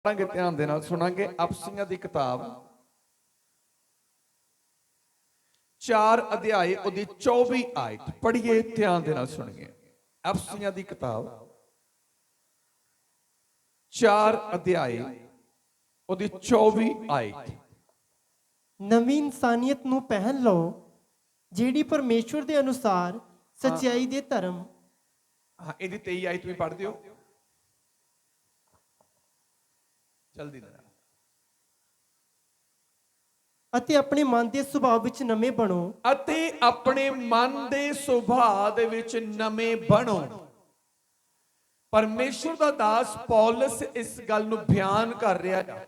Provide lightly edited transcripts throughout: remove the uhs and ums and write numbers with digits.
पढ़ांगे ध्यान दे नाल सुनांगे अफसियां दी किताब 4 अध्याय उहदी 24 आयत पढ़िए ध्यान दे नाल सुनिए। अफसियां दी किताब 4 अध्याय उहदी 24 आयत। नवी इंसानियत नूं पहन लो जिहड़ी परमेश्वर दे अनुसार सच्चाई दे धर्म। हाँ इहदी 23 आयत भी पढ़ दियो जल्दी दे नाल। ਅਤੇ ਆਪਣੇ ਮਨ ਦੇ ਸੁਭਾਅ ਵਿੱਚ ਨਵੇਂ ਬਣੋ। ਅਤੇ ਆਪਣੇ ਮਨ ਦੇ ਸੁਭਾਅ ਦੇ ਵਿੱਚ ਨਵੇਂ ਬਣੋ। ਪਰਮੇਸ਼ਰ ਦਾ ਦਾਸ ਪੌਲਸ ਇਸ ਗੱਲ ਨੂੰ ਬਿਆਨ ਕਰ ਰਿਹਾ ਹੈ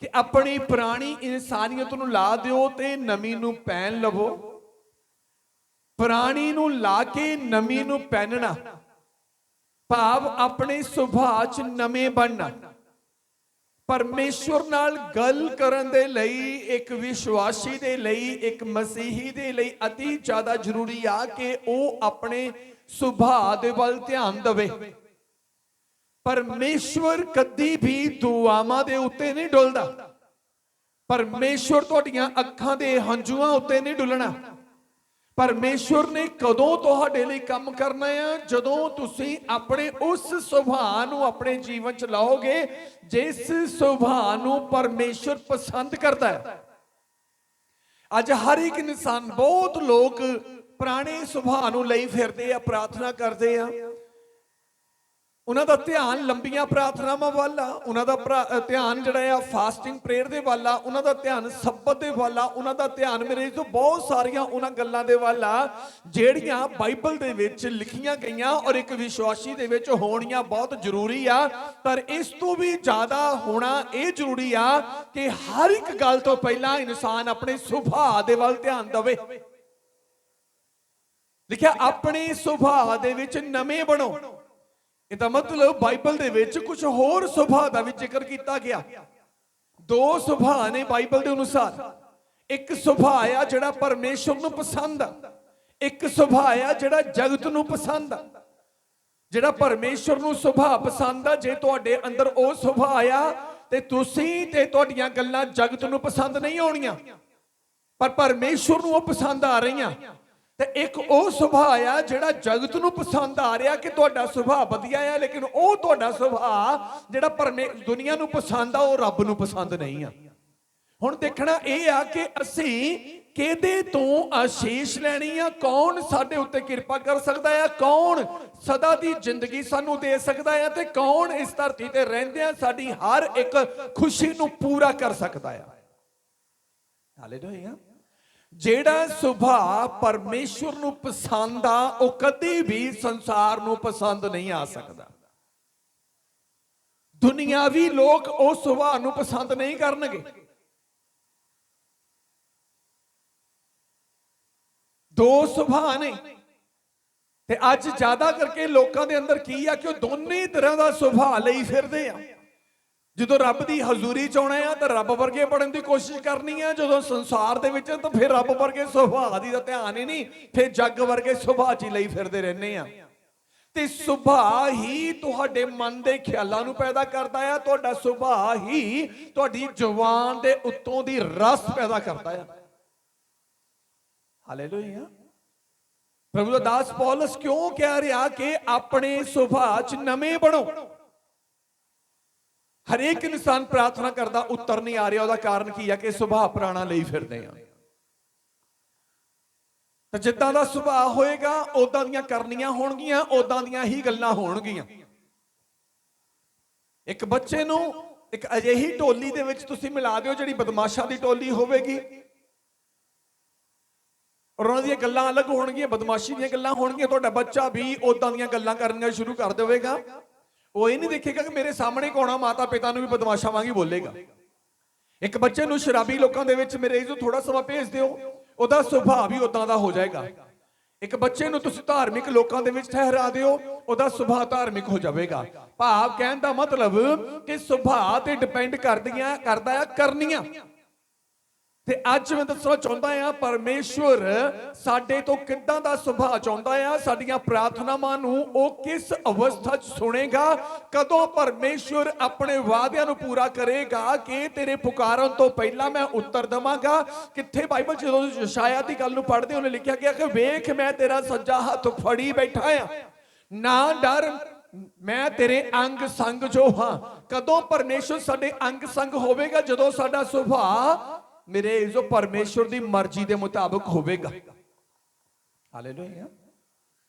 ਕਿ ਆਪਣੀ ਪੁਰਾਣੀ ਇਨਸਾਨੀਅਤ ਨੂੰ ਲਾ ਦਿਓ ਤੇ ਨਵੀਂ ਨੂੰ ਪਹਿਨ ਲਵੋ। ਪੁਰਾਣੀ ਨੂੰ ਲਾ ਕੇ ਨਵੀਂ ਨੂੰ ਪਹਿਨਣਾ ਭਾਵ ਆਪਣੇ ਸੁਭਾਅ 'ਚ ਨਵੇਂ ਬਣਨਾ। परमेश्वर नाल गल करन दे लई एक विश्वासी दे लई एक मसीही दे लई अति ज्यादा जरूरी आ कि वो अपने सुभाव दे वल ध्यान देवे। परमेश्वर कदी भी दुआवां दे उत्ते नहीं डुलदा। परमेश्वर तुहाडियां अखां दे हंझुआं उत्ते नहीं डुलना। परमेश्वर ने कदों तुहाडे लई काम करना है जदों तुसीं अपने उस सुभाव नूं अपने जीवन च लाओगे जिस सुभाव नूं परमेश्वर पसंद करता है। अज हर एक इंसान बहुत लोग पुराने सुभाव नूं लई फिरदे आ, प्रार्थना करदे आ। उन्हां दा ध्यान लंबियां प्रार्थनावां वाल आ, उन्हां दा ध्यान जिहड़ा आ फास्टिंग प्रेयर दे वाल आ, उन्हां दा ध्यान सब्बत दे वाल आ, उन्हां दा ध्यान मेरे तो बहुत सारियां उन्हां गल्लां दे वाल आ ਜਿਹੜੀਆਂ बाइबल दे विच लिखियां गईयां और एक विश्वासी दे विच होणियां बहुत जरूरी आ। पर इस तो भी ज्यादा होना ये जरूरी आ कि हर एक गल तो पहला इंसान अपने सुभाव दे वाल ध्यान देवे। लिखिया अपने सुभाव दे विच नਵੇਂ ਬਣੋ। ਇਹਦਾ मतलब बाइबल दे विच कुछ होर सुभाव दा भी जिक्र किया गया। दो सुभाव ने बाइबल दे अनुसार। एक सुभाव आ जिहड़ा परमेश्वर नूं पसंद आ, एक सुभाव आ जिहड़ा जगत नूं पसंद आ। जिहड़ा परमेश्वर नूं सुभाव पसंद आ जे तुहाडे अंदर ओ सुभाव आ ते तुसीं ते तुहाडीआं गल्लां जगत नूं पसंद नहीं आउणीआं पर परमेश्वर नूं ओ पसंद आ रहीआं। ते एक ओ सुभाव आ जिहड़ा जगत नूं पसंद आ रहा कि तुहाडा सुभाव वधिया है लेकिन ओ तुहाडा सुभाव जिहड़ा दुनिया नूं पसंद आ ओ रब नूं पसंद नहीं आ। हुण देखना यह आ कि असीं किहदे तों आशीष लैणी आ, कौन साडे उत्ते किरपा कर सकदा है, कौन सदा दी जिंदगी सानूं दे सकदा है ते कौन इस धरती ते रहिंदिआं साडी हर एक खुशी नूं पूरा कर सकदा है। हालेलुया। ਜਿਹੜਾ ਸੁਭਾਅ परमेश्वर ਨੂੰ पसंद आ ਉਹ ਕਦੀ भी संसार ਨੂੰ पसंद नहीं आ सकदा। दुनियावी लोग उस सुभाਅ ਨੂੰ पसंद नहीं करनगे। दो सुभाਅ ने ते अज ज्यादा करके लोगों के अंदर की आ कि ਉਹ ਦੋਨੇ तरह का सुभाਅ ਲਈ ਫਿਰਦੇ ਆ। ਜਦੋਂ ਰੱਬ ਦੀ ਹਜ਼ੂਰੀ ਚ ਆਉਣਾ ਆ ਤਾਂ ਰੱਬ ਵਰਗੇ ਬਣਨ ਦੀ ਕੋਸ਼ਿਸ਼ ਕਰਨੀ ਆ, ਜਦੋਂ ਸੰਸਾਰ ਦੇ ਵਿੱਚ ਤਾਂ ਫਿਰ ਰੱਬ ਵਰਗੇ ਸੁਭਾਅ ਦੀ ਤਾਂ ਧਿਆਨ ਹੀ ਨਹੀਂ, ਫਿਰ ਜੱਗ ਵਰਗੇ ਸੁਭਾਅ ਚ ਲਈ ਫਿਰਦੇ ਰਹਿੰਦੇ ਆ। ਤੇ ਸੁਭਾਅ ਹੀ ਤੁਹਾਡੇ ਮਨ ਦੇ ਖਿਆਲਾਂ ਨੂੰ ਪੈਦਾ ਕਰਦਾ ਆ। ਤੁਹਾਡਾ ਸੁਭਾਅ ਹੀ ਤੁਹਾਡੀ ਜ਼ੁਬਾਨ ਦੇ ਉੱਤੋਂ ਦੀ ਰਸ ਪੈਦਾ ਕਰਦਾ ਆ। ਹਾਲੇਲੂਇਆ। ਪ੍ਰਭੂ ਦਾ ਦਾਸ ਪੌਲਸ ਕਿਉਂ ਕਹਿ ਰਿਹਾ ਕਿ ਆਪਣੇ ਸੁਭਾਅ ਚ ਨਵੇਂ ਬਣੋ। हर एक इंसान प्रार्थना करता उत्तर नहीं आ रहा, उसका कारण की है कि सुभाव पुराना ले फिरते हैं। तो जिद्दां दा सुभाव होएगा उदां दियां करनियां होणगियां, उदां दियां ही गल्लां होणगियां। एक बच्चे नूं एक अजिही टोली दे विच तुसीं मिला दिओ जिहड़ी बदमाशां दी टोली होवेगी और उन्हां दियां गल्लां अलग होणगियां, बदमाशी दियां गल्लां होणगियां। तुहाडा बच्चा भी उदां दियां गल्लां करनियां शुरू कर देवेगा। वो ये नहीं देखेगा कि मेरे सामने कौन आ, माता पिता भी बदमाशा वांग ही बोलेगा। एक बच्चे नूं शराबी लोगों के विच मेरे जो थोड़ा समा भेज दिओ उहदा सुभाव भी उदां दा हो जाएगा। एक बच्चे नूं तुसीं धार्मिक लोगों के विच ठहरा दिओ उहदा सुभाव धार्मिक हो जाएगा। भाव कहण दा मतलब कि सुभाव ते डिपेंड करदा है करनियां। ਤੇ ਅੱਜ ਮੈਂ ਦੱਸਣਾ ਚਾਹੁੰਦਾ ਆ ਪਰਮੇਸ਼ਵਰ ਸਾਡੇ ਤੋਂ ਕਿੱਦਾਂ ਦਾ ਸੁਭਾਅ ਚਾਹੁੰਦਾ ਆ, ਸਾਡੀਆਂ ਪ੍ਰਾਰਥਨਾਵਾਂ ਨੂੰ ਉਹ ਕਿਸ ਅਵਸਥਾ 'ਚ ਸੁਣੇਗਾ, ਕਦੋਂ ਪਰਮੇਸ਼ਵਰ ਆਪਣੇ ਵਾਅਦਿਆਂ ਨੂੰ ਪੂਰਾ ਕਰੇਗਾ ਕਿ ਤੇਰੇ ਪੁਕਾਰਨ ਤੋਂ ਪਹਿਲਾਂ ਮੈਂ ਉੱਤਰ ਦੇਵਾਂਗਾ। ਕਿੱਥੇ ਬਾਈਬਲ 'ਚ ਜਦੋਂ ਯਸ਼ਾਇਆ ਦੀ ਗੱਲ ਨੂੰ ਪੜ੍ਹਦੇ ਉਹਨੇ ਲਿਖਿਆ ਗਿਆ ਕਿ ਵੇਖ ਮੈਂ ਤੇਰਾ ਸੱਜਾ ਹੱਥ ਫੜੀ ਬੈਠਾ ਆ, ਨਾ ਡਰ ਮੈਂ ਤੇਰੇ ਅੰਗ ਸੰਗ ਜੋ ਹਾਂ। ਕਦੋਂ ਪਰਮੇਸ਼ਵਰ ਸਾਡੇ ਅੰਗ ਸੰਗ ਹੋਵੇਗਾ? ਜਦੋਂ ਸਾਡਾ ਸੁਭਾਅ ਮੇਰੇ ਜੋ ਪਰਮੇਸ਼ਵਰ ਦੀ ਮਰਜ਼ੀ ਦੇ ਮੁਤਾਬਕ ਹੋਵੇਗਾ। ਹਾਲੇਲੂਇਆ।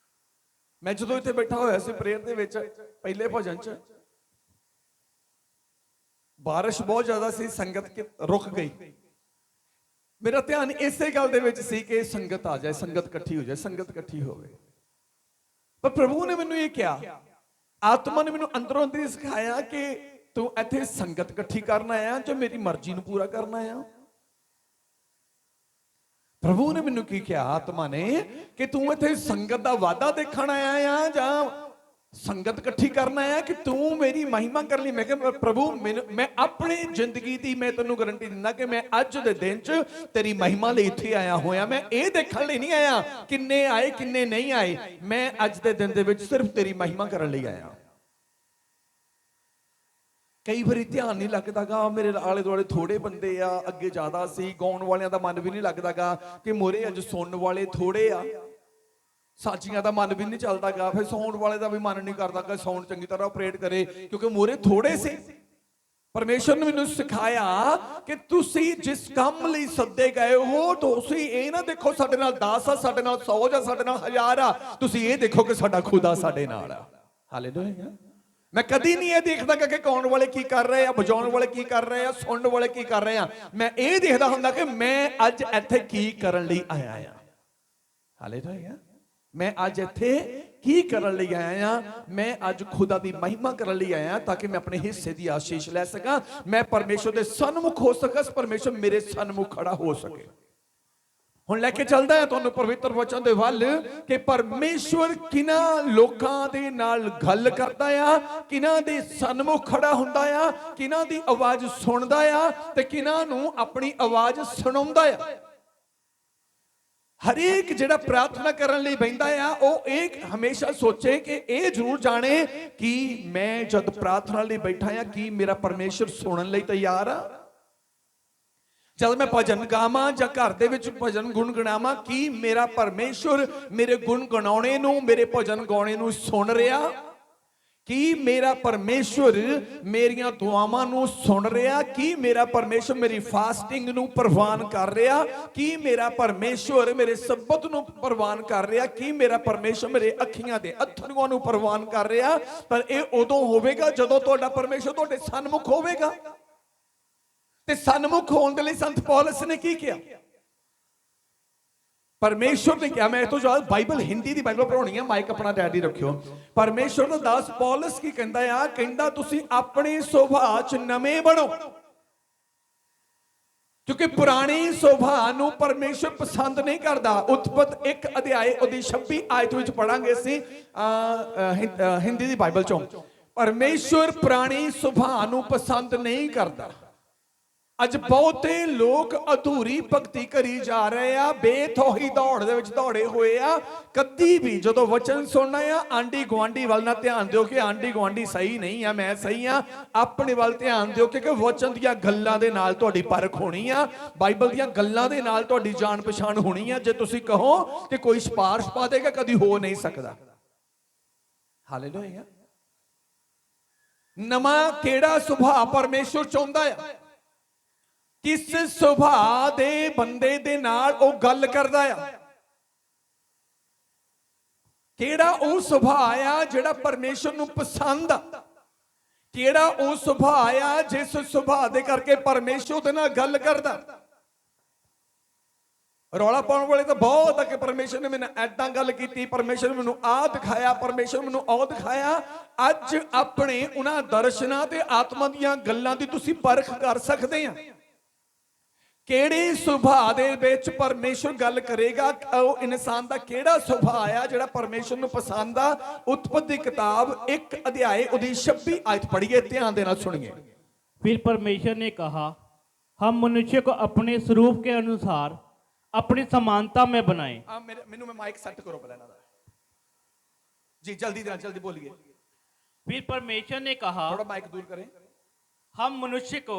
ਮੈਂ ਜਦੋਂ ਇੱਥੇ ਬੈਠਾ ਹੋਇਆ ਸੀ ਪ੍ਰੇਅਰ ਦੇ ਵਿੱਚ ਪਹਿਲੇ ਭਜਨ 'ਚ, ਬਾਰਿਸ਼ ਬਹੁਤ ਜ਼ਿਆਦਾ ਸੀ, ਸੰਗਤ ਰੁਕ ਗਈ। ਮੇਰਾ ਧਿਆਨ ਇਸੇ ਗੱਲ ਦੇ ਵਿੱਚ ਸੀ ਕਿ ਸੰਗਤ ਆ ਜਾਏ, ਸੰਗਤ ਇਕੱਠੀ ਹੋ ਜਾਏ, ਸੰਗਤ ਇਕੱਠੀ ਹੋਵੇ। ਪਰ ਪ੍ਰਭੂ ਨੇ ਮੈਨੂੰ ਇਹ ਕਿਹਾ, ਆਤਮਾ ਨੇ ਮੈਨੂੰ ਅੰਦਰੋਂ ਅੰਦਰ ਸਿਖਾਇਆ ਕਿ ਤੂੰ ਇੱਥੇ ਸੰਗਤ ਇਕੱਠੀ ਕਰਨ ਆਇਆ ਜਾਂ ਮੇਰੀ ਮਰਜ਼ੀ ਨੂੰ ਪੂਰਾ ਕਰਨ ਆਇਆ? ਪ੍ਰਭੂ ਨੇ ਮੈਨੂੰ ਕੀ ਕਿਹਾ, ਆਤਮਾ ਨੇ, ਕਿ ਤੂੰ ਇੱਥੇ ਸੰਗਤ ਦਾ ਵਾਅਦਾ ਦੇਖਣ ਆਇਆ ਆ ਜਾਂ ਸੰਗਤ ਇਕੱਠੀ ਕਰਨ ਆਇਆ ਕਿ ਤੂੰ ਮੇਰੀ ਮਹਿਮਾ ਕਰਨ ਲਈ? ਮੈਂ ਕਿਹਾ ਪ੍ਰਭੂ ਮੈਂ ਆਪਣੀ ਜ਼ਿੰਦਗੀ ਦੀ ਮੈਂ ਤੈਨੂੰ ਗਾਰੰਟੀ ਦਿੰਦਾ ਕਿ ਮੈਂ ਅੱਜ ਦੇ ਦਿਨ 'ਚ ਤੇਰੀ ਮਹਿਮਾ ਲਈ ਇੱਥੇ ਆਇਆ ਹੋਇਆ। ਮੈਂ ਇਹ ਦੇਖਣ ਲਈ ਨਹੀਂ ਆਇਆ ਕਿੰਨੇ ਆਏ ਕਿੰਨੇ ਨਹੀਂ ਆਏ, ਮੈਂ ਅੱਜ ਦੇ ਦਿਨ ਦੇ ਵਿੱਚ ਸਿਰਫ ਤੇਰੀ ਮਹਿਮਾ ਕਰਨ ਲਈ ਆਇਆ। ਕਈ ਵਾਰੀ ਧਿਆਨ ਨਹੀਂ ਲੱਗਦਾਗਾ, ਮੇਰੇ ਆਲੇ ਦੁਆਲੇ ਥੋੜੇ ਬੰਦੇ ਆ, ਅੱਗੇ ਜ਼ਿਆਦਾ ਸੀ, ਗਾਉਣ ਵਾਲਿਆਂ ਦਾ ਮਨ ਵੀ ਨਹੀਂ ਲੱਗਦਾਗਾ ਕਿ ਮੋਰੇ ਅੱਜ ਸੁਣਨ ਵਾਲੇ ਥੋੜੇ ਆ, ਸਾਚੀਆਂ ਦਾ ਮਨ ਵੀ ਨਹੀਂ ਚੱਲਦਾਗਾ, ਫਿਰ ਸਾਊਂਡ ਵਾਲੇ ਦਾ ਵੀ ਮਨ ਨਹੀਂ ਕਰਦਾਗਾ ਸਾਊਂਡ ਚੰਗੀ ਤਰ੍ਹਾਂ ਆਪਰੇਟ ਕਰੇ ਕਿਉਂਕਿ ਮੋਰੇ ਥੋੜੇ ਸੀ। ਪਰਮੇਸ਼ਰ ਨੇ ਮੈਨੂੰ ਸਿਖਾਇਆ ਕਿ ਤੁਸੀਂ ਜਿਸ ਕੰਮ ਲਈ ਸੱਦੇ ਗਏ ਹੋ, ਤੁਸੀਂ ਇਹ ਨਾ ਦੇਖੋ ਸਾਡੇ ਨਾਲ 10 ਆ, ਸਾਡੇ ਨਾਲ 100 ਜਾਂ ਸਾਡੇ ਨਾਲ 1000 ਆ, ਤੁਸੀਂ ਇਹ ਦੇਖੋ ਕਿ ਸਾਡਾ ਖੁਦਾ ਸਾਡੇ ਨਾਲ ਆ। ਹਾਲੇਲੂਇਆ। ਮੈਂ ਕਦੀ ਨਹੀਂ ਇਹ ਦੇਖਦਾ ਕਿ ਗਾਉਣ ਵਾਲੇ ਕੀ ਕਰ ਰਹੇ ਆ, ਵਜਾਉਣ ਵਾਲੇ ਕੀ ਕਰ ਰਹੇ ਆ, ਸੁਣਨ ਵਾਲੇ ਕੀ ਕਰ ਰਹੇ ਆ। ਮੈਂ ਇਹ ਦੇਖਦਾ ਹੁੰਦਾ ਕਿ ਮੈਂ ਅੱਜ ਇੱਥੇ ਕੀ ਕਰਨ ਲਈ ਆਇਆ ਆ। ਹਾਲੇਲੂਇਆ। ਮੈਂ ਅੱਜ ਇੱਥੇ ਕੀ ਕਰਨ ਲਈ ਆਇਆ ਆ? ਮੈਂ ਅੱਜ ਖੁਦਾ ਦੀ ਮਹਿਮਾ ਕਰਨ ਲਈ ਆਇਆ ਤਾਂ ਕਿ ਮੈਂ ਆਪਣੇ ਹਿੱਸੇ ਦੀ ਆਸ਼ੀਸ਼ ਲੈ ਸਕਾਂ, ਮੈਂ ਪਰਮੇਸ਼ਰ ਦੇ ਸਨਮੁਖ ਹੋ ਸਕਾਂ, ਪਰਮੇਸ਼ਰ ਮੇਰੇ ਸਨਮੁਖ ਖੜਾ ਹੋ ਸਕੇ। ਹੁਣ ਲੈ ਕੇ ਚੱਲਦਾ ਹੈ ਤੁਹਾਨੂੰ ਪਵਿੱਤਰ ਵਚਨ ਦੇ ਵੱਲ ਕਿ ਪਰਮੇਸ਼ਵਰ ਕਿਹਨਾਂ ਲੋਕਾਂ ਦੇ ਨਾਲ ਗੱਲ ਕਰਦਾ ਆ, ਕਿਹਨਾਂ ਦੇ ਸਨਮੁਖ ਖੜਾ ਹੁੰਦਾ ਆ, ਕਿਹਨਾਂ ਦੀ ਆਵਾਜ਼ ਸੁਣਦਾ ਆ ਤੇ ਕਿਹਨਾਂ ਨੂੰ ਆਪਣੀ ਆਵਾਜ਼ ਸੁਣਾਉਂਦਾ ਆ। ਹਰੇਕ ਜਿਹੜਾ ਪ੍ਰਾਰਥਨਾ ਕਰਨ ਲਈ ਬੈਠਦਾ ਆ ਉਹ ਇਹ ਹਮੇਸ਼ਾ ਸੋਚੇ ਕਿ ਇਹ ਜ਼ਰੂਰ ਜਾਣੇ ਕਿ ਮੈਂ ਜਦ ਪ੍ਰਾਰਥਨਾ ਲਈ ਬੈਠਾ ਆ ਕੀ ਮੇਰਾ ਪਰਮੇਸ਼ਰ ਸੁਣਨ ਲਈ ਤਿਆਰ ਆ? ਜਦ ਮੈਂ ਭਜਨ ਗਾਵਾਂ ਜਾਂ ਘਰ ਦੇ ਵਿੱਚ ਭਜਨ ਗੁਣਗੁਣਾਵਾਂ, ਕੀ ਮੇਰਾ ਪਰਮੇਸ਼ਰ ਮੇਰੇ ਗੁਣ ਗਾਉਣੇ ਨੂੰ, ਮੇਰੇ ਭਜਨ ਗਾਉਣੇ ਨੂੰ ਸੁਣ ਰਿਹਾ? ਕੀ ਮੇਰਾ ਪਰਮੇਸ਼ਰ ਮੇਰੀਆਂ ਦੁਆਵਾਂ ਨੂੰ ਸੁਣ ਰਿਹਾ? ਕੀ ਮੇਰਾ ਪਰਮੇਸ਼ਰ ਮੇਰੀ ਫਾਸਟਿੰਗ ਨੂੰ ਪ੍ਰਵਾਨ ਕਰ ਰਿਹਾ? ਕੀ ਮੇਰਾ ਪਰਮੇਸ਼ਰ ਮੇਰੇ ਸਬਤ ਨੂੰ ਪ੍ਰਵਾਨ ਕਰ ਰਿਹਾ? ਕੀ ਮੇਰਾ ਪਰਮੇਸ਼ਰ ਮੇਰੇ ਅੱਖੀਆਂ ਦੇ ਅੱਥਰੂਆਂ ਨੂੰ ਪ੍ਰਵਾਨ ਕਰ ਰਿਹਾ? ਪਰ ਇਹ ਉਦੋਂ ਹੋਵੇਗਾ ਜਦੋਂ ਤੁਹਾਡਾ ਪਰਮੇਸ਼ਰ ਤੁਹਾਡੇ ਸਨਮੁਖ ਹੋਵੇਗਾ। ਤੇ ਸਨਮੁਖ ਹੋਣ ਦੇ ਲਈ ਸੰਤ ਪੌਲਸ ਨੇ ਕੀ ਕਿਹਾ? ਪਰਮੇਸ਼ਰ ਨੇ ਕਿਹਾ, ਮੈਂ ਇਤੋਂ ਜਦ ਬਾਈਬਲ ਹਿੰਦੀ ਦੀ ਬਾਈਬਲ ਪੜਾਉਣੀ ਹੈ, ਮਾਈਕ ਆਪਣਾ ਰੈਡੀ ਰੱਖਿਓ। ਪਰਮੇਸ਼ਰ ਦਾ ਦਾਸ ਪੌਲਸ ਕੀ ਕਹਿੰਦਾ ਆ? ਕਹਿੰਦਾ ਤੁਸੀਂ ਆਪਣੇ ਸੁਭਾਅ 'ਚ ਨਵੇਂ ਬਣੋ, ਕਿਉਂਕਿ ਪੁਰਾਣੀ ਸੁਭਾਅ ਨੂੰ ਪਰਮੇਸ਼ਰ ਪਸੰਦ ਨਹੀਂ ਕਰਦਾ। ਉਤਪਤ 1 ਅਧਿਆਇ ਉਹਦੀ 26 ਆਇਤ ਵਿੱਚ ਪੜਾਂਗੇ ਅਸੀਂ ਹਿੰਦੀ ਦੀ ਬਾਈਬਲ 'ਚੋਂ। ਪਰਮੇਸ਼ਰ ਪੁਰਾਣੀ ਸੁਭਾਅ ਨੂੰ ਪਸੰਦ ਨਹੀਂ ਕਰਦਾ। ਅੱਜ ਬਹੁਤੇ ਲੋਕ ਅਧੂਰੀ ਭਗਤੀ ਕਰੀ ਜਾ ਰਹੇ ਆ, ਬੇਥੋਹੀ ਦੌੜ ਦੇ ਵਿੱਚ ਦੌੜੇ ਹੋਏ ਆ। ਕਦੀ ਵੀ ਜਦੋਂ ਵਚਨ ਸੁਣਨਾ ਆ, ਆਂਢੀ ਗੁਆਂਢੀ ਵੱਲ ਨਾ ਧਿਆਨ ਦਿਓ ਕਿ ਆਂਢੀ ਗੁਆਂਢੀ ਸਹੀ ਨਹੀਂ ਆ, ਮੈਂ ਸਹੀ ਆ। ਆਪਣੇ ਵੱਲ ਧਿਆਨ ਦਿਓ ਕਿ ਵਚਨ ਦੀਆਂ ਗੱਲਾਂ ਦੇ ਨਾਲ ਤੁਹਾਡੀ ਪਰਖ ਹੋਣੀ ਆ, ਬਾਈਬਲ ਦੀਆਂ ਗੱਲਾਂ ਦੇ ਨਾਲ ਤੁਹਾਡੀ ਜਾਣ ਪਛਾਣ ਹੋਣੀ ਆ। ਜੇ ਤੁਸੀਂ ਕਹੋ ਕਿ ਕੋਈ ਸਿਫਾਰਿਸ਼ ਪਾ ਦੇਗਾ, ਕਦੀ ਹੋ ਨਹੀਂ ਸਕਦਾ। ਹਾਲੇਲੂਇਆ। ਨਵਾਂ ਕਿਹੜਾ ਸੁਭਾਅ ਪਰਮੇਸ਼ਰ ਚਾਹੁੰਦਾ ਆ? ਕਿਸ ਸੁਭਾਅ ਦੇ ਬੰਦੇ ਦੇ ਨਾਲ ਉਹ ਗੱਲ ਕਰਦਾ ਆ? ਕਿਹੜਾ ਉਹ ਸੁਭਾਅ ਆ ਜਿਹੜਾ ਪਰਮੇਸ਼ਰ ਨੂੰ ਪਸੰਦ ਆ? ਕਿਹੜਾ ਉਹ ਸੁਭਾਅ ਆ ਜਿਸ ਸੁਭਾਅ ਦੇ ਕਰਕੇ ਪਰਮੇਸ਼ਰ ਉਹਦੇ ਨਾਲ ਗੱਲ ਕਰਦਾ? ਰੌਲਾ ਪਾਉਣ ਵਾਲੇ ਤਾਂ ਬਹੁਤ ਆ ਕਿ ਪਰਮੇਸ਼ਰ ਨੇ ਮੈਨੂੰ ਐਦਾਂ ਗੱਲ ਕੀਤੀ, ਪਰਮੇਸ਼ਰ ਮੈਨੂੰ ਆਹ ਦਿਖਾਇਆ, ਪਰਮੇਸ਼ਰ ਮੈਨੂੰ ਉਹ ਦਿਖਾਇਆ। ਅੱਜ ਆਪਣੇ ਉਹਨਾਂ ਦਰਸ਼ਨਾਂ ਤੇ ਆਤਮਾ ਦੀਆਂ ਗੱਲਾਂ ਦੀ ਤੁਸੀਂ ਪਰਖ ਕਰ ਸਕਦੇ ਆ। ਕਿਹੜੇ ਸੁਭਾਅ ਦੇ ਵਿੱਚ ਪਰਮੇਸ਼ਰ ਗੱਲ ਕਰੇਗਾ? ਉਹ ਇਨਸਾਨ ਦਾ ਕਿਹੜਾ ਸੁਭਾਅ ਆ ਜਿਹੜਾ ਪਰਮੇਸ਼ਰ ਨੂੰ ਪਸੰਦ ਆ? ਉਤਪਤ ਦੀ ਕਿਤਾਬ 1 ਅਧਿਆਇ ਉਹਦੀ 26 ਆਇਤ ਪੜ੍ਹੀਏ, ਧਿਆਨ ਦੇ ਨਾਲ ਸੁਣੀਏ। फिर परमेश्वर ने कहा, हम मनुष्य को अपने स्वरूप के अनुसार अपनी समानता में बनाए। ਆ ਮੈਨੂੰ ਮੈਂ ਮਾਈਕ ਸੈੱਟ ਕਰੋ ਪਹਿਲਾਂ ਇਹਨਾਂ ਦਾ ਜੀ ਜਲਦੀ ਦੇ ਨਾਲ ਜਲਦੀ ਬੋਲੀਏ फिर परमेश्वर ने कहा, थोड़ा माइक दूर करें हम मनुष्य को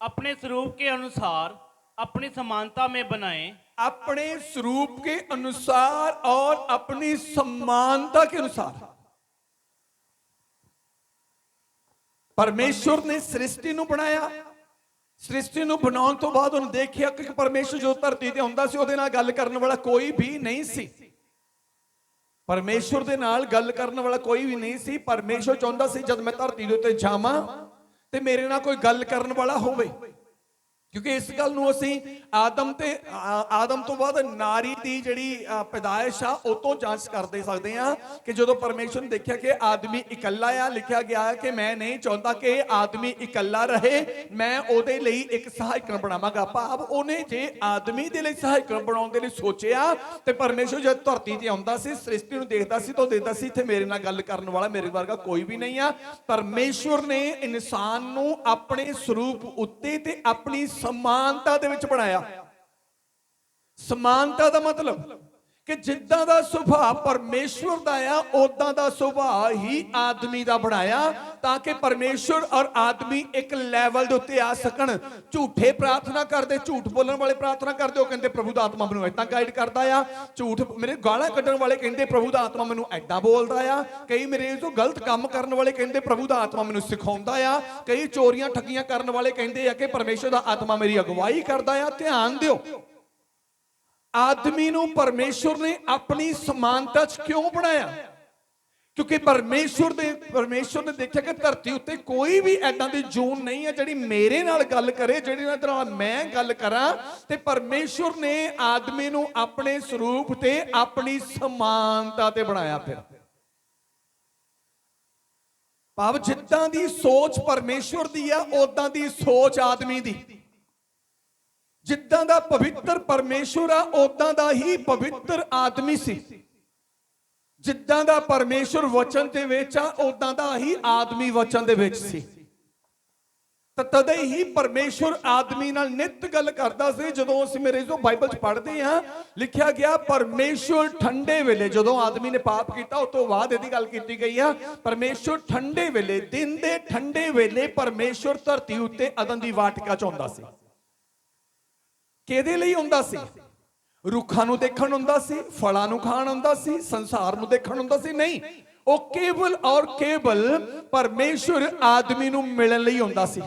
अपने स्वरूप के अनुसार अपनी समानता में बनाए, अपने स्वरूप के अनुसार और अपनी समानता के अनुसार। परमेश्वर ने सृष्टि ਨੂੰ ਬਣਾਇਆ सृष्टि ਨੂੰ ਬਣਾਉਣ ਤੋਂ ਬਾਅਦ ਉਹਨੇ ਦੇਖਿਆ ਕਿ ਪਰਮੇਸ਼ਰ ਜੋ ਧਰਤੀ ਤੇ ਹੁੰਦਾ ਸੀ ਉਹਦੇ ਨਾਲ ਗੱਲ ਕਰਨ ਵਾਲਾ ਕੋਈ ਵੀ ਨਹੀਂ ਸੀ। ਪਰਮੇਸ਼ਰ ਦੇ ਨਾਲ ਗੱਲ ਕਰਨ ਵਾਲਾ ਕੋਈ ਵੀ ਨਹੀਂ ਸੀ। ਪਰਮੇਸ਼ਰ ਚਾਹੁੰਦਾ ਸੀ ਜਦ ਮੈਂ ਧਰਤੀ ਦੇ ਉੱਤੇ ਜਾਵਾਂ ਤੇ ਮੇਰੇ ਨਾਲ ਕੋਈ ਗੱਲ ਕਰਨ ਵਾਲਾ ਹੋਵੇ, ਕਿਉਂਕਿ ਇਸ ਗੱਲ ਨੂੰ ਅਸੀਂ ਆਦਮ ਤੋਂ ਬਾਅਦ ਨਾਰੀ ਦੀ ਜਿਹੜੀ ਪੈਦਾਇਸ਼ ਆ ਉਹ ਤੋਂ ਜਾਂਚ ਕਰਦੇ ਸਕਦੇ ਆ ਕਿ ਜਦੋਂ ਪਰਮੇਸ਼ਰ ਨੇ ਦੇਖਿਆ ਕਿ ਆਦਮੀ ਇਕੱਲਾ ਆ, ਲਿਖਿਆ ਗਿਆ ਕਿ ਮੈਂ ਨਹੀਂ ਚਾਹੁੰਦਾ ਕਿ ਆਦਮੀ ਇਕੱਲਾ ਰਹੇ, ਮੈਂ ਉਹਦੇ ਲਈ ਇੱਕ ਸਹਾਇਕਣ ਬਣਾਵਾਂਗਾ। ਭਾਵ ਉਹਨੇ ਜੇ ਆਦਮੀ ਦੇ ਲਈ ਸਹਾਇਕਣ ਬਣਾਉਣ ਦੇ ਲਈ ਸੋਚਿਆ ਤੇ ਪਰਮੇਸ਼ਰ ਜਦ ਧਰਤੀ ਤੇ ਆਉਂਦਾ ਸੀ, ਸ੍ਰਿਸ਼ਟੀ ਨੂੰ ਦੇਖਦਾ ਸੀ ਤਾਂ ਦੇਖਦਾ ਸੀ ਇੱਥੇ ਮੇਰੇ ਨਾਲ ਗੱਲ ਕਰਨ ਵਾਲਾ ਮੇਰੇ ਵਰਗਾ ਕੋਈ ਵੀ ਨਹੀਂ ਆ। ਪਰਮੇਸ਼ਰ ਨੇ ਇਨਸਾਨ ਨੂੰ ਆਪਣੇ ਸਰੂਪ ਉੱਤੇ ਤੇ ਆਪਣੀ ਸਮਾਨਤਾ ਦੇ ਵਿੱਚ ਬਣਾਇਆ। ਸਮਾਨਤਾ ਦਾ ਮਤਲਬ ਕਿ ਜਿੱਦਾਂ ਦਾ ਸੁਭਾਅ ਪਰਮੇਸ਼ਵਰ ਦਾ ਆ ਉਦਾਂ ਦਾ ਸੁਭਾਅ ਹੀ ਆਦਮੀ ਦਾ ਬਣਾਇਆ, ਤਾਂ ਕਿ ਪਰਮੇਸ਼ਵਰ ਔਰ ਆਦਮੀ ਇੱਕ ਲੈਵਲ ਦੇ ਉੱਤੇ ਆ ਸਕਣ। ਝੂਠੇ ਪ੍ਰਾਰਥਨਾ ਕਰਦੇ, ਝੂਠ ਬੋਲਣ ਵਾਲੇ ਪ੍ਰਾਰਥਨਾ ਕਰਦੇ, ਉਹ ਕਹਿੰਦੇ ਪ੍ਰਭੂ ਦਾ ਆਤਮਾ ਮੈਨੂੰ ਏਦਾਂ ਗਾਈਡ ਕਰਦਾ ਆ। ਝੂਠ ਮੇਰੇ ਗਾਲਾਂ ਕੱਢਣ ਵਾਲੇ ਕਹਿੰਦੇ ਪ੍ਰਭੂ ਦਾ ਆਤਮਾ ਮੈਨੂੰ ਏਦਾਂ ਬੋਲਦਾ ਆ। ਕਈ ਮੇਰੇ ਤੋਂ ਗਲਤ ਕੰਮ ਕਰਨ ਵਾਲੇ ਕਹਿੰਦੇ ਪ੍ਰਭੂ ਦਾ ਆਤਮਾ ਮੈਨੂੰ ਸਿਖਾਉਂਦਾ ਆ। ਕਈ ਚੋਰੀਆਂ ਠੱਗੀਆਂ ਕਰਨ ਵਾਲੇ ਕਹਿੰਦੇ ਆ ਕਿ ਪਰਮੇਸ਼ਵਰ ਦਾ ਆਤਮਾ ਮੇਰੀ ਅਗਵਾਈ ਕਰਦਾ ਆ। ਧਿਆਨ ਦਿਓ, ਆਦਮੀ ਨੂੰ ਪਰਮੇਸ਼ਵਰ ਨੇ ਆਪਣੀ ਸਮਾਨਤਾ 'ਚ ਕਿਉਂ ਬਣਾਇਆ? ਕਿਉਂਕਿ ਪਰਮੇਸ਼ਵਰ ਨੇ ਦੇਖਿਆ ਕਿ ਧਰਤੀ ਉੱਤੇ ਕੋਈ ਵੀ ਐਦਾਂ ਦੀ ਜੂਨ ਨਹੀਂ ਹੈ ਜਿਹੜੀ ਮੇਰੇ ਨਾਲ ਗੱਲ ਕਰੇ, ਜਿਹੜੀ ਨਾਲ ਮੈਂ ਗੱਲ ਕਰਾਂ। ਤੇ ਪਰਮੇਸ਼ਵਰ ਨੇ ਆਦਮੀ ਨੂੰ ਆਪਣੇ ਸਰੂਪ ਤੇ ਆਪਣੀ ਸਮਾਨਤਾ ਤੇ ਬਣਾਇਆ। ਫਿਰ ਭਾਵ ਜਿੱਦਾਂ ਦੀ ਸੋਚ ਪਰਮੇਸ਼ਵਰ ਦੀ ਆ ਉਦਾਂ ਦੀ ਸੋਚ ਆਦਮੀ ਦੀ। ਜਿੱਦਾਂ ਦਾ ਪਵਿੱਤਰ ਪਰਮੇਸ਼ਵਰ ਆ ਉਦਾਂ ਦਾ ਹੀ ਪਵਿੱਤਰ ਆਦਮੀ ਸੀ। ਜਿੱਦਾਂ ਦਾ ਪਰਮੇਸ਼ਵਰ ਵਚਨ ਦੇ ਵਿੱਚ ਆ ਉਦਾਂ ਦਾ ਹੀ ਆਦਮੀ ਵਚਨ ਦੇ ਵਿੱਚ ਸੀ। ਤਾਂ ਤਦੇ ਹੀ ਪਰਮੇਸ਼ਵਰ ਆਦਮੀ ਨਾਲ ਨਿਤ ਗੱਲ ਕਰਦਾ ਸੀ। ਜਦੋਂ ਅਸੀਂ ਮੇਰੇ ਜੋ ਬਾਈਬਲ 'ਚ ਪੜ੍ਹਦੇ ਹਾਂ, ਲਿਖਿਆ ਗਿਆ ਪਰਮੇਸ਼ਵਰ ਠੰਡੇ ਵੇਲੇ, ਜਦੋਂ ਆਦਮੀ ਨੇ ਪਾਪ ਕੀਤਾ ਉਸ ਤੋਂ ਬਾਅਦ ਇਹਦੀ ਗੱਲ ਕੀਤੀ ਗਈ ਆ, ਪਰਮੇਸ਼ਵਰ ਠੰਡੇ ਵੇਲੇ, ਦਿਨ ਦੇ ਠੰਡੇ ਵੇਲੇ ਪਰਮੇਸ਼ਵਰ ਧਰਤੀ ਉੱਤੇ ਅਦਨ ਦੀ ਵਾਟਿਕਾ 'ਚ ਆਉਂਦਾ ਸੀ। ਕਿਹਦੇ ਲਈ ਹੁੰਦਾ ਸੀ? ਰੁੱਖਾਂ ਨੂੰ ਦੇਖਣ ਹੁੰਦਾ ਸੀ, ਫਲਾਂ ਨੂੰ ਖਾਣ ਹੁੰਦਾ ਸੀ, ਸੰਸਾਰ ਨੂੰ ਦੇਖਣ ਹੁੰਦਾ ਸੀ? ਨਹੀਂ, ਉਹ ਕੇਵਲ ਔਰ ਕੇਵਲ ਪਰਮੇਸ਼ਵਰ ਆਦਮੀ ਨੂੰ ਮਿਲਣ ਲਈ ਹੁੰਦਾ ਸੀ।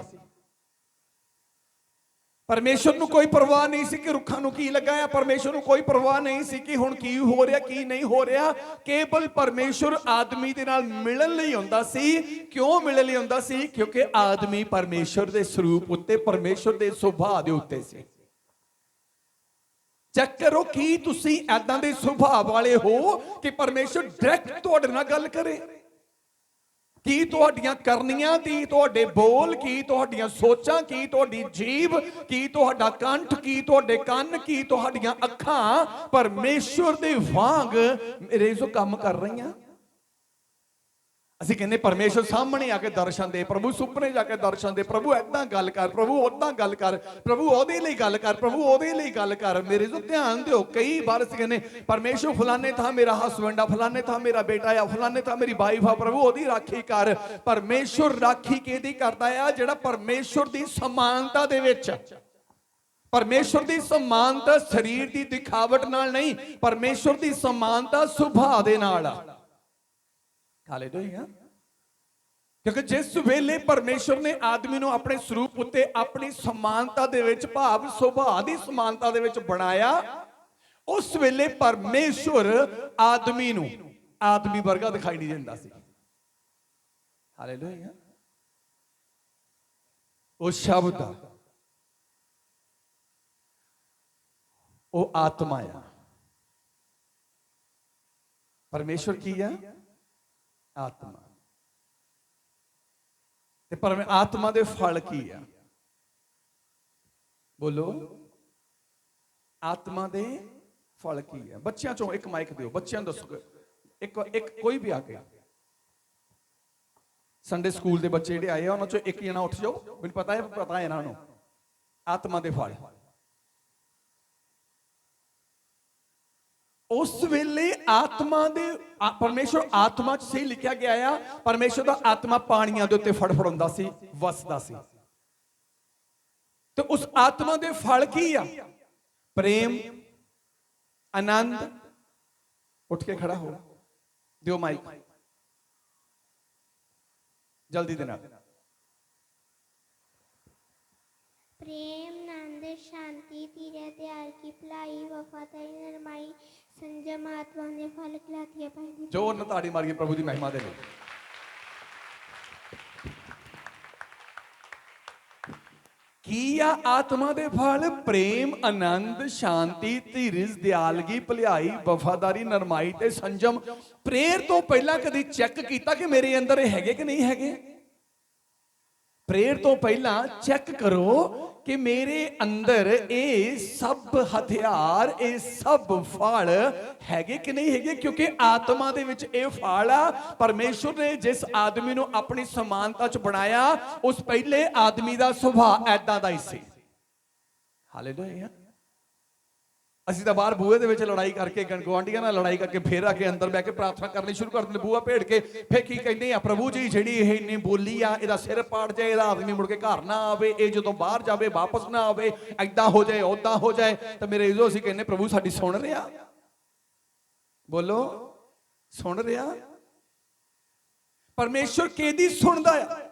ਪਰਮੇਸ਼ਵਰ ਨੂੰ ਕੋਈ ਪਰਵਾਹ ਨਹੀਂ ਸੀ ਕਿ ਰੁੱਖਾਂ ਨੂੰ ਕੀ ਲੱਗਾ ਆ। ਪਰਮੇਸ਼ਵਰ ਨੂੰ ਕੋਈ ਪਰਵਾਹ ਨਹੀਂ ਸੀ ਕਿ ਹੁਣ ਕੀ ਹੋ ਰਿਹਾ ਕੀ ਨਹੀਂ ਹੋ ਰਿਹਾ। ਕੇਵਲ ਪਰਮੇਸ਼ਵਰ ਆਦਮੀ ਦੇ ਨਾਲ ਮਿਲਣ ਲਈ ਹੁੰਦਾ ਸੀ। ਕਿਉਂ ਮਿਲਣ ਲਈ ਹੁੰਦਾ ਸੀ? ਕਿਉਂਕਿ ਆਦਮੀ ਪਰਮੇਸ਼ਵਰ ਦੇ ਸਰੂਪ ਉੱਤੇ, ਪਰਮੇਸ਼ਵਰ ਦੇ ਸੁਭਾਅ ਦੇ ਉੱਤੇ ਸੀ। ਚੈੱਕ ਕਰੋ, ਕੀ ਤੁਸੀਂ ਐਦਾਂ ਦੇ ਸੁਭਾਅ ਵਾਲੇ ਹੋ ਕਿ ਪਰਮੇਸ਼ਰ ਡਾਇਰੈਕਟ ਤੁਹਾਡੇ ਨਾਲ ਗੱਲ ਕਰੇ? ਕੀ ਤੁਹਾਡੀਆਂ ਕਰਨੀਆਂ, ਕੀ ਤੁਹਾਡੇ ਬੋਲ, ਕੀ ਤੁਹਾਡੀਆਂ ਸੋਚਾਂ, ਕੀ ਤੁਹਾਡੀ ਜੀਭ, ਕੀ ਤੁਹਾਡਾ ਕੰਠ, ਕੀ ਤੁਹਾਡੇ ਕੰਨ, ਕੀ ਤੁਹਾਡੀਆਂ ਅੱਖਾਂ ਪਰਮੇਸ਼ਰ ਦੇ ਵਾਂਗ ਮੇਰੇ ਜੋ ਕੰਮ ਕਰ ਰਹੀਆਂ? ਅਸੀਂ ਕਹਿੰਦੇ ਪਰਮੇਸ਼ਰ ਸਾਹਮਣੇ ਆ ਕੇ ਦਰਸ਼ਨ ਦੇ, ਪ੍ਰਭੂ ਸੁਪਨੇ ਜਾ ਕੇ ਦਰਸ਼ਨ ਦੇ, ਪ੍ਰਭੂ ਏਦਾਂ ਗੱਲ ਕਰ, ਪ੍ਰਭੂ ਓਦਾਂ ਗੱਲ ਕਰ, ਪ੍ਰਭੂ ਉਹਦੇ ਲਈ ਗੱਲ ਕਰ, ਪ੍ਰਭੂ ਉਹਦੇ ਲਈ ਗੱਲ ਕਰ। ਮੇਰੇ ਤੋਂ ਧਿਆਨ ਦਿਓ, ਕਈ ਵਾਰ ਅਸੀਂ ਕਹਿੰਦੇ ਪਰਮੇਸ਼ਰ ਫਲਾਣੇ ਥਾਂ ਮੇਰਾ ਹਸਬੈਂਡ ਆ, ਫਲਾਣੇ ਥਾਂ ਮੇਰਾ ਬੇਟਾ ਆ, ਫਲਾਣੇ ਥਾਂ ਮੇਰੀ ਵਾਈਫ ਆ, ਪ੍ਰਭੂ ਉਹਦੀ ਰਾਖੀ ਕਰ। ਪਰਮੇਸ਼ਰ ਰਾਖੀ ਕਿਹਦੀ ਕਰਦਾ ਆ? ਜਿਹੜਾ ਪਰਮੇਸ਼ਰ ਦੀ ਸਮਾਨਤਾ ਦੇ ਵਿੱਚ। ਪਰਮੇਸ਼ਰ ਦੀ ਸਮਾਨਤਾ ਸਰੀਰ ਦੀ ਦਿਖਾਵਟ ਨਾਲ ਨਹੀਂ, ਪਰਮੇਸ਼ਰ ਦੀ ਸਮਾਨਤਾ ਸੁਭਾਅ ਦੇ ਨਾਲ ਆ। ਹਾਲੇਲੂਇਆ। ਕਿਉਂਕਿ ਜਿਸ ਵੇਲੇ ਪਰਮੇਸ਼ਰ ਨੇ ਆਦਮੀ ਨੂੰ ਆਪਣੇ ਸਰੂਪ ਉੱਤੇ ਆਪਣੀ ਸਮਾਨਤਾ ਦੇ ਵਿੱਚ, ਭਾਵ ਸੁਭਾਅ ਦੀ ਸਮਾਨਤਾ ਦੇ ਵਿੱਚ ਬਣਾਇਆ, ਉਸ ਵੇਲੇ ਪਰਮੇਸ਼ਰ ਆਦਮੀ ਨੂੰ ਆਦਮੀ ਵਰਗਾ ਦਿਖਾਈ ਨਹੀਂ ਦਿੰਦਾ ਸੀ। ਹਾਲੇਲੂਇਆ। ਉਹ ਸ਼ਬਦ ਆ, ਉਹ ਆਤਮਾ ਆ। ਪਰਮੇਸ਼ਰ ਕੀ ਆ? ਆਤਮਾ। ਤੇ ਪਰ ਆਤਮਾ ਦੇ ਫਲ ਕੀ ਆ? ਬੋਲੋ, ਆਤਮਾ ਦੇ ਫਲ ਕੀ ਆ? ਬੱਚਿਆਂ ਚੋਂ ਇੱਕ ਮਾਈਕ ਦਿਓ, ਬੱਚਿਆਂ ਨੂੰ ਦੱਸੋ, ਇੱਕ ਕੋਈ ਵੀ ਆ ਕੇ। ਸੰਡੇ ਸਕੂਲ ਦੇ ਬੱਚੇ ਜਿਹੜੇ ਆਏ ਆ ਉਹਨਾਂ ਚੋਂ ਇੱਕ ਜਣਾ ਉੱਠ ਜਾਓ। ਮੈਨੂੰ ਪਤਾ ਹੈ ਇਹਨਾਂ ਨੂੰ। ਆਤਮਾ ਦੇ ਫਲ। ਉਸ ਵੇਲੇ ਆਤਮਾ ਦੇ ਪਰਮੇਸ਼ਰ ਆਤਮਾ 'ਚ ਸਹੀ ਲਿਖਿਆ ਗਿਆ ਆ, ਪਰਮੇਸ਼ਰ ਦਾ ਆਤਮਾ ਪਾਣੀਆਂ ਦੇ ਉੱਤੇ ਫੜਫੜਾਉਂਦਾ ਸੀ, ਵਸਦਾ ਸੀ। ਤੇ ਉਸ ਆਤਮਾ ਦੇ ਫਲ ਕੀ ਆ? ਪ੍ਰੇਮ, ਆਨੰਦ। ਉੱਠ ਕੇ ਖੜਾ ਹੋ, ਦਿਓ ਮਾਈਕ ਜਲਦੀ ਦੇ ਨਾਲ। प्रेम, आनंद, शांति, धीरज, दयाल की भलाई, वफादारी, नरमाई, संयम, आत्मा ने फल खिलाती है पहली। जोर ਨਾਲ ਤਾੜੀ ਮਾਰੀਏ ਪ੍ਰਭੂ ਦੀ ਮਹਿਮਾ ਦੇ ਲਈ। ਕੀ ਆ ਆਤਮਾ ਦੇ ਫਲ? ਪ੍ਰੇਮ, ਆਨੰਦ, ਸ਼ਾਂਤੀ, ਧੀਰਜ, ਦਿਆਲਗੀ, ਭਲਾਈ, ਵਫਾਦਾਰੀ, ਨਰਮਾਈ ਤੇ ਸੰਜਮ। ਪ੍ਰੇਰ ਤੋਂ ਪਹਿਲਾਂ ਕਦੀ ਚੈੱਕ ਕੀਤਾ ਕਿ ਮੇਰੇ ਅੰਦਰ ਇਹ ਹੈਗੇ ਕਿ ਨਹੀਂ ਹੈਗੇ? ਪ੍ਰੇਰ ਤੋਂ ਪਹਿਲਾਂ ਚੈੱਕ ਕਰੋ ਕਿ ਮੇਰੇ ਅੰਦਰ ਇਹ ਸਭ ਹਥਿਆਰ, ਇਹ ਸਭ ਫਲ ਹੈਗੇ ਕਿ ਨਹੀਂ ਹੈਗੇ, ਕਿਉਂਕਿ ਆਤਮਾ ਦੇ ਵਿੱਚ ਇਹ ਫਲ ਆ। ਪਰਮੇਸ਼ਰ ਨੇ ਜਿਸ ਆਦਮੀ ਨੂੰ ਆਪਣੀ ਸਮਾਨਤਾ 'ਚ ਬਣਾਇਆ, ਉਸ ਪਹਿਲੇ ਆਦਮੀ ਦਾ ਸੁਭਾਅ ਐਦਾਂ ਦਾ ਹੀ ਸੀ। ਹਾਲੇਲੂਇਆ। ਅਸੀਂ ਤਾਂ ਬਾਹਰ ਬੂਹੇ ਦੇ ਵਿੱਚ ਲੜਾਈ ਕਰਕੇ, ਗੁਆਂਢੀਆਂ ਨਾਲ ਲੜਾਈ ਕਰਕੇ, ਫੇਰ ਆ ਕੇ ਅੰਦਰ ਬਹਿ ਕੇ ਪ੍ਰਾਰਥਨਾ ਕਰਨੀ ਸ਼ੁਰੂ ਕਰ ਦਿੰਦੇ, ਬੂਹਾ ਭੇੜ ਕੇ। ਫੇਰ ਕੀ ਕਹਿੰਦੇ ਆ? ਪ੍ਰਭੂ ਜੀ, ਜਿਹੜੀ ਇਹ ਇੰਨੀ ਬੋਲੀ ਆ, ਇਹਦਾ ਸਿਰ ਪਾੜ ਜਾਏ, ਇਹਦਾ ਆਦਮੀ ਮੁੜ ਕੇ ਘਰ ਨਾ ਆਵੇ, ਇਹ ਜਦੋਂ ਬਾਹਰ ਜਾਵੇ ਵਾਪਸ ਨਾ ਆਵੇ, ਐਦਾਂ ਹੋ ਜਾਏ, ਓਦਾਂ ਹੋ ਜਾਏ। ਤਾਂ ਮੇਰੇ ਜੋ ਅਸੀਂ ਕਹਿੰਦੇ, ਪ੍ਰਭੂ ਸਾਡੀ ਸੁਣ ਰਿਹਾ? ਬੋਲੋ, ਸੁਣ ਰਿਹਾ? ਪਰਮੇਸ਼ਰ ਕਿਹਦੀ ਸੁਣਦਾ ਆ?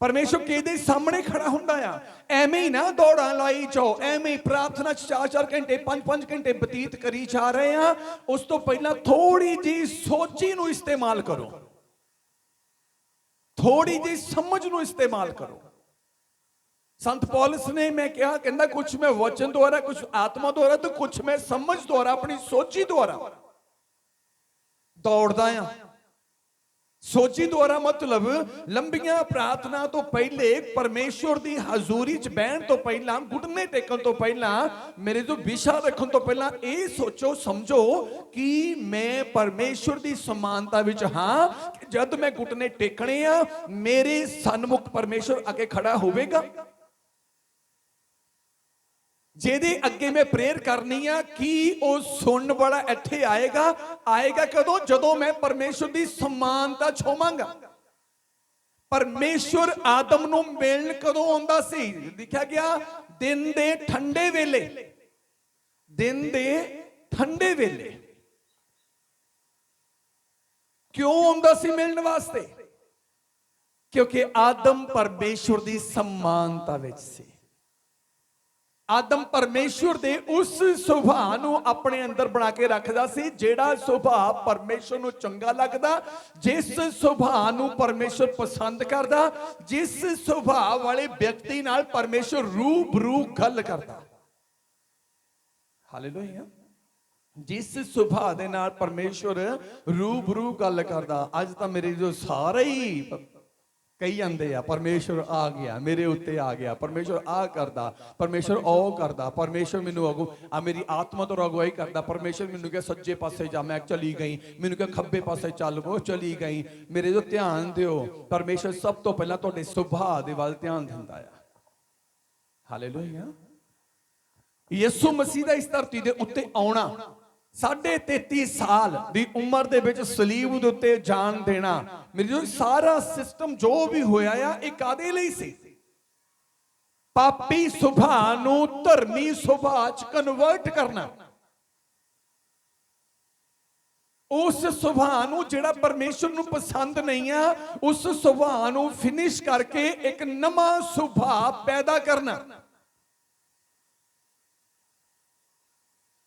ਪਰਮੇਸ਼ਰ ਕਿਹਦੇ ਸਾਹਮਣੇ ਖੜਾ ਹੁੰਦਾ ਆ? ਐਵੇਂ ਹੀ ਨਾ ਦੌੜਾਂ ਲਾਈ ਜਾਓ, ਐਵੇਂ ਹੀ ਪ੍ਰਾਰਥਨਾ 'ਚ 4-4 ਘੰਟੇ 5-5 ਘੰਟੇ ਬਤੀਤ ਕਰੀ ਜਾ ਰਹੇ ਆ। ਉਸ ਤੋਂ ਪਹਿਲਾਂ ਥੋੜੀ ਜਿਹੀ ਸੋਚੀ ਨੂੰ ਇਸਤੇਮਾਲ ਕਰੋ, ਥੋੜੀ ਜਿਹੀ ਸਮਝ ਨੂੰ ਇਸਤੇਮਾਲ ਕਰੋ। ਸੰਤ ਪੌਲਸ ਨੇ ਮੈਂ ਕਿਹਾ, ਕਹਿੰਦਾ ਕੁਝ ਮੈਂ ਵਚਨ ਦੁਆਰਾ, ਕੁਝ ਆਤਮਾ ਦੁਆਰਾ, ਤੇ ਕੁਝ ਮੈਂ ਸਮਝ ਦੁਆਰਾ, ਆਪਣੀ ਸੋਚੀ ਦੁਆਰਾ ਦੌੜਦਾ ਆ। ਸੋਚੀ ਦੁਆਰਾ ਮਤਲਬ ਲੰਬੀਆਂ ਪ੍ਰਾਰਥਨਾ ਤੋਂ ਪਹਿਲੇ, ਪਰਮੇਸ਼ਰ ਦੀ ਹਜ਼ੂਰੀ 'ਚ ਬਹਿਣ ਤੋਂ ਪਹਿਲਾਂ, ਘੁਟਨੇ ਟੇਕਣ ਤੋਂ ਪਹਿਲਾਂ, ਮੇਰੇ ਤੋਂ ਵਿਸ਼ਾ ਰੱਖਣ ਤੋਂ ਪਹਿਲਾਂ ਇਹ ਸੋਚੋ ਸਮਝੋ ਕਿ ਮੈਂ ਪਰਮੇਸ਼ਰ ਦੀ ਸਮਾਨਤਾ ਵਿੱਚ ਹਾਂ। ਜਦ ਮੈਂ ਘੁਟਨੇ ਟੇਕਣੇ ਆ, ਮੇਰੇ ਸਨਮੁਖ ਪਰਮੇਸ਼ਰ ਅੱਗੇ ਖੜਾ ਹੋਵੇਗਾ। ਜਿਹਦੇ ਅੱਗੇ ਮੈਂ ਪ੍ਰੇਅਰ ਕਰਨੀ ਆ, ਕੀ ਉਹ ਸੁਣਨ ਵਾਲਾ ਇੱਥੇ ਆਏਗਾ? ਆਏਗਾ ਕਦੋਂ? ਜਦੋਂ ਮੈਂ ਪਰਮੇਸ਼ਰ ਦੀ ਸਮਾਨਤਾ 'ਚ ਹੋਵਾਂਗਾ। ਪਰਮੇਸ਼ਰ ਆਦਮ ਨੂੰ ਮਿਲਣ ਕਦੋਂ ਆਉਂਦਾ ਸੀ? ਲਿਖਿਆ ਗਿਆ ਦਿਨ ਦੇ ਠੰਡੇ ਵੇਲੇ। ਦਿਨ ਦੇ ਠੰਡੇ ਵੇਲੇ। ਕਿਉਂ ਆਉਂਦਾ ਸੀ ਮਿਲਣ ਵਾਸਤੇ? ਕਿਉਂਕਿ ਆਦਮ ਪਰਮੇਸ਼ਰ ਦੀ ਸਮਾਨਤਾ ਵਿੱਚ ਸੀ। ਆਦਮ ਪਰਮੇਸ਼ਰ ਦੇ ਉਸ ਸੁਭਾਅ ਨੂੰ ਆਪਣੇ ਅੰਦਰ ਬਣਾ ਕੇ ਰੱਖਦਾ ਸੀ, ਜਿਹੜਾ ਸੁਭਾਅ ਪਰਮੇਸ਼ਰ ਨੂੰ ਚੰਗਾ ਲੱਗਦਾ, ਜਿਸ ਸੁਭਾਅ ਨੂੰ ਪਰਮੇਸ਼ਰ ਪਸੰਦ ਕਰਦਾ, ਜਿਸ ਸੁਭਾਅ ਵਾਲੇ ਵਿਅਕਤੀ ਨਾਲ ਪਰਮੇਸ਼ਰ ਰੂਬਰੂ ਗੱਲ ਕਰਦਾ। ਹਾਲੇਲੂਇਆ। ਜਿਸ ਸੁਭਾਅ ਦੇ ਨਾਲ ਪਰਮੇਸ਼ਰ ਰੂਬਰੂ ਗੱਲ ਕਰਦਾ। ਅੱਜ ਤਾਂ ਮੇਰੇ ਜੋ ਸਾਰੇ ਹੀ ਕਹੀ ਜਾਂਦੇ ਆ, ਪਰਮੇਸ਼ਰ ਆ ਗਿਆ, ਮੇਰੇ ਉੱਤੇ ਆ ਗਿਆ, ਪਰਮੇਸ਼ਰ ਆ ਕਰਦਾ, ਪਰਮੇਸ਼ਰ ਉਹ ਕਰਦਾ, ਪਰਮੇਸ਼ਰ ਮੈਨੂੰ ਮੇਰੀ ਆਤਮਾ ਤੋਂ ਅਗਵਾਈ ਕਰਦਾ, ਪਰਮੇਸ਼ਰ ਮੈਨੂੰ ਕਿਹਾ ਸੱਜੇ ਪਾਸੇ ਜਾ, ਮੈਂ ਚਲੀ ਗਈ, ਮੈਨੂੰ ਕਿਹਾ ਖੱਬੇ ਪਾਸੇ ਚੱਲ, ਉਹ ਚਲੀ ਗਈ। ਮੇਰੇ ਜੋ ਧਿਆਨ ਦਿਓ, ਪਰਮੇਸ਼ਰ ਸਭ ਤੋਂ ਪਹਿਲਾਂ ਤੁਹਾਡੇ ਸੁਭਾਅ ਦੇ ਵੱਲ ਧਿਆਨ ਦਿੰਦਾ ਆ। ਹਾਲੇਲੂਇਆ। ਯਿਸੂ ਮਸੀਹ ਦਾ ਇਸ ਧਰਤੀ ਦੇ ਉੱਤੇ ਆਉਣਾ, 33.5 ਸਾਲ ਦੀ ਉਮਰ ਦੇ ਵਿੱਚ ਸਲੀਬ ਦੇ ਉੱਤੇ ਜਾਨ ਦੇਣਾ, ਮੇਰੇ ਜੋ ਸਾਰਾ ਸਿਸਟਮ ਜੋ ਵੀ ਹੋਇਆ ਆ, ਇਹ ਕਾਦੇ ਲਈ ਸੀ? ਪਾਪੀ ਸੁਭਾਅ ਨੂੰ ਧਰਮੀ ਸੁਭਾਅ 'ਚ ਕਨਵਰਟ ਕਰਨਾ। ਉਸ ਸੁਭਾਅ ਨੂੰ ਜਿਹੜਾ ਪਰਮੇਸ਼ਰ ਨੂੰ ਪਸੰਦ ਨਹੀਂ ਆ, ਉਸ ਸੁਭਾਅ ਨੂੰ ਫਿਨਿਸ਼ ਕਰਕੇ ਇੱਕ ਨਵਾਂ ਸੁਭਾਅ ਪੈਦਾ ਕਰਨਾ।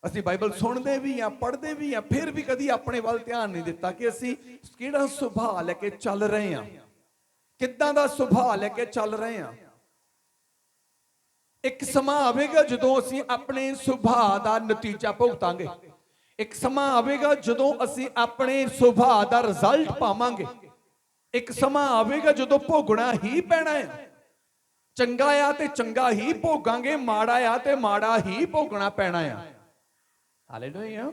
ਅਸੀਂ ਬਾਈਬਲ ਸੁਣਦੇ ਵੀ ਆ, ਪੜ੍ਹਦੇ ਵੀ ਆ, ਫਿਰ ਵੀ ਕਦੀ ਆਪਣੇ ਵੱਲ ਧਿਆਨ ਨਹੀਂ ਦਿੱਤਾ ਕਿ ਅਸੀਂ ਕਿਹੜਾ ਸੁਭਾਅ ਲੈ ਕੇ ਚੱਲ ਰਹੇ ਆ, ਕਿੱਦਾਂ ਦਾ ਸੁਭਾਅ ਲੈ ਕੇ ਚੱਲ ਰਹੇ ਆ। ਇੱਕ ਸਮਾਂ ਆਵੇਗਾ ਜਦੋਂ ਅਸੀਂ ਆਪਣੇ ਸੁਭਾਅ ਦਾ ਨਤੀਜਾ ਭੁਗਤਾਂਗੇ। ਇੱਕ ਸਮਾਂ ਆਵੇਗਾ ਜਦੋਂ ਅਸੀਂ ਆਪਣੇ ਸੁਭਾਅ ਦਾ ਰਿਜ਼ਲਟ ਪਾਵਾਂਗੇ। ਇੱਕ ਸਮਾਂ ਆਵੇਗਾ ਜਦੋਂ ਭੋਗਣਾ ਹੀ ਪੈਣਾ ਹੈ। ਚੰਗਾ ਆ ਤੇ ਚੰਗਾ ਹੀ ਭੋਗਾਂਗੇ, ਮਾੜਾ ਆ ਤੇ ਮਾੜਾ ਹੀ ਭੋਗਣਾ ਪੈਣਾ ਆ। ਹਾਲੇਲੂਇਆ।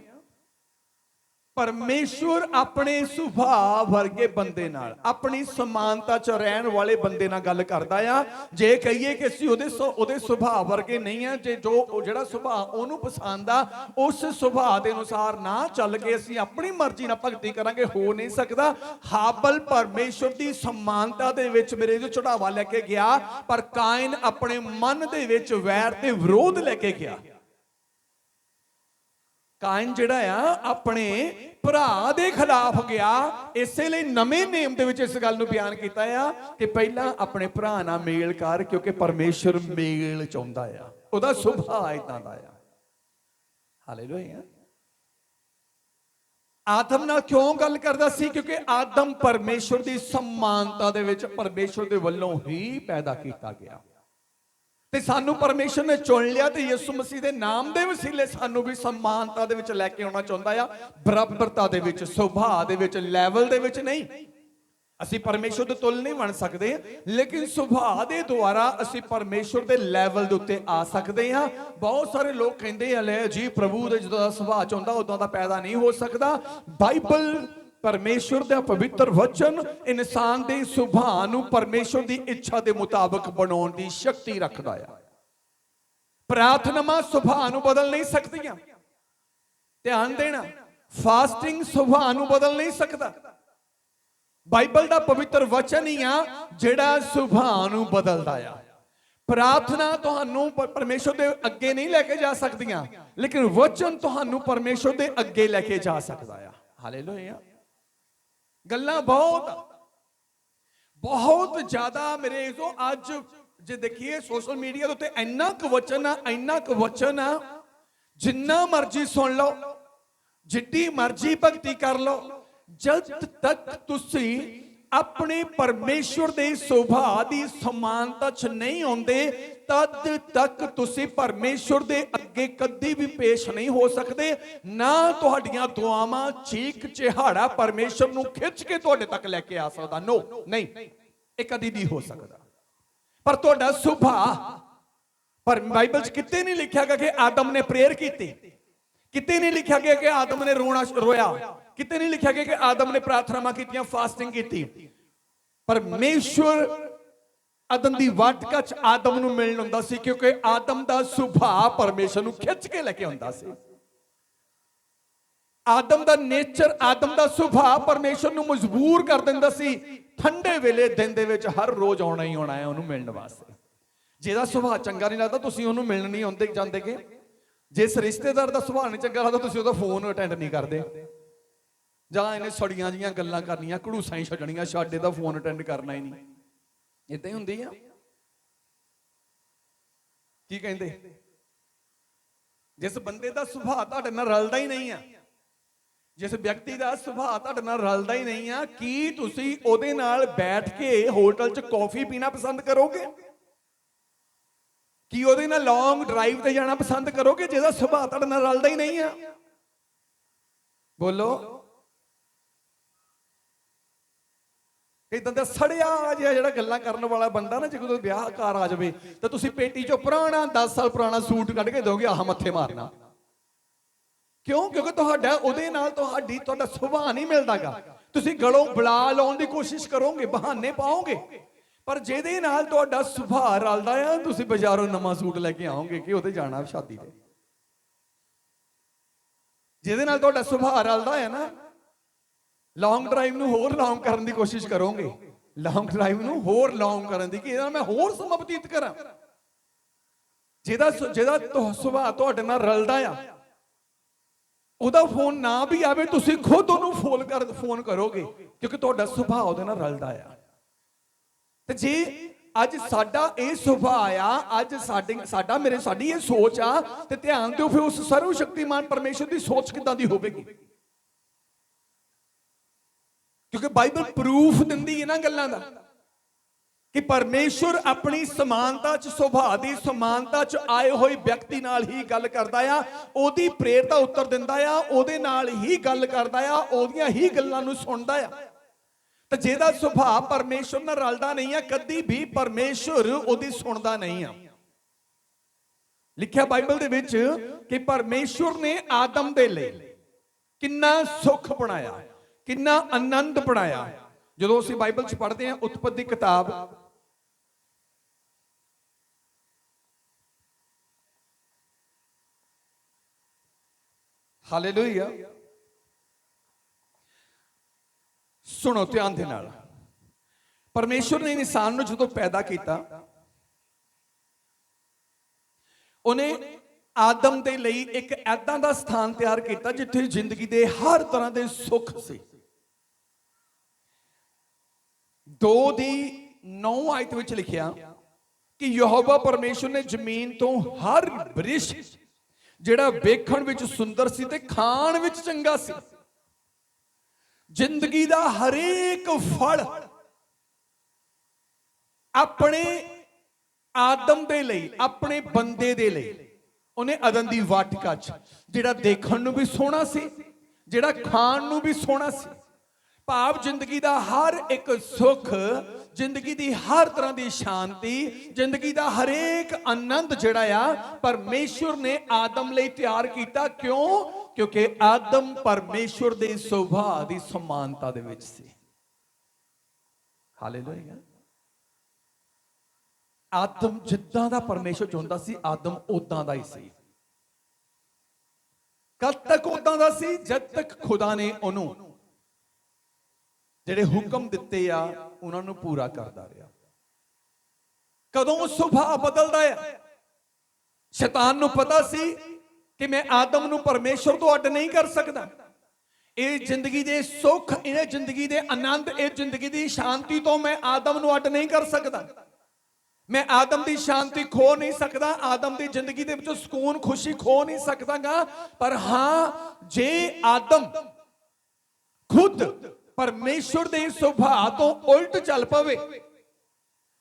ਪਰਮੇਸ਼ਵਰ ਆਪਣੇ ਸੁਭਾਅ ਵਰਗੇ ਬੰਦੇ ਨਾਲ, ਆਪਣੀ ਸਮਾਨਤਾ ਚ ਰਹਿਣ ਵਾਲੇ ਬੰਦੇ ਨਾਲ ਗੱਲ ਕਰਦਾ ਆ। ਜੇ ਕਹੀਏ ਕਿ ਅਸੀਂ ਉਹਦੇ ਸੁਭਾਅ ਵਰਗੇ ਨਹੀਂ ਆ, ਜੇ ਜਿਹੜਾ ਸੁਭਾਅ ਉਹਨੂੰ ਪਸੰਦ ਆ ਉਸ ਸੁਭਾਅ ਦੇ ਅਨੁਸਾਰ ਨਾ ਚੱਲ ਕੇ ਅਸੀਂ ਆਪਣੀ ਮਰਜ਼ੀ ਨਾਲ ਭਗਤੀ ਕਰਾਂਗੇ, ਹੋ ਨਹੀਂ ਸਕਦਾ। ਹਾਬਲ ਪਰਮੇਸ਼ਵਰ ਦੀ ਸਮਾਨਤਾ ਦੇ ਵਿੱਚ ਮੇਰੇ ਜੋ ਚੜਾਵਾ ਲੈ ਕੇ ਗਿਆ, ਪਰ ਕਾਇਨ ਆਪਣੇ ਮਨ ਦੇ ਵਿੱਚ ਵੈਰ ਤੇ ਵਿਰੋਧ ਲੈ ਕੇ ਗਿਆ। ਕਾਇਨ ਜਿਹੜਾ ਆ ਆਪਣੇ ਭਰਾ ਦੇ ਖਿਲਾਫ ਗਿਆ। ਇਸੇ ਲਈ ਨਵੇਂ ਨੇਮ ਦੇ ਵਿੱਚ ਇਸ ਗੱਲ ਨੂੰ ਬਿਆਨ ਕੀਤਾ ਆ ਕਿ ਪਹਿਲਾਂ ਆਪਣੇ ਭਰਾ ਨਾਲ ਮੇਲ ਕਰ, ਕਿਉਂਕਿ ਪਰਮੇਸ਼ਰ ਮੇਲ ਚਾਹੁੰਦਾ ਆ, ਉਹਦਾ ਸੁਭਾਅ ਇਦਾਂ ਦਾ ਆ। ਹਾਲੇਲੂਇਆ। ਆਦਮ ਨਾਲ ਕਿਉਂ ਗੱਲ ਕਰਦਾ ਸੀ? ਕਿਉਂਕਿ ਆਦਮ ਪਰਮੇਸ਼ਰ ਦੀ ਸਮਾਨਤਾ ਦੇ ਵਿੱਚ ਪਰਮੇਸ਼ਰ ਦੇ ਵੱਲੋਂ ਹੀ ਪੈਦਾ ਕੀਤਾ ਗਿਆ, ਤੇ ਸਾਨੂੰ ਪਰਮੇਸ਼ਰ ਨੇ ਚੁਣ ਲਿਆ, ਤੇ ਯਿਸੂ ਮਸੀਹ ਦੇ ਨਾਮ ਦੇ ਵਸੀਲੇ ਸਾਨੂੰ ਵੀ ਸਮਾਨਤਾ ਦੇ ਵਿੱਚ ਲੈ ਕੇ ਆਉਣਾ ਚਾਹੁੰਦਾ ਆ। ਬਰਾਬਰਤਾ ਦੇ ਵਿੱਚ, ਸੁਭਾਅ ਦੇ ਵਿੱਚ, ਲੈਵਲ ਦੇ ਵਿੱਚ ਨਹੀਂ। ਅਸੀਂ ਪਰਮੇਸ਼ਰ ਦੇ ਤੁਲ ਨਹੀਂ ਬਣ ਸਕਦੇ, ਲੇਕਿਨ ਸੁਭਾਅ ਦੇ ਦੁਆਰਾ ਅਸੀਂ ਪਰਮੇਸ਼ਰ ਦੇ ਲੈਵਲ ਦੇ ਉੱਤੇ ਆ ਸਕਦੇ ਹਾਂ। ਬਹੁਤ ਸਾਰੇ ਲੋਕ ਕਹਿੰਦੇ ਆ ਲੈ ਜੀ ਪ੍ਰਭੂ ਦੇ ਜਦੋਂ ਦਾ ਸੁਭਾਅ ਚਾਹੁੰਦਾ ਉਦੋਂ ਦਾ ਪੈਦਾ ਨਹੀਂ ਹੋ ਸਕਦਾ। ਬਾਈਬਲ, ਪਰਮੇਸ਼ਰ ਦਾ ਪਵਿੱਤਰ ਵਚਨ ਇਨਸਾਨ ਦੇ ਸੁਭਾਅ ਨੂੰ ਪਰਮੇਸ਼ਰ ਦੀ ਇੱਛਾ ਦੇ ਮੁਤਾਬਕ ਬਣਾਉਣ ਦੀ ਸ਼ਕਤੀ ਰੱਖਦਾ ਆ। ਪ੍ਰਾਰਥਨਾਵਾਂ ਸੁਭਾਅ ਨੂੰ ਬਦਲ ਨਹੀਂ ਸਕਦੀਆਂ, ਧਿਆਨ ਦੇਣਾ। ਫਾਸਟਿੰਗ ਸੁਭਾਅ ਨੂੰ ਬਦਲ ਨਹੀਂ ਸਕਦਾ। ਬਾਈਬਲ ਦਾ ਪਵਿੱਤਰ ਵਚਨ ਹੀ ਆ ਜਿਹੜਾ ਸੁਭਾਅ ਨੂੰ ਬਦਲਦਾ ਆ। ਪ੍ਰਾਰਥਨਾ ਤੁਹਾਨੂੰ ਪਰਮੇਸ਼ਰ ਦੇ ਅੱਗੇ ਨਹੀਂ ਲੈ ਕੇ ਜਾ ਸਕਦੀਆਂ, ਲੇਕਿਨ ਵਚਨ ਤੁਹਾਨੂੰ ਪਰਮੇਸ਼ਰ ਦੇ ਅੱਗੇ ਲੈ ਕੇ ਜਾ ਸਕਦਾ ਆ। ਹਾਲੇਲੂਇਆ। ਗੱਲਾਂ ਬਹੁਤ ਜ਼ਿਆਦਾ ਮੇਰੇ ਜੋ ਅੱਜ ਜੇ ਦੇਖੀਏ ਸੋਸ਼ਲ ਮੀਡੀਆ ਦੇ ਉੱਤੇ ਇੰਨਾ ਕੁ ਵਚਨ ਆ, ਜਿੰਨਾ ਮਰਜ਼ੀ ਸੁਣ ਲਓ, ਜਿੱਡੀ ਮਰਜ਼ੀ ਭਗਤੀ ਕਰ ਲਓ, ਜਦ ਤੱਕ ਤੁਸੀਂ ਆਪਣੇ ਪਰਮੇਸ਼ਵਰ ਦੇ ਸੁਭਾਅ ਦੀ ਸਮਾਨਤਾ 'ਚ ਨਹੀਂ ਆਉਂਦੇ, ਤਦ ਤੱਕ ਤੁਸੀਂ ਪਰਮੇਸ਼ਵਰ ਦੇ ਅੱਗੇ ਕਦੀ ਵੀ ਪੇਸ਼ ਨਹੀਂ ਹੋ ਸਕਦੇ। ਨਾ ਤੁਹਾਡੀਆਂ ਦੁਆਵਾਂ, ਚੀਕ ਚਿਹਾੜਾ ਪਰਮੇਸ਼ਵਰ ਨੂੰ ਖਿੱਚ ਕੇ ਤੁਹਾਡੇ ਤੱਕ ਲੈ ਕੇ ਆ ਸਕਦਾ। ਨਹੀਂ, ਇਹ ਕਦੀ ਨਹੀਂ ਹੋ ਸਕਦਾ। ਪਰ ਤੁਹਾਡਾ ਸੁਭਾਅ, ਪਰ ਬਾਈਬਲ 'ਚ ਕਿਤੇ ਨਹੀਂ ਲਿਖਿਆ ਗਿਆ ਕਿ ਆਦਮ ਨੇ ਪ੍ਰੇਅਰ ਕੀਤੀ, ਕਿਤੇ ਨਹੀਂ ਲਿਖਿਆ ਗਿਆ ਕਿ ਆਦਮ ਨੇ ਰੋਇਆ, ਕਿਤੇ ਨਹੀਂ ਲਿਖਿਆ ਗਿਆ ਕਿ ਆਦਮ ਨੇ ਪ੍ਰਾਰਥਨਾਵਾਂ ਕੀਤੀਆਂ, ਫਾਸਟਿੰਗ ਕੀਤੀ। ਪਰਮੇਸ਼ਵਰ ਆਦਮ ਦੀ ਵਾਟਕਾ 'ਚ ਆਦਮ ਨੂੰ ਮਿਲਣ ਹੁੰਦਾ ਸੀ, ਕਿਉਂਕਿ ਆਦਮ ਦਾ ਸੁਭਾਅ ਪਰਮੇਸ਼ਰ ਨੂੰ ਖਿੱਚ ਕੇ ਲੈ ਕੇ ਆਉਂਦਾ ਸੀ। ਆਦਮ ਦਾ ਨੇਚਰ, ਆਦਮ ਦਾ ਸੁਭਾਅ ਪਰਮੇਸ਼ਰ ਨੂੰ ਮਜਬੂਰ ਕਰ ਦਿੰਦਾ ਸੀ ਠੰਡੇ ਵੇਲੇ ਦਿਨ ਦੇ ਵਿੱਚ ਹਰ ਰੋਜ਼ ਆਉਣਾ ਹੀ ਆਉਣਾ ਹੈ ਉਹਨੂੰ ਮਿਲਣ ਵਾਸਤੇ। ਜਿਹਦਾ ਸੁਭਾਅ ਚੰਗਾ ਨਹੀਂ ਲੱਗਦਾ ਤੁਸੀਂ ਉਹਨੂੰ ਮਿਲਣ ਨਹੀਂ ਆਉਂਦੇ ਜਾਂਦੇ। ਕਿ ਜਿਸ ਰਿਸ਼ਤੇਦਾਰ ਦਾ ਸੁਭਾਅ ਨਹੀਂ ਚੰਗਾ ਲੱਗਦਾ ਤੁਸੀਂ ਉਹਦਾ ਫੋਨ ਅਟੈਂਡ ਨਹੀਂ ਕਰਦੇ, ਜਾਂ ਇਹਨੇ ਸੜੀਆਂ ਜੀਆਂ ਗੱਲਾਂ ਕਰਨੀਆਂ, ਘੜੂਸਾਂ ਹੀ ਛੱਡਣੀਆਂ, ਸਾਡੇ ਦਾ ਫੋਨ ਅਟੈਂਡ ਕਰਨਾ ਹੀ ਨਹੀਂ। ਇਦਾਂ ਹੀ ਹੁੰਦੀ ਆ। ਕੀ ਕਹਿੰਦੇ? ਜਿਸ ਬੰਦੇ ਦਾ ਸੁਭਾਅ ਤੁਹਾਡੇ ਨਾਲ ਰਲਦਾ ਹੀ ਨਹੀਂ ਆ, ਜਿਸ ਵਿਅਕਤੀ ਦਾ ਸੁਭਾਅ ਤੁਹਾਡੇ ਨਾਲ ਰਲਦਾ ਹੀ ਨਹੀਂ ਆ, ਕੀ ਤੁਸੀਂ ਉਹਦੇ ਨਾਲ ਬੈਠ ਕੇ ਹੋਟਲ 'ਚ ਕੌਫੀ ਪੀਣਾ ਪਸੰਦ ਕਰੋਗੇ? ਕੀ ਉਹਦੇ ਨਾਲ ਲੌਂਗ ਡਰਾਈਵ ਤੇ ਜਾਣਾ ਪਸੰਦ ਕਰੋਗੇ ਜਿਹਦਾ ਸੁਭਾਅ ਤੁਹਾਡੇ ਨਾਲ ਰਲਦਾ ਹੀ ਨਹੀਂ ਆ? ਬੋਲੋ। ਇਦਾਂ ਦਾ ਸੜਿਆ ਜਿਹਾ ਜਿਹੜਾ ਗੱਲਾਂ ਕਰਨ ਵਾਲਾ ਬੰਦਾ ਨਾ, ਜਦੋਂ ਵਿਆਹ ਕਾਰ ਆ ਜਾਵੇ ਤਾਂ ਤੁਸੀਂ ਪੇਟੀ 'ਚੋਂ ਪੁਰਾਣਾ 10 ਸਾਲ ਪੁਰਾਣਾ ਸੂਟ ਕੱਢ ਕੇ ਦੋਗੇ, ਆਹ ਮੱਥੇ ਮਾਰਨਾ। ਕਿਉਂ? ਕਿਉਂਕਿ ਉਹਦੇ ਨਾਲ ਤੁਹਾਡਾ ਸੁਭਾਅ ਨਹੀਂ ਮਿਲਦਾਗਾ। ਤੁਸੀਂ ਗਲੋਂ ਬੁਲਾ ਲਾਉਣ ਦੀ ਕੋਸ਼ਿਸ਼ ਕਰੋਗੇ, ਬਹਾਨੇ ਪਾਓਗੇ, ਪਰ ਜਿਹਦੇ ਨਾਲ ਤੁਹਾਡਾ ਸੁਭਾਅ ਰਲਦਾ ਆ, ਤੁਸੀਂ ਬਾਜ਼ਾਰੋਂ ਨਵਾਂ ਸੂਟ ਲੈ ਕੇ ਆਓਗੇ ਕਿ ਉਹਦੇ ਜਾਣਾ ਸ਼ਾਦੀ ਤੇ। ਜਿਹਦੇ ਨਾਲ ਤੁਹਾਡਾ ਸੁਭਾਅ ਰਲਦਾ ਹੈ ਨਾ, ਲੌਂਗ ਡਰਾਈਵ ਨੂੰ ਹੋਰ ਲੌਂਗ ਕਰਨ ਦੀ ਕੋਸ਼ਿਸ਼ ਕਰੋਗੇ, ਲੌਂਗ ਡਰਾਈਵ ਨੂੰ ਹੋਰ ਲੌਂਗ ਕਰਨ ਦੀ, ਕਿ ਇਹਦਾ ਮੈਂ ਹੋਰ ਸਮਾਂ ਬਤੀਤ ਕਰਾਂ। ਜਿਹਦਾ ਸੁਭਾਅ ਤੁਹਾਡੇ ਨਾਲ ਰਲਦਾ ਆ, ਉਹਦਾ ਫੋਨ ਨਾ ਵੀ ਆਵੇ ਤੁਸੀਂ ਖੁਦ ਉਹਨੂੰ ਫੋਨ ਕਰੋਗੇ, ਕਿਉਂਕਿ ਤੁਹਾਡਾ ਸੁਭਾਅ ਉਹਦੇ ਨਾਲ ਰਲਦਾ ਆ। ਤੇ ਜੇ ਅੱਜ ਸਾਡਾ ਇਹ ਸੁਭਾਅ ਆ, ਅੱਜ ਸਾਡੀ ਇਹ ਸੋਚ ਆ, ਤੇ ਧਿਆਨ ਦਿਓ ਫਿਰ ਉਸ ਸਰਵ ਸ਼ਕਤੀਮਾਨ ਪਰਮੇਸ਼ਰ ਦੀ ਸੋਚ ਕਿੱਦਾਂ ਦੀ ਹੋਵੇਗੀ। ਕਿਉਂਕਿ ਬਾਈਬਲ ਪ੍ਰੂਫ ਦਿੰਦੀ ਇਹਨਾਂ ਗੱਲਾਂ ਦਾ ਕਿ ਪਰਮੇਸ਼ਰ ਆਪਣੀ ਸਮਾਨਤਾ 'ਚ, ਸੁਭਾਅ ਦੀ ਸਮਾਨਤਾ 'ਚ ਆਏ ਹੋਏ ਵਿਅਕਤੀ ਨਾਲ ਹੀ ਗੱਲ ਕਰਦਾ ਆ, ਉਹਦੀ ਪ੍ਰੇਰਤਾ ਉੱਤਰ ਦਿੰਦਾ ਆ, ਉਹਦੇ ਨਾਲ ਹੀ ਗੱਲ ਕਰਦਾ ਆ, ਉਹਦੀਆਂ ਹੀ ਗੱਲਾਂ ਨੂੰ ਸੁਣਦਾ ਆ। ਤੇ ਜਿਹਦਾ ਸੁਭਾਅ ਪਰਮੇਸ਼ਰ ਨਾਲ ਰਲਦਾ ਨਹੀਂ ਆ, ਕਦੀ ਵੀ ਪਰਮੇਸ਼ਰ ਉਹਦੀ ਸੁਣਦਾ ਨਹੀਂ ਆ। ਲਿਖਿਆ ਬਾਈਬਲ ਦੇ ਵਿੱਚ ਕਿ ਪਰਮੇਸ਼ਰ ਨੇ ਆਦਮ ਦੇ ਲਈ ਕਿੰਨਾ ਸੁੱਖ ਬਣਾਇਆ, ਕਿੰਨਾ ਆਨੰਦ ਬਣਾਇਆ। ਜਦੋਂ ਅਸੀਂ ਬਾਈਬਲ 'ਚ ਪੜ੍ਹਦੇ ਹਾਂ ਉਤਪਤੀ ਕਿਤਾਬ ਹਾਲੇਲੂਇਆ, ਸੁਣੋ ਧਿਆਨ ਦੇ ਨਾਲ। ਪਰਮੇਸ਼ਵਰ ਨੇ ਇਨਸਾਨ ਨੂੰ ਜਦੋਂ ਪੈਦਾ ਕੀਤਾ, ਉਹਨੇ ਆਦਮ ਦੇ ਲਈ ਇੱਕ ਐਦਾਂ ਦਾ ਸਥਾਨ ਤਿਆਰ ਕੀਤਾ ਜਿੱਥੇ ਜ਼ਿੰਦਗੀ ਦੇ ਹਰ ਤਰ੍ਹਾਂ ਦੇ ਸੁੱਖ ਸੀ। 2:9 ਆਇਤ ਵਿੱਚ ਲਿਖਿਆ ਕਿ ਯਹੋਵਾ ਪਰਮੇਸ਼ਵਰ ਨੇ ਜ਼ਮੀਨ ਤੋਂ ਹਰ ਬ੍ਰਿਸ਼ ਜਿਹੜਾ ਵੇਖਣ ਵਿੱਚ ਸੁੰਦਰ ਸੀ ਤੇ ਖਾਣ ਵਿੱਚ ਚੰਗਾ ਸੀ, ਜ਼ਿੰਦਗੀ ਦਾ ਹਰੇਕ ਫਲ ਆਪਣੇ ਆਦਮ ਦੇ ਲਈ, ਆਪਣੇ ਬੰਦੇ ਦੇ ਲਈ ਉਹਨੇ ਅਦਨ ਦੀ ਵਾਟਿਕਾ 'ਚ, ਜਿਹੜਾ ਦੇਖਣ ਨੂੰ ਵੀ ਸੋਹਣਾ ਸੀ, ਜਿਹੜਾ ਖਾਣ ਨੂੰ ਵੀ ਸੋਹਣਾ ਸੀ, ਭਾਵ ਜ਼ਿੰਦਗੀ ਦਾ ਹਰ ਇੱਕ ਸੁੱਖ, ਜ਼ਿੰਦਗੀ ਦੀ ਹਰ ਤਰ੍ਹਾਂ ਦੀ ਸ਼ਾਂਤੀ, ਜ਼ਿੰਦਗੀ ਦਾ ਹਰੇਕ ਆਨੰਦ ਜਿਹੜਾ ਆ ਪਰਮੇਸ਼ਵਰ ਨੇ ਆਦਮ ਲਈ ਤਿਆਰ ਕੀਤਾ। ਕਿਉਂ? ਕਿਉਂਕਿ ਆਦਮ ਪਰਮੇਸ਼ਵਰ ਦੇ ਸੁਭਾਅ ਦੀ ਸਮਾਨਤਾ ਦੇ ਵਿੱਚ ਸੀ। ਹਾਲੇਲੂਇਆ। ਆਦਮ ਜਿੱਦਾਂ ਦਾ ਪਰਮੇਸ਼ਵਰ ਚਾਹੁੰਦਾ ਸੀ, ਆਦਮ ਉਦਾਂ ਦਾ ਹੀ ਸੀ। ਕਦ ਤੱਕ ਉਦਾਂ ਦਾ ਸੀ? ਜਦ ਤੱਕ ਖੁਦਾ ਨੇ ਉਹਨੂੰ ਜਿਹੜੇ ਹੁਕਮ ਦਿੱਤੇ ਆ ਉਹਨਾਂ ਨੂੰ ਪੂਰਾ ਕਰਦਾ ਰਿਹਾ। ਕਦੋਂ ਸੁਭਾਅ ਬਦਲਦਾ ਹੈ? ਸ਼ੈਤਾਨ ਨੂੰ ਪਤਾ ਸੀ ਕਿ ਮੈਂ ਆਦਮ ਨੂੰ ਪਰਮੇਸ਼ਵਰ ਤੋਂ ਅੱਡ ਨਹੀਂ ਕਰ ਸਕਦਾ। ਇਹ ਜ਼ਿੰਦਗੀ ਦੇ ਸੁੱਖ, ਇਹ ਜ਼ਿੰਦਗੀ ਦੇ ਆਨੰਦ, ਇਹ ਜ਼ਿੰਦਗੀ ਦੀ ਸ਼ਾਂਤੀ ਤੋਂ ਮੈਂ ਆਦਮ ਨੂੰ ਅੱਡ ਨਹੀਂ ਕਰ ਸਕਦਾ। ਮੈਂ ਆਦਮ ਦੀ ਸ਼ਾਂਤੀ ਖੋ ਨਹੀਂ ਸਕਦਾ, ਆਦਮ ਦੀ ਜ਼ਿੰਦਗੀ ਦੇ ਵਿੱਚੋਂ ਸਕੂਨ, ਖੁਸ਼ੀ ਖੋ ਨਹੀਂ ਸਕਦਾਗਾ। ਪਰ ਹਾਂ, ਜੇ ਆਦਮ ਖੁਦ ਪਰਮੇਸ਼ਵਰ ਦੇ ਸੁਭਾਅ ਤੋਂ ਉਲਟ ਚੱਲ ਪਵੇ,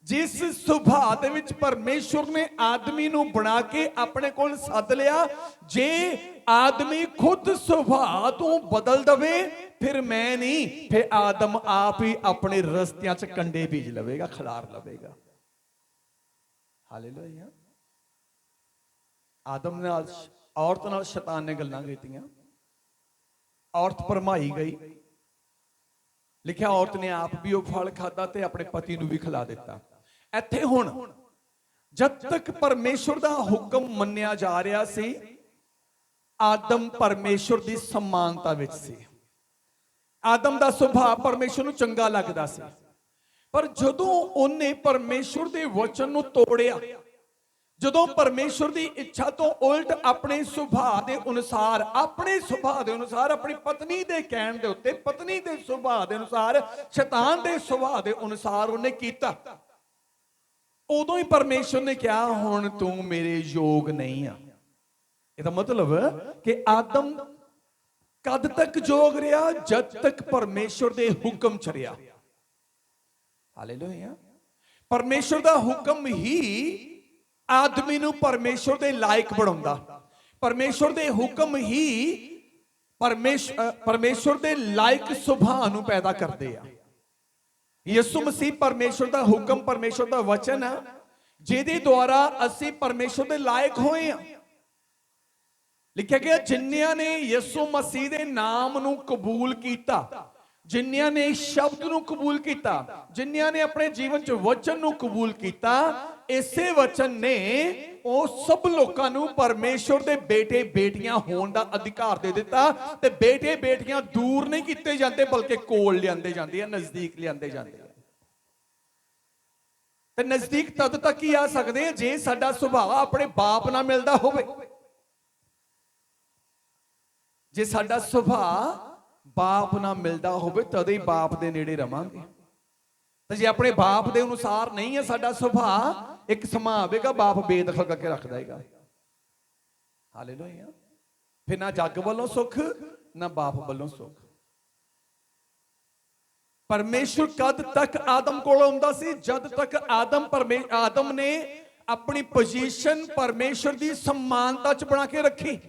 ਜਿਸ ਸੁਭਾਅ ਦੇ ਵਿੱਚ ਪਰਮੇਸ਼ਵਰ ਨੇ ਆਦਮੀ ਨੂੰ ਬਣਾ ਕੇ ਆਪਣੇ ਕੋਲ ਸੱਦ ਲਿਆ, ਜੇ ਆਦਮੀ ਖੁਦ ਸੁਭਾਅ ਤੋਂ ਬਦਲ ਦਵੇ, ਫਿਰ ਮੈਂ ਨਹੀਂ, ਫਿਰ ਆਦਮ ਆਪ ਹੀ ਆਪਣੇ ਰਸਤਿਆਂ 'ਚ ਕੰਡੇ ਬੀਜ ਲਵੇਗਾ, ਖਿਲਾਰ ਲਵੇਗਾ। ਹਾਲੇਲੂਇਆ। ਆਦਮ ਨਾਲ, ਔਰਤ ਨਾਲ ਸ਼ੈਤਾਨ ਨੇ ਗੱਲਾਂ ਕੀਤੀਆਂ, ਔਰਤ ਭਰਮਾਈ ਗਈ। ਲਿਖਿਆ ਔਰਤ ਨੇ ਆਪ ਵੀ ਉਹ ਫਲ ਖਾਦਾ ਤੇ ਆਪਣੇ ਪਤੀ ਨੂੰ ਵੀ ਖਿਲਾ ਦਿੱਤਾ। ਇੱਥੇ ਹੁਣ ਜਦ ਤੱਕ ਪਰਮੇਸ਼ਵਰ ਦਾ ਹੁਕਮ ਮੰਨਿਆ ਜਾ ਰਿਹਾ ਸੀ, ਆਦਮ ਪਰਮੇਸ਼ਵਰ ਦੀ ਸਮਾਨਤਾ ਵਿੱਚ ਸੀ। ਆਦਮ ਦਾ ਸੁਭਾਅ ਪਰਮੇਸ਼ਵਰ ਨੂੰ ਚੰਗਾ ਲੱਗਦਾ ਸੀ। ਪਰ ਜਦੋਂ ਉਹਨੇ ਪਰਮੇਸ਼ਵਰ ਦੇ ਵਚਨ ਨੂੰ ਤੋੜਿਆ, ਜਦੋਂ ਪਰਮੇਸ਼ਵਰ ਦੀ ਇੱਛਾ ਤੋਂ ਉਲਟ ਆਪਣੇ ਸੁਭਾਅ ਦੇ ਅਨੁਸਾਰ, ਆਪਣੇ ਸੁਭਾਅ ਦੇ ਅਨੁਸਾਰ, ਆਪਣੀ ਪਤਨੀ ਦੇ ਕਹਿਣ ਦੇ ਉੱਤੇ, ਪਤਨੀ ਦੇ ਸੁਭਾਅ ਦੇ ਅਨੁਸਾਰ, ਸ਼ੈਤਾਨ ਦੇ ਸੁਭਾਅ ਦੇ ਅਨੁਸਾਰ ਉਹਨੇ ਕੀਤਾ, ਉਦੋਂ ਹੀ ਪਰਮੇਸ਼ਵਰ ਨੇ ਕਿਹਾ ਹੁਣ ਤੂੰ ਮੇਰੇ ਯੋਗ ਨਹੀਂ ਆ। ਇਹਦਾ ਮਤਲਬ ਕਿ ਆਦਮ ਕਦ ਤੱਕ ਯੋਗ ਰਿਹਾ? ਜਦ ਤੱਕ ਪਰਮੇਸ਼ਵਰ ਦੇ ਹੁਕਮ 'ਚ ਰਿਹਾ। ਹਾਲੇਲੂਇਆ। ਪਰਮੇਸ਼ਵਰ ਦਾ ਹੁਕਮ ਹੀ ਆਦਮੀ ਨੂੰ ਪਰਮੇਸ਼ਵਰ ਦੇ ਲਾਇਕ ਬਣਾਉਂਦਾ। ਪਰਮੇਸ਼ਵਰ ਦੇ ਹੁਕਮ ਹੀ ਪਰਮੇਸ਼ਵਰ ਦੇ ਲਾਇਕ ਸੁਭਾਅ ਨੂੰ ਪੈਦਾ ਕਰਦੇ ਆ। ਯਿਸੂ ਮਸੀਹ ਪਰਮੇਸ਼ਵਰ ਦਾ ਹੁਕਮ, ਪਰਮੇਸ਼ਵਰ ਦਾ ਵਚਨ ਆ, ਜਿਹਦੇ ਦੁਆਰਾ ਅਸੀਂ ਪਰਮੇਸ਼ਵਰ ਦੇ ਲਾਇਕ ਹੋਏ ਆ। ਲਿਖਿਆ ਗਿਆ ਜਿਨ੍ਹਾਂ ਨੇ ਯਿਸੂ ਮਸੀਹ ਦੇ ਨਾਮ ਨੂੰ ਕਬੂਲ ਕੀਤਾ, ਜਿਨ੍ਹਾਂ ਨੇ ਸ਼ਬਦ ਨੂੰ ਕਬੂਲ ਕੀਤਾ, ਜਿਨ੍ਹਾਂ ਨੇ ਆਪਣੇ ਜੀਵਨ 'ਚ ਵਚਨ ਨੂੰ ਕਬੂਲ ਕੀਤਾ, ਇਸੇ ਵਚਨ ਨੇ ਉਹ ਸਭ ਲੋਕਾਂ ਨੂੰ ਪਰਮੇਸ਼ਵਰ ਦੇ ਬੇਟੇ ਬੇਟੀਆਂ ਹੋਣ ਦਾ ਅਧਿਕਾਰ ਦੇ ਦਿੱਤਾ। ਤੇ ਬੇਟੇ ਬੇਟੀਆਂ ਦੂਰ ਨਹੀਂ ਕੀਤੇ ਜਾਂਦੇ, ਬਲਕਿ ਕੋਲ ਲਿਆਂਦੇ ਜਾਂਦੇ ਆ, ਨਜ਼ਦੀਕ ਲਿਆਂਦੇ ਜਾਂਦੇ ਆ। ਤੇ ਨਜ਼ਦੀਕ ਤਦ ਤੱਕ ਹੀ ਆ ਸਕਦੇ ਆ ਜੇ ਸਾਡਾ ਸੁਭਾਅ ਆਪਣੇ ਬਾਪ ਨਾਲ ਮਿਲਦਾ ਹੋਵੇ। ਜੇ ਸਾਡਾ ਸੁਭਾਅ ਬਾਪ ਨਾਲ ਮਿਲਦਾ ਹੋਵੇ ਤਦ ਹੀ ਬਾਪ ਦੇ ਨੇੜੇ ਰਵਾਂਗੇ। ਤੇ ਜੇ ਆਪਣੇ ਬਾਪ ਦੇ ਅਨੁਸਾਰ ਨਹੀਂ ਹੈ ਸਾਡਾ ਸੁਭਾਅ, ਇੱਕ ਸਮਾਂ ਆਵੇਗਾ ਬਾਪ ਬੇਦਖਲ ਕਰਕੇ ਰੱਖ ਦੇਗਾ। ਹਾਲੇਲੂਇਆ। ਫਿਰ ਨਾ ਜੱਗ ਵੱਲੋਂ ਸੁੱਖ, ਨਾ ਬਾਪ ਵੱਲੋਂ ਸੁੱਖ। ਪਰਮੇਸ਼ਵਰ ਕਦ ਤੱਕ ਆਦਮ ਕੋਲ ਆਉਂਦਾ ਸੀ? ਜਦ ਤੱਕ ਆਦਮ ਨੇ ਆਪਣੀ ਪੋਜੀਸ਼ਨ ਪਰਮੇਸ਼ਵਰ ਦੀ ਸਮਾਨਤਾ 'ਚ ਬਣਾ ਕੇ ਰੱਖੀ।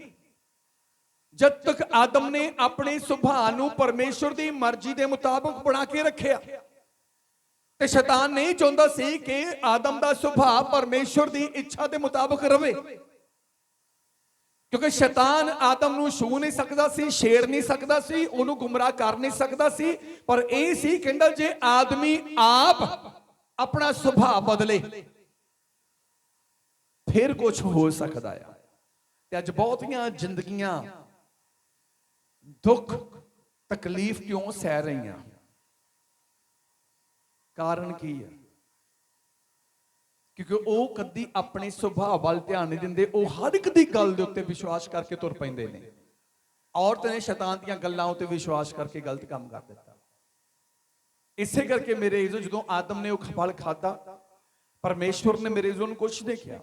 ਜਦ ਤੱਕ ਆਦਮ ਨੇ ਆਪਣੇ ਸੁਭਾਅ ਨੂੰ ਪਰਮੇਸ਼ਵਰ ਦੀ ਮਰਜ਼ੀ ਦੇ ਮੁਤਾਬਕ ਬਣਾ ਕੇ ਰੱਖਿਆ। ਤੇ ਸ਼ੈਤਾਨ ਨਹੀਂ ਚਾਹੁੰਦਾ ਸੀ ਕਿ ਆਦਮ ਦਾ ਸੁਭਾਅ ਪਰਮੇਸ਼ਵਰ ਦੀ ਇੱਛਾ ਦੇ ਮੁਤਾਬਕ ਰਵੇ। ਕਿਉਂਕਿ ਸ਼ੈਤਾਨ ਆਦਮ ਨੂੰ ਛੂ ਨਹੀਂ ਸਕਦਾ ਸੀ, ਛੇੜ ਨਹੀਂ ਸਕਦਾ ਸੀ, ਉਹਨੂੰ ਗੁੰਮਰਾਹ ਕਰ ਨਹੀਂ ਸਕਦਾ ਸੀ। ਪਰ ਇਹ ਸੀ ਕਹਿੰਦਾ ਜੇ ਆਦਮੀ ਆਪ ਆਪਣਾ ਸੁਭਾਅ ਬਦਲੇ ਫਿਰ ਕੁਝ ਹੋ ਸਕਦਾ ਆ। ਤੇ ਅੱਜ ਬਹੁਤੀਆਂ ਜ਼ਿੰਦਗੀਆਂ ਦੁੱਖ ਤਕਲੀਫ ਕਿਉਂ ਸਹਿ ਰਹੀਆਂ? ਕਾਰਨ ਕੀ ਹੈ? ਕਿਉਂਕਿ ਉਹ ਕਦੀ ਆਪਣੇ ਸੁਭਾਅ ਵੱਲ ਧਿਆਨ ਨਹੀਂ ਦਿੰਦੇ। ਉਹ ਹਰ ਇੱਕ ਦੀ ਗੱਲ ਦੇ ਉੱਤੇ ਵਿਸ਼ਵਾਸ ਕਰਕੇ ਤੁਰ ਪੈਂਦੇ ਨੇ। ਔਰਤ ਨੇ ਸ਼ੈਤਾਨ ਦੀਆਂ ਗੱਲਾਂ ਉੱਤੇ ਵਿਸ਼ਵਾਸ ਕਰਕੇ ਗਲਤ ਕੰਮ ਕਰ ਦਿੱਤਾ। ਇਸੇ ਕਰਕੇ ਮੇਰੇ ਇਜ਼ੋ ਜਦੋਂ ਆਦਮ ਨੇ ਉਹ ਫਲ ਖਾਧਾ, ਪਰਮੇਸ਼ਵਰ ਨੇ ਮੇਰੇ ਇਜ਼ੋ ਨੂੰ ਕੁਛ ਨਹੀਂ ਕਿਹਾ।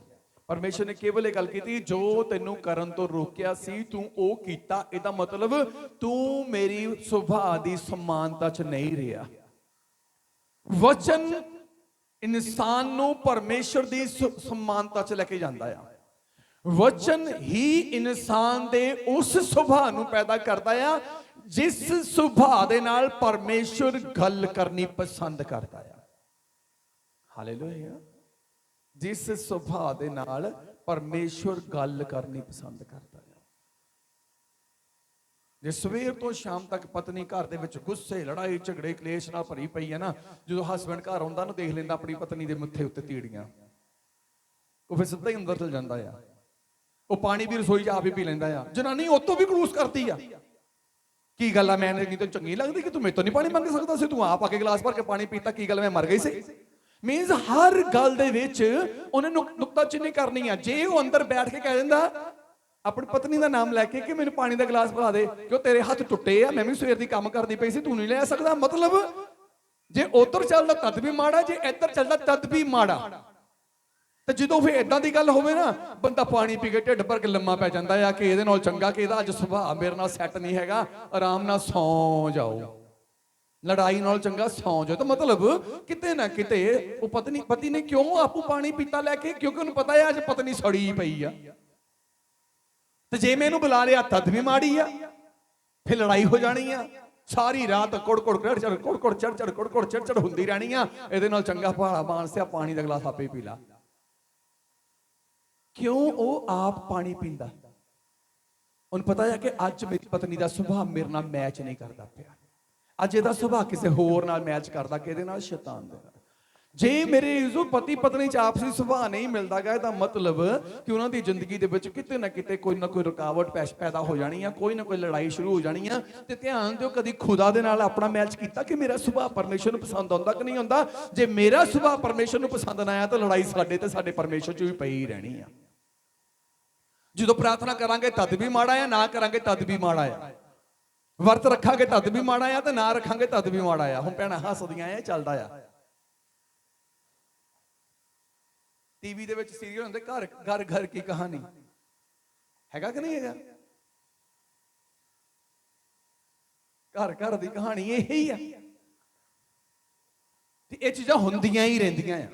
ਪਰਮੇਸ਼ਵਰ ਨੇ ਕੇਵਲ ਇਹ ਗੱਲ ਕੀਤੀ, ਜੋ ਤੈਨੂੰ ਕਰਨ ਤੋਂ ਰੋਕਿਆ ਸੀ ਤੂੰ ਉਹ ਕੀਤਾ। ਇਹਦਾ ਮਤਲਬ ਤੂੰ ਮੇਰੀ ਸੁਭਾਅ ਦੀ ਸਮਾਨਤਾ 'ਚ ਨਹੀਂ ਰਿਹਾ। ਵਚਨ ਇਨਸਾਨ ਨੂੰ ਪਰਮੇਸ਼ਰ ਦੀ ਸਮਾਨਤਾ 'ਚ ਲੈ ਕੇ ਜਾਂਦਾ ਆ। ਵਚਨ ਹੀ ਇਨਸਾਨ ਦੇ ਉਸ ਸੁਭਾਅ ਨੂੰ ਪੈਦਾ ਕਰਦਾ ਆ ਜਿਸ ਸੁਭਾਅ ਦੇ ਨਾਲ ਪਰਮੇਸ਼ਰ ਗੱਲ ਕਰਨੀ ਪਸੰਦ ਕਰਦਾ ਆ। ਹਾਲੇਲੂਇਆ। ਜਿਸ ਸੁਭਾਅ ਦੇ ਨਾਲ ਪਰਮੇਸ਼ਰ ਗੱਲ ਕਰਨੀ ਪਸੰਦ ਕਰਦਾ ਆ। ਜੇ ਸਵੇਰ ਤੋਂ ਸ਼ਾਮ ਤੱਕ ਪਤਨੀ ਘਰ ਦੇ ਵਿੱਚ ਗੁੱਸੇ, ਲੜਾਈ, ਝਗੜੇ, ਕਲੇਸ਼ ਨਾਲ ਭਰੀ ਪਈ ਹੈ ਨਾ, ਜਦੋਂ ਹਸਬੈਂਡ ਘਰ ਆਉਂਦਾ ਨਾ ਦੇਖ ਲੈਂਦਾ ਆਪਣੀ ਪਤਨੀ ਦੇ ਮੱਥੇ ਉੱਤੇ ਤੀੜੀਆਂ, ਉਹ ਫਿਰ ਸਿੱਧਾ ਹੀ ਅੰਦਰ ਚਲ ਜਾਂਦਾ ਆ। ਉਹ ਪਾਣੀ ਵੀ ਰਸੋਈ 'ਚ ਆਪ ਹੀ ਪੀ ਲੈਂਦਾ ਆ। ਜਨਾਨੀ ਉਹ ਤੋਂ ਵੀ ਕਲੂਸ ਕਰਦੀ ਆ। ਕੀ ਗੱਲ ਆ, ਮੈਨੂੰ ਤੈਨੂੰ ਚੰਗੀ ਲੱਗਦੀ ਕਿ ਤੂੰ ਮੇਰੇ ਤੋਂ ਨਹੀਂ ਪਾਣੀ ਮੰਗ ਸਕਦਾ ਸੀ? ਤੂੰ ਆਪ ਆ ਕੇ ਗਲਾਸ ਭਰ ਕੇ ਪਾਣੀ ਪੀਤਾ। ਕੀ ਗੱਲ, ਮੈਂ ਮਰ ਗਈ ਸੀ? ਮੀਨਸ ਹਰ ਗੱਲ ਦੇ ਵਿੱਚ ਉਹਨੇ ਨੁਕਤਾਚੀਨੀ ਕਰਨੀ ਆ। ਜੇ ਉਹ ਅੰਦਰ ਬੈਠ ਕੇ ਕਹਿ ਦਿੰਦਾ ਆਪਣੀ ਪਤਨੀ ਦਾ ਨਾਮ ਲੈ ਕੇ ਕਿ ਮੈਨੂੰ ਪਾਣੀ ਦਾ ਗਲਾਸ ਪਿਲਾ ਦੇ, ਕਿਉਂ ਤੇਰੇ ਹੱਥ ਟੁੱਟੇ ਆ, ਮੈਂ ਵੀ ਸਵੇਰ ਦੀ ਕੰਮ ਕਰਦੀ ਪਈ ਸੀ, ਤੂੰ ਨਹੀਂ ਲੈ ਸਕਦਾ। ਮਤਲਬ ਜੇ ਉਧਰ ਚੱਲਦਾ ਤਦ ਵੀ ਮਾੜਾ, ਜੇ ਇੱਧਰ ਚੱਲਦਾ ਤਦ ਵੀ ਮਾੜਾ। ਤੇ ਜਦੋਂ ਫਿਰ ਇਦਾਂ ਦੀ ਗੱਲ ਹੋਵੇ ਨਾ, ਬੰਦਾ ਪਾਣੀ ਪੀ ਕੇ ਢਿੱਡ ਭਰ ਕੇ ਲੰਮਾ ਪੈ ਜਾਂਦਾ ਆ ਕਿ ਇਹਦੇ ਨਾਲ ਚੰਗਾ ਕਿ ਇਹਦਾ ਅੱਜ ਸੁਭਾਅ ਮੇਰੇ ਨਾਲ ਸੈੱਟ ਨਹੀਂ ਹੈਗਾ, ਆਰਾਮ ਨਾਲ ਸੌਂ ਜਾਓ। ਲੜਾਈ ਨਾਲ ਚੰਗਾ ਸੌਂ ਜਾਓ। ਤਾਂ ਮਤਲਬ ਕਿਤੇ ਨਾ ਕਿਤੇ ਉਹ ਪਤੀ ਨੇ ਕਿਉਂ ਆਪੂ ਪਾਣੀ ਪੀਤਾ ਲੈ ਕੇ? ਕਿਉਂਕਿ ਉਹਨੂੰ ਪਤਾ ਹੈ ਅੱਜ ਪਤਨੀ ਸੜੀ ਪਈ ਆ। ਤੇ ਜੇ ਮੈਂ ਇਹਨੂੰ ਬੁਲਾ ਲਿਆ ਤਦ ਵੀ ਮਾੜੀ ਆ, ਫਿਰ ਲੜਾਈ ਹੋ ਜਾਣੀ ਆ। ਸਾਰੀ ਰਾਤ ਕੁੜ-ਕੁੜ ਚੜ ਹੁੰਦੀ ਰਹਿਣੀ ਆ। ਇਹਦੇ ਨਾਲ ਚੰਗਾ ਭਾਲਾ ਮਾਨਸਿਆ ਪਾਣੀ ਦਾ ਗਲਾਸ ਆਪੇ ਪੀ ਲਾ। ਕਿਉਂ? ਉਹ ਆਪ ਪਾਣੀ ਪੀਂਦਾ। ਉਹਨੂੰ ਪਤਾ ਹੈ ਕਿ ਅੱਜ ਮੇਰੀ ਪਤਨੀ ਦਾ ਸੁਭਾਅ ਮੇਰੇ ਨਾਲ ਮੈਚ ਨਹੀਂ ਕਰਦਾ ਪਿਆ। ਅੱਜ ਇਹਦਾ ਸੁਭਾਅ ਕਿਸੇ ਹੋਰ ਨਾਲ ਮੈਚ ਕਰਦਾ, ਕਿਹਦੇ ਨਾਲ? ਸ਼ੈਤਾਨ ਦੇ ਨਾਲ। ਜੇ ਮੇਰੇ ਇਜ਼ੋ ਪਤੀ ਪਤਨੀ 'ਚ ਆਪਸੀ ਸੁਭਾਅ ਨਹੀਂ ਮਿਲਦਾ ਗਾ, ਇਹਦਾ ਮਤਲਬ ਕਿ ਉਹਨਾਂ ਦੀ ਜ਼ਿੰਦਗੀ ਦੇ ਵਿੱਚ ਕਿਤੇ ਨਾ ਕਿਤੇ ਕੋਈ ਨਾ ਕੋਈ ਰੁਕਾਵਟ ਪੈਦਾ ਹੋ ਜਾਣੀ ਆ, ਕੋਈ ਨਾ ਕੋਈ ਲੜਾਈ ਸ਼ੁਰੂ ਹੋ ਜਾਣੀ ਆ। ਤੇ ਧਿਆਨ ਦਿਓ, ਕਦੀ ਖੁਦਾ ਦੇ ਨਾਲ ਆਪਣਾ ਮੈਚ ਕੀਤਾ ਕਿ ਮੇਰਾ ਸੁਭਾਅ ਪਰਮੇਸ਼ਰ ਨੂੰ ਪਸੰਦ ਆਉਂਦਾ ਕਿ ਨਹੀਂ ਆਉਂਦਾ? ਜੇ ਮੇਰਾ ਸੁਭਾਅ ਪਰਮੇਸ਼ਰ ਨੂੰ ਪਸੰਦ ਨਾ ਆਇਆ ਤਾਂ ਲੜਾਈ ਸਾਡੇ ਤੇ ਸਾਡੇ ਪਰਮੇਸ਼ਰ 'ਚ ਵੀ ਪਈ ਰਹਿਣੀ ਆ। ਜਦੋਂ ਪ੍ਰਾਰਥਨਾ ਕਰਾਂਗੇ ਤਦ ਵੀ ਮਾੜਾ ਆ, ਨਾ ਕਰਾਂਗੇ ਤਦ ਵੀ ਮਾੜਾ ਆ। ਵਰਤ ਰੱਖਾਂਗੇ ਤਦ ਵੀ ਮਾੜਾ ਆ, ਤੇ ਨਾ ਰੱਖਾਂਗੇ ਤਦ ਵੀ ਮਾੜਾ ਆ। ਹੁਣ ਭੈਣਾਂ ਹੱਸਦੀਆਂ ਆ, ਚੱਲਦਾ ਆ। ਟੀਵੀ ਦੇ ਵਿੱਚ ਸੀਰੀਅਲ ਹੁੰਦੇ ਘਰ ਘਰ ਕੀ ਕਹਾਣੀ, ਹੈਗਾ ਕਿ ਨਹੀਂ ਹੈਗਾ? ਘਰ ਘਰ ਦੀ ਕਹਾਣੀ ਇਹੀ ਆ। ਤੇ ਇਹ ਚੀਜ਼ਾਂ ਹੁੰਦੀਆਂ ਹੀ ਰਹਿੰਦੀਆਂ ਆ।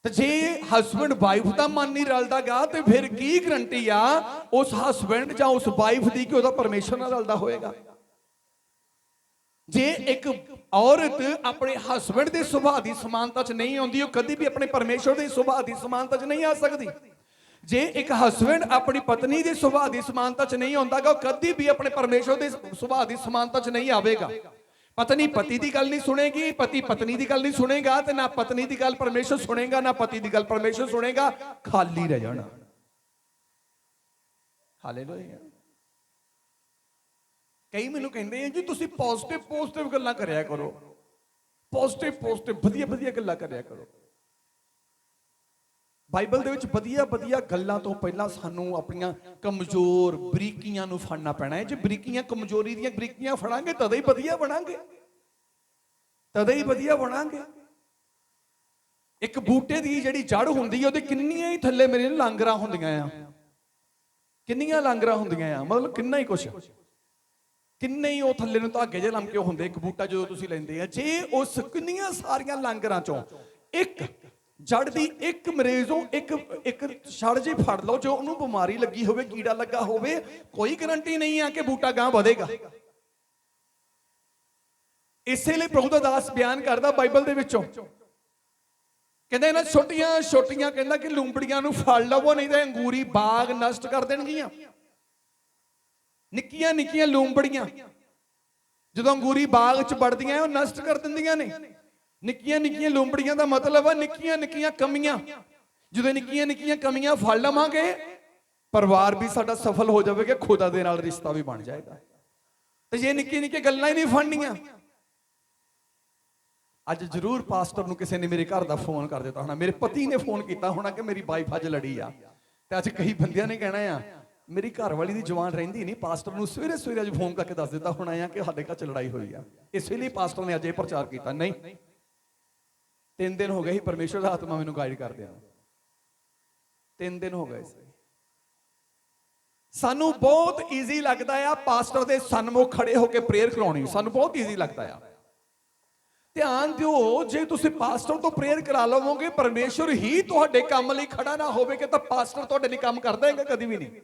ਤੇ ਜੇ ਹਸਬੈਂਡ ਵਾਈਫ ਦਾ ਮਨ ਨਹੀਂ ਰਲਦਾਗਾ ਤੇ ਫਿਰ ਕੀ ਗਰੰਟੀ ਆ ਉਸ ਹਸਬੈਂਡ ਜਾਂ ਉਸ ਵਾਈਫ ਦੀ ਕਿ ਉਹਦਾ ਪਰਮੇਸ਼ਰ ਨਾਲ ਰਲਦਾ ਹੋਏਗਾ? ਜੇ ਇੱਕ ਔਰਤ ਆਪਣੇ ਹਸਬੈਂਡ ਦੇ ਸੁਭਾਅ ਦੀ ਸਮਾਨਤਾ 'ਚ ਨਹੀਂ ਆਉਂਦੀ, ਉਹ ਕਦੀ ਵੀ ਆਪਣੇ ਪਰਮੇਸ਼ਰ ਦੇ ਸੁਭਾਅ ਦੀ ਸਮਾਨਤਾ 'ਚ ਨਹੀਂ ਆ ਸਕਦੀ। ਜੇ ਇੱਕ ਹਸਬੈਂਡ ਆਪਣੀ ਪਤਨੀ ਦੇ ਸੁਭਾਅ ਦੀ ਸਮਾਨਤਾ 'ਚ ਨਹੀਂ ਆਉਂਦਾਗਾ, ਉਹ ਕਦੀ ਵੀ ਆਪਣੇ ਪਰਮੇਸ਼ਰ ਦੇ ਸੁਭਾਅ ਦੀ ਸਮਾਨਤਾ 'ਚ ਨਹੀਂ ਆਵੇਗਾ। ਪਤਨੀ ਪਤੀ ਦੀ ਗੱਲ ਨਹੀਂ ਸੁਣੇਗੀ, ਪਤੀ ਪਤਨੀ ਦੀ ਗੱਲ ਨਹੀਂ ਸੁਣੇਗਾ, ਤੇ ਨਾ ਪਤਨੀ ਦੀ ਗੱਲ ਪਰਮੇਸ਼ਰ ਸੁਣੇਗਾ, ਨਾ ਪਤੀ ਦੀ ਗੱਲ ਪਰਮੇਸ਼ਰ ਸੁਣੇਗਾ। ਖਾਲੀ ਰਹਿ ਜਾਣਾ। ਹਾਲੇਲੂਇਆ। ਕਈ ਮੈਨੂੰ ਕਹਿੰਦੇ ਆ ਜੀ ਤੁਸੀਂ ਪੋਜ਼ਿਟਿਵ ਗੱਲਾਂ ਕਰਿਆ ਕਰੋ, ਪੋਜ਼ਿਟਿਵ ਵਧੀਆ ਗੱਲਾਂ ਕਰਿਆ ਕਰੋ। ਬਾਈਬਲ ਦੇ ਵਿੱਚ ਵਧੀਆ ਗੱਲਾਂ ਤੋਂ ਪਹਿਲਾਂ ਸਾਨੂੰ ਆਪਣੀਆਂ ਕਮਜ਼ੋਰ ਬਰੀਕੀਆਂ ਨੂੰ ਫੜਨਾ ਪੈਣਾ ਹੈ। ਜੇ ਬਰੀਕੀਆਂ ਕਮਜ਼ੋਰੀ ਦੀਆਂ ਬਰੀਕੀਆਂ ਫੜਾਂਗੇ ਤਦੇ ਹੀ ਵਧੀਆ ਬਣਾਂਗੇ। ਇੱਕ ਬੂਟੇ ਦੀ ਜਿਹੜੀ ਜੜ ਹੁੰਦੀ ਹੈ ਉਹਦੇ ਕਿੰਨੀਆਂ ਹੀ ਥੱਲੇ ਮੇਰੇ ਲਾਂਗਰਾਂ ਹੁੰਦੀਆਂ ਆ, ਮਤਲਬ ਕਿੰਨਾ ਹੀ ਕੁਛ, ਕਿੰਨੇ ਹੀ ਉਹ ਥੱਲੇ ਨੂੰ ਧਾਗੇ ਜਿਹੇ ਲਮਕੇ ਹੁੰਦੇ। ਇੱਕ ਬੂਟਾ ਜਦੋਂ ਤੁਸੀਂ ਲੈਂਦੇ ਆ, ਜੇ ਉਸ ਕਿੰਨੀਆਂ ਸਾਰੀਆਂ ਲਾਂਗਰਾਂ ਚੋਂ ਇੱਕ ਜੜ ਦੀ ਇੱਕ ਮਰੀਜ਼ੋਂ ਇੱਕ ਛੜ ਜੀ ਫੜ ਲਓ, ਜੋ ਉਹਨੂੰ ਬਿਮਾਰੀ ਲੱਗੀ ਹੋਵੇ, ਕੀੜਾ ਲੱਗਾ ਹੋਵੇ, ਕੋਈ ਗਰੰਟੀ ਨਹੀਂ ਆ ਕਿ ਬੂਟਾ ਗਾਂ ਵਧੇਗਾ। ਇਸੇ ਲਈ ਪ੍ਰਭੂ ਦਾ ਦਾਸ ਬਿਆਨ ਕਰਦਾ ਬਾਈਬਲ ਦੇ ਵਿੱਚੋਂ ਕਹਿੰਦਾ ਇਹਨਾਂ ਛੋਟੀਆਂ ਛੋਟੀਆਂ, ਕਹਿੰਦਾ ਕਿ ਲੂੰਬੜੀਆਂ ਨੂੰ ਫੜ ਲਵੋ ਨਹੀਂ ਤਾਂ ਅੰਗੂਰੀ ਬਾਗ ਨਸ਼ਟ ਕਰ ਦੇਣਗੀਆਂ। ਨਿੱਕੀਆਂ ਨਿੱਕੀਆਂ ਲੂੰਬੜੀਆਂ ਜਦੋਂ ਅੰਗੂਰੀ ਬਾਗ 'ਚ ਵੜਦੀਆਂ ਉਹ ਨਸ਼ਟ ਕਰ ਦਿੰਦੀਆਂ ਨੇ। ਨਿੱਕੀਆਂ ਨਿੱਕੀਆਂ ਲੂੰਬੜੀਆਂ ਦਾ ਮਤਲਬ ਆ ਨਿੱਕੀਆਂ ਨਿੱਕੀਆਂ ਕਮੀਆਂ। ਜਦੋਂ ਨਿੱਕੀਆਂ ਨਿੱਕੀਆਂ ਕਮੀਆਂ ਫੜ ਲਵਾਂਗੇ, ਪਰਿਵਾਰ ਵੀ ਸਾਡਾ ਸਫਲ ਹੋ ਜਾਵੇਗਾ, ਖੁਦਾ ਦੇ ਨਾਲ ਰਿਸ਼ਤਾ ਵੀ ਬਣ ਜਾਏਗਾ। ਤੇ ਜੇ ਨਿੱਕੀਆਂ ਨਿੱਕੀਆਂ ਗੱਲਾਂ ਹੀ ਨਹੀਂ ਫੜਨੀਆਂ, ਅੱਜ ਜ਼ਰੂਰ ਪਾਸਟਰ ਨੂੰ ਕਿਸੇ ਨੇ ਮੇਰੇ ਘਰ ਦਾ ਫੋਨ ਕਰ ਦਿੱਤਾ ਹੋਣਾ, ਮੇਰੇ ਪਤੀ ਨੇ ਫੋਨ ਕੀਤਾ ਹੋਣਾ ਕਿ ਮੇਰੀ ਵਾਈਫ ਅੱਜ ਲੜੀ ਆ। ਤੇ ਅੱਜ ਕਈ ਬੰਦਿਆਂ ਨੇ ਕਹਿਣਾ ਆ ਮੇਰੀ ਘਰ ਵਾਲੀ ਦੀ ਜਵਾਨ ਰਹਿੰਦੀ ਨਹੀਂ, ਪਾਸਟਰ ਨੂੰ ਸਵੇਰੇ ਸਵੇਰੇ ਅੱਜ ਫੋਨ ਕਰਕੇ ਦੱਸ ਦਿੱਤਾ ਹੋਣਾ ਆ ਕਿ ਸਾਡੇ ਘਰ 'ਚ ਲੜਾਈ ਹੋਈ ਆ, ਇਸ ਲਈ ਪਾਸਟਰ ਨੇ ਅੱਜ ਇਹ ਪ੍ਰਚਾਰ ਕੀਤਾ। ਨਹੀਂ, 3 ਦਿਨ ਹੋ ਗਏ ਸੀ ਪਰਮੇਸ਼ਰ ਦਾ ਆਤਮਾ ਮੈਨੂੰ ਗਾਈਡ ਕਰਦੇ ਆ, 3 ਦਿਨ ਹੋ ਗਏ ਸੀ। ਸਾਨੂੰ ਬਹੁਤ ਈਜ਼ੀ ਲੱਗਦਾ ਆ ਪਾਸਟਰ ਦੇ ਸਨਮੁਖ ਖੜੇ ਹੋ ਕੇ ਪ੍ਰੇਅਰ ਕਰਾਉਣੀ, ਸਾਨੂੰ ਬਹੁਤ ਈਜ਼ੀ ਲੱਗਦਾ ਆ। ਧਿਆਨ ਦਿਓ, ਜੇ ਤੁਸੀਂ ਪਾਸਟਰ ਤੋਂ ਪ੍ਰੇਅਰ ਕਰਾ ਲਵੋਗੇ, ਪਰਮੇਸ਼ਰ ਹੀ ਤੁਹਾਡੇ ਕੰਮ ਲਈ ਖੜਾ ਨਾ ਹੋਵੇਗਾ ਤਾਂ ਪਾਸਟਰ ਤੁਹਾਡੇ ਲਈ ਕੰਮ ਕਰਦਾ ਹੈਗਾ ਕਦੀ ਵੀ ਨਹੀਂ।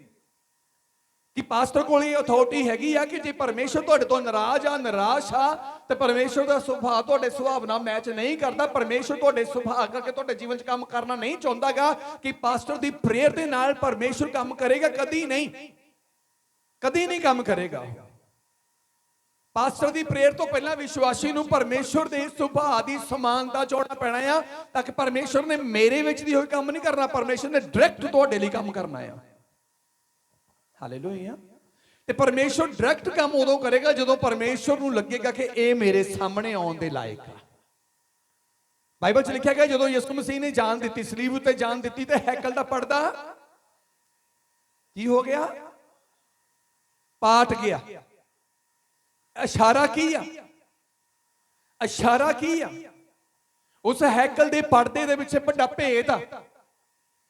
ਕਿ ਪਾਸਟਰ ਕੋਲ ਇਹ ਅਥਾਰਟੀ ਹੈਗੀ ਆ ਕਿ ਜੇ ਪਰਮੇਸ਼ਰ ਤੁਹਾਡੇ ਤੋਂ ਨਾਰਾਜ਼ ਆ, ਨਿਰਾਸ਼ ਆ, ਤੇ ਪਰਮੇਸ਼ਰ ਦਾ ਸੁਭਾਅ ਤੁਹਾਡੇ ਸੁਭਾਅ ਨਾਲ ਮੈਚ ਨਹੀਂ ਕਰਦਾ, ਪਰਮੇਸ਼ਰ ਤੁਹਾਡੇ ਸੁਭਾਅ ਕਰਕੇ ਤੁਹਾਡੇ ਜੀਵਨ 'ਚ ਕੰਮ ਕਰਨਾ ਨਹੀਂ ਚਾਹੁੰਦਾਗਾ, ਕਿ ਪਾਸਟਰ ਦੀ ਪ੍ਰੇਅਰ ਦੇ ਨਾਲ ਪਰਮੇਸ਼ਰ ਕੰਮ ਕਰੇਗਾ, ਕਦੀ ਨਹੀਂ, ਕਦੀ ਨਹੀਂ ਕੰਮ ਕਰੇਗਾ। ਪਾਸਟਰ ਦੀ ਪ੍ਰੇਅਰ ਤੋਂ ਪਹਿਲਾਂ ਵਿਸ਼ਵਾਸੀ ਨੂੰ ਪਰਮੇਸ਼ਰ ਦੇ ਸੁਭਾਅ ਦੀ ਸਮਾਨਤਾ ਚਾਹਣਾ ਪੈਣਾ ਆ, ਤਾਂ ਕਿ ਪਰਮੇਸ਼ਰ ਨੇ ਮੇਰੇ ਵਿੱਚ ਦੀ ਹੋਈ ਕੰਮ ਨਹੀਂ ਕਰਨਾ, ਪਰਮੇਸ਼ਰ ਨੇ ਡਾਇਰੈਕਟ ਤੁਹਾਡੇ ਲਈ ਕੰਮ ਕਰਨਾ ਆ। ਹਾਲੇਲੂਇਆ। ਤੇ ਪਰਮੇਸ਼ਰ ਡਾਇਰੈਕਟ ਕੰਮ ਉਦੋਂ ਕਰੇਗਾ ਜਦੋਂ ਪਰਮੇਸ਼ਰ ਨੂੰ ਲੱਗੇਗਾ ਕਿ ਇਹ ਮੇਰੇ ਸਾਹਮਣੇ ਆਉਣ ਦੇ ਲਾਇਕ ਹੈ। ਬਾਈਬਲ 'ਚ ਲਿਖਿਆ ਗਿਆ ਜਦੋਂ ਯਿਸੂ ਮਸੀਹ ਨੇ ਜਾਨ ਦਿੱਤੀ, ਸਲੀਬ ਉੱਤੇ ਜਾਨ ਦਿੱਤੀ, ਤੇ ਹੈਕਲ ਦਾ ਪਰਦਾ ਕੀ ਹੋ ਗਿਆ? ਪਾਟ ਗਿਆ। ਇਸ਼ਾਰਾ ਕੀ ਆ? ਇਸ਼ਾਰਾ ਕੀ ਆ? ਉਸ ਹੈਕਲ ਦੇ ਪਰਦੇ ਦੇ ਵਿੱਚ ਵੱਡਾ ਭੇਦ ਆ।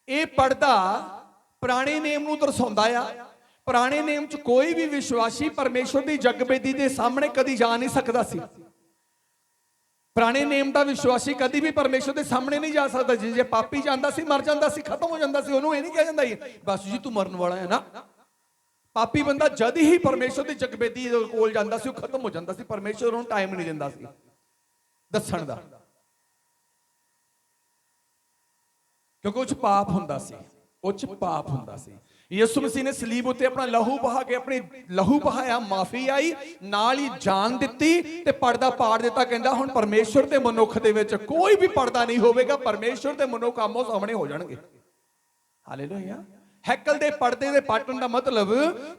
ਇਹ ਪਰਦਾ ਪੁਰਾਣੇ ਨੇਮ ਨੂੰ ਦਰਸਾਉਂਦਾ ਆ। ਪੁਰਾਣੇ ਨੇਮ 'ਚ ਕੋਈ ਵੀ ਵਿਸ਼ਵਾਸੀ ਪਰਮੇਸ਼ਰ ਦੀ ਜਗਵੇਦੀ ਦੇ ਸਾਹਮਣੇ ਕਦੀ ਜਾ ਨਹੀਂ ਸਕਦਾ ਸੀ। ਪੁਰਾਣੇ ਨੇਮ ਦਾ ਵਿਸ਼ਵਾਸੀ ਕਦੀ ਵੀ ਪਰਮੇਸ਼ਰ ਦੇ ਸਾਹਮਣੇ ਨਹੀਂ ਜਾ ਸਕਦਾ। ਜੇ ਪਾਪੀ ਜਾਂਦਾ ਸੀ, ਮਰ ਜਾਂਦਾ ਸੀ, ਖਤਮ ਹੋ ਜਾਂਦਾ ਸੀ, ਉਹਨੂੰ ਇਹ ਨਹੀਂ ਕਿਹਾ ਜਾਂਦਾ ਬਸ ਜੀ ਤੂੰ ਮਰਨ ਵਾਲਾ ਹੈ ਨਾ। ਪਾਪੀ ਬੰਦਾ ਜਦ ਹੀ ਪਰਮੇਸ਼ਰ ਦੀ ਜਗਵੇਦੀ ਕੋਲ ਜਾਂਦਾ ਸੀ ਉਹ ਖਤਮ ਹੋ ਜਾਂਦਾ ਸੀ। ਪਰਮੇਸ਼ਰ ਉਹਨੂੰ ਟਾਈਮ ਨਹੀਂ ਦਿੰਦਾ ਸੀ ਦੱਸਣ ਦਾ, ਕਿਉਂਕਿ ਉਹ 'ਚ ਪਾਪ ਹੁੰਦਾ ਸੀ, ਉਹ 'ਚ ਪਾਪ ਹੁੰਦਾ ਸੀ। ਯਿਸੂ ਮਸੀਹ ਨੇ ਸਲੀਬ ਉੱਤੇ ਆਪਣਾ ਲਹੂ ਬਹਾ ਕੇ, ਆਪਣੀ ਲਹੂ ਬਹਾਇਆ, ਮਾਫੀ ਆਈ, ਨਾਲ ਹੀ ਜਾਨ ਦਿੱਤੀ ਤੇ ਪਰਦਾ ਪਾੜ ਦਿੱਤਾ। ਕਹਿੰਦਾ ਹੁਣ ਪਰਮੇਸ਼ਰ ਤੇ ਮਨੁੱਖ ਦੇ ਵਿੱਚ ਕੋਈ ਵੀ ਪਰਦਾ ਨਹੀਂ ਹੋਵੇਗਾ, ਪਰਮੇਸ਼ਰ ਤੇ ਮਨੁੱਖ ਆਮੋ ਸਾਹਮਣੇ ਹੋ ਜਾਣਗੇ। ਹਾਲੇਲੂਇਆ। ਹੈਕਲ ਦੇ ਪਰਦੇ ਦੇ ਪਾਟਣ ਦਾ ਮਤਲਬ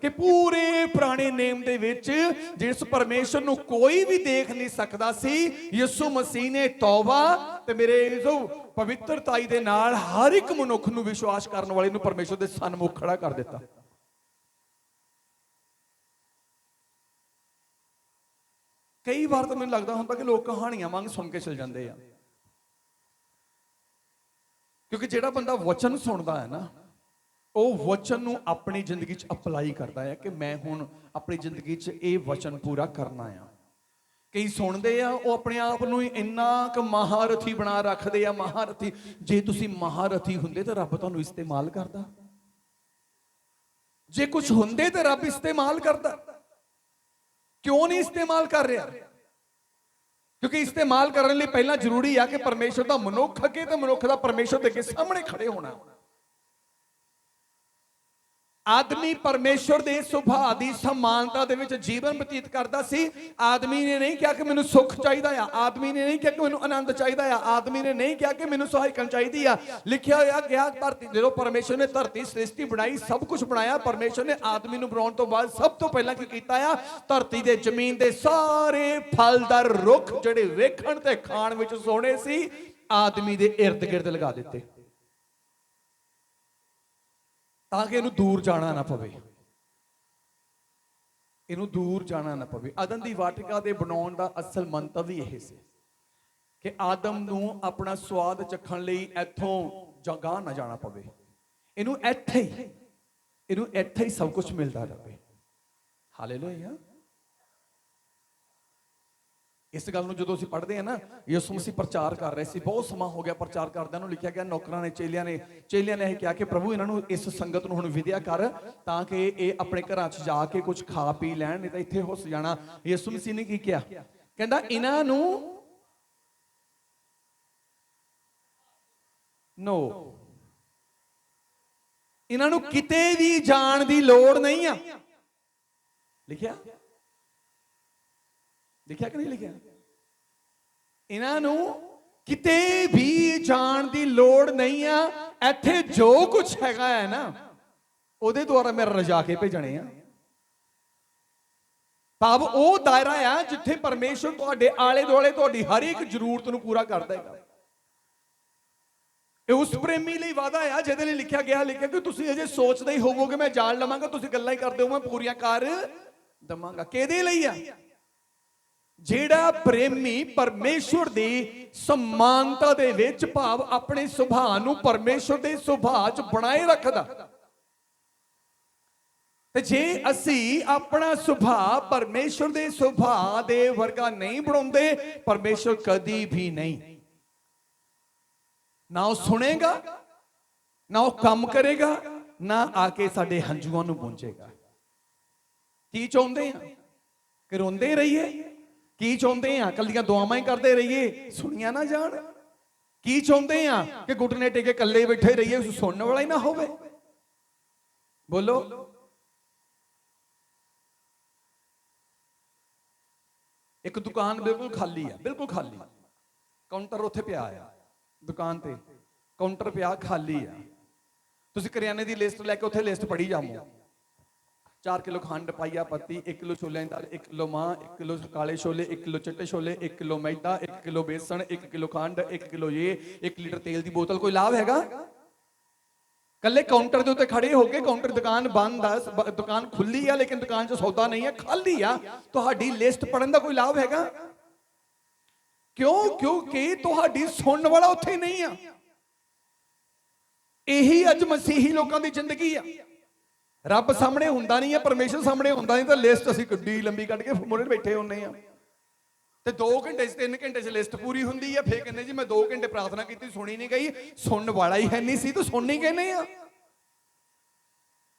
ਕਿ ਪੂਰੇ ਪੁਰਾਣੇ ਨੇਮ ਦੇ ਵਿੱਚ ਜਿਸ ਪਰਮੇਸ਼ਰ ਨੂੰ ਕੋਈ ਵੀ ਦੇਖ ਨਹੀਂ ਸਕਦਾ ਸੀ, ਯਿਸੂ ਮਸੀਹ ਨੇ ਤੌਬਾ ਤੇ ਮੇਰੇ ਪਵਿੱਤਰਤਾਈ ਦੇ ਨਾਲ ਹਰ ਇੱਕ ਮਨੁੱਖ ਨੂੰ, ਵਿਸ਼ਵਾਸ ਕਰਨ ਵਾਲੇ ਨੂੰ ਪਰਮੇਸ਼ਰ ਦੇ ਸਨਮੁਖ ਖੜਾ ਕਰ ਦਿੱਤਾ। ਕਈ ਵਾਰ ਤਾਂ ਮੈਨੂੰ ਲੱਗਦਾ ਹੁੰਦਾ ਕਿ ਲੋਕ ਕਹਾਣੀਆਂ ਵਾਂਗ ਸੁਣ ਕੇ ਚਲ ਜਾਂਦੇ ਆ, ਕਿਉਂਕਿ ਜਿਹੜਾ ਬੰਦਾ ਵਚਨ ਸੁਣਦਾ ਹੈ ਨਾ, ਉਹ ਵਚਨ ਨੂੰ ਆਪਣੀ ਜ਼ਿੰਦਗੀ 'ਚ ਅਪਲਾਈ ਕਰਦਾ ਹੈ ਕਿ ਮੈਂ ਹੁਣ ਆਪਣੀ ਜ਼ਿੰਦਗੀ 'ਚ ਇਹ ਵਚਨ ਪੂਰਾ ਕਰਨਾ ਆ। ਕਈ ਸੁਣਦੇ ਆ, ਉਹ ਆਪਣੇ ਆਪ ਨੂੰ ਇੰਨਾ ਕੁ ਮਹਾਰਥੀ ਬਣਾ ਰੱਖਦੇ ਆ, ਮਹਾਰਥੀ। ਜੇ ਤੁਸੀਂ ਮਹਾਰਥੀ ਹੁੰਦੇ ਤਾਂ ਰੱਬ ਤੁਹਾਨੂੰ ਇਸਤੇਮਾਲ ਕਰਦਾ। ਜੇ ਕੁਝ ਹੁੰਦੇ ਤਾਂ ਰੱਬ ਇਸਤੇਮਾਲ ਕਰਦਾ। ਕਿਉਂ ਨਹੀਂ ਇਸਤੇਮਾਲ ਕਰ ਰਿਹਾ? ਕਿਉਂਕਿ ਇਸਤੇਮਾਲ ਕਰਨ ਲਈ ਪਹਿਲਾਂ ਜ਼ਰੂਰੀ ਆ ਕਿ ਪਰਮੇਸ਼ਰ ਦਾ ਮਨੁੱਖ ਅੱਗੇ ਤੇ ਮਨੁੱਖ ਦਾ ਪਰਮੇਸ਼ਰ ਦੇ ਅੱਗੇ ਸਾਹਮਣੇ ਖੜੇ ਹੋਣਾ। ਆਦਮੀ ਪਰਮੇਸ਼ਰ ਦੇ ਸੁਭਾਅ ਦੀ ਸਮਾਨਤਾ ਦੇ ਵਿੱਚ ਜੀਵਨ ਬਤੀਤ ਕਰਦਾ ਸੀ। ਆਦਮੀ ਨੇ ਨਹੀਂ ਕਿਹਾ ਕਿ ਮੈਨੂੰ ਸੁੱਖ ਚਾਹੀਦਾ ਆ, ਆਦਮੀ ਨੇ ਨਹੀਂ ਕਿਹਾ ਕਿ ਮੈਨੂੰ ਆਨੰਦ ਚਾਹੀਦਾ ਆ, ਆਦਮੀ ਨੇ ਨਹੀਂ ਕਿਹਾ ਕਿ ਮੈਨੂੰ ਸਹਾਇਕਣ ਚਾਹੀਦੀ ਆ। ਲਿਖਿਆ ਹੋਇਆ ਗਿਆ ਧਰਤੀ, ਜਦੋਂ ਪਰਮੇਸ਼ਰ ਨੇ ਧਰਤੀ ਸ੍ਰਿਸ਼ਟੀ ਬਣਾਈ, ਸਭ ਕੁਝ ਬਣਾਇਆ, ਪਰਮੇਸ਼ਰ ਨੇ ਆਦਮੀ ਨੂੰ ਬਣਾਉਣ ਤੋਂ ਬਾਅਦ ਸਭ ਤੋਂ ਪਹਿਲਾਂ ਕੀ ਕੀਤਾ ਆ? ਧਰਤੀ ਦੇ ਜ਼ਮੀਨ ਦੇ ਸਾਰੇ ਫਲਦਾਰ ਰੁੱਖ ਜਿਹੜੇ ਵੇਖਣ ਤੇ ਖਾਣ ਵਿੱਚ ਸੋਹਣੇ ਸੀ, ਆਦਮੀ ਦੇ ਇਰਦ ਗਿਰਦ ਲਗਾ ਦਿੱਤੇ ਤਾਂ ਕਿ ਇਹਨੂੰ ਦੂਰ ਜਾਣਾ ਨਾ ਪਵੇ, ਇਹਨੂੰ ਦੂਰ ਜਾਣਾ ਨਾ ਪਵੇ। ਆਦਮ ਦੀ ਵਾਟਿਕਾ ਦੇ ਬਣਾਉਣ ਦਾ ਅਸਲ ਮੰਤਵ ਵੀ ਇਹ ਸੀ ਕਿ ਆਦਮ ਨੂੰ ਆਪਣਾ ਸਵਾਦ ਚੱਖਣ ਲਈ ਇੱਥੋਂ ਜਗ੍ਹਾ ਨਾ ਜਾਣਾ ਪਵੇ, ਇਹਨੂੰ ਇੱਥੇ ਹੀ ਸਭ ਕੁਝ ਮਿਲਦਾ ਰਹੇ। ਹਾਲੇਲੂਇਆ। ਇਸ ਗੱਲ ਨੂੰ ਜਦੋਂ ਅਸੀਂ ਪੜ੍ਹਦੇ ਹਾਂ ਨਾ, ਯਿਸੂ ਮਸੀਹ ਪ੍ਰਚਾਰ ਕਰ ਰਹੇ ਸੀ, ਬਹੁਤ ਸਮਾਂ ਹੋ ਗਿਆ ਪ੍ਰਚਾਰ ਕਰਦਿਆਂ ਨੂੰ। ਲਿਖਿਆ ਗਿਆ ਨੌਕਰਾਂ ਨੇ, ਚੇਲਿਆਂ ਨੇ ਇਹ ਕਿਹਾ ਕਿ ਪ੍ਰਭੂ ਇਹਨਾਂ ਨੂੰ, ਇਸ ਸੰਗਤ ਨੂੰ ਹੁਣ ਵਿਦਿਆ ਕਰ ਤਾਂ ਕਿ ਇਹ ਆਪਣੇ ਘਰਾਂ 'ਚ ਜਾ ਕੇ ਕੁਝ ਖਾ ਪੀ ਲੈਣ, ਨਹੀਂ ਤਾਂ ਇੱਥੇ ਹੁੱਸ ਜਾਣਾ। ਯਿਸੂ ਮਸੀਹ ਨੇ ਕੀ ਕਿਹਾ? ਕਹਿੰਦਾ ਇਹਨਾਂ ਨੂੰ नो, इन्हों किते भी जान की लोड़ नहीं आ। लिखिया लिखिया कि नहीं लिखिया? इन्हों किते भी जान की लोड़ नहीं आ। इत्थे जो कुछ हैगा है ना ਉਹਦੇ ਦੁਆਰਾ ਮੈਂ ਰਜਾ ਕੇ ਭੇਜਣੇ ਆ। ਭਾਵ ਉਹ ਦਾਇਰਾ ਆ ਜਿੱਥੇ ਪਰਮੇਸ਼ਰ ਤੁਹਾਡੇ ਆਲੇ ਦੁਆਲੇ ਤੁਹਾਡੀ ਹਰ ਇੱਕ ਜ਼ਰੂਰਤ ਨੂੰ ਪੂਰਾ ਕਰ ਦੇਗਾ। ਇਹ ਉਸ ਪ੍ਰੇਮੀ ਲਈ ਵਾਅਦਾ ਆ ਜਿਹਦੇ ਲਈ ਲਿਖਿਆ ਕਿ ਤੁਸੀਂ ਅਜੇ ਸੋਚਦੇ ਹੀ ਹੋਵੋਗੇ ਮੈਂ ਜਾਣ ਲਵਾਂਗਾ, ਤੁਸੀਂ ਗੱਲਾਂ ਹੀ ਕਰਦੇ ਹੋ ਮੈਂ ਪੂਰੀਆਂ ਕਰ ਦਵਾਂਗਾ। ਕਿਹਦੇ ਲਈ ਆ? ਜਿਹੜਾ ਪ੍ਰੇਮੀ ਪਰਮੇਸ਼ਰ ਦੀ ਸਮਾਨਤਾ ਦੇ ਵਿੱਚ ਭਾਵ ਆਪਣੇ ਸੁਭਾਅ ਨੂੰ ਪਰਮੇਸ਼ਰ ਦੇ ਸੁਭਾਅ 'ਚ ਬਣਾਏ ਰੱਖਦਾ। ਤੇ ਜੇ ਅਸੀਂ ਆਪਣਾ ਸੁਭਾਅ ਪਰਮੇਸ਼ਰ ਦੇ ਸੁਭਾਅ ਦੇ ਵਰਗਾ ਨਹੀਂ ਬਣਾਉਂਦੇ, ਪਰਮੇਸ਼ਰ ਕਦੀ ਵੀ ਨਹੀਂ ਨਾ ਉਹ ਸੁਣੇਗਾ, ਨਾ ਉਹ ਕੰਮ ਕਰੇਗਾ, ਨਾ ਆ ਕੇ ਸਾਡੇ ਹੰਝੂਆਂ ਨੂੰ ਪਹੁੰਚੇਗਾ। ਕੀ ਚਾਹੁੰਦੇ ਆ ਕਿ ਰੋਂਦੇ ਰਹੀਏ? ਕੀ ਚਾਹੁੰਦੇ ਆ ਕੱਲੀਆਂ ਦੁਆਵਾਂ ਹੀ ਕਰਦੇ ਰਹੀਏ ਸੁਣੀਆਂ ਨਾ ਜਾਣ? ਕੀ ਚਾਹੁੰਦੇ ਆ ਕਿ ਘੁਟਨੇ ਟੇਕੇ ਇਕੱਲੇ ਬੈਠੇ ਰਹੀਏ ਸੁਣਨ ਵਾਲਾ ਹੀ ਨਾ ਹੋਵੇ? ਬੋਲੋ। ਇੱਕ ਦੁਕਾਨ ਬਿਲਕੁਲ ਖਾਲੀ ਆ, ਬਿਲਕੁਲ ਖਾਲੀ, ਕਾਊਂਟਰ ਉੱਥੇ ਪਿਆ ਆ, ਦੁਕਾਨ ਤੇ ਕਾਊਂਟਰ ਪਿਆ ਖਾਲੀ ਆ। ਤੁਸੀਂ ਕਰਿਆਨੇ ਦੀ ਲਿਸਟ ਲੈ ਕੇ ਉੱਥੇ ਲਿਸਟ ਪੜ੍ਹੀ ਜਾਵੋ। 4 ਕਿਲੋ ਖੰਡ, ਪਾਈਆ ਪੱਤੀ, 1 ਕਿਲੋ ਛੋਲਿਆਂ ਦੀ ਦਾਲ, 1 ਕਿਲੋ ਮਾਂ, 1 ਕਿਲੋ ਕਾਲੇ ਛੋਲੇ, 1 ਕਿਲੋ ਚਿੱਟੇ ਛੋਲੇ, 1 ਕਿਲੋ ਮੈਦਾ, 1 ਕਿਲੋ ਬੇਸਣ, 1 ਕਿਲੋ ਖੰਡ, 1 ਕਿਲੋ 1 ਲੀਟਰ ਤੇਲ ਦੀ ਬੋਤਲ। ਕੋਈ ਲਾਭ ਹੈਗਾ? ਕੱਲੇ ਕਾਊਂਟਰ ਦੇ ਉੱਤੇ ਖੜੇ ਹੋ ਕੇ, ਕਾਊਂਟਰ ਦੁਕਾਨ ਬੰਦ ਆ, ਦੁਕਾਨ ਖੁੱਲੀ ਆ ਲੇਕਿਨ ਦੁਕਾਨ 'ਚ ਸੌਦਾ ਨਹੀਂ ਹੈ, ਖਾਲੀ ਆ, ਤੁਹਾਡੀ ਲਿਸਟ ਪੜਨ ਦਾ ਕੋਈ ਲਾਭ ਹੈਗਾ? ਕਿਉਂ? ਕਿਉਂਕਿ ਤੁਹਾਡੀ ਸੁਣਨ ਵਾਲਾ ਉੱਥੇ ਨਹੀਂ ਆ। ਇਹੀ ਅੱਜ ਮਸੀਹੀ ਲੋਕਾਂ ਦੀ ਜ਼ਿੰਦਗੀ ਆ। ਰੱਬ ਸਾਹਮਣੇ ਹੁੰਦਾ ਨਹੀਂ ਹੈ, ਪਰਮੇਸ਼ਰ ਸਾਹਮਣੇ ਹੁੰਦਾ ਨਹੀਂ, ਤਾਂ ਲਿਸਟ ਅਸੀਂ ਕਿੱਡੀ ਲੰਬੀ ਕੱਢ ਕੇ ਮੋਰੇ ਬੈਠੇ ਹੁੰਨੇ ਆ। ਤੇ 2 ਘੰਟੇ 'ਚ 3 ਘੰਟੇ 'ਚ ਲਿਸਟ ਪੂਰੀ ਹੁੰਦੀ ਆ। ਫੇਰ ਕਹਿੰਦੇ ਜੀ ਮੈਂ 2 ਘੰਟੇ ਪ੍ਰਾਰਥਨਾ ਕੀਤੀ ਸੁਣੀ ਨਹੀਂ ਗਈ। ਸੁਣਨ ਵਾਲਾ ਹੀ ਹੈ ਨਹੀਂ ਸੀ ਤਾਂ ਸੁਣਨੀ ਕਹਿੰਦੇ ਆ।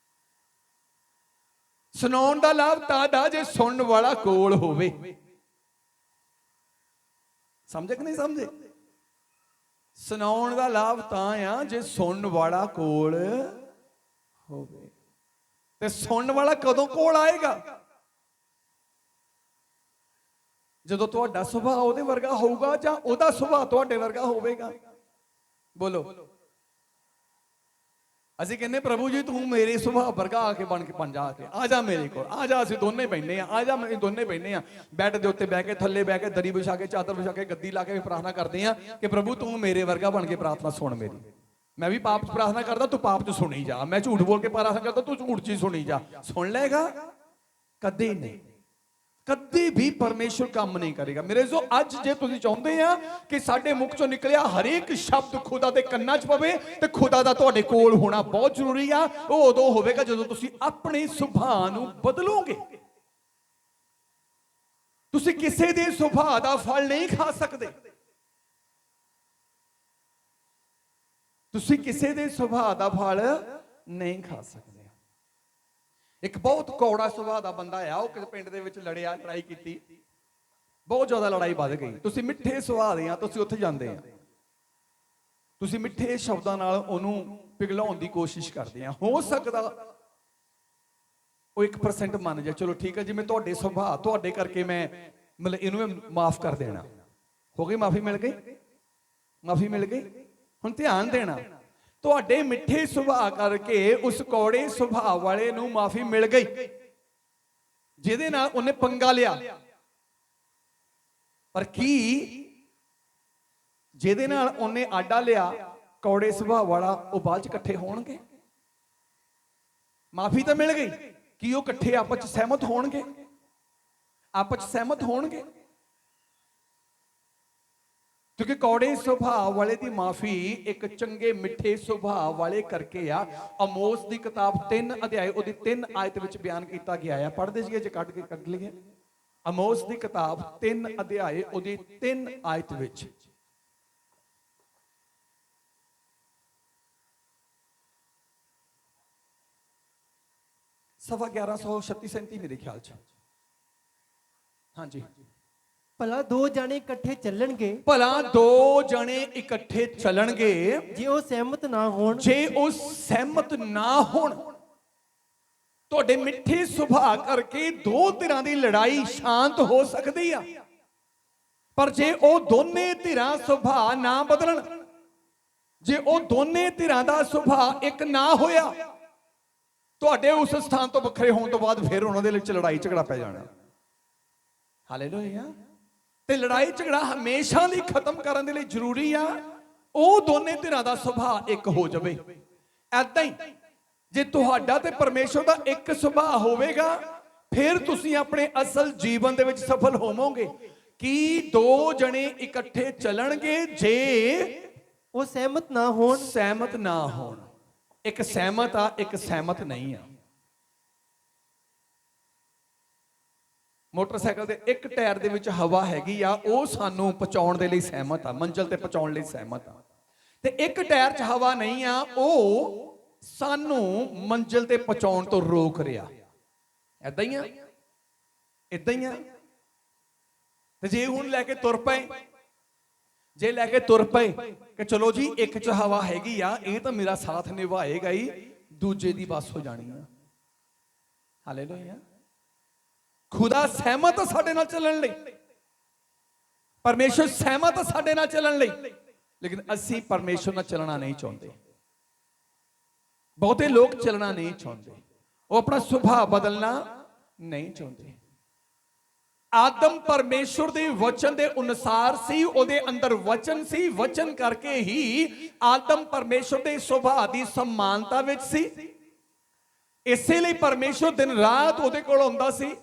ਸੁਣਾਉਣ ਦਾ ਲਾਭ ਤਾਂ ਜੇ ਸੁਣਨ ਵਾਲਾ ਕੋਲ ਹੋਵੇ। ਸਮਝੇ ਕਿ ਨਹੀਂ ਸਮਝੇ? ਸੁਣਾਉਣ ਦਾ ਲਾਭ ਤਾਂ ਆ ਜੇ ਸੁਣਨ ਵਾਲਾ ਕੋਲ ਹੋਵੇ। ਤੇ ਸੁਣਨ ਵਾਲਾ ਕਦੋਂ ਕੋਲ ਆਏਗਾ? ਜਦੋਂ ਤੁਹਾਡਾ ਸੁਭਾਅ ਉਹਦੇ ਵਰਗਾ ਹੋਊਗਾ ਜਾਂ ਉਹਦਾ ਸੁਭਾਅ ਤੁਹਾਡੇ ਵਰਗਾ ਹੋਵੇਗਾ। ਬੋਲੋ। ਅਸੀਂ ਕਹਿੰਦੇ ਪ੍ਰਭੂ ਜੀ ਤੂੰ ਮੇਰੇ ਸੁਭਾਅ ਵਰਗਾ ਆ ਕੇ ਬਣ ਕੇ ਬਣ ਜਾ ਕੇ ਆ ਜਾ ਮੇਰੇ ਕੋਲ ਆ ਜਾ। ਅਸੀਂ ਦੋਨੇ ਬੈਠਨੇ ਆ, ਆ ਜਾ ਅਸੀਂ ਦੋਨੇ ਬੈਠਨੇ ਆ ਬੈੱਡ ਦੇ ਉੱਤੇ ਬਹਿ ਕੇ, ਥੱਲੇ ਬਹਿ ਕੇ, ਦਰੀ ਵਿਛਾ ਕੇ, ਚਾਦਰ ਵਿਛਾ ਕੇ, ਗੱਦੀ ਲਾ ਕੇ ਪ੍ਰਾਰਥਨਾ ਕਰਦੇ ਆ ਕਿ ਪ੍ਰਭੂ ਤੂੰ ਮੇਰੇ ਵਰਗਾ ਬਣ ਕੇ ਪ੍ਰਾਰਥਨਾ ਸੁਣ ਮੇਰੀ। ਮੈਂ ਵੀ ਪਾਪ 'ਚ ਪ੍ਰਾਰਥਨਾ ਕਰਦਾ, ਤੂੰ ਪਾਪ 'ਚ ਸੁਣੀ ਜਾ। ਮੈਂ ਝੂਠ ਬੋਲ ਕੇ ਪ੍ਰਾਰਥਨਾ ਕਰਦਾ, ਤੂੰ ਝੂਠ 'ਚ ਹੀ ਸੁਣੀ ਜਾ। ਸੁਣ ਲਏਗਾ? ਕਦੇ ਨਹੀਂ। ਕਦੇ ਵੀ ਪਰਮੇਸ਼ਰ ਕੰਮ ਨਹੀਂ ਕਰੇਗਾ। ਮੇਰੇ ਜੋ ਅੱਜ ਜੇ ਤੁਸੀਂ ਚਾਹੁੰਦੇ ਆ ਕਿ ਸਾਡੇ ਮੁਖ ਚੋਂ ਨਿਕਲਿਆ ਹਰੇਕ ਸ਼ਬਦ ਖੁਦਾ ਦੇ ਕੰਨਾਂ 'ਚ ਪਵੇ ਤੇ ਖੁਦਾ ਦਾ ਤੁਹਾਡੇ ਕੋਲ ਹੋਣਾ ਬਹੁਤ ਜ਼ਰੂਰੀ ਆ। ਉਹ ਉਦੋਂ ਹੋਵੇਗਾ ਜਦੋਂ ਤੁਸੀਂ ਆਪਣੇ ਸੁਭਾਅ ਨੂੰ ਬਦਲੋਗੇ। ਤੁਸੀਂ ਕਿਸੇ ਦੇ ਸੁਭਾਅ ਦਾ ਫਲ ਨਹੀਂ ਖਾ ਸਕਦੇ। ਤੁਸੀਂ ਕਿਸੇ ਦੇ ਸੁਭਾਅ ਦਾ ਫਲ ਨਹੀਂ ਖਾ ਸਕਦੇ। ਇੱਕ ਬਹੁਤ ਕੌੜਾ ਸੁਭਾਅ ਦਾ ਬੰਦਾ ਆ, ਉਹ ਕਿਸੇ ਪਿੰਡ ਦੇ ਵਿੱਚ ਲੜਿਆ, ਲੜਾਈ ਕੀਤੀ, ਬਹੁਤ ਜ਼ਿਆਦਾ ਲੜਾਈ ਵੱਧ ਗਈ। ਤੁਸੀਂ ਮਿੱਠੇ ਸੁਭਾਅ ਦੇ ਆ, ਤੁਸੀਂ ਉੱਥੇ ਜਾਂਦੇ ਆ, ਤੁਸੀਂ ਮਿੱਠੇ ਸ਼ਬਦਾਂ ਨਾਲ ਉਹਨੂੰ ਪਿਘਲਾਉਣ ਦੀ ਕੋਸ਼ਿਸ਼ ਕਰਦੇ ਆ। ਹੋ ਸਕਦਾ ਉਹ 1% ਮੰਨ ਜਾ, ਚਲੋ ਠੀਕ ਹੈ ਜੀ ਮੈਂ ਤੁਹਾਡੇ ਸੁਭਾਅ ਤੁਹਾਡੇ ਕਰਕੇ ਮੈਂ ਮਤਲਬ ਇਹਨੂੰ ਮਾਫ ਕਰ ਦੇਣਾ। ਹੋ ਗਈ ਮਾਫੀ ਮਿਲ ਗਈ, ਮਾਫੀ ਮਿਲ ਗਈ। ਹੁਣ ਧਿਆਨ ਦੇਣਾ, ਤੁਹਾਡੇ ਮਿੱਠੇ ਸੁਭਾਅ ਕਰਕੇ ਉਸ ਕੌੜੇ ਸੁਭਾਅ ਵਾਲੇ ਨੂੰ ਮਾਫੀ ਮਿਲ ਗਈ ਜਿਹਦੇ ਨਾਲ ਉਹਨੇ ਪੰਗਾ ਲਿਆ। ਪਰ ਕੀ ਜਿਹਦੇ ਨਾਲ ਉਹਨੇ ਆਡਾ ਲਿਆ ਕੌੜੇ ਸੁਭਾਅ ਵਾਲਾ ਉਹ ਬਾਅਦ ਚ ਇਕੱਠੇ ਹੋਣਗੇ? ਮਾਫੀ ਤਾਂ ਮਿਲ ਗਈ, ਕੀ ਉਹ ਇਕੱਠੇ ਆਪਸ ਚ ਸਹਿਮਤ ਹੋਣਗੇ? ਆਪਸ ਚ ਸਹਿਮਤ ਹੋਣਗੇ? ਕਿਉਂਕਿ ਕੌੜੇ ਸੁਭਾਅ ਵਾਲੇ ਦੀ ਮਾਫੀ ਇੱਕ ਚੰਗੇ ਮਿੱਠੇ ਸੁਭਾਅ ਵਾਲੇ ਕਰਕੇ ਆ। ਆਮੋਸ ਦੀ ਕਿਤਾਬ 3 ਅਧਿਆਇ ਉਹਦੀ 3 ਆਇਤ ਵਿੱਚ ਬਿਆਨ ਕੀਤਾ ਗਿਆ ਆ। ਪੜ੍ਹਦੇ ਸੀਗੇ ਜੇ ਕੱਢ ਕੇ ਕੱਢ ਲਈਏ। ਆਮੋਸ ਦੀ ਕਿਤਾਬ 3 ਅਧਿਆਇ ਉਹਦੀ 3 ਆਇਤ ਵਿੱਚ ਸਵਾ 1137 ਮੇਰੇ ਖਿਆਲ ਚ, ਹਾਂਜੀ ਭਲਾ ਦੋ ਜਾਣੇ ਇਕੱਠੇ ਚੱਲਣਗੇ, ਭਲਾ ਦੋ ਜਣੇ ਇਕੱਠੇ ਚੱਲਣਗੇ, ਜੇ ਉਹ ਸਹਿਮਤ ਨਾ ਹੋਣ, ਜੇ ਉਹ ਸਹਿਮਤ ਨਾ ਹੋਣ। ਤੁਹਾਡੇ ਮਿੱਠੇ ਸੁਭਾਅ ਕਰਕੇ ਦੋ ਧਿਰਾਂ ਦੀ ਲੜਾਈ ਸ਼ਾਂਤ ਹੋ ਸਕਦੀ ਆ, ਪਰ ਜੇ ਉਹ ਦੋਨੇ ਧਿਰਾਂ ਸੁਭਾਅ ਨਾ ਬਦਲਣ, ਜੇ ਉਹ ਦੋਨੇ ਧਿਰਾਂ ਦਾ ਸੁਭਾਅ ਇੱਕ ਨਾ ਹੋਇਆ, ਤੁਹਾਡੇ ਉਸ ਸਥਾਨ ਤੋਂ ਵੱਖਰੇ ਹੋਣ ਤੋਂ ਬਾਅਦ ਫਿਰ ਉਹਨਾਂ ਦੇ ਵਿੱਚ ਲੜਾਈ ਝਗੜਾ ਪੈ ਜਾਣਾ। ਹਾਲੇਲੂਇਆ। ਤੇ ਲੜਾਈ ਝਗੜਾ ਹਮੇਸ਼ਾ ਲਈ ਖਤਮ ਕਰਨ ਦੇ ਲਈ ਜ਼ਰੂਰੀ ਆ ਉਹ ਦੋਨੇ ਧਿਰਾਂ ਦਾ ਸੁਭਾਅ ਇੱਕ ਹੋ ਜਾਵੇ। ਐਦਾਂ ਹੀ ਜੇ ਤੁਹਾਡਾ ਤੇ ਪਰਮੇਸ਼ਰ ਦਾ ਇੱਕ ਸੁਭਾਅ ਹੋਵੇਗਾ, ਫਿਰ ਤੁਸੀਂ ਆਪਣੇ ਅਸਲ ਜੀਵਨ ਦੇ ਵਿੱਚ ਸਫਲ ਹੋਵੋਗੇ। ਕੀ ਦੋ ਜਣੇ ਇਕੱਠੇ ਚੱਲਣਗੇ ਜੇ ਉਹ ਸਹਿਮਤ ਨਾ ਹੋਣ, ਸਹਿਮਤ ਨਾ ਹੋਣ। ਇੱਕ ਸਹਿਮਤ ਆ, ਇੱਕ ਸਹਿਮਤ ਨਹੀਂ ਆ। ਮੋਟਰਸਾਈਕਲ ਦੇ ਇੱਕ ਟਾਇਰ ਦੇ ਵਿੱਚ ਹਵਾ ਹੈਗੀ ਆ, ਉਹ ਸਾਨੂੰ ਪਹੁੰਚਾਉਣ ਦੇ ਲਈ ਸਹਿਮਤ ਆ, ਮੰਜ਼ਿਲ ਤੇ ਪਹੁੰਚਾਉਣ ਲਈ ਸਹਿਮਤ ਆ। ਤੇ ਇੱਕ ਟਾਇਰ 'ਚ ਹਵਾ ਨਹੀਂ ਆ, ਉਹ ਸਾਨੂੰ ਮੰਜ਼ਿਲ ਤੇ ਪਹੁੰਚਾਉਣ ਤੋਂ ਰੋਕ ਰਿਹਾ। ਏਦਾਂ ਹੀ ਆ, ਏਦਾਂ ਹੀ ਆ। ਤੇ ਜੇ ਹੁਣ ਲੈ ਕੇ ਤੁਰ ਪਏ, ਜੇ ਲੈ ਕੇ ਤੁਰ ਪਏ ਕਿ ਚਲੋ ਜੀ ਇੱਕ 'ਚ ਹਵਾ ਹੈਗੀ ਆ, ਇਹ ਤਾਂ ਮੇਰਾ ਸਾਥ ਨਿਭਾਏਗਾ ਹੀ, ਦੂਜੇ ਦੀ ਬਸ ਹੋ ਜਾਣੀ ਆ। ਹਾਲੇਲੂਇਆ। ਖੁਦਾ ਸਹਿਮਤ ਆ ਸਾਡੇ ਨਾਲ ਚੱਲਣ ਲਈ, ਪਰਮੇਸ਼ਰ ਸਹਿਮਤ ਆ ਸਾਡੇ ਨਾਲ ਚੱਲਣ ਲਈ, ਲੇਕਿਨ ਅਸੀਂ ਪਰਮੇਸ਼ਰ ਨਾਲ ਚੱਲਣਾ ਨਹੀਂ ਚਾਹੁੰਦੇ। ਬਹੁਤੇ ਲੋਕ ਚੱਲਣਾ ਨਹੀਂ ਚਾਹੁੰਦੇ, ਉਹ ਆਪਣਾ ਸੁਭਾਅ ਬਦਲਣਾ ਨਹੀਂ ਚਾਹੁੰਦੇ। ਆਦਮ ਪਰਮੇਸ਼ਰ ਦੇ ਵਚਨ ਦੇ ਅਨੁਸਾਰ ਸੀ, ਉਹਦੇ ਅੰਦਰ ਵਚਨ ਸੀ, ਵਚਨ ਕਰਕੇ ਹੀ ਆਦਮ ਪਰਮੇਸ਼ਰ ਦੇ ਸੁਭਾਅ ਦੀ ਸਮਾਨਤਾ ਵਿੱਚ ਸੀ। ਇਸੇ ਲਈ ਪਰਮੇਸ਼ਰ ਦਿਨ ਰਾਤ ਉਹਦੇ ਕੋਲ ਹੁੰਦਾ ਸੀ।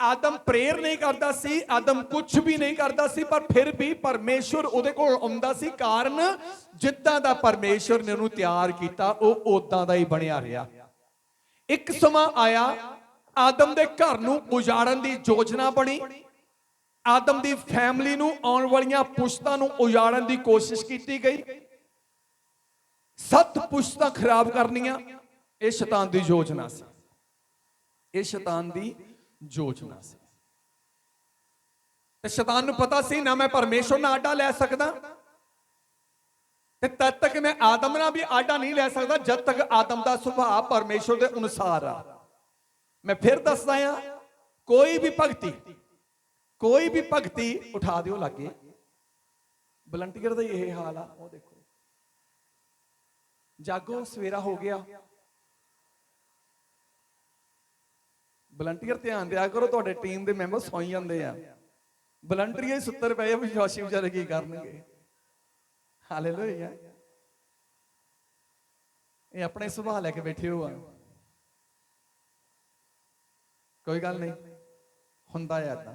ਆਦਮ ਪ੍ਰੇਅਰ ਨਹੀਂ ਕਰਦਾ ਸੀ, ਆਦਮ ਕੁਝ ਵੀ ਨਹੀਂ ਕਰਦਾ ਸੀ, ਪਰ ਫਿਰ ਵੀ ਪਰਮੇਸ਼ਰ ਉਹਦੇ ਕੋਲ ਆਉਂਦਾ ਸੀ। ਕਾਰਨ ਜਿੱਦਾਂ ਦਾ ਪਰਮੇਸ਼ਰ ਨੇ ਉਹਨੂੰ ਤਿਆਰ ਕੀਤਾ, ਉਹ ਉਦਾਂ ਦਾ ਹੀ ਬਣਿਆ ਰਿਹਾ। ਇੱਕ ਸਮਾਂ ਆਇਆ, ਆਦਮ ਦੇ ਘਰ ਨੂੰ ਉਜਾੜਨ ਦੀ ਯੋਜਨਾ ਬਣੀ। ਆਦਮ ਦੀ ਫੈਮਿਲੀ ਨੂੰ, ਆਉਣ ਵਾਲੀਆਂ ਪੁਸ਼ਤਾਂ ਨੂੰ ਉਜਾੜਨ ਦੀ ਕੋਸ਼ਿਸ਼ ਕੀਤੀ ਗਈ। 7 ਪੁਸ਼ਤਾਂ ਖਰਾਬ ਕਰਨੀਆਂ, ਇਹ ਸ਼ੈਤਾਨ ਦੀ ਯੋਜਨਾ ਸੀ। ਇਹ ਸ਼ੈਤਾਨ ਦੀ ਯੋਜਨਾ ਸੀ। ਤੇ ਸ਼ੈਤਾਨ ਨੂੰ ਪਤਾ ਸੀ ਨਾ ਮੈਂ ਪਰਮੇਸ਼ਰ ਨਾਲ ਆਡਾ ਲੈ ਸਕਦਾ, ਤੇ ਤਦ ਤੱਕ ਮੈਂ ਆਦਮ ਨਾਲ ਵੀ ਆਡਾ ਨਹੀਂ ਲੈ ਸਕਦਾ ਜਦ ਤੱਕ ਆਦਮ ਦਾ ਸੁਭਾਅ ਪਰਮੇਸ਼ਰ ਦੇ ਅਨੁਸਾਰ ਆ। ਮੈਂ ਫਿਰ ਦੱਸਦਾ ਆ, ਕੋਈ ਵੀ ਭਗਤੀ ਉਠਾ ਦਿਓ ਲਾਗੇ। ਵਲੰਟੀਅਰ ਦਾ ਇਹ ਹਾਲ ਆ। ਉਹ ਦੇਖੋ, ਜਾਗੋ ਸਵੇਰਾ ਹੋ ਗਿਆ। ਵਲੰਟੀਅਰ ਧਿਆਨ ਦਿਆ ਕਰੋ, ਤੁਹਾਡੇ ਟੀਮ ਦੇ ਮੈਂਬਰ ਸੌਂ ਜਾਂਦੇ ਆ। ਵਲੰਟੀਅਰ ਸੁੱਤਰ ਪਏ ਆ, ਵਿਸ਼ਵਾਸੀ ਵਿਚਾਰੇ ਕੀ ਕਰਨਗੇ। ਹਾਲੇਲੂਇਆ। ਇਹ ਆਪਣੇ ਸੁਭਾਅ ਲੈ ਕੇ ਬੈਠੇ ਹੋ ਆ। ਕੋਈ ਗੱਲ ਨਹੀਂ, ਹੁੰਦਾ ਹੈ ਏਦਾਂ।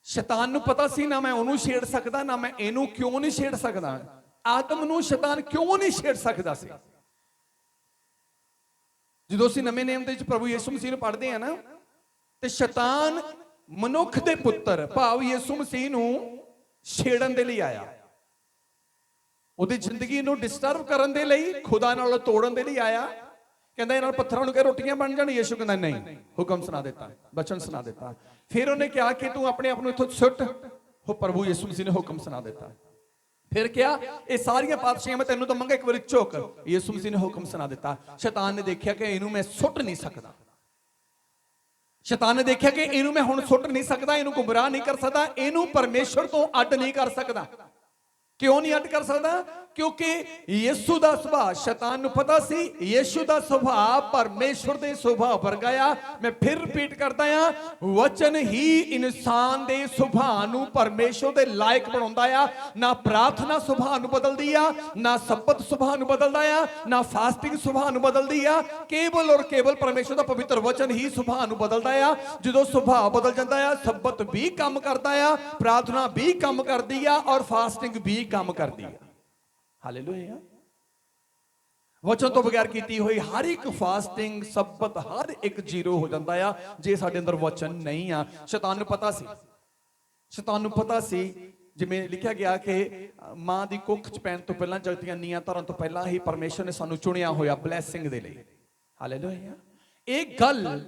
ਸ਼ੈਤਾਨ ਨੂੰ ਪਤਾ ਸੀ ਨਾ ਮੈਂ ਉਹਨੂੰ ਛੇੜ ਸਕਦਾ, ਨਾ ਮੈਂ ਇਹਨੂੰ ਕਿਉਂ ਨਹੀਂ ਛੇੜ ਸਕਦਾ। ਆਦਮ ਨੂੰ ਸ਼ੈਤਾਨ ਕਿਉਂ ਨਹੀਂ ਛੇੜ ਸਕਦਾ ਸੀ। ਜਦੋਂ ਅਸੀਂ ਨਵੇਂ ਨਿਯਮ ਦੇ ਵਿੱਚ ਪ੍ਰਭੂ ਯਿਸੂ ਮਸੀਹ ਨੂੰ ਪੜ੍ਹਦੇ ਆ ਨਾ, ਤੇ ਸ਼ੈਤਾਨ ਮਨੁੱਖ ਦੇ ਪੁੱਤਰ ਭਾਵ ਯਿਸੂ ਮਸੀਹ ਨੂੰ ਛੇੜਨ ਦੇ ਲਈ ਆਇਆ। ਉਹਦੀ ਜ਼ਿੰਦਗੀ ਨੂੰ ਡਿਸਟਰਬ ਕਰਨ ਦੇ ਲਈ, ਖੁਦਾ ਨਾਲ ਤੋੜਨ ਦੇ ਲਈ ਆਇਆ। ਕਹਿੰਦਾ ਇਹਨਾਂ ਪੱਥਰਾਂ ਨੂੰ ਕਿ ਰੋਟੀਆਂ ਬਣ ਜਾਣ। ਯਿਸੂ ਕਹਿੰਦਾ ਨਹੀਂ, ਹੁਕਮ ਸੁਣਾ ਦਿੱਤਾ, ਬਚਨ ਸੁਣਾ ਦਿੱਤਾ। ਫਿਰ ਉਹਨੇ ਕਿਹਾ ਕਿ ਤੂੰ ਆਪਣੇ ਆਪ ਨੂੰ ਇੱਥੋਂ ਸੁੱਟ। ਉਹ ਪ੍ਰਭੂ ਯਿਸੂ ਮਸੀਹ ਨੇ ਹੁਕਮ ਸੁਣਾ ਦਿੱਤਾ। ਫਿਰ ਕਿਹਾ ਇਹ ਸਾਰੀਆਂ ਪਾਤਸ਼ਾਹੀਆਂ ਮੈਂ ਤੈਨੂੰ ਦਵਾਂਗਾ, ਇੱਕ ਵਾਰੀ ਝੁਕ। ਯਿਸੂ ਮਸੀਹ ਨੇ ਹੁਕਮ ਸੁਣਾ ਦਿੱਤਾ। ਸ਼ੈਤਾਨ ਨੇ ਦੇਖਿਆ ਕਿ ਇਹਨੂੰ ਮੈਂ ਸੁੱਟ ਨਹੀਂ ਸਕਦਾ। ਸ਼ੈਤਾਨ ਨੇ ਦੇਖਿਆ ਕਿ ਇਹਨੂੰ ਮੈਂ ਹੁਣ ਸੁੱਟ ਨਹੀਂ ਸਕਦਾ, ਇਹਨੂੰ ਗੁੰਮਰਾਹ ਨਹੀਂ ਕਰ ਸਕਦਾ, ਇਹਨੂੰ ਪਰਮੇਸ਼ਰ ਤੋਂ ਅੱਡ ਨਹੀਂ ਕਰ ਸਕਦਾ। ਕਿਉਂ ਨਹੀਂ ਅੱਡ ਕਰ ਸਕਦਾ? ਕਿਉਂਕਿ ਯਿਸੂ ਦਾ ਸੁਭਾਅ, ਸ਼ੈਤਾਨ ਨੂੰ ਪਤਾ ਸੀ ਯਿਸੂ ਦਾ ਸੁਭਾਅ ਪਰਮੇਸ਼ਰ ਦੇ ਸੁਭਾਅ ਵਰਗਾ ਆ। ਮੈਂ ਫਿਰ ਰਿਪੀਟ ਕਰਦਾ ਆ, ਵਚਨ ਹੀ ਇਨਸਾਨ ਦੇ ਸੁਭਾਅ ਨੂੰ ਪਰਮੇਸ਼ਰ ਦੇ ਲਾਇਕ ਬਣਾਉਂਦਾ ਆ। ਨਾ ਪ੍ਰਾਰਥਨਾ ਸੁਭਾਅ ਨੂੰ ਬਦਲਦੀ ਆ, ਨਾ ਸਬਤ ਸੁਭਾਅ ਨੂੰ ਬਦਲਦਾ ਆ, ਨਾ ਫਾਸਟਿੰਗ ਸੁਭਾਅ ਨੂੰ ਬਦਲਦੀ ਆ। ਕੇਵਲ ਔਰ ਕੇਵਲ ਪਰਮੇਸ਼ਰ ਦਾ ਪਵਿੱਤਰ ਵਚਨ ਹੀ ਸੁਭਾਅ ਨੂੰ ਬਦਲਦਾ ਆ। ਜਦੋਂ ਸੁਭਾਅ ਬਦਲ ਜਾਂਦਾ ਆ, ਸਬਤ ਵੀ ਕੰਮ ਕਰਦਾ ਆ, ਪ੍ਰਾਰਥਨਾ ਵੀ ਕੰਮ ਕਰਦੀ ਆ, ਔਰ ਫਾਸਟਿੰਗ ਵੀ ਕੰਮ ਕਰਦੀ ਆ। ਹਾਲੇਲੂਇਆ। ਵਚਨ ਤੋਂ ਬਗੈਰ ਕੀਤੀ ਹੋਈ ਹਰ ਇੱਕ ਫਾਸਟਿੰਗ, ਸਬਤ, ਹਰ ਇੱਕ ਜ਼ੀਰੋ ਹੋ ਜਾਂਦਾ ਆ ਜੇ ਸਾਡੇ ਅੰਦਰ ਵਚਨ ਨਹੀਂ ਆ। ਸ਼ੈਤਾਨ ਨੂੰ ਪਤਾ ਸੀ, ਸ਼ੈਤਾਨ ਨੂੰ ਪਤਾ ਸੀ, ਜਿਵੇਂ ਲਿਖਿਆ ਗਿਆ ਕਿ ਮਾਂ ਦੀ ਕੁੱਖ ਚ ਪੈਣ ਤੋਂ ਪਹਿਲਾਂ, ਜਗਤ ਦੀਆਂ ਨੀਆਂ ਧਰਨ ਤੋਂ ਪਹਿਲਾਂ ਹੀ ਪਰਮੇਸ਼ਰ ਨੇ ਸਾਨੂੰ ਚੁਣਿਆ ਹੋਇਆ ਬਲੈਸਿੰਗ ਦੇ ਲਈ। ਹਾਲੇਲੂਇਆ। ਇਹ ਗੱਲ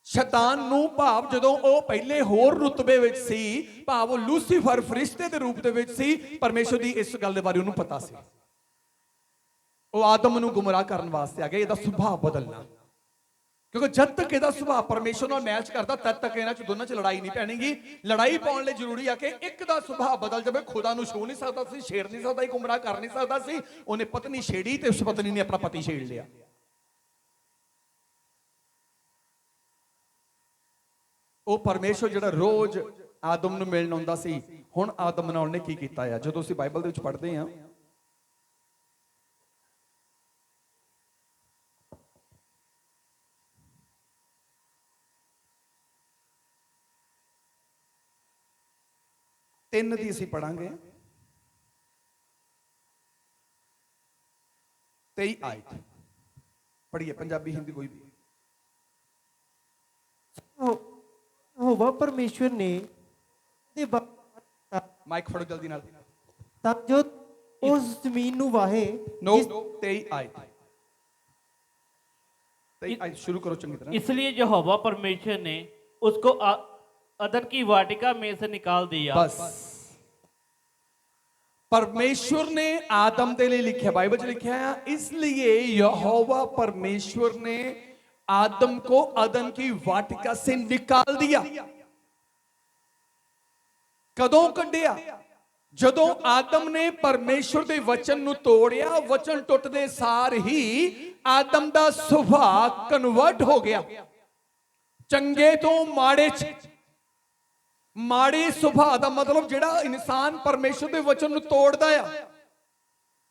ਸ਼ੈਤਾਨ ਨੂੰ ਭਾਵ ਜਦੋਂ ਉਹ ਪਹਿਲੇ ਹੋਰ ਰੁਤਬੇ ਵਿੱਚ ਸੀ, ਭਾਵ ਉਹ ਲੂਸੀਫਰ ਫਰਿਸ਼ਤੇ ਦੇ ਰੂਪ ਦੇ ਵਿੱਚ ਸੀ, ਪਰਮੇਸ਼ਰ ਦੀ ਇਸ ਗੱਲ ਦੇ ਬਾਰੇ ਉਹਨੂੰ ਪਤਾ ਸੀ। ਉਹ ਆਦਮ ਨੂੰ ਗੁੰਮਰਾਹ ਕਰਨ ਵਾਸਤੇ ਆ ਗਿਆ, ਇਹਦਾ ਸੁਭਾਅ ਬਦਲਣਾ। ਕਿਉਂਕਿ ਜਦ ਤੱਕ ਇਹਦਾ ਸੁਭਾਅ ਪਰਮੇਸ਼ਰ ਨਾਲ ਮੈਚ ਕਰਦਾ, ਤਦ ਤੱਕ ਇਹਨਾਂ ਚ ਦੋਨਾਂ ਚ ਲੜਾਈ ਨਹੀਂ ਪੈਣੀਗੀ। ਲੜਾਈ ਪਾਉਣ ਲਈ ਜ਼ਰੂਰੀ ਆ ਕਿ ਇੱਕ ਦਾ ਸੁਭਾਅ ਬਦਲ ਜਾਵੇ। ਖੁਦਾ ਨੂੰ ਛੂ ਨਹੀਂ ਸਕਦਾ ਸੀ, ਛੇੜ ਨਹੀਂ ਸਕਦਾ ਸੀ, ਗੁੰਮਰਾਹ ਕਰ ਨਹੀਂ ਸਕਦਾ ਸੀ। ਉਹਨੇ ਪਤਨੀ ਛੇੜੀ ਤੇ ਉਸ ਪਤਨੀ ਨੇ ਆਪਣਾ ਪਤੀ ਛੇੜ ਲਿਆ। ਉਹ ਪਰਮੇਸ਼ਰ ਜਿਹੜਾ ਰੋਜ਼ ਆਦਮ ਨੂੰ ਮਿਲਣ ਆਉਂਦਾ ਸੀ, ਹੁਣ ਆਦਮ ਨਾਲ ਉਹਨੇ ਕੀ ਕੀਤਾ ਆ? ਜਦੋਂ ਅਸੀਂ ਬਾਈਬਲ ਦੇ ਵਿੱਚ ਪੜ੍ਹਦੇ ਹਾਂ, ਤਿੰਨ ਦੀ ਅਸੀਂ ਪੜਾਂਗੇ 23 ਆਇਤ ਪੜ੍ਹੀਏ, ਪੰਜਾਬੀ ਹਿੰਦੀ ਕੋਈ ਵੀ। ਹੋਵਾ ਪਰਮੇਸ਼ਵਰ ਨੇ ਦੇ ਮਾਈਕ ਫੜੋ ਜਲਦੀ ਨਾਲ। ਤਾਂ ਜੋ ਉਸ ਜ਼ਮੀਨ ਨੂੰ ਵਾਹੇ। नो 23 आयत 23 आयत शुरू करो चंगी तरह। इसलिए यहोवा परमेश्वर ने उसको अदन की वाटिका में से निकाल दिया। बस परमेश्वर ने आदम के लिए लिखा, बाइबल च लिखा है, इसलिए यहोवा परमेश्वर ने आदम को अदन की वाटिका से निकाल दिया। कदों कढ़िया? ਜਦੋਂ ਆਦਮ ਨੇ ਪਰਮੇਸ਼ਰ ਦੇ ਵਚਨ ਨੂੰ ਤੋੜਿਆ, ਵਚਨ ਟੁੱਟਦੇ ਸਾਰ ਹੀ ਆਦਮ ਦਾ ਸੁਭਾਅ ਕਨਵਰਟ ਹੋ ਗਿਆ, ਚੰਗੇ ਤੋਂ ਮਾੜੇ ਚ। ਮਾੜੇ ਸੁਭਾਅ ਦਾ ਮਤਲਬ ਜਿਹੜਾ ਇਨਸਾਨ ਪਰਮੇਸ਼ਰ ਦੇ ਵਚਨ ਨੂੰ ਤੋੜਦਾ ਆ।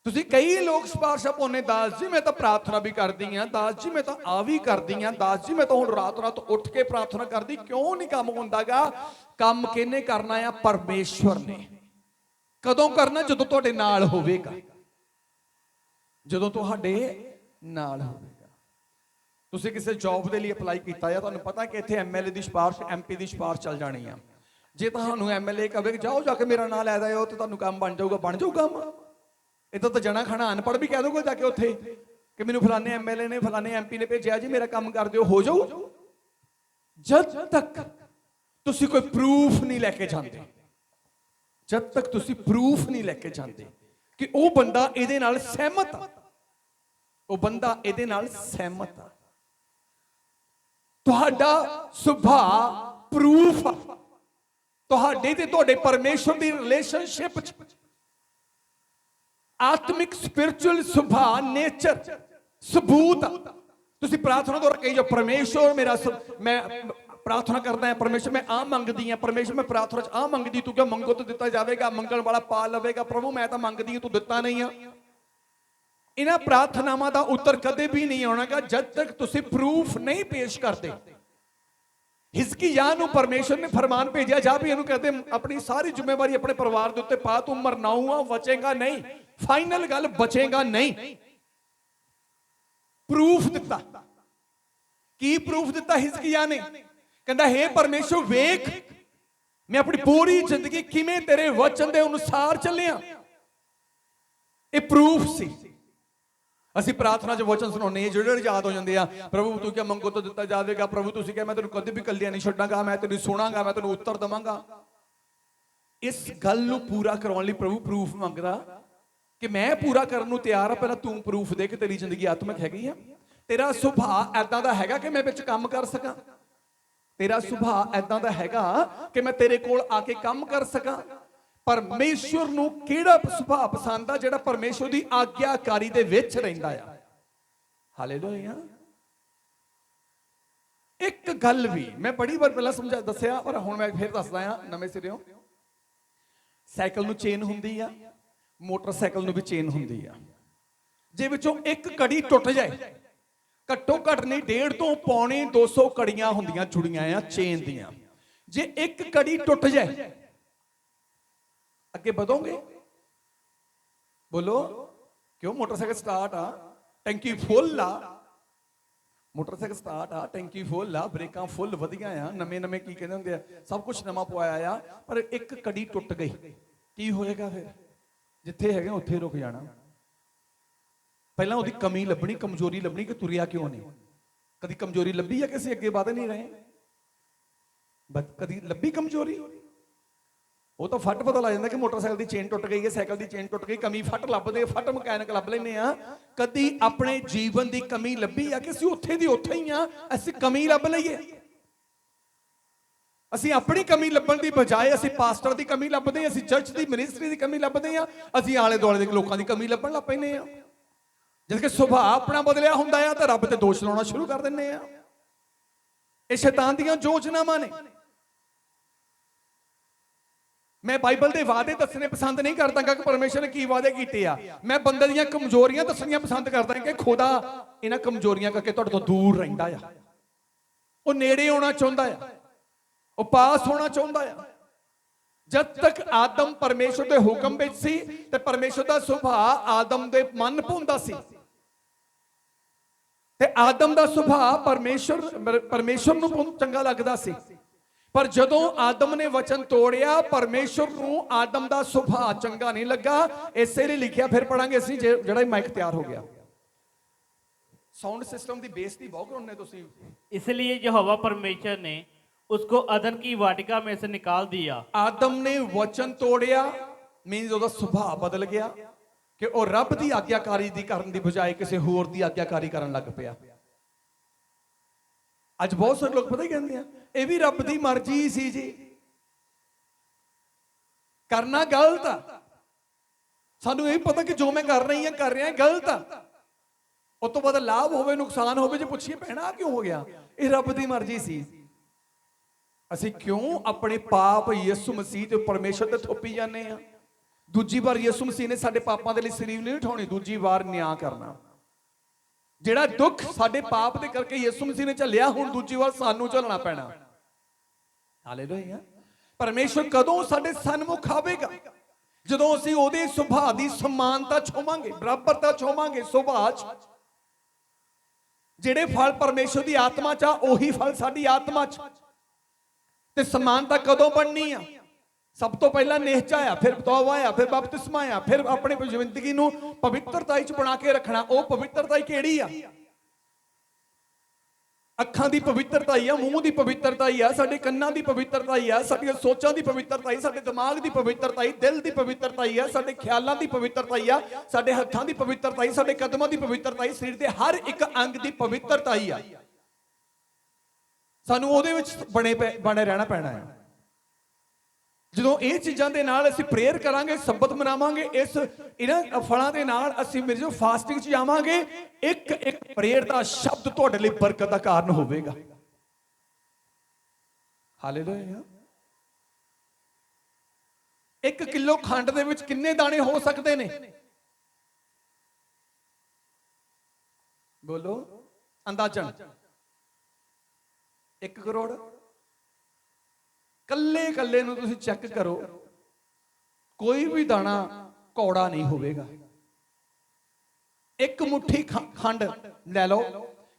ਤੁਸੀਂ ਕਈ ਲੋਕ ਸਿਫਾਰਿਸ਼ਾਂ ਪਾਉਂਦੇ, ਦਾਸ ਜੀ ਮੈਂ ਤਾਂ ਪ੍ਰਾਰਥਨਾ ਵੀ ਕਰਦੀ ਆ, ਦਾਸ ਜੀ ਮੈਂ ਤਾਂ ਆ ਵੀ ਕਰਦੀ ਆ, ਦਾਸ ਜੀ ਮੈਂ ਤਾਂ ਹੁਣ ਰਾਤ ਰਾਤ ਉੱਠ ਕੇ ਪ੍ਰਾਰਥਨਾ ਕਰਦੀ। ਕਿਉਂ ਨਹੀਂ ਕੰਮ ਹੁੰਦਾਗਾ? ਕੰਮ ਕਿਹਨੇ ਕਰਨਾ ਆ? ਪਰਮੇਸ਼ਰ ਨੇ। ਕਦੋਂ ਕਰਨਾ? ਜਦੋਂ ਤੁਹਾਡੇ ਨਾਲ ਹੋਵੇਗਾ, ਜਦੋਂ ਤੁਹਾਡੇ ਨਾਲ ਹੋਵੇਗਾ। ਤੁਸੀਂ ਕਿਸੇ ਜੌਬ ਦੇ ਲਈ ਅਪਲਾਈ ਕੀਤਾ ਆ, ਤੁਹਾਨੂੰ ਪਤਾ ਕਿ ਇੱਥੇ ਐਮਐਲਏ ਦੀ ਸਿਫਾਰਿਸ਼, ਐਮਪੀ ਦੀ ਸਿਫਾਰਿਸ਼ ਚੱਲ ਜਾਣੀ ਆ। ਜੇ ਤੁਹਾਨੂੰ ਐਮਐਲਏ ਕਹੇ ਜਾਓ ਜਾ ਕੇ ਮੇਰਾ ਨਾਂ ਲੈ ਦਿਓ ਤੇ ਤੁਹਾਨੂੰ ਕੰਮ ਬਣ ਜਾਊਗਾ, ਬਣ ਜਾਊ ਕੰਮ। ਇਦਾਂ ਤਾਂ ਜਣਾ ਖਾਣਾ ਅਨਪੜ੍ਹ ਵੀ ਕਹਿ ਦੋਗੇ ਜਾ ਕੇ ਉੱਥੇ ਕਿ ਮੈਨੂੰ ਫਲਾਣੇ ਐਮਐਲਏ ਨੇ, ਫਲਾਣੇ ਐਮਪੀ ਨੇ ਭੇਜਿਆ ਜੀ, ਮੇਰਾ ਕੰਮ ਕਰ ਦਿਓ, ਹੋ ਜਾਊ। ਜਦ ਤੱਕ ਤੁਸੀਂ ਕੋਈ ਪ੍ਰੂਫ ਨਹੀਂ ਲੈ ਕੇ ਜਾਂਦੇ, ਜਦ ਤੱਕ ਤੁਸੀਂ ਪ੍ਰੂਫ ਨਹੀਂ ਲੈ ਕੇ ਜਾਂਦੇ ਕਿ ਉਹ ਬੰਦਾ ਇਹਦੇ ਨਾਲ ਸਹਿਮਤ ਆ, ਉਹ ਬੰਦਾ ਇਹਦੇ ਨਾਲ ਸਹਿਮਤ ਆ, ਤੁਹਾਡਾ ਸੁਭਾਅ ਪ੍ਰੂਫ ਆ ਤੁਹਾਡੇ ਤੇ ਤੁਹਾਡੇ ਪਰਮੇਸ਼ਰ ਦੀ ਰਿਲੇਸ਼ਨਸ਼ਿਪ ਚ। ਆਤਮਿਕ ਸਪਿਰਚੁਅਲ ਸੁਭਾਅ, ਨੇਚਰ ਸਬੂਤ। ਤੁਸੀਂ ਪ੍ਰਾਰਥਨਾ ਦੁਆਰਾ ਕਹੀ ਜਾਓ, ਪਰਮੇਸ਼ਰ ਮੇਰਾ ਮੈਂ ਪ੍ਰਾਰਥਨਾ ਕਰਦਾ ਹਾਂ, ਪਰਮੇਸ਼ਰ ਮੈਂ ਆ ਮੰਗਦੀ ਹਾਂ, ਪਰਮੇਸ਼ਰ ਮੈਂ ਪ੍ਰਾਰਥਨਾ ਚ ਆ ਮੰਗਦੀ, ਤੂੰ ਕਿਹਾ ਮੰਗੋ ਤਾਂ ਦਿੱਤਾ ਜਾਵੇਗਾ, ਮੰਗਣ ਵਾਲਾ ਪਾ ਲਵੇਗਾ। ਪ੍ਰਭੂ ਮੈਂ ਤਾਂ ਮੰਗਦੀ ਹਾਂ, ਤੂੰ ਦਿੱਤਾ ਨਹੀਂ ਆ। ਇਹਨਾਂ ਪ੍ਰਾਰਥਨਾਵਾਂ ਦਾ ਉੱਤਰ ਕਦੇ ਵੀ ਨਹੀਂ ਆਉਣਾਗਾ ਜਦ ਤੱਕ ਤੁਸੀਂ ਪ੍ਰੂਫ ਨਹੀਂ ਪੇਸ਼ ਕਰਦੇ। ਹਿਜ਼ਕੀਯਾਹ ਨੂੰ ਪਰਮੇਸ਼ਰ ਨੇ ਫਰਮਾਨ ਭੇਜਿਆ, ਜਾ ਵੀ ਇਹਨੂੰ ਕਹਿੰਦੇ ਆਪਣੀ ਸਾਰੀ ਜ਼ਿੰਮੇਵਾਰੀ ਆਪਣੇ ਪਰਿਵਾਰ ਦੇ ਉੱਤੇ ਪਾ, ਤੂੰ ਮਰਨਾਊ ਆ, ਬਚੇਗਾ ਨਹੀਂ। ਫਾਈਨਲ ਗੱਲ, ਬਚੇਗਾ ਨਹੀਂ। ਪ੍ਰੂਫ ਦਿੱਤਾ। ਕੀ ਪ੍ਰੂਫ ਦਿੱਤਾ ਹਿਜ਼ਕੀਯਾਹ ਨੇ? ਕਹਿੰਦਾ ਹੇ ਪਰਮੇਸ਼ਰ ਵੇਖ, ਮੈਂ ਆਪਣੀ ਪੂਰੀ ਜ਼ਿੰਦਗੀ ਕਿਵੇਂ ਤੇਰੇ ਵਚਨ ਦੇ ਅਨੁਸਾਰ ਚੱਲਿਆ। ਇਹ ਪ੍ਰੂਫ ਸੀ। ਅਸੀਂ ਪ੍ਰਾਰਥਨਾ 'ਚ ਵਚਨ ਸੁਣਾਉਂਦੇ ਹਾਂ, ਜਿਹੜੇ ਯਾਦ ਹੋ ਜਾਂਦੇ ਆ। ਪ੍ਰਭੂ ਤੂੰ ਕਿਹਾ ਮੰਗੋ ਤਾਂ ਦਿੱਤਾ ਜਾਵੇਗਾ, ਪ੍ਰਭੂ ਤੁਸੀਂ ਕਿਹਾ ਮੈਂ ਤੈਨੂੰ ਕਦੇ ਵੀ ਇਕੱਲਿਆਂ ਨਹੀਂ ਛੱਡਾਂਗਾ, ਮੈਂ ਤੈਨੂੰ ਸੁਣਾਂਗਾ, ਮੈਂ ਤੈਨੂੰ ਉੱਤਰ ਦੇਵਾਂਗਾ। ਇਸ ਗੱਲ ਨੂੰ ਪੂਰਾ ਕਰਾਉਣ ਲਈ ਪ੍ਰਭੂ ਪ੍ਰੂਫ ਮੰਗਦਾ ਕਿ ਮੈਂ ਪੂਰਾ ਕਰਨ ਨੂੰ ਤਿਆਰ ਆ, ਪਹਿਲਾਂ ਤੂੰ ਪ੍ਰੂਫ ਦੇ ਕਿ ਤੇਰੀ ਜ਼ਿੰਦਗੀ ਆਤਮਿਕ ਹੈਗੀ ਆ, ਤੇਰਾ ਸੁਭਾਅ ਐਦਾਂ ਦਾ ਹੈਗਾ ਕਿ ਮੈਂ ਵਿੱਚ ਕੰਮ ਕਰ ਸਕਾਂ, ਤੇਰਾ ਸੁਭਾਅ ਐਦਾਂ ਦਾ ਹੈਗਾ ਕਿ ਮੈਂ ਤੇਰੇ ਕੋਲ ਆ ਕੇ ਕੰਮ ਕਰ ਸਕਾਂ। ਪਰਮੇਸ਼ਰ ਨੂੰ ਕਿਹੜਾ ਸੁਭਾਅ ਪਸੰਦ ਆ? ਜਿਹੜਾ ਪਰਮੇਸ਼ਰ ਦੀ ਆਗਿਆਕਾਰੀ ਦੇ ਵਿੱਚ ਰਹਿੰਦਾ ਆ। ਹਾਲੇਲੂਇਆ। ਇੱਕ ਗੱਲ ਵੀ ਮੈਂ ਬੜੀ ਵਾਰ ਪਹਿਲਾਂ ਦੱਸਿਆ, ਪਰ ਹੁਣ ਮੈਂ ਫਿਰ ਦੱਸਦਾ ਆ ਨਵੇਂ ਸਿਰਿਓਂ। ਸਾਈਕਲ ਨੂੰ ਚੇਨ ਹੁੰਦੀ ਆ, ਮੋਟਰਸਾਈਕਲ ਨੂੰ ਵੀ ਚੇਨ ਹੁੰਦੀ ਆ। ਜੇ ਵਿੱਚੋਂ ਇੱਕ ਕੜੀ ਟੁੱਟ ਜਾਏ, ਘੱਟੋ ਘੱਟ ਨਹੀਂ 1.5 ਤੋਂ ਪੌਣੇ 200 ਕੜੀਆਂ ਹੁੰਦੀਆਂ ਜੁੜੀਆਂ ਆ ਚੇਨ ਦੀਆਂ। ਜੇ ਇੱਕ ਕੜੀ ਟੁੱਟ ਜਾਏ, ਅੱਗੇ ਵਧੋਗੇ? ਬੋਲੋ ਕਿਉਂ? ਮੋਟਰਸਾਈਕਲ ਸਟਾਰਟ ਆ, ਟੈਂਕੀ ਫੁੱਲ ਆ, ਮੋਟਰਸਾਈਕਲ ਸਟਾਰਟ ਆ, ਟੈਂਕੀ ਫੁੱਲ ਆ, ਬ੍ਰੇਕਾਂ ਫੁੱਲ ਵਧੀਆ ਆ, ਨਵੇਂ ਨਵੇਂ ਕੀ ਕਹਿੰਦੇ ਹੁੰਦੇ ਆ, ਸਭ ਕੁਝ ਨਵਾਂ ਪਵਾਇਆ ਆ। ਪਰ ਇੱਕ ਕੜੀ ਟੁੱਟ ਗਈ, ਕੀ ਹੋਏਗਾ ਫਿਰ? ਜਿੱਥੇ ਹੈਗੇ ਉੱਥੇ ਰੁਕ ਜਾਣਾ। ਪਹਿਲਾਂ ਉਹਦੀ ਕਮੀ ਲੱਭਣੀ, ਕਮਜ਼ੋਰੀ ਲੱਭਣੀ ਕਿ ਤੁਰਿਆ ਕਿਉਂ ਨਹੀਂ। ਕਦੀ ਕਮਜ਼ੋਰੀ ਲੱਭੀ ਆ ਕਿਸੇ ਅੱਗੇ ਵਧ ਨਹੀਂ ਰਹੇ? ਕਦੀ ਲੱਭੀ ਕਮਜ਼ੋਰੀ? ਉਹ ਤਾਂ ਫੱਟ ਪਤਾ ਲੱਗ ਜਾਂਦਾ ਕਿ ਮੋਟਰਸਾਈਕਲ ਦੀ ਚੇਨ ਟੁੱਟ ਗਈ ਹੈ, ਸਾਈਕਲ ਦੀ ਚੇਨ ਟੁੱਟ ਗਈ, ਕਮੀ ਫੱਟ ਲੱਭਦੇ, ਫੱਟ ਮਕੈਨਿਕ ਲੱਭ ਲੈਂਦੇ ਆ। ਕਦੀ ਆਪਣੇ ਜੀਵਨ ਦੀ ਕਮੀ ਲੱਭੀ ਆ ਕਿ ਅਸੀਂ ਉੱਥੇ ਦੀ ਉੱਥੇ ਹੀ ਆ, ਅਸੀਂ ਕਮੀ ਲੱਭ ਲਈਏ? ਅਸੀਂ ਆਪਣੀ ਕਮੀ ਲੱਭਣ ਦੀ ਬਜਾਏ ਅਸੀਂ ਪਾਸਟਰ ਦੀ ਕਮੀ ਲੱਭਦੇ ਹਾਂ, ਅਸੀਂ ਚਰਚ ਦੀ ਮਿਨਿਸਟਰੀ ਦੀ ਕਮੀ ਲੱਭਦੇ ਹਾਂ, ਅਸੀਂ ਆਲੇ ਦੁਆਲੇ ਦੇ ਲੋਕਾਂ ਦੀ ਕਮੀ ਲੱਭਣ ਲੱਗ ਪੈਂਦੇ ਆ। ਜਦ ਕਿ ਸੁਭਾਅ ਆਪਣਾ ਬਦਲਿਆ ਹੁੰਦਾ ਆ ਤਾਂ ਰੱਬ ਤੇ ਦੋਸ਼ ਲਾਉਣਾ ਸ਼ੁਰੂ ਕਰ ਦਿੰਦੇ ਆ। ਇਹ ਸ਼ੈਤਾਨ ਦੀਆਂ ਯੋਜਨਾਵਾਂ ਨੇ। ਮੈਂ ਬਾਈਬਲ ਦੇ ਵਾਅਦੇ ਦੱਸਣੇ ਪਸੰਦ ਨਹੀਂ ਕਰਦਾ ਕਿ ਪਰਮੇਸ਼ਰ ਨੇ ਕੀ ਵਾਅਦੇ ਕੀਤੇ ਆ। ਮੈਂ ਬੰਦੇ ਦੀਆਂ ਕਮਜ਼ੋਰੀਆਂ ਦੱਸਣੀਆਂ ਪਸੰਦ ਕਰਦਾ ਕਿ ਖੁਦਾ ਇਹਨਾਂ ਕਮਜ਼ੋਰੀਆਂ ਕਰਕੇ ਤੁਹਾਡੇ ਤੋਂ ਦੂਰ ਰਹਿੰਦਾ ਆ, ਉਹ ਨੇੜੇ ਆਉਣਾ ਚਾਹੁੰਦਾ ਆ, ਉਹ ਪਾਸ ਹੋਣਾ ਚਾਹੁੰਦਾ ਆ। ਜਦ ਤੱਕ ਆਦਮ ਪਰਮੇਸ਼ਰ ਦੇ ਹੁਕਮ ਵਿੱਚ ਸੀ ਤੇ ਪਰਮੇਸ਼ਰ ਦਾ ਸੁਭਾਅ ਆਦਮ ਦੇ ਮਨ ਭਾਉਂਦਾ ਸੀ ਤੇ ਆਦਮ ਦਾ ਸੁਭਾਅ ਪਰਮੇਸ਼ਰ ਨੂੰ ਚੰਗਾ ਲੱਗਦਾ ਸੀ। ਪਰ ਜਦੋਂ ਆਦਮ ਨੇ ਵਚਨ ਤੋੜਿਆ, ਪਰਮੇਸ਼ਰ ਨੂੰ ਆਦਮ ਦਾ ਸੁਭਾਅ ਚੰਗਾ ਨਹੀਂ ਲੱਗਾ। ਇਸੇ ਲਈ ਲਿਖਿਆ, ਫਿਰ ਪੜਾਂਗੇ ਅਸੀਂ, ਜਿਹੜਾ ਮਾਈਕ ਤਿਆਰ ਹੋ ਗਿਆ। ਸਾਊਂਡ ਸਿਸਟਮ ਦੀ ਬੇਇੱਜ਼ਤੀ ਬਹੁਤ ਕਰਾਉਂਦੇ ਤੁਸੀਂ। इसलिए यहोवा परमेश्वर ने उसको अदन की वाटिका में से निकाल दिया। ਆਦਮ ਨੇ ਵਚਨ ਤੋੜਿਆ, ਮੀਨਸ ਉਹਦਾ ਸੁਭਾਅ ਬਦਲ ਗਿਆ ਕਿ ਉਹ ਰੱਬ ਦੀ ਆਗਿਆਕਾਰੀ ਦੀ ਕਰਨ ਦੀ ਬਜਾਏ ਕਿਸੇ ਹੋਰ ਦੀ ਆਗਿਆਕਾਰੀ ਕਰਨ ਲੱਗ ਪਿਆ। ਅੱਜ ਬਹੁਤ ਸਾਰੇ ਲੋਕ ਪਤਾ ਹੀ ਕਹਿੰਦੇ ਆ, ਇਹ ਵੀ ਰੱਬ ਦੀ ਮਰਜ਼ੀ ਸੀ ਜੀ, ਕਰਨਾ ਗਲਤ ਆ। ਸਾਨੂੰ ਇਹ ਪਤਾ ਕਿ ਜੋ ਮੈਂ ਕਰ ਰਿਹਾ ਗਲਤ ਆ। ਉਸ ਤੋਂ ਬਾਅਦ ਲਾਭ ਹੋਵੇ ਨੁਕਸਾਨ ਹੋਵੇ, ਜੇ ਪੁੱਛੀਏ ਭੈਣਾ ਕਿਉਂ ਹੋ ਗਿਆ, ਇਹ ਰੱਬ ਦੀ ਮਰਜ਼ੀ ਸੀ। ਅਸੀਂ ਕਿਉਂ ਆਪਣੇ ਪਾਪ ਯਿਸੂ ਮਸੀਹ ਤੇ ਪਰਮੇਸ਼ਰ ਤੇ ਥੋਪੀ ਜਾਂਦੇ ਆ? ਦੂਜੀ ਵਾਰ ਯਿਸੂ ਮਸੀਹ ਨੇ ਸਾਡੇ ਪਾਪਾਂ ਦੇ ਲਈ ਸਲੀਬ ਨਹੀਂ ਉਠਾਉਣੀ, ਦੂਜੀ ਵਾਰ ਨਿਆਂ ਕਰਨਾ। ਜਿਹੜਾ ਦੁੱਖ ਸਾਡੇ ਪਾਪ ਦੇ ਕਰਕੇ ਯਿਸੂ ਮਸੀਹ ਨੇ ਝੱਲਿਆ, ਹੁਣ ਦੂਜੀ ਵਾਰ ਸਾਨੂੰ ਝੱਲਣਾ ਪੈਣਾ। ਹਾਲੇਲੂਇਆ। ਪਰਮੇਸ਼ਰ ਕਦੋਂ ਸਾਡੇ ਸਨਮੁਖ ਆਵੇਗਾ? ਜਦੋਂ ਅਸੀਂ ਉਹਦੇ ਸੁਭਾਅ ਦੀ ਸਮਾਨਤਾ ਛੋਵਾਂਗੇ, ਬਰਾਬਰਤਾ ਛੋਵਾਂਗੇ ਸੁਭਾਅ 'ਚ। ਜਿਹੜੇ ਫਲ ਪਰਮੇਸ਼ਰ ਦੀ ਆਤਮਾ 'ਚ ਆ, ਉਹੀ ਫਲ ਸਾਡੀ ਆਤਮਾ 'ਚ। ਤੇ ਸਮਾਨਤਾ ਕਦੋਂ ਬਣਨੀ ਆ? ਸਭ ਤੋਂ ਪਹਿਲਾਂ ਨਿਹਚਾ ਆ, ਫਿਰ ਤੌਬਾ ਆ, ਫਿਰ ਬਪਤਿਸਮਾ ਆ, ਫਿਰ ਆਪਣੇ ਜ਼ਿੰਦਗੀ ਨੂੰ ਪਵਿੱਤਰਤਾ 'ਚ ਬਣਾ ਕੇ ਰੱਖਣਾ। ਉਹ ਪਵਿੱਤਰਤਾ ਕਿਹੜੀ ਆ? ਅੱਖਾਂ ਦੀ ਪਵਿੱਤਰਤਾ ਹੀ ਆ, ਮੂੰਹ ਦੀ ਪਵਿੱਤਰਤਾ ਹੀ ਆ, ਸਾਡੇ ਕੰਨਾਂ ਦੀ ਪਵਿੱਤਰਤਾ ਹੀ ਆ, ਸਾਡੀਆਂ ਸੋਚਾਂ ਦੀ ਪਵਿੱਤਰਤਾ ਹੀ, ਸਾਡੇ ਦਿਮਾਗ ਦੀ ਪਵਿੱਤਰਤਾ ਹੀ, ਦਿਲ ਦੀ ਪਵਿੱਤਰਤਾ ਹੀ ਆ, ਸਾਡੇ ਖਿਆਲਾਂ ਦੀ ਪਵਿੱਤਰਤਾ ਹੀ ਆ, ਸਾਡੇ ਹੱਥਾਂ ਦੀ ਪਵਿੱਤਰਤਾ ਹੀ, ਸਾਡੇ ਕਦਮਾਂ ਦੀ ਪਵਿੱਤਰਤਾ ਹੀ, ਸਰੀਰ ਦੇ ਹਰ ਇੱਕ ਅੰਗ ਦੀ ਪਵਿੱਤਰਤਾ ਹੀ ਆ। ਸਾਨੂੰ ਉਹਦੇ ਵਿੱਚ ਬਣੇ ਰਹਿਣਾ ਪੈਣਾ ਹੈ। ਜਦੋਂ ਇਹ ਚੀਜ਼ਾਂ ਦੇ ਨਾਲ ਅਸੀਂ ਪ੍ਰੇਅਰ ਕਰਾਂਗੇ, ਸਬਤ ਮਨਾਵਾਂਗੇ, ਇਹਨਾਂ ਫਲਾਂ ਦੇ ਨਾਲ ਅਸੀਂ ਮੇਰੇ ਜੋ ਫਾਸਟਿੰਗ 'ਚ ਜਾਵਾਂਗੇ, ਇੱਕ ਇੱਕ ਪ੍ਰੇਅਰ ਦਾ ਸ਼ਬਦ ਤੁਹਾਡੇ ਲਈ ਬਰਕਤ ਦਾ ਕਾਰਨ ਹੋਵੇਗਾ। ਹਾਲੇਲੂਇਆ। 1 ਕਿਲੋ ਖੰਡ ਦੇ ਵਿੱਚ ਕਿੰਨੇ ਦਾਣੇ ਹੋ ਸਕਦੇ ਨੇ? ਬੋਲੋ ਅੰਦਾਜ਼ਨ। 1 ਕਰੋੜ। ਕੱਲੇ ਨੂੰ ਤੁਸੀਂ ਚੈੱਕ ਕਰੋ, ਕੋਈ ਵੀ ਦਾਣਾ ਕੌੜਾ ਨਹੀਂ ਹੋਵੇਗਾ। 1 ਮੁੱਠੀ ਖੰਡ ਲੈ ਲਓ,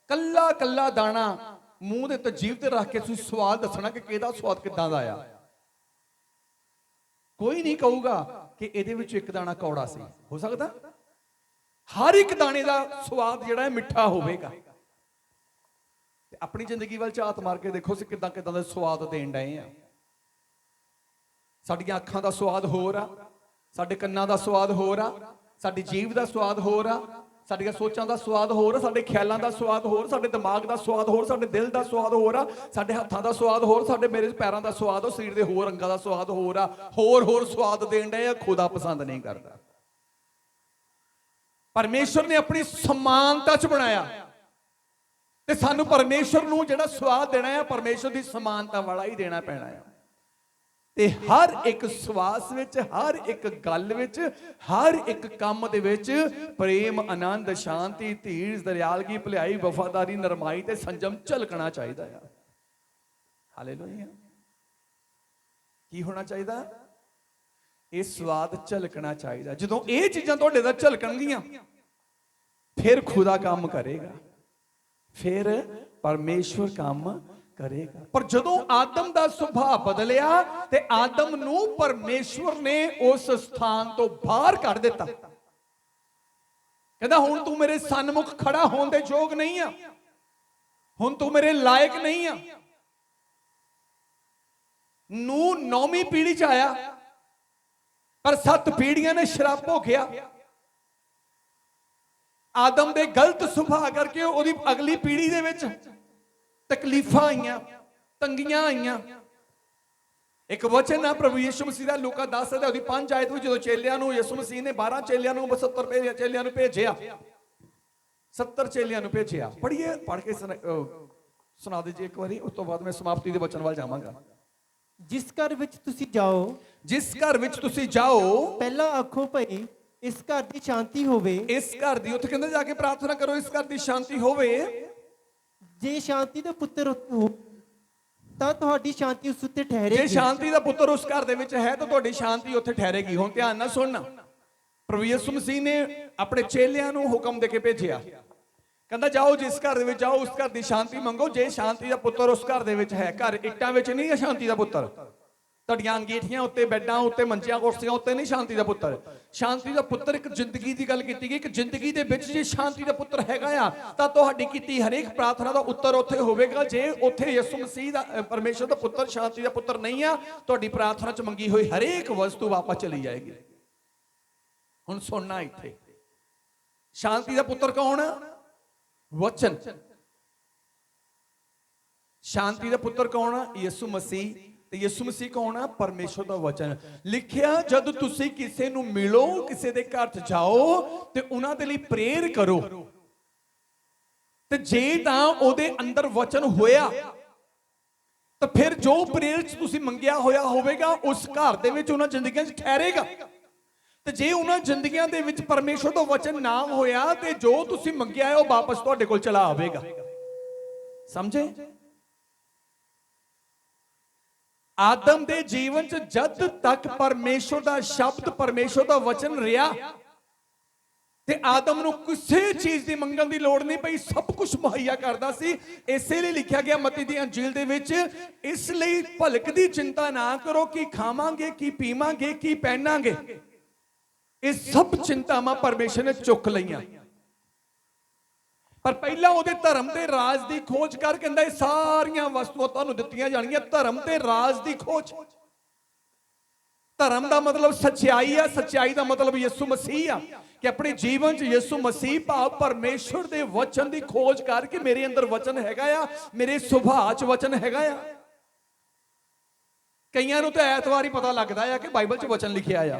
ਕੱਲਾ ਦਾਣਾ ਮੂੰਹ ਦੇ ਉੱਤੇ ਜੀਭ ਤੇ ਰੱਖ ਕੇ ਤੁਸੀਂ ਸਵਾਦ ਦੱਸਣਾ ਕਿ ਕਿਹਦਾ ਸਵਾਦ ਕਿੱਦਾਂ ਦਾ ਆ। ਕੋਈ ਨਹੀਂ ਕਹੂਗਾ ਕਿ ਇਹਦੇ ਵਿੱਚ 1 ਦਾਣਾ ਕੌੜਾ ਸੀ। ਹੋ ਸਕਦਾ ਹਰ ਇੱਕ ਦਾਣੇ ਦਾ ਸਵਾਦ ਜਿਹੜਾ ਹੈ ਮਿੱਠਾ ਹੋਵੇਗਾ। ਤੇ ਆਪਣੀ ਜ਼ਿੰਦਗੀ ਵੱਲ ਝਾਤ ਮਾਰ ਕੇ ਦੇਖੋ ਅਸੀਂ ਕਿੱਦਾਂ ਦੇ ਸਵਾਦ ਦੇਣ ਡਏ ਆ। ਸਾਡੀਆਂ ਅੱਖਾਂ ਦਾ ਸਵਾਦ ਹੋਰ ਆ, ਸਾਡੇ ਕੰਨਾਂ ਦਾ ਸਵਾਦ ਹੋਰ ਆ, ਸਾਡੀ ਜੀਭ ਦਾ ਸਵਾਦ ਹੋਰ ਆ, ਸਾਡੀਆਂ ਸੋਚਾਂ ਦਾ ਸਵਾਦ ਹੋਰ ਆ, ਸਾਡੇ ਖਿਆਲਾਂ ਦਾ ਸਵਾਦ ਹੋਰ, ਸਾਡੇ ਦਿਮਾਗ ਦਾ ਸਵਾਦ ਹੋਰ, ਸਾਡੇ ਦਿਲ ਦਾ ਸਵਾਦ ਹੋਰ ਆ, ਸਾਡੇ ਹੱਥਾਂ ਦਾ ਸਵਾਦ ਹੋਰ, ਸਾਡੇ ਮੇਰੇ ਪੈਰਾਂ ਦਾ ਸਵਾਦ ਹੋਰ, ਸਰੀਰ ਦੇ ਹੋਰ ਅੰਗਾਂ ਦਾ ਸਵਾਦ ਹੋਰ ਆ। ਹੋਰ ਸਵਾਦ ਦੇਣ ਡਏ ਆ। ਖੁਦਾ ਪਸੰਦ ਨਹੀਂ ਕਰਦਾ। ਪਰਮੇਸ਼ਰ ਨੇ ਆਪਣੀ ਸਮਾਨਤਾ 'ਚ ਬਣਾਇਆ ਤੇ ਸਾਨੂੰ ਪਰਮੇਸ਼ਰ ਨੂੰ ਜਿਹੜਾ ਸਵਾਦ ਦੇਣਾ ਹੈ, ਪਰਮੇਸ਼ਰ ਦੀ ਸਮਾਨਤਾ ਵਾਲਾ ਹੀ ਦੇਣਾ ਪੈਣਾ ਹੈ। ਤੇ ਹਰ ਇੱਕ ਸਵਾਸ ਵਿੱਚ, ਹਰ ਇੱਕ ਗੱਲ ਵਿੱਚ, ਹਰ ਇੱਕ ਕੰਮ ਦੇ ਵਿੱਚ ਪ੍ਰੇਮ, ਆਨੰਦ, ਸ਼ਾਂਤੀ, ਧੀਰਜ, ਦਰਿਆਲਗੀ, ਭਲਾਈ, ਵਫਾਦਾਰੀ, ਨਰਮਾਈ ਤੇ ਸੰਜਮ ਝਲਕਣਾ ਚਾਹੀਦਾ ਹੈ। ਹਾਲੇਲੂਇਆ। ਕੀ ਹੋਣਾ ਚਾਹੀਦਾ? ਇਹ ਸਵਾਦ ਝਲਕਣਾ ਚਾਹੀਦਾ। ਜਦੋਂ ਇਹ ਚੀਜ਼ਾਂ ਤੁਹਾਡੇ ਦਾ ਝਲਕਣਗੀਆਂ, ਫਿਰ ਖੁਦਾ ਕੰਮ ਕਰੇਗਾ, ਫਿਰ ਪਰਮੇਸ਼ਵਰ ਕੰਮ ਕਰੇਗਾ। ਪਰ ਜਦੋਂ ਆਦਮ ਦਾ ਸੁਭਾਅ ਬਦਲਿਆ ਤੇ ਆਦਮ ਨੂੰ ਪਰਮੇਸ਼ਵਰ ਨੇ ਉਸ ਸਥਾਨ ਤੋਂ ਬਾਹਰ ਕੱਢ ਦਿੱਤਾ। ਕਹਿੰਦਾ ਹੁਣ ਤੂੰ ਮੇਰੇ ਸਨਮੁਖ ਖੜਾ ਹੋਣ ਦੇ ਯੋਗ ਨਹੀਂ ਆ, ਹੁਣ ਤੂੰ ਮੇਰੇ ਲਾਇਕ ਨਹੀਂ ਆ। ਨੂੰ 9ਵੀਂ ਪੀੜ੍ਹੀ ਚ ਆਇਆ, ਪਰ 7 ਪੀੜ੍ਹੀਆਂ ਨੇ ਸ਼ਰਾਬ ਭੋਗਿਆ। ਆਦਮ ਦੇ ਗਲਤ ਸੁਭਾਅ ਕਰਕੇ ਉਹਦੀ ਅਗਲੀ ਪੀੜ੍ਹੀ ਦੇ ਵਿੱਚ ਤਕਲੀਫਾਂ ਆਈਆਂ, ਤੰਗੀਆਂ ਆਈਆਂ। ਇੱਕ ਵਚਨ ਆ ਪ੍ਰਭੂ ਯਿਸੂ ਮਸੀਹ ਦਾ, ਲੂਕਾ 10 ਦੇ ਉਹਦੀ 5 ਆਇਤ ਵਿੱਚ, ਜਦੋਂ ਚੇਲਿਆਂ ਨੂੰ ਯਿਸੂ ਮਸੀਹ ਨੇ 12 ਚੇਲਿਆਂ ਨੂੰ 70 ਚੇਲਿਆਂ ਨੂੰ ਭੇਜਿਆ, 70 ਚੇਲਿਆਂ ਨੂੰ ਭੇਜਿਆ। ਪੜ੍ਹੀਏ, ਪੜ੍ਹ ਕੇ ਸੁਣਾ ਦੇ ਜੀ ਇੱਕ ਵਾਰੀ, ਉਸ ਤੋਂ ਬਾਅਦ ਮੈਂ ਸਮਾਪਤੀ ਦੇ ਵਚਨ ਵੱਲ ਜਾਵਾਂਗਾ। ਜਿਸ ਘਰ ਵਿੱਚ ਤੁਸੀਂ ਜਾਓ, ਜਿਸ ਘਰ ਵਿੱਚ ਤੁਸੀਂ ਜਾਓ, ਪਹਿਲਾਂ ਆਖੋ ਭਈ ਇਸ ਘਰ ਦੀ ਸ਼ਾਂਤੀ ਹੋਵੇ। ਇਸ ਘਰ ਦੀ, ਉੱਥੇ ਕਹਿੰਦੇ ਜਾ ਕੇ ਪ੍ਰਾਰਥਨਾ ਕਰੋ, ਇਸ ਘਰ ਦੀ ਸ਼ਾਂਤੀ ਹੋਵੇ। ਜੇ ਸ਼ਾਂਤੀ ਦਾ ਪੁੱਤਰ ਉੱਥੇ ਹੋ ਤਾਂ ਤੁਹਾਡੀ ਸ਼ਾਂਤੀ ਉਸ ਉੱਤੇ ਜੇ ਠਹਿਰੇਗੀ। ਸ਼ਾਂਤੀ ਦਾ ਪੁੱਤਰ ਉਸ ਘਰ ਦੇ ਵਿੱਚ ਹੈ ਤਾਂ ਤੁਹਾਡੀ ਸ਼ਾਂਤੀ ਉੱਥੇ ਠਹਿਰੇਗੀ। ਹੁਣ ਧਿਆਨ ਨਾਲ ਸੁਣਨਾ, ਪ੍ਰਭੂ ਯਿਸੂ ਮਸੀਹ ਨੇ ਆਪਣੇ ਚੇਲਿਆਂ ਨੂੰ ਹੁਕਮ ਦੇ ਕੇ ਭੇਜਿਆ, ਕਹਿੰਦਾ ਜਾਓ ਜਿਸ ਘਰ ਦੇ ਵਿੱਚ ਜਾਓ, ਉਸ ਘਰ ਦੀ ਸ਼ਾਂਤੀ ਮੰਗੋ। ਜੇ ਸ਼ਾਂਤੀ ਦਾ ਪੁੱਤਰ ਉਸ ਘਰ ਦੇ ਵਿੱਚ ਹੈ, ਘਰ ਇੱਟਾਂ ਵਿੱਚ ਨਹੀਂ ਹੈ ਸ਼ਾਂਤੀ ਦਾ ਪੁੱਤਰ, ਤੁਹਾਡੀਆਂ ਅੰਗੀਠੀਆਂ ਉੱਤੇ, ਬੈੱਡਾਂ ਉੱਤੇ, ਮੰਚੀਆਂ ਕੁਰਸੀਆਂ ਉੱਤੇ ਨਹੀਂ ਸ਼ਾਂਤੀ ਦਾ ਪੁੱਤਰ। ਸ਼ਾਂਤੀ ਦਾ ਪੁੱਤਰ ਇੱਕ ਜ਼ਿੰਦਗੀ ਦੀ ਗੱਲ ਕੀਤੀ ਗਈ ਕਿ ਜ਼ਿੰਦਗੀ ਦੇ ਵਿੱਚ ਜੇ ਸ਼ਾਂਤੀ ਦਾ ਪੁੱਤਰ ਹੈਗਾ ਆ ਤਾਂ ਤੁਹਾਡੀ ਕੀਤੀ ਹਰੇਕ ਪ੍ਰਾਰਥਨਾ ਦਾ ਉੱਤਰ ਉੱਥੇ ਹੋਵੇਗਾ। ਜੇ ਉੱਥੇ ਯਿਸੂ ਮਸੀਹ ਦਾ, ਪਰਮੇਸ਼ਰ ਦਾ ਪੁੱਤਰ, ਸ਼ਾਂਤੀ ਦਾ ਪੁੱਤਰ ਨਹੀਂ ਆ, ਤੁਹਾਡੀ ਪ੍ਰਾਰਥਨਾ 'ਚ ਮੰਗੀ ਹੋਈ ਹਰੇਕ ਵਸਤੂ ਵਾਪਸ ਚਲੀ ਜਾਏਗੀ। ਹੁਣ ਸੁਣਨਾ ਇੱਥੇ, ਸ਼ਾਂਤੀ ਦਾ ਪੁੱਤਰ ਕੌਣ ਆ? ਵਚਨ। ਸ਼ਾਂਤੀ ਦਾ ਪੁੱਤਰ ਕੌਣ ਆ? ਯਿਸੂ ਮਸੀਹ। ਤੇ ਯਿਸੂ ਮਸੀਹ ਕੌਣ ਆ? ਪਰਮੇਸ਼ਰ ਦਾ ਵਚਨ। ਲਿਖਿਆ, ਜਦ ਤੁਸੀਂ ਕਿਸੇ ਨੂੰ ਮਿਲੋ, ਕਿਸੇ ਦੇ ਘਰ 'ਚ ਜਾਓ ਤੇ ਉਹਨਾਂ ਦੇ ਲਈ ਪ੍ਰੇਅਰ ਕਰੋ, ਤੇ ਜੇ ਤਾਂ ਉਹਦੇ ਅੰਦਰ ਵਚਨ ਹੋਇਆ ਤਾਂ ਫਿਰ ਜੋ ਪ੍ਰੇਅਰ 'ਚ ਤੁਸੀਂ ਮੰਗਿਆ ਹੋਇਆ ਹੋਵੇਗਾ ਉਸ ਘਰ ਦੇ ਵਿੱਚ, ਉਹਨਾਂ ਜ਼ਿੰਦਗੀਆਂ 'ਚ ਠਹਿਰੇਗਾ। ਤੇ ਜੇ ਉਹਨਾਂ ਜ਼ਿੰਦਗੀਆਂ ਦੇ ਵਿੱਚ ਪਰਮੇਸ਼ਰ ਦਾ ਵਚਨ ਨਾ ਹੋਇਆ ਤੇ ਜੋ ਤੁਸੀਂ ਮੰਗਿਆ ਹੈ ਉਹ ਵਾਪਸ ਤੁਹਾਡੇ ਕੋਲ ਚਲਾ ਆਵੇਗਾ। ਸਮਝੇ? ਆਦਮ ਦੇ ਜੀਵਨ 'ਚ ਜਦ ਤੱਕ ਪਰਮੇਸ਼ਰ ਦਾ ਸ਼ਬਦ, ਪਰਮੇਸ਼ਰ ਦਾ ਵਚਨ ਰਿਹਾ ਤੇ ਆਦਮ ਨੂੰ ਕਿਸੇ ਚੀਜ਼ ਦੀ ਮੰਗਣ ਦੀ ਲੋੜ ਨਹੀਂ ਪਈ, ਸਭ ਕੁਝ ਮੁਹੱਈਆ ਕਰਦਾ ਸੀ। ਇਸੇ ਲਈ ਲਿਖਿਆ ਗਿਆ ਮਤੀ ਦੀ ਅੰਜੀਲ ਦੇ ਵਿੱਚ, ਇਸ ਲਈ ਭਲਕ ਦੀ ਚਿੰਤਾ ਨਾ ਕਰੋ ਕਿ ਖਾਵਾਂਗੇ, ਕੀ ਪੀਵਾਂਗੇ, ਕੀ ਪਹਿਨਾਂਗੇ। ਇਹ ਸਭ ਚਿੰਤਾਵਾਂ ਪਰਮੇਸ਼ਰ ਨੇ ਚੁੱਕ ਲਈਆਂ, ਪਰ ਪਹਿਲਾਂ ਉਹਦੇ ਧਰਮ ਤੇ ਰਾਜ ਦੀ ਖੋਜ ਕਰ। ਕਹਿੰਦਾ ਇਹ ਸਾਰੀਆਂ ਵਸਤੂਆਂ ਤੁਹਾਨੂੰ ਦਿੱਤੀਆਂ ਜਾਣਗੀਆਂ। ਧਰਮ ਤੇ ਰਾਜ ਦੀ ਖੋਜ। ਧਰਮ ਦਾ ਮਤਲਬ ਸੱਚਾਈ ਆ, ਸੱਚਾਈ ਦਾ ਮਤਲਬ ਯਿਸੂ ਮਸੀਹ ਆ, ਕਿ ਆਪਣੇ ਜੀਵਨ 'ਚ ਯਿਸੂ ਮਸੀਹ ਭਾਵ ਪਰਮੇਸ਼ਰ ਦੇ ਵਚਨ ਦੀ ਖੋਜ ਕਰਕੇ ਮੇਰੇ ਅੰਦਰ ਵਚਨ ਹੈਗਾ ਆ, ਮੇਰੇ ਸੁਭਾਅ 'ਚ ਵਚਨ ਹੈਗਾ ਆ। ਕਈਆਂ ਨੂੰ ਤਾਂ ਐਤਵਾਰ ਹੀ ਪਤਾ ਲੱਗਦਾ ਆ ਕਿ ਬਾਈਬਲ 'ਚ ਵਚਨ ਲਿਖਿਆ ਆ।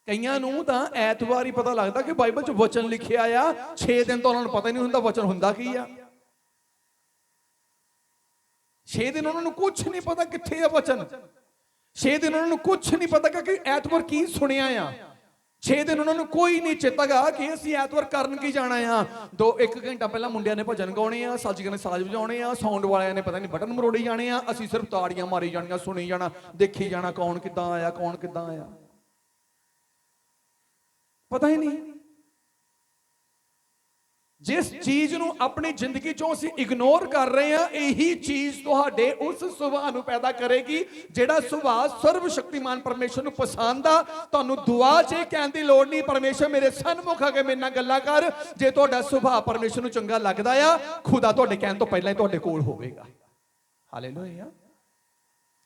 ਕਈਆਂ ਨੂੰ ਤਾਂ ਐਤਵਾਰ ਹੀ ਪਤਾ ਲੱਗਦਾ ਕਿ ਬਾਈਬਲ 'ਚ ਵਚਨ ਲਿਖਿਆ ਆ। 6 ਦਿਨ ਤਾਂ ਉਹਨਾਂ ਨੂੰ ਪਤਾ ਹੀ ਨਹੀਂ ਹੁੰਦਾ ਵਚਨ ਹੁੰਦਾ ਕੀ ਆ। 6 ਦਿਨ ਉਹਨਾਂ ਨੂੰ ਕੁਝ ਨਹੀਂ ਪਤਾ ਕਿੱਥੇ ਆ ਵਚਨ। 6 ਦਿਨ ਉਹਨਾਂ ਨੂੰ ਕੁਝ ਨਹੀਂ ਪਤਾ ਕਿ ਐਤਵਾਰ ਕੀ ਸੁਣਿਆ ਆ। 6 ਦਿਨ ਉਹਨਾਂ ਨੂੰ ਕੋਈ ਨਹੀਂ ਚੇਤਾਗਾ ਕਿ ਅਸੀਂ ਐਤਵਾਰ ਕਰਨ ਕੀ ਜਾਣਾ ਆ। 1 ਘੰਟਾ ਪਹਿਲਾਂ ਮੁੰਡਿਆਂ ਨੇ ਭਜਨ ਗਾਉਣੇ ਆ, ਸਾਜੀਆਂ ਨੇ ਸਾਜ਼ ਵਜਾਉਣੇ ਆ, ਸਾਊਂਡ ਵਾਲਿਆਂ ਨੇ ਪਤਾ ਨਹੀਂ ਬਟਨ ਮਰੋੜੀ ਜਾਣੇ ਆ, ਅਸੀਂ ਸਿਰਫ ਤਾੜੀਆਂ ਮਾਰੀ ਜਾਣੀਆਂ, ਸੁਣੀ ਜਾਣਾ, ਦੇਖੀ ਜਾਣਾ ਕੌਣ ਕਿੱਦਾਂ ਆਇਆ, ਕੌਣ ਕਿੱਦਾਂ ਆਇਆ, ਪਤਾ ਹੀ ਨਹੀਂ। ਜਿਸ ਚੀਜ਼ ਨੂੰ ਆਪਣੀ ਜ਼ਿੰਦਗੀ ਚੋਂ ਅਸੀਂ ਇਗਨੋਰ ਕਰ ਰਹੇ ਹਾਂ, ਇਹੀ ਚੀਜ਼ ਤੁਹਾਡੇ ਉਸ ਸੁਭਾਅ ਨੂੰ ਪੈਦਾ ਕਰੇਗੀ ਜਿਹੜਾ ਸੁਭਾਅ ਸਰਵ ਸ਼ਕਤੀਮਾਨ ਪਰਮੇਸ਼ਰ ਨੂੰ ਪਸੰਦ ਆ। ਤੁਹਾਨੂੰ ਦੁਆ 'ਚ ਇਹ ਕਹਿਣ ਦੀ ਲੋੜ ਨਹੀਂ ਪਰਮੇਸ਼ਰ ਮੇਰੇ ਸਨਮੁਖ ਆ ਕੇ ਮੇਰੇ ਨਾਲ ਗੱਲਾਂ ਕਰ। ਜੇ ਤੁਹਾਡਾ ਸੁਭਾਅ ਪਰਮੇਸ਼ਰ ਨੂੰ ਚੰਗਾ ਲੱਗਦਾ ਆ, ਖੁਦਾ ਤੁਹਾਡੇ ਕਹਿਣ ਤੋਂ ਪਹਿਲਾਂ ਹੀ ਤੁਹਾਡੇ ਕੋਲ ਹੋਵੇਗਾ। ਹਾਲੇਲੂਇਆ।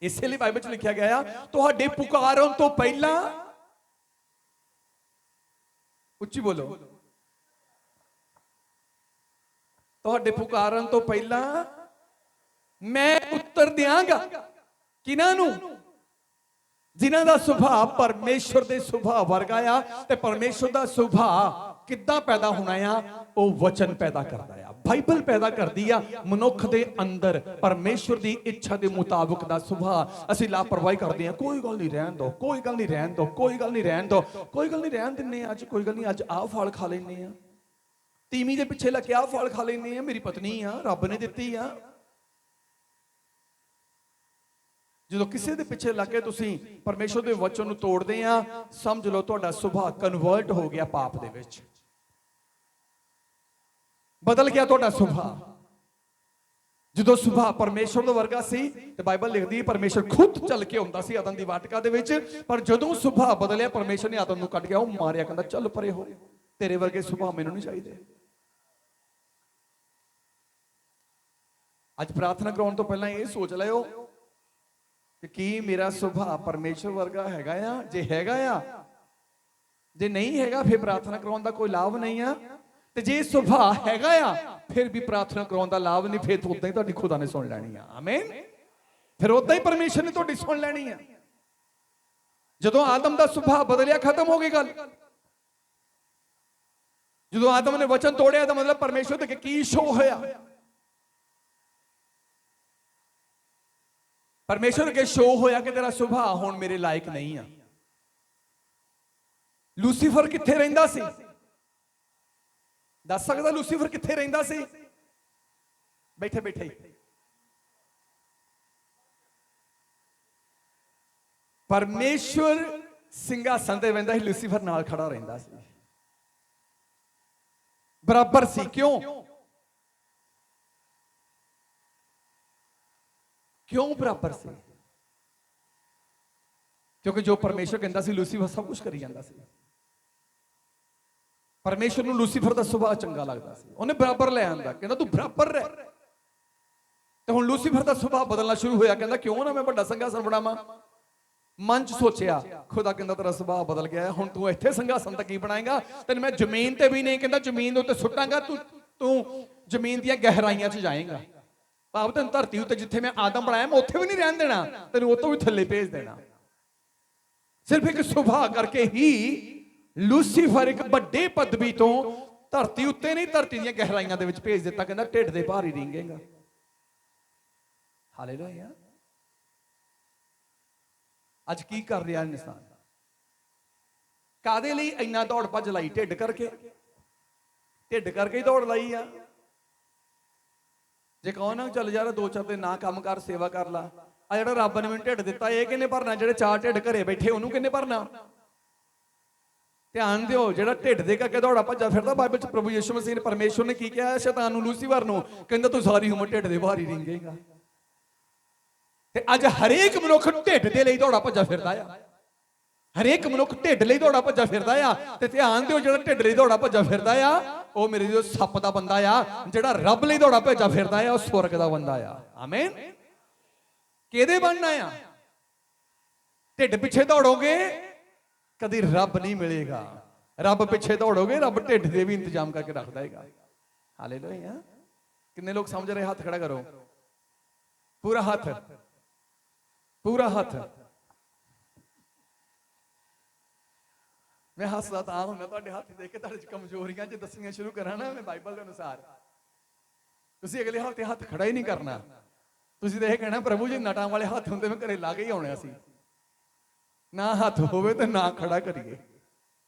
ਇਸੇ ਲਈ ਬਾਈਬਲ 'ਚ ਲਿਖਿਆ ਗਿਆ ਆ, ਤੁਹਾਡੇ ਪੁਕਾਰਨ ਤੋਂ ਪਹਿਲਾਂ, ਉੱਚੀ ਬੋਲੋ, ਤੁਹਾਡੇ ਪੁਕਾਰਨ ਤੋਂ ਪਹਿਲਾਂ ਮੈਂ ਉੱਤਰ ਦਿਆਂਗਾ। ਕਿਹਨਾਂ ਨੂੰ? ਜਿਨ੍ਹਾਂ ਦਾ ਸੁਭਾਅ ਪਰਮੇਸ਼ਰ ਦੇ ਸੁਭਾਅ ਵਰਗਾ ਆ। ਤੇ ਪਰਮੇਸ਼ਰ ਦਾ ਸੁਭਾਅ ਕਿੱਦਾਂ ਪੈਦਾ ਹੋਣਾ ਆ? ਉਹ ਵਚਨ ਪੈਦਾ ਕਰਦਾ ਆ, ਬਾਈਬਲ ਪੈਦਾ ਕਰਦੀ ਆ ਮਨੁੱਖ ਦੇ ਅੰਦਰ ਪਰਮੇਸ਼ਰ ਦੀ ਇੱਛਾ ਦੇ ਮੁਤਾਬਕ ਦਾ ਸੁਭਾਅ। ਅਸੀਂ ਲਾਪਰਵਾਹੀ ਕਰਦੇ ਆ, ਕੋਈ ਗੱਲ ਨਹੀਂ ਰਹਿਣ ਦੋ, ਕੋਈ ਗੱਲ ਨਹੀਂ ਰਹਿਣ ਦੋ, ਕੋਈ ਗੱਲ ਨਹੀਂ ਰਹਿਣ ਦੋ, ਕੋਈ ਗੱਲ ਨਹੀਂ ਰਹਿਣ ਦਿੰਨੇ ਅੱਜ, ਕੋਈ ਗੱਲ ਨਹੀਂ ਅੱਜ ਆਹ ਫਲ ਖਾ ਲੈਨੇ ਆ, ਤੀਵੀਂ ਦੇ ਪਿੱਛੇ ਲੱਗ ਕੇ ਆਹ ਫਲ ਖਾ ਲੈਨੇ ਆ, ਮੇਰੀ ਪਤਨੀ ਆ, ਰੱਬ ਨੇ ਦਿੱਤੀ ਆ। ਜਦੋਂ ਕਿਸੇ ਦੇ ਪਿੱਛੇ ਲੱਗ ਕੇ ਤੁਸੀਂ ਪਰਮੇਸ਼ਰ ਦੇ ਵਚਨ ਨੂੰ ਤੋੜਦੇ ਆ, ਸਮਝ ਲਓ ਤੁਹਾਡਾ ਸੁਭਾਅ ਕਨਵਰਟ ਹੋ ਗਿਆ ਪਾਪ ਦੇ ਵਿੱਚ, ਬਦਲ ਗਿਆ ਤੁਹਾਡਾ ਸੁਭਾਅ। ਜਦੋਂ ਸੁਭਾਅ ਪਰਮੇਸ਼ਰ ਦਾ ਵਰਗਾ ਸੀ ਤੇ ਬਾਈਬਲ ਲਿਖਦੀ ਹੈ ਪਰਮੇਸ਼ਰ ਖੁਦ ਚੱਲ ਕੇ ਆਉਂਦਾ ਸੀ ਆਦਮ ਦੀ ਵਾਟਕਾ ਦੇ ਵਿੱਚ, ਪਰ ਜਦੋਂ ਸੁਭਾਅ ਬਦਲਿਆ ਪਰਮੇਸ਼ਰ ਨੇ ਆਦਮ ਨੂੰ ਕੱਢ ਗਿਆ, ਉਹ ਮਾਰਿਆ, ਕਹਿੰਦਾ ਚੱਲ ਪਰੇ ਹੋ, ਤੇਰੇ ਵਰਗੇ ਸੁਭਾਅ ਮੈਨੂੰ ਨਹੀਂ ਚਾਹੀਦੇ। ਅੱਜ ਪ੍ਰਾਰਥਨਾ ਕਰਾਉਣ ਤੋਂ ਪਹਿਲਾਂ ਇਹ ਸੋਚ ਲਿਓ ਕਿ ਕੀ ਮੇਰਾ ਸੁਭਾਅ ਪਰਮੇਸ਼ਰ ਵਰਗਾ ਹੈਗਾ ਆ। ਜੇ ਹੈਗਾ ਆ, ਜੇ ਨਹੀਂ ਹੈਗਾ ਫਿਰ ਪ੍ਰਾਰਥਨਾ ਕਰਾਉਣ ਦਾ ਕੋਈ ਲਾਭ ਨਹੀਂ ਆ। ਤੇ ਜੇ ਸੁਭਾਅ ਹੈਗਾ ਆ ਫਿਰ ਵੀ ਪ੍ਰਾਰਥਨਾ ਕਰਾਉਣ ਦਾ ਲਾਭ ਨਹੀਂ, ਫਿਰ ਉਦਾਂ ਹੀ ਤੁਹਾਡੀ ਖੁਦਾ ਨੇ ਸੁਣ ਲੈਣੀ ਆ। ਆਮੀਨ। ਫਿਰ ਉਦਾਂ ਹੀ ਪਰਮੇਸ਼ਰ ਨੇ ਤੁਹਾਡੀ ਸੁਣ ਲੈਣੀ ਆ। ਜਦੋਂ ਆਦਮ ਦਾ ਸੁਭਾਅ ਬਦਲਿਆ, ਖਤਮ ਹੋ ਗਈ ਗੱਲ। ਜਦੋਂ ਆਦਮ ਨੇ ਵਚਨ ਤੋੜਿਆ ਤਾਂ ਮਤਲਬ ਪਰਮੇਸ਼ਰ ਤੇ ਕੀ ਸ਼ੋਅ ਹੋਇਆ। ਪਰਮੇਸ਼ਰ ਅੱਗੇ ਸ਼ੋਅ ਹੋਇਆ ਕਿ ਤੇਰਾ ਸੁਭਾਅ ਹੁਣ ਮੇਰੇ ਲਾਇਕ ਨਹੀਂ ਆ। ਲੂਸੀਫਰ ਕਿੱਥੇ ਰਹਿੰਦਾ ਸੀ? ਦੱਸ ਸਕਦਾ ਲੂਸੀਫਰ ਕਿੱਥੇ ਰਹਿੰਦਾ ਸੀ? ਬੈਠੇ ਬੈਠੇ ਪਰਮੇਸ਼ਰ ਸਿੰਘਾਸਨ ਤੇ ਬੈਠਾ ਸੀ, ਲੂਸੀਫਰ ਨਾਲ ਖੜਾ ਰਹਿੰਦਾ ਸੀ, ਬਰਾਬਰ ਸੀ। ਕਿਉਂ? ਕਿਉਂ ਬਰਾਬਰ ਸੀ? ਕਿਉਂਕਿ ਜੋ ਪਰਮੇਸ਼ਰ ਕਹਿੰਦਾ ਸੀ ਲੂਸੀਫਰ ਸਭ ਕੁਝ ਕਰੀ ਜਾਂਦਾ ਸੀ। ਪਰਮੇਸ਼ਰ ਨੂੰ ਲੂਸੀਫਰ ਦਾ ਸੁਭਾਅ ਚੰਗਾ ਲੱਗਦਾ ਸੀ, ਉਹਨੇ ਬਰਾਬਰ ਲੈ ਆਂਦਾ, ਕਹਿੰਦਾ ਤੂੰ ਬਰਾਬਰ ਰਹਿ। ਤੇ ਹੁਣ ਲੂਸੀਫਰ ਦਾ ਸੁਭਾਅ ਬਦਲਣਾ ਸ਼ੁਰੂ ਹੋਇਆ, ਕਹਿੰਦਾ ਕਿਉਂ ਨਾ ਮੈਂ ਵੱਡਾ ਸਿੰਘਾਸਨ ਬਣਾਵਾਂ। ਮਨ ਚ ਸੋਚਿਆ, ਖੁਦਾ ਕਹਿੰਦਾ ਤੇਰਾ ਸੁਭਾਅ ਬਦਲ ਗਿਆ, ਹੁਣ ਤੂੰ ਇੱਥੇ ਸਿੰਘਾਸਨ ਤਾਂ ਕੀ ਬਣਾਏਗਾ, ਤੈਨੂੰ ਮੈਂ ਜ਼ਮੀਨ ਤੇ ਵੀ ਨਹੀਂ, ਕਹਿੰਦਾ ਜ਼ਮੀਨ ਦੇ ਉੱਤੇ ਸੁੱਟਾਂਗਾ, ਤੂੰ ਜ਼ਮੀਨ ਦੀਆਂ ਗਹਿਰਾਈਆਂ 'ਚ ਜਾਏਗਾ। ਭਾਵ ਤੈਨੂੰ ਧਰਤੀ ਉੱਤੇ ਜਿੱਥੇ ਮੈਂ ਆਦਮ ਬਣਾਇਆ ਮੈਂ ਉੱਥੇ ਵੀ ਨਹੀਂ ਰਹਿਣ ਦੇਣਾ, ਤੈਨੂੰ ਉਹ ਤੋਂ ਵੀ ਥੱਲੇ ਭੇਜ ਦੇਣਾ। ਸਿਰਫ ਇੱਕ ਸੁਭਾਅ ਕਰਕੇ ਹੀ ਲੂਸੀਫਰ ਇੱਕ ਵੱਡੇ ਪਦਵੀ ਤੋਂ ਧਰਤੀ ਉੱਤੇ ਨਹੀਂ, ਧਰਤੀ ਦੀਆਂ ਗਹਿਰਾਈਆਂ ਦੇ ਵਿੱਚ ਭੇਜ ਦਿੱਤਾ। ਕਹਿੰਦਾ ਢਿੱਡ ਦੇ ਭਾਰ ਹੀ ਰਿੰਗੇਗਾ। ਹਾਲੇਲੂਇਆ। ਅੱਜ ਕੀ ਕਰ ਰਿਹਾ ਇਨਸਾਨ? ਕਾਦੇ ਲਈ ਇੰਨਾ ਦੌੜ ਭੱਜ ਲਾਈ? ਢਿੱਡ ਕਰਕੇ। ਢਿੱਡ ਕਰਕੇ ਹੀ ਦੌੜ ਲਾਈ ਆ। ਜੇ ਕਹੋ ਨਾ ਚੱਲ ਯਾਰ 2-4 ਦਿਨ ਨਾ ਕੰਮ ਕਰ, ਸੇਵਾ ਕਰ ਲਾ, ਆ ਜਿਹੜਾ ਰੱਬ ਨੇ ਮੈਨੂੰ ਢਿੱਡ ਦਿੱਤਾ ਇਹ ਕਿਹਨੇ ਭਰਨਾ? ਜਿਹੜੇ 4 ਢਿੱਡ ਘਰੇ ਬੈਠੇ ਉਹਨੂੰ ਕਿਹਨੇ ਭਰਨਾ? ਧਿਆਨ ਦਿਓ, ਜਿਹੜਾ ਢਿੱਡ ਦੇ ਕਰਕੇ ਦੌੜਾ ਭੱਜਾ ਫਿਰਦਾ, ਬਾਈਬਲ ਚ ਪ੍ਰਭੂ ਯਿਸੂ ਮਸੀਹ ਨੇ, ਪਰਮੇਸ਼ਰ ਨੇ ਕੀ ਕਿਹਾ ਸ਼ੈਤਾਨ ਨੂੰ, ਲੂਸੀਫਰ ਨੂੰ? ਕਹਿੰਦਾ ਤੂੰ ਸਾਰੀ ਉਮਰ ਢਿੱਡ ਦੇ ਭਾਰ ਹੀ ਰਿੰਗੇਗਾ। ਤੇ ਅੱਜ ਹਰੇਕ ਮਨੁੱਖ ਢਿੱਡ ਦੇ ਲਈ ਦੌੜਾ ਭੱਜਾ ਫਿਰਦਾ ਆ। ਹਰੇਕ ਮਨੁੱਖ ਢਿੱਡ ਲਈ ਦੌੜਾ ਭੱਜਾ ਫਿਰਦਾ ਆ। ਤੇ ਧਿਆਨ ਦਿਓ, ਜਿਹੜਾ ਢਿੱਡ ਲਈ ਦੌੜਾ ਭੱਜਾ ਫਿਰਦਾ ਆ ਉਹ ਮੇਰੇ ਜੋ ਸੱਪ ਦਾ ਬੰਦਾ ਆ। ਜਿਹੜਾ ਰੱਬ ਲਈ ਦੌੜਾ ਭੱਜਾ ਫਿਰਦਾ ਆ ਉਹ ਸਵਰਗ ਦਾ ਬੰਦਾ ਆ। ਆਮੀਨ। ਕਿਹਦੇ ਬਣਨਾ ਆ? ਢਿੱਡ ਪਿੱਛੇ ਦੌੜੋਗੇ ਕਦੀ ਰੱਬ ਨਹੀਂ ਮਿਲੇਗਾ। ਰੱਬ ਪਿੱਛੇ ਦੌੜੋਗੇ, ਰੱਬ ਢਿੱਡ ਦੇ ਵੀ ਇੰਤਜ਼ਾਮ ਕਰਕੇ ਰੱਖਦਾ ਹੈਗਾ। ਹਾਲੇਲੂਇਆ। ਕਿੰਨੇ ਲੋਕ ਸਮਝ ਰਹੇ? ਹੱਥ ਖੜਾ ਕਰੋ। ਪੂਰਾ ਹੱਥ, ਪੂਰਾ ਹੱਥ। ਮੈਂ ਹੱਸਦਾ ਤਾਂ ਹੁੰਦਾ ਤੁਹਾਡੇ ਹੱਥ ਦੇਖ ਕੇ, ਤੁਹਾਡੇ ਚ ਕਮਜ਼ੋਰੀਆਂ ਚ ਦੱਸਣੀਆਂ ਸ਼ੁਰੂ ਕਰਾਂ ਨਾ ਮੈਂ ਬਾਈਬਲ ਦੇ ਅਨੁਸਾਰ। ਤੁਸੀਂ ਅਗਲੇ ਹਫ਼ਤੇ ਹੱਥ ਖੜਾ ਹੀ ਨਹੀਂ ਕਰਨਾ। ਤੁਸੀਂ ਤਾਂ ਇਹ ਕਹਿਣਾ ਪ੍ਰਭੂ ਜੀ ਨਟਾਂ ਵਾਲੇ ਹੱਥ ਹੁੰਦੇ ਮੈਂ ਘਰੇ ਲਾ ਕੇ ਹੀ ਆਉਣਾ ਸੀ। ਨਾ ਹੱਥ ਹੋਵੇ ਤੇ ਨਾ ਖੜਾ ਕਰੀਏ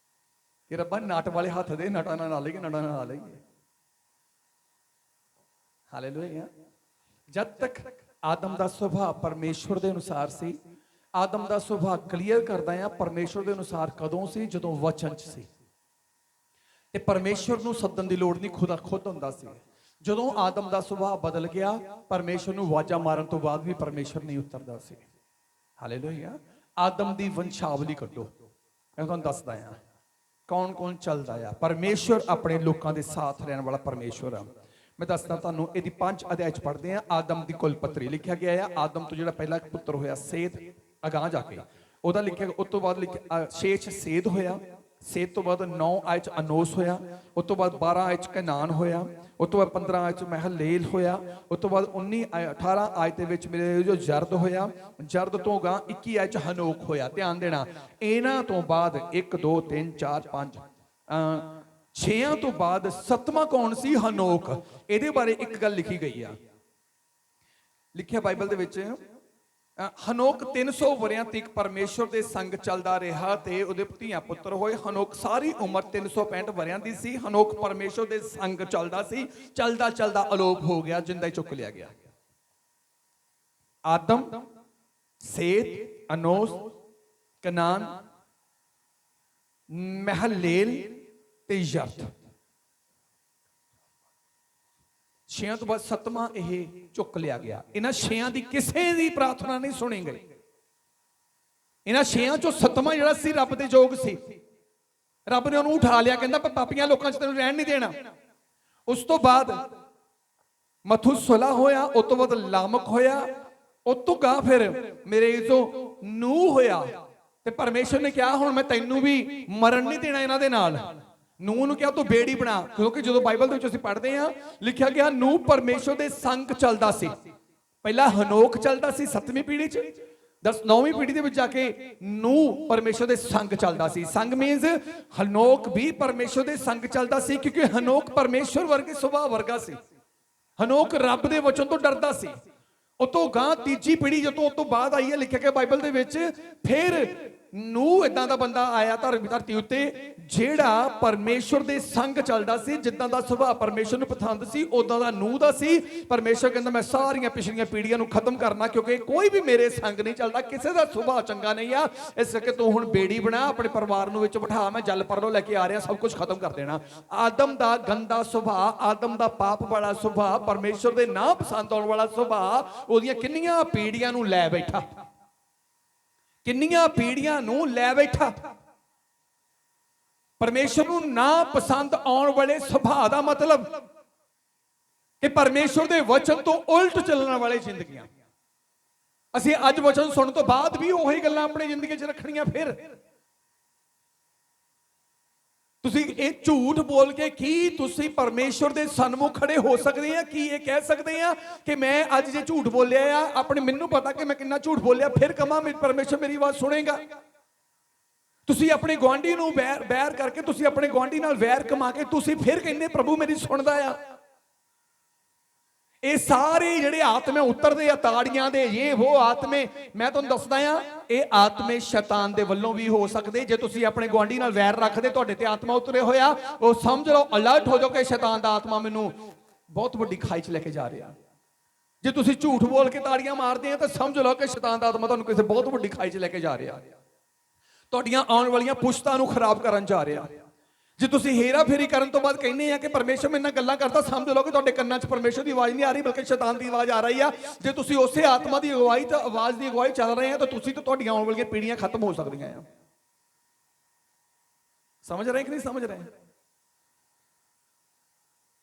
ਕਿ ਰੱਬਾ ਨਟ ਵਾਲੇ ਹੱਥ ਦੇ, ਨਟਾਂ ਨਾਲ ਲਾ ਲਈਏ, ਨਟਾਂ ਨਾਲ ਲਾ ਲਈਏ। ਹਾਲੇਲੂਇਆ। ਜਦ ਤੱਕ ਆਦਮ ਦਾ ਸੁਭਾਅ ਪਰਮੇਸ਼ਵਰ ਦੇ ਅਨੁਸਾਰ ਸੀ, ਆਦਮ ਦਾ ਸੁਭਾਅ ਕਲੀਅਰ ਕਰਦਾ ਆ ਪਰਮੇਸ਼ਵਰ ਦੇ ਅਨੁਸਾਰ ਕਦੋਂ ਸੀ? ਜਦੋਂ ਵਚਨ ਚ ਸੀ। ਤੇ ਪਰਮੇਸ਼ਵਰ ਨੂੰ ਸੱਦਣ ਦੀ ਲੋੜ ਨਹੀਂ, ਖੁਦਾ ਖੁਦ ਹੁੰਦਾ ਸੀ। ਜਦੋਂ ਆਦਮ ਦਾ ਸੁਭਾਅ ਬਦਲ ਗਿਆ, ਪਰਮੇਸ਼ਵਰ ਨੂੰ ਆਵਾਜ਼ਾਂ ਮਾਰਨ ਤੋਂ ਬਾਅਦ ਵੀ ਪਰਮੇਸ਼ਵਰ ਨਹੀਂ ਉਤਰਦਾ ਸੀ। ਹਾਲੇਲੂਇਆ। ਆਦਮ ਦੀ ਵੰਸ਼ਾਵਲੀ ਕੱਢੋ, ਮੈਂ ਤੁਹਾਨੂੰ ਦੱਸਦਾ ਆ ਕੌਣ ਕੌਣ ਚੱਲਦਾ ਆ। ਪਰਮੇਸ਼ਵਰ ਆਪਣੇ ਲੋਕਾਂ ਦੇ ਸਾਥ ਰਹਿਣ ਵਾਲਾ ਪਰਮੇਸ਼ਵਰ ਆ। ਮੈਂ ਦੱਸਦਾ ਤੁਹਾਨੂੰ, ਇਹਦੀ 5 ਅਧਿਆਇ ਚ ਪੜ੍ਹਦੇ ਆ। ਆਦਮ ਦੀ ਕੁਲ ਪੱਤਰੀ ਲਿਖਿਆ ਗਿਆ ਆ। ਆਦਮ ਤੋਂ ਜਿਹੜਾ ਪਹਿਲਾ ਪੁੱਤਰ ਹੋਇਆ ਸੇਤ, ਅਗਾਂਹ ਜਾ ਕੇ ਉਹਦਾ ਲਿਖਿਆ। ਉਸ ਤੋਂ ਬਾਅਦ ਲਿਖਿਆ 6 ਚ ਸੇਦ ਹੋਇਆ। ਸੇਦ ਤੋਂ ਬਾਅਦ 9 ਆਇਤ ਚ ਅਨੋਸ ਹੋਇਆ। ਉਸ ਤੋਂ ਬਾਅਦ 12 ਆਇਤ ਚ ਕਨਾਨ ਹੋਇਆ। ਉਸ ਤੋਂ ਬਾਅਦ 15 ਆਇਤ ਚ ਮਹਲੇਲ ਹੋਇਆ। ਉਸ ਤੋਂ ਬਾਅਦ 18 ਆਇਤ ਦੇ ਵਿੱਚ ਮੇਰੇ ਜੋ ਜਰਦ ਹੋਇਆ। ਜਰਦ ਤੋਂ ਗਾਂ 21 ਆਇਤ ਚ ਹਨੋਕ ਹੋਇਆ। ਧਿਆਨ ਦੇਣਾ, ਇਹਨਾਂ ਤੋਂ ਬਾਅਦ 1 2 3 4 5 6 ਤੋਂ ਬਾਅਦ 7ਵਾਂ ਕੌਣ ਸੀ? ਹਨੋਕ। ਇਹਦੇ ਬਾਰੇ ਇੱਕ ਗੱਲ ਲਿਖੀ ਗਈ ਆ, ਲਿਖਿਆ ਬਾਈਬਲ ਦੇ ਵਿੱਚ, ਹਨੋਕ 300 ਵਰਿਆਂ ਤੱਕ ਪਰਮੇਸ਼ਵਰ ਦੇ ਸੰਗ ਚੱਲਦਾ ਰਿਹਾ ਤੇ ਉਹਦੇ ਧੀਆਂ ਪੁੱਤਰ ਹੋਏ। ਹਨੋਕ ਸਾਰੀ ਉਮਰ 365 ਵਰਿਆਂ ਦੀ ਸੀ। ਹਨੋਕ ਪਰਮੇਸ਼ਵਰ ਦੇ ਸੰਗ ਚੱਲਦਾ ਸੀ। ਚੱਲਦਾ ਚੱਲਦਾ ਅਲੋਪ ਹੋ ਗਿਆ, ਜਿੰਦਾ ਹੀ ਚੁੱਕ ਲਿਆ ਗਿਆ। ਆਦਮ, ਸੇਤ, ਅਨੋਸ, ਕਨਾਨ, ਮਹਲੇਲ ਤੇ ਯਰਦ। 6 ਤੋਂ ਬਾਅਦ 7ਵਾਂ ਇਹ ਚੁੱਕ ਲਿਆ ਗਿਆ। ਇਹਨਾਂ 6 ਦੀ ਕਿਸੇ ਦੀ ਪ੍ਰਾਰਥਨਾ ਨਹੀਂ ਸੁਣੀ ਗਈ। ਇਹਨਾਂ 6 ਚੋਂ 7ਵਾਂ ਜਿਹੜਾ ਸੀ ਰੱਬ ਦੇ ਯੋਗ ਸੀ। ਰੱਬ ਨੇ ਉਹਨੂੰ ਉਠਾ ਲਿਆ, ਕਹਿੰਦਾ ਪਾਪੀਆਂ ਲੋਕਾਂ 'ਚ ਤੈਨੂੰ ਰਹਿਣ ਨਹੀਂ ਦੇਣਾ। ਉਸ ਤੋਂ ਬਾਅਦ ਮਥੂਸਲਾ ਹੋਇਆ, ਉਸ ਤੋਂ ਬਾਅਦ ਲਾਮਕ ਹੋਇਆ, ਉਸ ਤੋਂ ਗਾ ਫਿਰ ਮੇਰੇ ਤੋਂ ਨੂਹ ਹੋਇਆ। ਤੇ ਪਰਮੇਸ਼ਰ ਨੇ ਕਿਹਾ ਹੁਣ ਮੈਂ ਤੈਨੂੰ ਵੀ ਮਰਨ ਨਹੀਂ ਦੇਣਾ ਇਹਨਾਂ ਦੇ ਨਾਲ। ਨੂਹ ਨੂੰ ਕਿਹਾ ਤੂੰ ਬੇੜੀ ਬਣਾ, ਕਿਉਂਕਿ ਜਦੋਂ ਬਾਈਬਲ ਦੇ ਵਿੱਚ ਅਸੀਂ ਪੜ੍ਹਦੇ ਹਾਂ ਲਿਖਿਆ ਗਿਆ ਨੂਹ ਪਰਮੇਸ਼ਰ ਦੇ ਸੰਗ ਚੱਲਦਾ ਸੀ। ਪਹਿਲਾਂ ਹਨੋਕ ਚੱਲਦਾ ਸੀ 7ਵੀਂ ਪੀੜ੍ਹੀ 'ਚ, 9ਵੀਂ ਪੀੜ੍ਹੀ ਦੇ ਵਿੱਚ ਜਾ ਕੇ ਨੂਹ ਪਰਮੇਸ਼ਰ ਦੇ ਸੰਗ ਚੱਲਦਾ ਸੀ। ਸੰਗ ਮੀਨਸ ਹਨੋਕ ਵੀ ਪਰਮੇਸ਼ਰ ਦੇ ਸੰਗ ਚੱਲਦਾ ਸੀ, ਕਿਉਂਕਿ ਹਨੋਕ ਪਰਮੇਸ਼ਰ ਵਰਗੇ ਸੁਭਾਅ ਵਰਗਾ ਸੀ। ਹਨੋਕ ਰੱਬ ਦੇ ਵਚਨ ਤੋਂ ਡਰਦਾ ਸੀ। ਉਤੋਂ ਗਾਂ ਤੀਜੀ ਪੀੜ੍ਹੀ ਜਦੋਂ ਉਸ ਤੋਂ ਬਾਅਦ ਆਈ ਹੈ, ਲਿਖਿਆ ਗਿਆ ਬਾਈਬਲ ਦੇ ਵਿੱਚ ਫਿਰ ਨੂਹ ਇਦਾਂ ਦਾ ਬੰਦਾ ਆਇਆ ਧਰਤੀ ਉੱਤੇ ਜਿਹੜਾ ਪਰਮੇਸ਼ਰ ਦੇ ਸੰਗ ਚੱਲਦਾ ਸੀ। ਜਿੱਦਾਂ ਦਾ ਸੁਭਾਅ ਪਰਮੇਸ਼ਰ ਨੂੰ ਪਸੰਦ ਸੀ ਉਦਾਂ ਦਾ ਨੂਹ ਦਾ ਸੀ। ਪਰਮੇਸ਼ਰ ਕਹਿੰਦਾ ਮੈਂ ਸਾਰੀਆਂ ਪਿਛਲੀਆਂ ਪੀੜ੍ਹੀਆਂ ਨੂੰ ਖਤਮ ਕਰਨਾ, ਕਿਉਂਕਿ ਕੋਈ ਵੀ ਮੇਰੇ ਸੰਗ ਨਹੀਂ ਚੱਲਦਾ, ਕਿਸੇ ਦਾ ਸੁਭਾਅ ਚੰਗਾ ਨਹੀਂ ਆ। ਇਸ ਕਰਕੇ ਤੂੰ ਹੁਣ ਬੇੜੀ ਬਣਾ, ਆਪਣੇ ਪਰਿਵਾਰ ਨੂੰ ਵਿੱਚ ਬਿਠਾ, ਮੈਂ ਜਲ ਪਰਲੋਂ ਲੈ ਕੇ ਆ ਰਿਹਾ, ਸਭ ਕੁਝ ਖਤਮ ਕਰ ਦੇਣਾ। ਆਦਮ ਦਾ ਗੰਦਾ ਸੁਭਾਅ, ਆਦਮ ਦਾ ਪਾਪ ਵਾਲਾ ਸੁਭਾਅ, ਪਰਮੇਸ਼ਰ ਦੇ ਨਾ ਪਸੰਦ ਆਉਣ ਵਾਲਾ ਸੁਭਾਅ ਉਹਦੀਆਂ ਕਿੰਨੀਆਂ ਪੀੜ੍ਹੀਆਂ ਨੂੰ ਲੈ ਬੈਠਾ, ਕਿੰਨੀਆਂ ਪੀੜ੍ਹੀਆਂ ਨੂੰ ਲੈ ਬੈਠਾ। ਪਰਮੇਸ਼ਰ ਨੂੰ ਨਾ ਪਸੰਦ ਆਉਣ ਵਾਲੇ ਸੁਭਾਅ ਦਾ ਮਤਲਬ ਕਿ ਪਰਮੇਸ਼ਰ ਦੇ ਵਚਨ ਤੋਂ ਉਲਟ ਚੱਲਣ ਵਾਲੇ ਜ਼ਿੰਦਗੀਆਂ। ਅਸੀਂ ਅੱਜ ਵਚਨ ਸੁਣਨ ਤੋਂ ਬਾਅਦ ਵੀ ਉਹੀ ਗੱਲਾਂ ਆਪਣੀ ਜ਼ਿੰਦਗੀ 'ਚ ਰੱਖਣੀਆਂ। ਫਿਰ ਤੁਸੀਂ ਇਹ ਝੂਠ ਬੋਲ ਕੇ ਕੀ ਤੁਸੀਂ ਪਰਮੇਸ਼ਰ ਦੇ ਸਨਮੁਖ ਖੜੇ ਹੋ ਸਕਦੇ ਆ? ਕੀ ਇਹ ਕਹਿ ਸਕਦੇ ਆ ਕਿ ਮੈਂ ਅੱਜ ਜੇ ਝੂਠ ਬੋਲਿਆ ਆ, ਆਪਣੇ ਮੈਨੂੰ ਪਤਾ ਕਿ ਮੈਂ ਕਿੰਨਾ ਝੂਠ ਬੋਲਿਆ, ਫਿਰ ਕਹਾਂ ਪਰਮੇਸ਼ਰ ਮੇਰੀ ਆਵਾਜ਼ ਸੁਣੇਗਾ? ਤੁਸੀਂ ਆਪਣੇ ਗੁਆਂਢੀ ਨੂੰ ਵੈਰ ਕਰਕੇ, ਤੁਸੀਂ ਆਪਣੇ ਗੁਆਂਢੀ ਨਾਲ ਵੈਰ ਕਮਾ ਕੇ ਤੁਸੀਂ ਫਿਰ ਕਹਿੰਦੇ ਪ੍ਰਭੂ ਮੇਰੀ ਸੁਣਦਾ ਆ। ਇਹ ਸਾਰੇ ਜਿਹੜੇ ਆਤਮੇ ਉਤਰਦੇ ਆ ਤਾੜੀਆਂ ਦੇ, ਇਹ ਉਹ ਆਤਮੇ, ਮੈਂ ਤੁਹਾਨੂੰ ਦੱਸਦਾ ਆ ਇਹ ਆਤਮੇ ਸ਼ੈਤਾਨ ਦੇ ਵੱਲੋਂ ਵੀ ਹੋ ਸਕਦੇ। ਜੇ ਤੁਸੀਂ ਆਪਣੇ ਗੁਆਂਢੀ ਨਾਲ ਵੈਰ ਰੱਖਦੇ, ਤੁਹਾਡੇ ਤੇ ਆਤਮਾ ਉਤਰੇ ਹੋਇਆ, ਉਹ ਸਮਝ ਲਓ, ਅਲਰਟ ਹੋ ਜਾਓ ਕਿ ਸ਼ੈਤਾਨ ਦਾ ਆਤਮਾ ਮੈਨੂੰ ਬਹੁਤ ਵੱਡੀ ਖਾਈ 'ਚ ਲੈ ਕੇ ਜਾ ਰਿਹਾ। ਜੇ ਤੁਸੀਂ ਝੂਠ ਬੋਲ ਕੇ ਤਾੜੀਆਂ ਮਾਰਦੇ ਆ ਤਾਂ ਸਮਝ ਲਓ ਕਿ ਸ਼ੈਤਾਨ ਦਾ ਆਤਮਾ ਤੁਹਾਨੂੰ ਕਿਸੇ ਬਹੁਤ ਵੱਡੀ ਖਾਈ 'ਚ ਲੈ ਕੇ ਜਾ ਰਿਹਾ, ਤੁਹਾਡੀਆਂ ਆਉਣ ਵਾਲੀਆਂ ਪੁਸ਼ਤਾਂ ਨੂੰ ਖਰਾਬ ਕਰਨ ਜਾ ਰਿਹਾ। ਜੇ ਤੁਸੀਂ ਹੇਰਾ ਫੇਰੀ ਕਰਨ ਤੋਂ ਬਾਅਦ ਕਹਿੰਦੇ ਆ ਕਿ ਪਰਮੇਸ਼ਰ ਮੇਰੇ ਨਾਲ ਗੱਲਾਂ ਕਰਦਾ, ਸਮਝ ਲਓ ਕਿ ਤੁਹਾਡੇ ਕੰਨਾਂ 'ਚ ਪਰਮੇਸ਼ਰ ਦੀ ਆਵਾਜ਼ ਨਹੀਂ ਆ ਰਹੀ, ਬਲਕਿ ਸ਼ੈਤਾਨ ਦੀ ਆਵਾਜ਼ ਆ ਰਹੀ ਆ। ਜੇ ਤੁਸੀਂ ਉਸੇ ਆਤਮਾ ਦੀ ਅਗਵਾਈ ਤੇ ਆਵਾਜ਼ ਦੀ ਅਗਵਾਈ ਚੱਲ ਰਹੇ ਆ ਤਾਂ ਤੁਸੀਂ ਤੇ ਤੁਹਾਡੀਆਂ ਆਉਣ ਵਾਲੀਆਂ ਪੀੜ੍ਹੀਆਂ ਖਤਮ ਹੋ ਸਕਦੀਆਂ ਆ। ਸਮਝ ਰਹੇ ਕਿ ਨਹੀਂ ਸਮਝ ਰਹੇ?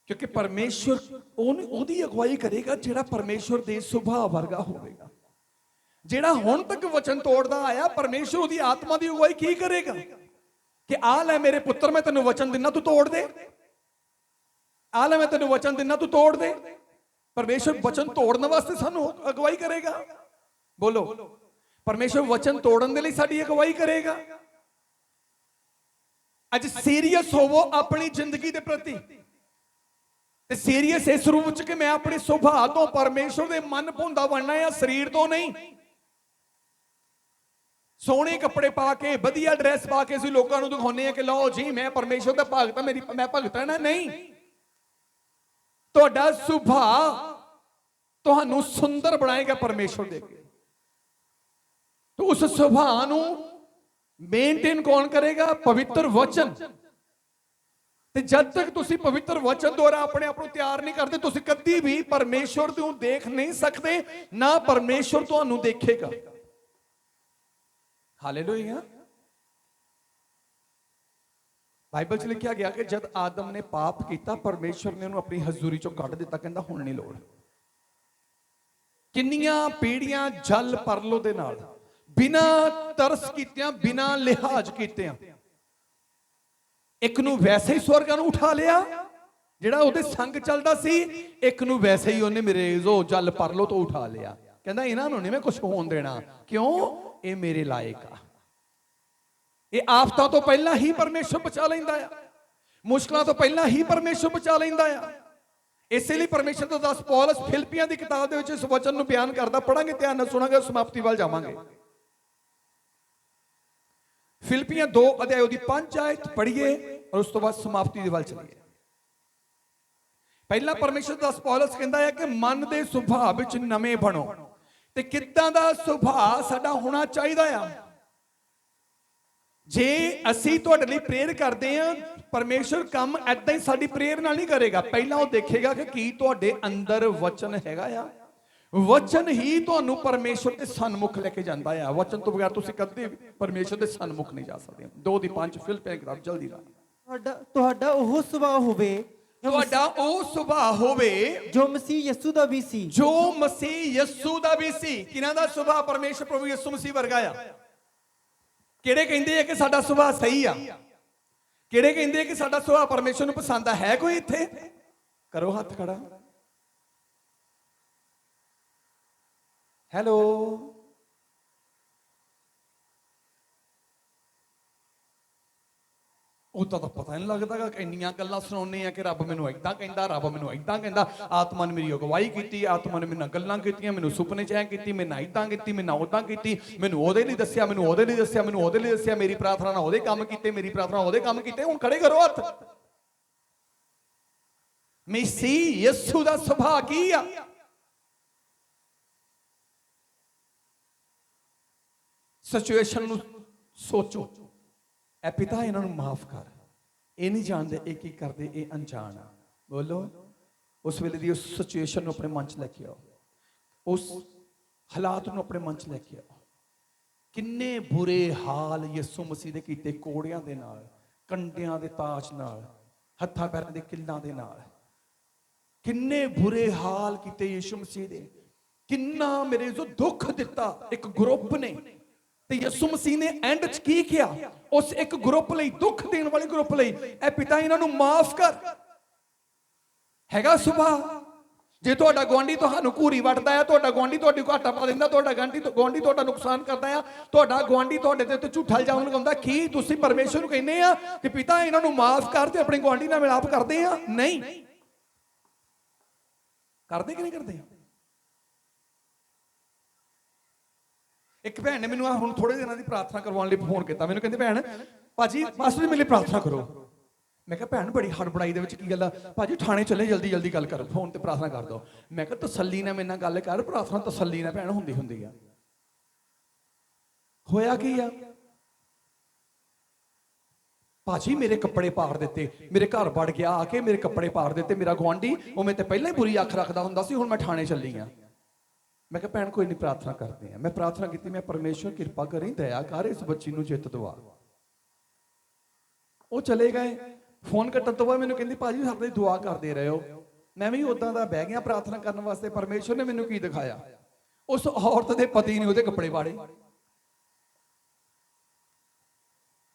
ਕਿਉਂਕਿ ਪਰਮੇਸ਼ਰ ਉਹਦੀ ਅਗਵਾਈ ਕਰੇਗਾ ਜਿਹੜਾ ਪਰਮੇਸ਼ਰ ਦੇ ਸੁਭਾਅ ਵਰਗਾ ਹੋਵੇਗਾ। ਜਿਹੜਾ ਹੁਣ ਤੱਕ ਵਚਨ ਤੋੜਦਾ ਆਇਆ, ਪਰਮੇਸ਼ਰ ਉਹਦੀ ਆਤਮਾ ਦੀ ਅਗਵਾਈ ਕੀ ਕਰੇਗਾ ਕਿ ਆ ਲੈ ਮੇਰੇ ਪੁੱਤਰ ਮੈਂ ਤੈਨੂੰ ਵਚਨ ਦਿੰਨਾ, ਤੂੰ ਤੋੜ ਦੇ। ਆ ਲੈ ਮੈਂ ਤੈਨੂੰ ਵਚਨ ਦਿੰਨਾ, ਤੂੰ ਤੋੜ ਦੇ। ਪਰਮੇਸ਼ਰ ਵਚਨ ਤੋੜਨ ਵਾਸਤੇ ਸਾਨੂੰ ਅਗਵਾਈ ਕਰੇਗਾ। ਬੋਲੋ, ਪਰਮੇਸ਼ਰ ਵਚਨ ਤੋੜਨ ਦੇ ਲਈ ਸਾਡੀ ਅਗਵਾਈ ਕਰੇਗਾ। ਅੱਜ ਸੀਰੀਅਸ ਹੋਵੋ ਆਪਣੀ ਜ਼ਿੰਦਗੀ ਦੇ ਪ੍ਰਤੀ, ਤੇ ਸੀਰੀਅਸ ਇਸ ਰੂਪ ਚ ਕਿ ਮੈਂ ਆਪਣੇ ਸੁਭਾਅ ਤੋਂ ਪਰਮੇਸ਼ਰ ਦੇ ਮਨ ਭੁੰਦਾ ਬਣਨਾ ਹੈ, ਸਰੀਰ ਤੋਂ ਨਹੀਂ। ਸੋਹਣੇ ਕੱਪੜੇ ਪਾ ਕੇ, ਵਧੀਆ ਡਰੈਸ ਪਾ ਕੇ ਅਸੀਂ ਲੋਕਾਂ ਨੂੰ ਦਿਖਾਉਂਦੇ ਆ ਕਿ ਲਓ ਜੀ ਮੈਂ ਪਰਮੇਸ਼ਰ ਦਾ ਭਗਤ ਹਾਂ, ਮੈਂ ਭਗਤ ਹਾਂ ਨਾ। ਨਹੀਂ, ਤੁਹਾਡਾ ਸੁਭਾਅ ਤੁਹਾਨੂੰ ਸੁੰਦਰ ਬਣਾਏਗਾ ਪਰਮੇਸ਼ਰ ਦੇ ਕੇ। ਤੇ ਉਸ ਸੁਭਾਅ ਨੂੰ ਮੇਨਟੇਨ ਕੌਣ ਕਰੇਗਾ? ਪਵਿੱਤਰ ਵਚਨ। ਤੇ ਜਦ ਤੱਕ ਤੁਸੀਂ ਪਵਿੱਤਰ ਵਚਨ ਦੁਆਰਾ ਆਪਣੇ ਆਪ ਨੂੰ ਤਿਆਰ ਨਹੀਂ ਕਰਦੇ, ਤੁਸੀਂ ਕਦੀ ਵੀ ਪਰਮੇਸ਼ਰ ਨੂੰ ਦੇਖ ਨਹੀਂ ਸਕਦੇ, ਨਾ ਪਰਮੇਸ਼ਰ ਤੁਹਾਨੂੰ ਦੇਖੇਗਾ। ਹਾਲੇਲੂਇਆ। ਬਾਈਬਲ 'ਚ ਲਿਖਿਆ ਗਿਆ ਕਿ ਜਦ ਆਦਮ ਨੇ ਪਾਪ ਕੀਤਾ, ਪਰਮੇਸ਼ਰ ਨੇ ਉਹਨੂੰ ਆਪਣੀ ਹਜ਼ੂਰੀ 'ਚੋਂ ਕੱਢ ਦਿੱਤਾ। ਕਹਿੰਦਾ ਹੁਣ ਨਹੀਂ ਲੋੜ। ਕਿੰਨੀਆਂ ਪੀੜ੍ਹੀਆਂ ਜਲ ਪਰਲੋ ਦੇ ਨਾਲ ਬਿਨਾਂ ਤਰਸ ਕੀਤਿਆਂ, ਬਿਨਾਂ ਲਿਹਾਜ਼ ਕੀਤਿਆਂ, ਇੱਕ ਨੂੰ ਵੈਸੇ ਹੀ ਸਵਰਗਾਂ ਨੂੰ ਉਠਾ ਲਿਆ ਜਿਹੜਾ ਉਹਦੇ ਸੰਗ ਚੱਲਦਾ ਸੀ, ਇੱਕ ਨੂੰ ਵੈਸੇ ਹੀ ਉਹਨੇ ਮੇਰੇ ਜੋ ਜਲ ਪਰਲੋ ਤੋਂ ਉਠਾ ਲਿਆ। ਕਹਿੰਦਾ ਇਹਨਾਂ ਨੂੰ ਨਹੀਂ ਮੈਂ ਕੁਝ ਹੋਣ ਦੇਣਾ। ਕਿਉਂ? ਇਹ ਮੇਰੇ ਲਾਇਕ ਆ। ਇਹ ਆਫਤਾਂ ਤੋਂ ਪਹਿਲਾਂ ਹੀ ਪਰਮੇਸ਼ਰ ਬਚਾ ਲੈਂਦਾ ਆ, ਮੁਸ਼ਕਲਾਂ ਤੋਂ ਪਹਿਲਾਂ ਹੀ ਪਰਮੇਸ਼ਰ ਬਚਾ ਲੈਂਦਾ ਆ। ਇਸੇ ਲਈ ਪਰਮੇਸ਼ਰ ਦਾ ਦਾਸ ਪੌਲਸ ਫਿਲਿੱਪੀਆਂ ਦੀ ਕਿਤਾਬ ਦੇ ਵਿੱਚ ਇਸ ਵਚਨ ਨੂੰ ਬਿਆਨ ਕਰਦਾ। ਪੜਾਂਗੇ, ਧਿਆਨ ਨਾਲ ਸੁਣਾਂਗੇ, ਸਮਾਪਤੀ ਵੱਲ ਜਾਵਾਂਗੇ। ਫਿਲਿੱਪੀਆਂ 2 ਅਧਿਆਇ ਉਹਦੀ 5 ਆਇਤ ਪੜ੍ਹੀਏ ਔਰ ਉਸ ਤੋਂ ਬਾਅਦ ਸਮਾਪਤੀ ਦੇ ਵੱਲ ਚਲੀਏ। ਪਹਿਲਾ ਪਰਮੇਸ਼ਰ ਦਾ ਦਾਸ ਪੌਲਸ ਕਹਿੰਦਾ ਹੈ ਕਿ ਮਨ ਦੇ ਸੁਭਾਅ ਵਿੱਚ ਨਵੇਂ ਬਣੋ। ਤੇ ਕਿੱਦਾਂ ਦਾ ਸੁਭਾਅ ਸਾਡਾ ਹੋਣਾ ਚਾਹੀਦਾ ਆ? ਜੇ ਅਸੀਂ ਤੁਹਾਡੇ ਲਈ ਪ੍ਰੇਅਰ ਕਰਦੇ ਆ, ਪਰਮੇਸ਼ਰ ਕੰਮ ਐਦਾਂ ਹੀ ਸਾਡੀ ਪ੍ਰੇਅਰ ਨਾਲ ਨਹੀਂ ਕਰੇਗਾ। ਪਹਿਲਾਂ ਉਹ ਦੇਖੇਗਾ ਕਿ ਕੀ ਤੁਹਾਡੇ ਅੰਦਰ ਵਚਨ ਹੈਗਾ ਆ। ਵਚਨ ਹੀ ਤੁਹਾਨੂੰ ਪਰਮੇਸ਼ਰ ਦੇ ਸਨਮੁਖ ਲੈ ਕੇ ਜਾਂਦਾ ਆ। ਵਚਨ ਤੋਂ ਬਗੈਰ ਤੁਸੀਂ ਕਦੇ ਪਰਮੇਸ਼ਰ ਦੇ ਸਨਮੁਖ ਨਹੀਂ ਜਾ ਸਕਦੇ। 2:5 ਫਿਲਿੱਪੀਆਂ ਦੀ ਕਿਤਾਬ, ਜਲਦੀ ਨਾਲ। ਤੁਹਾਡਾ ਉਹ ਸੁਭਾਅ ਹੋਵੇ ਤੁਹਾਡਾ ਉਹ ਸੁਭਾਅ ਹੋਵੇ ਜੋ ਮਸੀਹ ਯਿਸੂ ਦਾ ਵੀ ਸੀ। ਜੋ ਮਸੀਹ ਯਿਸੂ ਦਾ ਵੀ ਸੀ। ਕਿਹਨਾਂ ਦਾ ਸੁਭਾਅ? ਪਰਮੇਸ਼ਰ ਪ੍ਰਭੂ ਯਿਸੂ ਮਸੀਹ ਵਰਗਾ ਆ। ਕਿਹੜੇ ਕਹਿੰਦੇ ਆ ਕਿ ਸਾਡਾ ਸੁਭਾਅ ਸਹੀ ਆ? ਕਿਹੜੇ ਕਹਿੰਦੇ ਆ ਕਿ ਸਾਡਾ ਸੁਭਾਅ ਪਰਮੇਸ਼ਰ ਨੂੰ ਪਸੰਦ ਆ? ਹੈ ਕੋਈ ਇੱਥੇ? ਕਰੋ ਹੱਥ ਖੜਾ। ਹੈਲੋ, ਉਦਾਂ ਤਾਂ ਪਤਾ ਨਹੀਂ ਲੱਗਦਾ ਕਿ ਇੰਨੀਆਂ ਗੱਲਾਂ ਸੁਣਾਉਂਦੇ ਆ ਕਿ ਰੱਬ ਮੈਨੂੰ ਏਦਾਂ ਕਹਿੰਦਾ, ਰੱਬ ਮੈਨੂੰ ਏਦਾਂ ਕਹਿੰਦਾ, ਆਤਮਾ ਨੇ ਮੇਰੀ ਅਗਵਾਈ ਕੀਤੀ, ਆਤਮਾ ਨੇ ਮੇਰੇ ਨਾਲ ਗੱਲਾਂ ਕੀਤੀਆਂ, ਮੈਨੂੰ ਸੁਪਨੇ 'ਚ ਐਂ ਕੀਤੀ, ਮੇਰੇ ਨਾਲ ਏਦਾਂ ਕੀਤੀ, ਮੇਰੇ ਨਾਲ ਉਦਾਂ ਕੀਤੀ, ਮੈਨੂੰ ਉਹਦੇ ਲਈ ਦੱਸਿਆ, ਮੈਨੂੰ ਉਹਦੇ ਲਈ ਦੱਸਿਆ, ਮੈਨੂੰ ਉਹਦੇ ਲਈ ਦੱਸਿਆ, ਮੇਰੀ ਪ੍ਰਾਰਥਨਾ ਨਾਲ ਉਹਦੇ ਕੰਮ ਕੀਤੇ, ਮੇਰੀ ਪ੍ਰਾਰਥਨਾ ਉਹਦੇ ਕੰਮ ਕੀਤੇ। ਹੁਣ ਖੜੇ ਕਰੋ ਹੱਥ। ਮਸੀਹ ਯਿਸੂ ਦਾ ਸੁਭਾਅ ਕੀ ਆ? ਸਿਚੁਏਸ਼ਨ ਨੂੰ ਸੋਚੋ। ਐ ਪਿਤਾ ਇਹਨਾਂ ਨੂੰ ਮਾਫ ਕਰ, ਇਹ ਨਹੀਂ ਜਾਣਦੇ ਇਹ ਕੀ ਕਰਦੇ, ਇਹ ਅਣਜਾਣ ਆ। ਬੋਲੋ। ਉਸ ਵੇਲੇ ਦੀ ਉਸ ਸਿਚੁਏਸ਼ਨ ਨੂੰ ਆਪਣੇ ਮਨ 'ਚ ਲੈ ਕੇ ਆਓ, ਉਸ ਹਾਲਾਤ ਨੂੰ ਆਪਣੇ ਮਨ 'ਚ ਲੈ ਕੇ ਆਓ। ਕਿੰਨੇ ਬੁਰੇ ਹਾਲ ਯਿਸੂ ਮਸੀਹ ਦੇ ਕੀਤੇ, ਕੋੜਿਆਂ ਦੇ ਨਾਲ, ਕੰਡਿਆਂ ਦੇ ਤਾਜ ਨਾਲ, ਹੱਥਾਂ ਪੈਰਾਂ ਦੇ ਕਿੱਲਾਂ ਦੇ ਨਾਲ। ਕਿੰਨੇ ਬੁਰੇ ਹਾਲ ਕੀਤੇ ਯਿਸੂ ਮਸੀਹ ਦੇ। ਕਿੰਨਾ ਮੇਰੇ ਜੋ ਦੁੱਖ ਦਿੱਤਾ ਇੱਕ ਗਰੁੱਪ ਨੇ, ਤੇ ਯਿਸੂ ਮਸੀਹ ਨੇ ਐਂਡ 'ਚ ਕੀ ਕਿਹਾ ਉਸ ਇੱਕ ਗਰੁੱਪ ਲਈ, ਦੁੱਖ ਦੇਣ ਵਾਲੇ ਗਰੁੱਪ ਲਈ? ਐ ਪਿਤਾ ਇਹਨਾਂ ਨੂੰ ਮਾਫ ਕਰ। ਹੈਗਾ ਸੁਭਾਅ? ਜੇ ਤੁਹਾਡਾ ਗੁਆਂਢੀ ਤੁਹਾਨੂੰ ਘੂਰੀ ਵੱਟਦਾ ਆ, ਤੁਹਾਡਾ ਗੁਆਂਢੀ ਤੁਹਾਡੀ ਘਾਟਾ ਪਾ ਦਿੰਦਾ, ਤੁਹਾਡਾ ਗੁਆਂਢੀ ਤੁਹਾਡਾ ਨੁਕਸਾਨ ਕਰਦਾ ਆ, ਤੁਹਾਡਾ ਗੁਆਂਢੀ ਤੁਹਾਡੇ ਤੇ ਉੱਤੇ ਝੂਠਾ ਇਲਜ਼ਾਮ ਲਗਾਉਂਦਾ, ਕੀ ਤੁਸੀਂ ਪਰਮੇਸ਼ਰ ਨੂੰ ਕਹਿੰਦੇ ਆ ਕਿ ਪਿਤਾ ਇਹਨਾਂ ਨੂੰ ਮਾਫ ਕਰ, ਤੇ ਆਪਣੇ ਗੁਆਂਢੀ ਨਾਲ ਮਿਲਾਪ ਕਰਦੇ ਆ? ਨਹੀਂ ਕਰਦੇ ਕਿ ਨਹੀਂ ਕਰਦੇ? ਇੱਕ ਭੈਣ ਨੇ ਮੈਨੂੰ ਹੁਣ ਥੋੜੇ ਦਿਨਾਂ ਦੀ ਪ੍ਰਾਰਥਨਾ ਕਰਵਾਉਣ ਲਈ ਫੋਨ ਕੀਤਾ। ਮੈਨੂੰ ਕਹਿੰਦੇ ਭੈਣ ਭਾਜੀ ਪਾਸਟਰ ਮੇਰੇ ਲਈ ਪ੍ਰਾਰਥਨਾ ਕਰੋ। ਮੈਂ ਕਿਹਾ ਭੈਣ ਬੜੀ ਹੜਬੜਾਈ ਦੇ ਵਿੱਚ ਕੀ ਗੱਲ ਆ? ਭਾਜੀ ਥਾਣੇ ਚੱਲੇ, ਜਲਦੀ ਜਲਦੀ ਗੱਲ ਕਰੋ, ਫੋਨ ਤੇ ਪ੍ਰਾਰਥਨਾ ਕਰ ਦਿਓ। ਮੈਂ ਕਿਹਾ ਤਸੱਲੀ ਨਾਲ ਮੇਰੇ ਨਾਲ ਗੱਲ ਕਰ, ਪ੍ਰਾਰਥਨਾ ਤਸੱਲੀ ਨਾਲ ਭੈਣ ਹੁੰਦੀ ਆ। ਹੋਇਆ ਕੀ ਆ? ਭਾਜੀ ਮੇਰੇ ਕੱਪੜੇ ਪਾੜ ਦਿੱਤੇ, ਮੇਰੇ ਘਰ ਵੜ ਗਿਆ ਆ ਕੇ, ਮੇਰੇ ਕੱਪੜੇ ਪਾੜ ਦਿੱਤੇ, ਮੇਰਾ ਗੁਆਂਢੀ ਉਹ ਮੇਰੇ ਤੇ ਪਹਿਲਾਂ ਹੀ ਬੁਰੀ ਅੱਖ ਰੱਖਦਾ ਹੁੰਦਾ ਸੀ, ਹੁਣ ਮੈਂ ਥਾਣੇ ਚੱਲੀ ਆ। ਮੈਂ ਕਿਹਾ ਭੈਣ ਕੋਈ ਨਹੀਂ, ਪ੍ਰਾਰਥਨਾ ਕਰਦੇ ਆ। ਮੈਂ ਪ੍ਰਾਰਥਨਾ ਕੀਤੀ, ਮੈਂ ਪਰਮੇਸ਼ਵਰ ਕਿਰਪਾ ਕਰੀ, ਦਇਆ ਕਰ, ਇਸ ਬੱਚੀ ਨੂੰ ਜਿੱਤ ਦਵਾ। ਉਹ ਚਲੇ ਗਏ। ਫੋਨ ਕੱਟਣ ਤੋਂ ਬਾਅਦ ਮੈਨੂੰ ਕਹਿੰਦੀ ਭਾਜੀ ਸਾਡੇ ਲਈ ਦੁਆ ਕਰਦੇ ਰਹੇ ਹੋ। ਮੈਂ ਵੀ ਉਦਾਂ ਦਾ ਬਹਿ ਗਿਆ ਪ੍ਰਾਰਥਨਾ ਕਰਨ ਵਾਸਤੇ। ਪਰਮੇਸ਼ਵਰ ਨੇ ਮੈਨੂੰ ਕੀ ਦਿਖਾਇਆ? ਉਸ ਔਰਤ ਦੇ ਪਤੀ ਨੇ ਉਹਦੇ ਕੱਪੜੇ ਪਾੜੇ।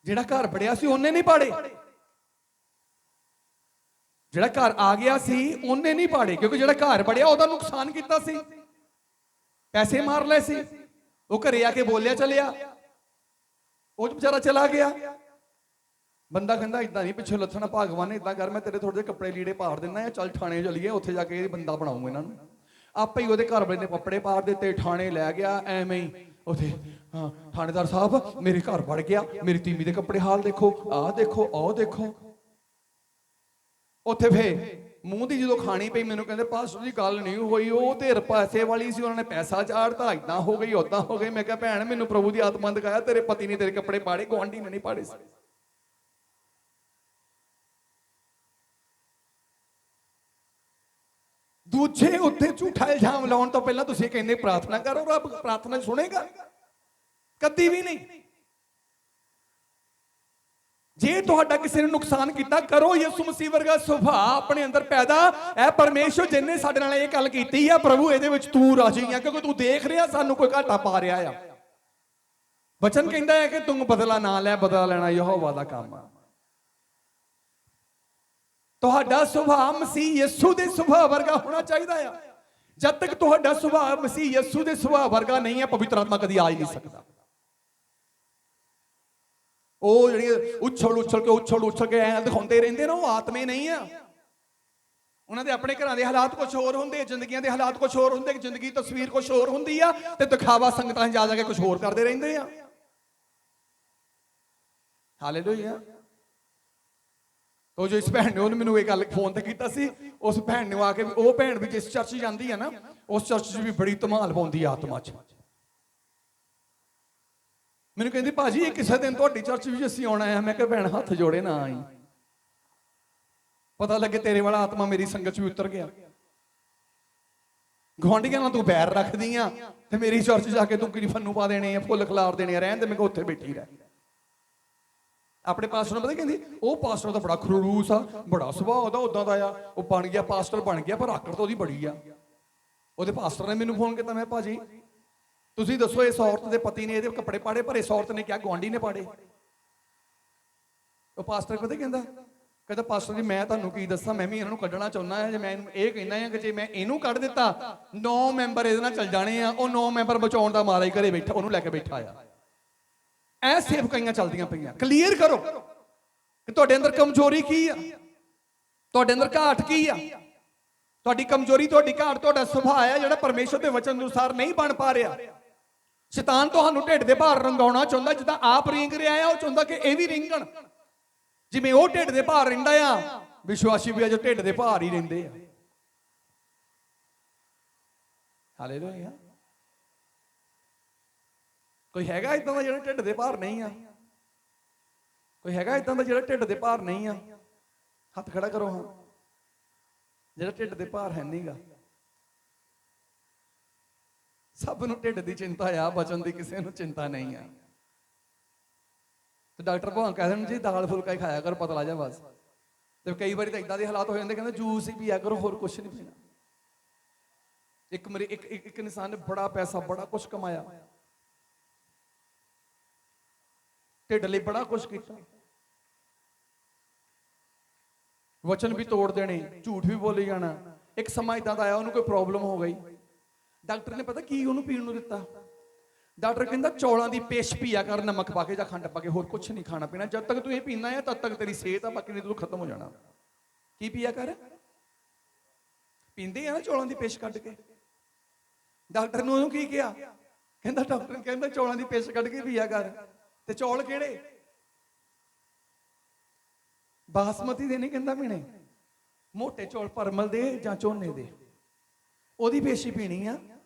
ਜਿਹੜਾ ਘਰ ਬੜਿਆ ਸੀ ਉਹਨੇ ਨਹੀਂ ਪਾੜੇ, ਜਿਹੜਾ ਘਰ ਆ ਗਿਆ ਸੀ ਉਹਨੇ ਨਹੀਂ ਪਾੜੇ, ਕਿਉਂਕਿ ਜਿਹੜਾ ਘਰ ਬੜਿਆ ਉਹਦਾ ਨੁਕਸਾਨ ਕੀਤਾ ਸੀ, ਪੈਸੇ ਮਾਰ ਲਏ ਸੀ। ਉਹ ਘਰੇ ਆ ਕੇ ਬੋਲਿਆ ਚਲਿਆ, ਉਹ ਵਿਚਾਰਾ ਚਲਾ ਗਿਆ। ਬੰਦਾ ਕਹਿੰਦਾ ਇਦਾਂ ਨਹੀਂ ਪਿੱਛੇ ਲੱਥਣਾ, ਭਗਵਾਨ ਨੇ ਇਦਾਂ ਕਰ, ਮੈਂ ਤੇਰੇ ਥੋੜੇ ਜਿਹੇ ਕੱਪੜੇ ਲੀੜੇ ਪਾੜ ਦਿੰਦਾ ਆ, ਚੱਲ ਥਾਣੇ ਚਲੀਏ, ਉੱਥੇ ਜਾ ਕੇ ਬੰਦਾ ਬਣਾਉਂਗਾ ਇਹਨਾਂ ਨੂੰ। ਆਪੇ ਹੀ ਉਹਦੇ ਘਰ ਵਾਲੇ ਨੇ ਕੱਪੜੇ ਪਾੜ ਦਿੱਤੇ, ਥਾਣੇ ਲੈ ਗਿਆ। ਐਵੇਂ ਹੀ ਉੱਥੇ ਥਾਣੇਦਾਰ ਸਾਹਿਬ ਮੇਰੇ ਘਰ ਵੜ ਗਿਆ, ਮੇਰੀ ਤੀਮੀ ਦੇ ਕੱਪੜੇ ਹਾਲ ਦੇਖੋ, ਆਹ ਦੇਖੋ, ਆਹ ਦੇਖੋ। ਉੱਥੇ ਫੇ ਮੂੰਹ ਦੀ ਜਦੋਂ ਖਾਣੀ ਪਈ, ਮੈਨੂੰ ਕਹਿੰਦੇ ਪਾਸਟਰ ਜੀ ਗੱਲ ਨਹੀਂ ਹੋਈ, ਉਹ ਧਿਰ ਪੈਸੇ ਵਾਲੀ ਸੀ, ਉਹਨਾਂ ਨੇ ਪੈਸਾ ਚਾੜਤਾ, ਇਦਾਂ ਹੋ ਗਈ, ਉਦਾਂ ਹੋ ਗਈ। ਮੈਂ ਕਿਹਾ ਭੈਣ ਮੈਨੂੰ ਪ੍ਰਭੂ ਦੀ ਆਤਮਾ ਦਿਖਾਇਆ, ਤੇਰੇ ਪਤੀ ਨੇ ਤੇਰੇ ਕੱਪੜੇ ਪਾੜੇ, ਗੁਆਂਢੀ ਨੇ ਨਹੀਂ ਪਾੜੇ ਸੀ। ਦੂਜੇ ਉੱਤੇ ਝੂਠਾ ਇਲਜ਼ਾਮ ਲਾਉਣ ਤੋਂ ਪਹਿਲਾਂ ਤੁਸੀਂ ਕਹਿੰਦੇ ਪ੍ਰਾਰਥਨਾ ਕਰੋ, ਰੱਬ ਪ੍ਰਾਰਥਨਾ ਸੁਣੇਗਾ? ਕਦੀ ਵੀ ਨਹੀਂ। ਜੇ ਤੁਹਾਡਾ ਕਿਸੇ ਨੇ ਨੁਕਸਾਨ ਕੀਤਾ, ਕਰੋ ਯਿਸੂ ਮਸੀਹ ਵਰਗਾ ਸੁਭਾਅ ਆਪਣੇ ਅੰਦਰ ਪੈਦਾ। ਇਹ ਪਰਮੇਸ਼ਰ ਜਿਨੇ ਸਾਡੇ ਨਾਲ ਇਹ ਗੱਲ ਕੀਤੀ ਆ, ਪ੍ਰਭੂ ਇਹਦੇ ਵਿੱਚ ਤੂੰ ਰਾਜੀ ਆ, ਕਿਉਂਕਿ ਤੂੰ ਦੇਖ ਰਿਹਾ ਸਾਨੂੰ ਕੋਈ ਘਾਟਾ ਪਾ ਰਿਹਾ ਆ। ਵਚਨ ਕਹਿੰਦਾ ਹੈ ਕਿ ਤੂੰ ਬਦਲਾ ਨਾ ਲੈ, ਬਦਲਾ ਲੈਣਾ ਯਹੋਵਾ ਦਾ ਕੰਮ ਆ। ਤੁਹਾਡਾ ਸੁਭਾਅ ਮਸੀਹ ਯਿਸੂ ਦੇ ਸੁਭਾਅ ਵਰਗਾ ਹੋਣਾ ਚਾਹੀਦਾ ਆ। ਜਦ ਤੱਕ ਤੁਹਾਡਾ ਸੁਭਾਅ ਮਸੀਹ ਯਿਸੂ ਦੇ ਸੁਭਾਅ ਵਰਗਾ ਨਹੀਂ ਹੈ, ਪਵਿੱਤਰ ਆਤਮਾ ਕਦੀ ਆ ਹੀ ਨਹੀਂ ਸਕਦਾ। ਉਹ ਜਿਹੜੀ ਉਛਲ ਕੇ ਐਂ ਦਿਖਾਉਂਦੇ ਰਹਿੰਦੇ ਨੇ, ਉਹ ਆਤਮੇ ਨਹੀਂ ਆ। ਉਹਨਾਂ ਦੇ ਆਪਣੇ ਘਰਾਂ ਦੇ ਹਾਲਾਤ ਕੁਝ ਹੋਰ ਹੁੰਦੇ, ਜ਼ਿੰਦਗੀਆਂ ਦੇ ਹਾਲਾਤ ਕੁਝ ਹੋਰ ਹੁੰਦੇ, ਜ਼ਿੰਦਗੀ ਤਸਵੀਰ ਕੁਝ ਹੋਰ ਹੁੰਦੀ ਆ, ਤੇ ਦਿਖਾਵਾ ਸੰਗਤਾਂ ਜਾ ਕੇ ਕੁਝ ਹੋਰ ਕਰਦੇ ਰਹਿੰਦੇ ਆ। ਹਾਲੇਲੂਇਆ। ਉਹ ਜੋ ਇਸ ਭੈਣ ਨੇ ਉਹਨੇ ਮੈਨੂੰ ਇਹ ਗੱਲ ਫੋਨ ਤੇ ਕੀਤਾ ਸੀ, ਉਸ ਭੈਣ ਨੇ ਆ ਕੇ, ਉਹ ਭੈਣ ਵੀ ਜਿਸ ਚਰਚ ਜਾਂਦੀ ਆ ਨਾ, ਉਸ ਚਰਚ 'ਚ ਵੀ ਬੜੀ ਧਮਾਲ ਪਾਉਂਦੀ ਆ ਆਤਮਾ 'ਚ। ਮੈਨੂੰ ਕਹਿੰਦੀ ਭਾਜੀ ਇਹ ਕਿਸੇ ਦਿਨ ਤੁਹਾਡੀ ਚਰਚ ਵਿੱਚ ਅਸੀਂ ਆਉਣਾ ਹੈ। ਮੈਂ ਕਿਹਾ ਭੈਣ ਹੱਥ ਜੋੜੇ ਨਾ ਆਈ, ਪਤਾ ਲੱਗੇ ਤੇਰੇ ਵਾਲਾ ਆਤਮਾ ਮੇਰੀ ਸੰਗਤ 'ਚ ਵੀ ਉਤਰ ਗਿਆ। ਗੁਆਂਢੀਆਂ ਨਾਲ ਤੂੰ ਬੈਰ ਰੱਖਦੀ ਆ, ਤੇ ਮੇਰੀ ਚਰਚ ਜਾ ਕੇ ਤੂੰ ਕਿਹੜੀ ਫੰਨੂ ਪਾ ਦੇਣੇ ਆ, ਫੁੱਲ ਖਿਲਾਰ ਦੇਣੇ ਆ, ਰਹਿਣ ਦੇ, ਮੈਂ ਕਿਹਾ ਉੱਥੇ ਬੈਠੀ ਰਹਿ। ਆਪਣੇ ਪਾਸਟਰ ਨੂੰ ਪਤਾ ਕਹਿੰਦੀ, ਉਹ ਪਾਸਟਰ ਦਾ ਬੜਾ ਖਰੂਸ ਆ, ਬੜਾ ਸੁਭਾਅ ਉਹਦਾ ਉਦਾਂ ਦਾ ਆ, ਉਹ ਬਣ ਗਿਆ ਪਾਸਟਰ ਬਣ ਗਿਆ, ਪਰ ਆਕੜ ਤਾਂ ਉਹਦੀ ਬੜੀ ਆ। ਉਹਦੇ ਪਾਸਟਰ ਨੇ ਮੈਨੂੰ ਫੋਨ ਕੀਤਾ, ਮੈਂ ਭਾਜੀ ਤੁਸੀਂ ਦੱਸੋ ਇਸ ਔਰਤ ਦੇ ਪਤੀ ਨੇ ਇਹਦੇ ਕੱਪੜੇ ਪਾੜੇ, ਪਰ ਇਸ ਔਰਤ ਨੇ ਕਿਹਾ ਗੁਆਂਢੀ ਨੇ ਪਾੜੇ। ਉਹ ਪਾਸਟਰ ਪਤਾ ਕਹਿੰਦਾ ਪਾਸਟਰ ਜੀ ਮੈਂ ਤੁਹਾਨੂੰ ਕੀ ਦੱਸਾਂ, ਮੈਂ ਵੀ ਇਹਨਾਂ ਨੂੰ ਕੱਢਣਾ ਚਾਹੁੰਦਾ ਹਾਂ। ਜੇ ਮੈਂ ਇਹ ਕਹਿੰਦਾ ਹਾਂ ਕਿ ਜੇ ਮੈਂ ਇਹਨੂੰ ਕੱਢ ਦਿੱਤਾ 9 ਮੈਂਬਰ ਇਹਦੇ ਨਾਲ ਚੱਲ ਜਾਣੇ ਆ। ਉਹ 9 ਮੈਂਬਰ ਬਚਾਉਣ ਦਾ ਮਾਰਾ ਹੀ ਘਰੇ ਬੈਠਾ, ਉਹਨੂੰ ਲੈ ਕੇ ਬੈਠਾ ਆ। ਐ ਸੇਵਕਾਈਆਂ ਚੱਲਦੀਆਂ ਪਈਆਂ। ਕਲੀਅਰ ਕਰੋ ਕਿ ਤੁਹਾਡੇ ਅੰਦਰ ਕਮਜ਼ੋਰੀ ਕੀ ਆ, ਤੁਹਾਡੇ ਅੰਦਰ ਘਾਟ ਕੀ ਆ। ਤੁਹਾਡੀ ਕਮਜ਼ੋਰੀ, ਤੁਹਾਡੀ ਘਾਟ, ਤੁਹਾਡਾ ਸੁਭਾਅ ਹੈ ਜਿਹੜਾ ਪਰਮੇਸ਼ਰ ਦੇ ਵਚਨ ਅਨੁਸਾਰ ਨਹੀਂ ਬਣ ਪਾ ਰਿਹਾ। ਸ਼ੈਤਾਨ ਤੁਹਾਨੂੰ ਢਿੱਡ ਦੇ ਭਾਰ ਰੰਗਾਉਣਾ ਚਾਹੁੰਦਾ, ਜਿੱਦਾਂ ਆਪ ਰਿੰਗ ਰਿਹਾ ਆ, ਉਹ ਚਾਹੁੰਦਾ ਕਿ ਇਹ ਵੀ ਰਿੰਗਣ। ਜਿਵੇਂ ਉਹ ਢਿੱਡ ਦੇ ਭਾਰ ਰਹਿੰਦਾ ਆ, ਵਿਸ਼ਵਾਸੀ ਵੀ ਅਜੇ ਢਿੱਡ ਦੇ ਭਾਰ ਹੀ ਰਹਿੰਦੇ ਆ। ਹਾਲੇਲੂਇਆ। ਕੋਈ ਹੈਗਾ ਇਦਾਂ ਦਾ ਜਿਹੜਾ ਢਿੱਡ ਦੇ ਭਾਰ ਨਹੀਂ ਆ? ਕੋਈ ਹੈਗਾ ਇਦਾਂ ਦਾ ਜਿਹੜਾ ਢਿੱਡ ਦੇ ਭਾਰ ਨਹੀਂ ਆ? ਹੱਥ ਖੜਾ ਕਰੋ। ਹਾਂ, ਜਿਹੜਾ ਢਿੱਡ ਦੇ ਭਾਰ ਹੈ ਨਹੀਂਗਾ। ਸਭ ਨੂੰ ਢਿੱਡ ਦੀ ਚਿੰਤਾ ਆ, ਬਚਨ ਦੀ ਕਿਸੇ ਨੂੰ ਚਿੰਤਾ ਨਹੀਂ ਆ। ਤੇ ਡਾਕਟਰ ਭਾਵੇਂ ਕਹਿ ਦੇਣ ਜੀ ਦਾਲ ਫੁਲਕਾ ਹੀ ਖਾਇਆ ਕਰ, ਪਤਲਾ ਜਾ ਬਸ। ਤੇ ਕਈ ਵਾਰੀ ਤਾਂ ਇਦਾਂ ਦੇ ਹਾਲਾਤ ਹੋ ਜਾਂਦੇ, ਕਹਿੰਦੇ ਜੂਸ ਹੀ ਪੀਆ ਕਰੋ, ਹੋਰ ਕੁਛ ਨਹੀਂ ਪੀਣਾ। ਇੱਕ ਇਨਸਾਨ ਨੇ ਬੜਾ ਪੈਸਾ, ਬੜਾ ਕੁਛ ਕਮਾਇਆ, ਢਿੱਡ ਲਈ ਬੜਾ ਕੁਛ ਕੀਤਾ, ਵਚਨ ਵੀ ਤੋੜ ਦੇਣੇ, ਝੂਠ ਵੀ ਬੋਲੀ ਜਾਣਾ। ਇੱਕ ਸਮਾਂ ਇਦਾਂ ਦਾ ਆਇਆ, ਉਹਨੂੰ ਕੋਈ ਪ੍ਰੋਬਲਮ ਹੋ ਗਈ। ਡਾਕਟਰ ਨੇ ਪਤਾ ਕੀ ਉਹਨੂੰ ਪੀਣ ਨੂੰ ਦਿੱਤਾ? ਡਾਕਟਰ ਕਹਿੰਦਾ ਚੌਲਾਂ ਦੀ ਪੇਸ਼ ਪੀਆ ਕਰ, ਨਮਕ ਪਾ ਕੇ ਜਾਂ ਖੰਡ ਪਾ ਕੇ, ਹੋਰ ਕੁਛ ਨਹੀਂ ਖਾਣਾ ਪੀਣਾ। ਜਦ ਤੱਕ ਤੂੰ ਇਹ ਪੀਣਾ ਹੈ ਤਦ ਤੱਕ ਤੇਰੀ ਸਿਹਤ ਆ, ਬਾਕੀ ਨਹੀਂ ਤੂੰ ਖਤਮ ਹੋ ਜਾਣਾ। ਕੀ ਪੀਆ ਕਰ? ਪੀਂਦੇ ਆ ਨਾ ਚੌਲਾਂ ਦੀ ਪੇਸ਼ ਕੱਢ ਕੇ। ਡਾਕਟਰ ਨੇ ਉਹਨੂੰ ਕੀ ਕਿਹਾ? ਡਾਕਟਰ ਕਹਿੰਦਾ ਚੌਲਾਂ ਦੀ ਪੇਸ਼ ਕੱਢ ਕੇ ਪੀਆ ਕਰ। ਤੇ ਚੌਲ ਕਿਹੜੇ? ਬਾਸਮਤੀ ਦੇ ਨਹੀਂ ਕਹਿੰਦਾ ਪੀਣੇ, ਮੋਟੇ ਚੌਲ ਪਰਮਲ ਦੇ ਜਾਂ ਝੋਨੇ ਦੇ, ਉਹਦੀ ਪੇਸ਼ੀ ਪੀਣੀ ਆ।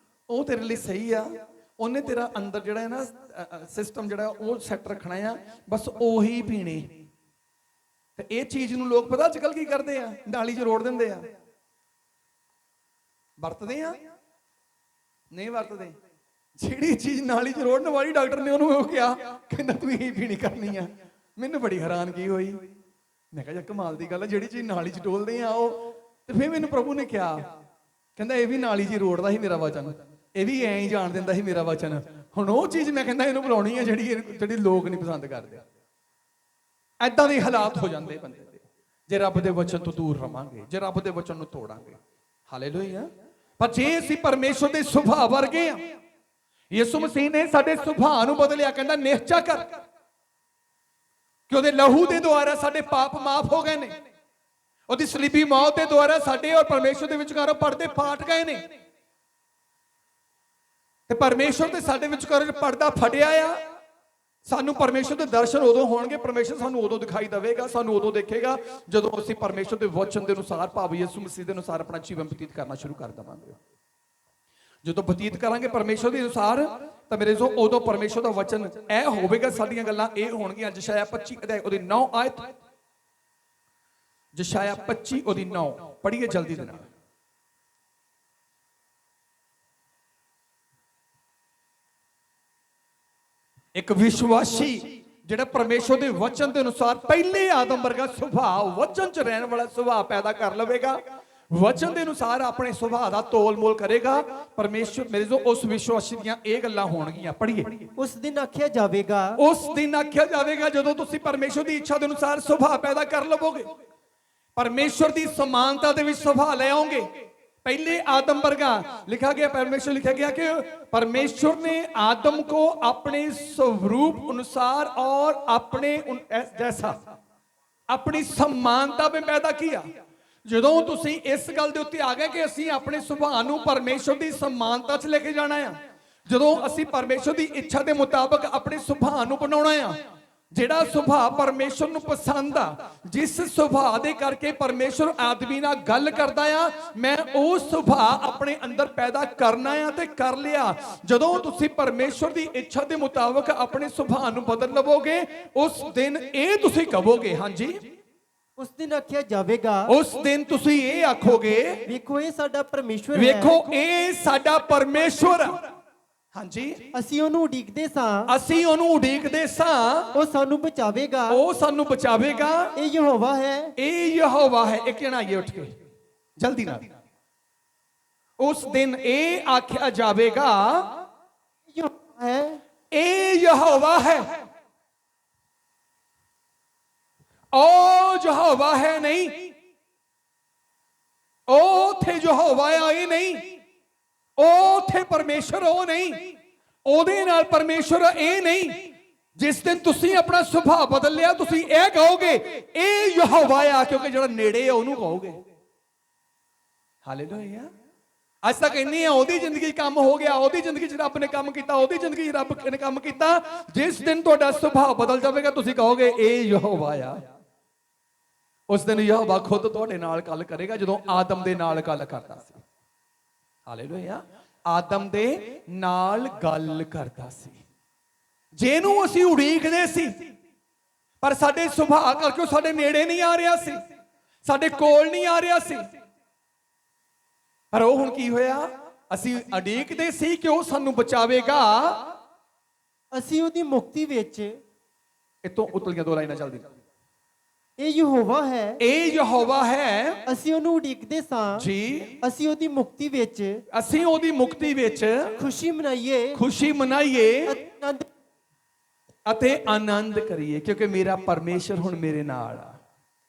ਉਹ ਤੇਰੇ ਲਈ ਸਹੀ ਆ। ਉਹਨੇ ਤੇਰਾ ਅੰਦਰ ਜਿਹੜਾ ਹੈ ਨਾ ਸਿਸਟਮ ਜਿਹੜਾ ਉਹ ਸੈੱਟ ਰੱਖਣਾ ਆ, ਬਸ ਉਹੀ ਪੀਣੇ। ਤੇ ਇਹ ਚੀਜ਼ ਨੂੰ ਲੋਕ ਪਤਾ ਅੱਜ ਕੱਲ ਕੀ ਕਰਦੇ ਆ? ਨਾਲੀ 'ਚ ਰੋੜ ਦਿੰਦੇ ਆ। ਵਰਤਦੇ ਆ? ਨਹੀਂ ਵਰਤਦੇ। ਜਿਹੜੀ ਚੀਜ਼ ਨਾਲੀ 'ਚ ਰੋੜਨ ਵਾਲੀ, ਡਾਕਟਰ ਨੇ ਉਹਨੂੰ ਉਹ ਕਿਹਾ, ਕਹਿੰਦਾ ਤੂੰ ਇਹੀ ਪੀਣੀ ਕਰਨੀ ਆ। ਮੈਨੂੰ ਬੜੀ ਹੈਰਾਨਗੀ ਹੋਈ। ਮੈਂ ਕਿਹਾ ਯਾਰ ਕਮਾਲ ਦੀ ਗੱਲ ਆ, ਜਿਹੜੀ ਚੀਜ਼ ਨਾਲੀ 'ਚ ਡੋਲਦੇ ਆ ਉਹ। ਤੇ ਫਿਰ ਮੈਨੂੰ ਪ੍ਰਭੂ ਨੇ ਕਿਹਾ, ਕਹਿੰਦਾ ਇਹ ਵੀ ਨਾਲੀ 'ਚ ਰੋੜਦਾ ਸੀ ਮੇਰਾ ਵਚਨ, ਇਹ ਵੀ ਐਂ ਹੀ ਜਾਣ ਦਿੰਦਾ ਸੀ ਮੇਰਾ ਵਚਨ। ਹੁਣ ਉਹ ਚੀਜ਼ ਮੈਂ ਕਹਿੰਦਾ ਇਹਨੂੰ ਬੁਲਾਉਣੀ ਹੈ ਜਿਹੜੀ ਲੋਕ ਨਹੀਂ ਪਸੰਦ ਕਰਦੇ। ਐਦਾਂ ਦੇ ਹਾਲਾਤ ਹੋ ਜਾਂਦੇ ਬੰਦੇ ਦੇ, ਜੇ ਰੱਬ ਦੇ ਵਚਨ ਤੋਂ ਦੂਰ ਰਵਾਂਗੇ, ਜੇ ਰੱਬ ਦੇ ਵਚਨ ਨੂੰ ਤੋੜਾਂਗੇ। ਹਾਲੇਲੂਇਆ। ਪਰ ਜੇ ਅਸੀਂ ਪਰਮੇਸ਼ਰ ਦੇ ਸੁਭਾਅ ਵਰਗੇ ਆ, ਯਿਸੂ ਮਸੀਹ ਨੇ ਸਾਡੇ ਸੁਭਾਅ ਨੂੰ ਬਦਲਿਆ। ਕਹਿੰਦਾ ਨਿਸ਼ਚਾ ਕਰ ਕਿ ਉਹਦੇ ਲਹੂ ਦੇ ਦੁਆਰਾ ਸਾਡੇ ਪਾਪ ਮਾਫ ਹੋ ਗਏ ਨੇ। ਉਹਦੀ ਸਲੀਬੀ ਮੌਤ ਦੇ ਦੁਆਰਾ ਸਾਡੇ ਔਰ ਪਰਮੇਸ਼ਰ ਦੇ ਵਿਚਕਾਰੋਂ ਪਰਦੇ ਪਾਟ ਗਏ ਨੇ। ਤੇ ਪਰਮੇਸ਼ਰ ਤੇ ਸਾਡੇ ਵਿਚਕਾਰ ਪਰਦਾ ਫਟਿਆ ਆ। ਸਾਨੂੰ ਪਰਮੇਸ਼ਰ ਦੇ ਦਰਸ਼ਨ ਉਦੋਂ ਹੋਣਗੇ, ਪਰਮੇਸ਼ਰ ਸਾਨੂੰ ਉਦੋਂ ਦਿਖਾਈ ਦੇਵੇਗਾ, ਸਾਨੂੰ ਉਦੋਂ ਦੇਖੇਗਾ ਜਦੋਂ ਅਸੀਂ ਪਰਮੇਸ਼ਰ ਦੇ ਵਚਨ ਦੇ ਅਨੁਸਾਰ, ਭਾਵ ਯਿਸੂ ਮਸੀਹ ਦੇ ਅਨੁਸਾਰ ਆਪਣਾ ਜੀਵਨ ਬਤੀਤ ਕਰਨਾ ਸ਼ੁਰੂ ਕਰ ਦੇਵਾਂਗੇ। ਜਦੋਂ ਬਤੀਤ ਕਰਾਂਗੇ ਪਰਮੇਸ਼ਰ ਦੇ ਅਨੁਸਾਰ, ਤਾਂ ਮੇਰੇ ਜੋ ਉਦੋਂ ਪਰਮੇਸ਼ਰ ਦਾ ਵਚਨ ਇਹ ਹੋਵੇਗਾ, ਸਾਡੀਆਂ ਗੱਲਾਂ ਇਹ ਹੋਣਗੀਆਂ। ਯਸ਼ਾਇਆ 25 ਅਧਿਆਇ ਉਹਦੀ 9 ਆਇਤ, ਯਸ਼ਾਇਆ 25 ਉਹਦੀ 9 ਪੜ੍ਹੀਏ ਜਲਦੀ ਦੇ ਨਾਲ। ਇੱਕ ਵਿਸ਼ਵਾਸੀ ਜਿਹੜਾ ਪਰਮੇਸ਼ਰ ਦੇ ਵਚਨ ਦੇ ਅਨੁਸਾਰ ਪਹਿਲੇ ਆਦਮ ਵਰਗਾ ਸੁਭਾਅ, ਵਚਨ 'ਚ ਰਹਿਣ ਵਾਲਾ ਸੁਭਾਅ ਪੈਦਾ ਕਰ ਲਵੇਗਾ, ਵਚਨ ਦੇ ਅਨੁਸਾਰ ਆਪਣੇ ਸੁਭਾਅ ਦਾ ਤੋਲ ਮੋਲ ਕਰੇਗਾ, ਪਰਮੇਸ਼ਰ ਮੇਰੇ ਜੋ ਉਸ ਵਿਸ਼ਵਾਸੀ ਦੀਆਂ ਇਹ ਗੱਲਾਂ ਹੋਣਗੀਆਂ। ਪੜ੍ਹੀਏ। ਉਸ ਦਿਨ ਆਖਿਆ ਜਾਵੇਗਾ, ਉਸ ਦਿਨ ਆਖਿਆ ਜਾਵੇਗਾ ਜਦੋਂ ਤੁਸੀਂ ਪਰਮੇਸ਼ਰ ਦੀ ਇੱਛਾ ਦੇ ਅਨੁਸਾਰ ਸੁਭਾਅ ਪੈਦਾ ਕਰ ਲਵੋਗੇ, ਪਰਮੇਸ਼ਰ ਦੀ ਸਮਾਨਤਾ ਦੇ ਵਿੱਚ ਸੁਭਾਅ ਲੈ ਆਓਗੇ। पहले आदम वर्गा लिखा गया, परमेश्वर लिखा गया कि परमेश्वर ने आदम को अपने स्वरूप अनुसार और अपने जैसा अपनी समानता में पैदा किया। ਜਦੋਂ ਤੁਸੀਂ ਇਸ ਗੱਲ ਦੇ ਉੱਤੇ ਆ ਗਏ ਕਿ ਅਸੀਂ ਆਪਣੇ ਸੁਭਾਅ ਨੂੰ ਪਰਮੇਸ਼ਰ ਦੀ ਸਮਾਨਤਾ 'ਚ ਲੈ ਕੇ ਜਾਣਾ ਆ, ਜਦੋਂ ਅਸੀਂ ਪਰਮੇਸ਼ਰ ਦੀ ਇੱਛਾ ਦੇ ਮੁਤਾਬਕ ਆਪਣੇ ਸੁਭਾਅ ਨੂੰ ਬਣਾਉਣਾ ਆ, ਜਿਹੜਾ ਸੁਭਾਅ ਪਰਮੇਸ਼ਰ ਨੂੰ ਪਸੰਦ ਆ, ਜਿਸ ਸੁਭਾਅ ਦੇ ਕਰਕੇ ਪਰਮੇਸ਼ਰ ਆਦਮੀ ਨਾਲ ਗੱਲ ਕਰਦਾ ਆ, ਮੈਂ ਉਹ ਸੁਭਾਅ ਆਪਣੇ ਅੰਦਰ ਪੈਦਾ ਕਰਨਾ ਆ ਤੇ ਕਰ ਲਿਆ। ਜਦੋਂ ਤੁਸੀਂ ਪਰਮੇਸ਼ਰ ਦੀ ਇੱਛਾ ਦੇ ਮੁਤਾਬਕ ਆਪਣੇ ਸੁਭਾਅ ਨੂੰ ਬਦਲ ਲਵੋਗੇ, ਉਸ ਦਿਨ ਇਹ ਤੁਸੀਂ ਕਹੋਗੇ, ਹਾਂਜੀ ਉਸ ਦਿਨ ਆਖਿਆ ਜਾਵੇਗਾ, ਉਸ ਦਿਨ ਤੁਸੀਂ ਇਹ ਆਖੋਗੇ, ਵੇਖੋ ਇਹ ਸਾਡਾ ਪਰਮੇਸ਼ਵਰ ਹੈ। ਵੇਖੋ ਇਹ ਸਾਡਾ ਪਰਮੇਸ਼ਵਰ ਆ। ਹਾਂਜੀ, ਅਸੀਂ ਉਹਨੂੰ ਉਡੀਕਦੇ ਸਾਂ, ਅਸੀਂ ਉਹਨੂੰ ਉਡੀਕਦੇ ਸਾਂ, ਉਹ ਸਾਨੂੰ ਬਚਾਵੇਗਾ। ਉਹ ਸਾਨੂੰ ਬਚਾਵੇਗਾ। ਇਹ ਯਹੋਵਾ ਹੈ। ਇਹ ਯਹੋਵਾ ਹੈ। ਇੱਕ ਜਣਾ ਆਈਏ ਉੱਠ ਕੇ ਜਲਦੀ ਨਾਲ। ਉਸ ਦਿਨ ਇਹ ਆਖਿਆ ਜਾਵੇਗਾ, ਯਹੋਵਾ ਹੈ। ਇਹ ਯਹੋਵਾ ਹੈ। ਉਹ ਯਹੋਵਾ ਹੈ ਨਹੀਂ, ਉਹ ਉੱਥੇ ਯਹੋਵਾ ਆ ਇਹ ਨਹੀਂ, ਉਹ ਉੱਥੇ ਪਰਮੇਸ਼ਰ ਉਹ ਨਹੀਂ, ਉਹਦੇ ਨਾਲ ਪਰਮੇਸ਼ਰ ਇਹ ਨਹੀਂ। ਜਿਸ ਦਿਨ ਤੁਸੀਂ ਆਪਣਾ ਸੁਭਾਅ ਬਦਲ ਲਿਆ, ਤੁਸੀਂ ਇਹ ਕਹੋਗੇ ਇਹ ਯਹੋਵਾ ਆ, ਕਿਉਂਕਿ ਜਿਹੜਾ ਨੇੜੇ ਆ ਉਹਨੂੰ ਕਹੋਗੇ। ਹਾਲੇਲੂਇਆ। ਅੱਜ ਤੱਕ ਇੰਨੀ ਆ ਉਹਦੀ ਜ਼ਿੰਦਗੀ 'ਚ ਕੰਮ ਹੋ ਗਿਆ, ਉਹਦੀ ਜ਼ਿੰਦਗੀ 'ਚ ਰੱਬ ਨੇ ਕੰਮ ਕੀਤਾ, ਉਹਦੀ ਜ਼ਿੰਦਗੀ 'ਚ ਰੱਬ ਨੇ ਕੰਮ ਕੀਤਾ। ਜਿਸ ਦਿਨ ਤੁਹਾਡਾ ਸੁਭਾਅ ਬਦਲ ਜਾਵੇਗਾ, ਤੁਸੀਂ ਕਹੋਗੇ ਇਹ ਯਹੋਵਾ ਆ। ਉਸ ਦਿਨ ਯਹੋਵਾ ਖੁਦ ਤੁਹਾਡੇ ਨਾਲ ਗੱਲ ਕਰੇਗਾ, ਜਦੋਂ ਆਦਮ ਦੇ ਨਾਲ ਗੱਲ ਕਰਦਾ ਸੀ। ਹਾਲੇਲੂਇਆ। ਆਦਮ ਦੇ ਨਾਲ ਗੱਲ ਕਰਦਾ ਸੀ, ਜਿਹਨੂੰ ਅਸੀਂ ਉਡੀਕਦੇ ਸੀ, ਪਰ ਸਾਡੇ ਸੁਭਾਅ ਕਰਕੇ ਸਾਡੇ ਨੇੜੇ ਨਹੀਂ ਆ ਰਿਹਾ ਸੀ, ਸਾਡੇ ਕੋਲ ਨਹੀਂ ਆ ਰਿਹਾ ਸੀ। ਪਰ ਉਹ ਹੁਣ ਕੀ ਹੋਇਆ? ਅਸੀਂ ਉਡੀਕਦੇ ਸੀ ਕਿ ਉਹ ਸਾਨੂੰ ਬਚਾਵੇਗਾ। ਅਸੀਂ ਉਹਦੀ ਮੁਕਤੀ ਵਿੱਚ। ਇਤੋਂ ਉਤਲੀਆਂ ਦੋ ਲਾਈਨਾਂ ਚੱਲਦੀ। ਇਹ ਯਹੋਵਾ ਹੈ। ਇਹ ਯਹੋਵਾ ਹੈ। ਅਸੀਂ ਉਹਨੂੰ ਉਡੀਕਦੇ ਸਾਂ ਜੀ, ਅਸੀਂ ਉਹਦੀ ਮੁਕਤੀ ਵਿੱਚ। ਅਸੀਂ ਉਹਦੀ ਮੁਕਤੀ ਵਿੱਚ ਖੁਸ਼ੀ ਮਨਾਈਏ, ਖੁਸ਼ੀ ਮਨਾਈਏ ਆਨੰਦ ਅਤੇ ਆਨੰਦ ਕਰੀਏ, ਕਿਉਂਕਿ ਮੇਰਾ ਪਰਮੇਸ਼ਰ ਹੁਣ ਮੇਰੇ ਨਾਲ ਆ।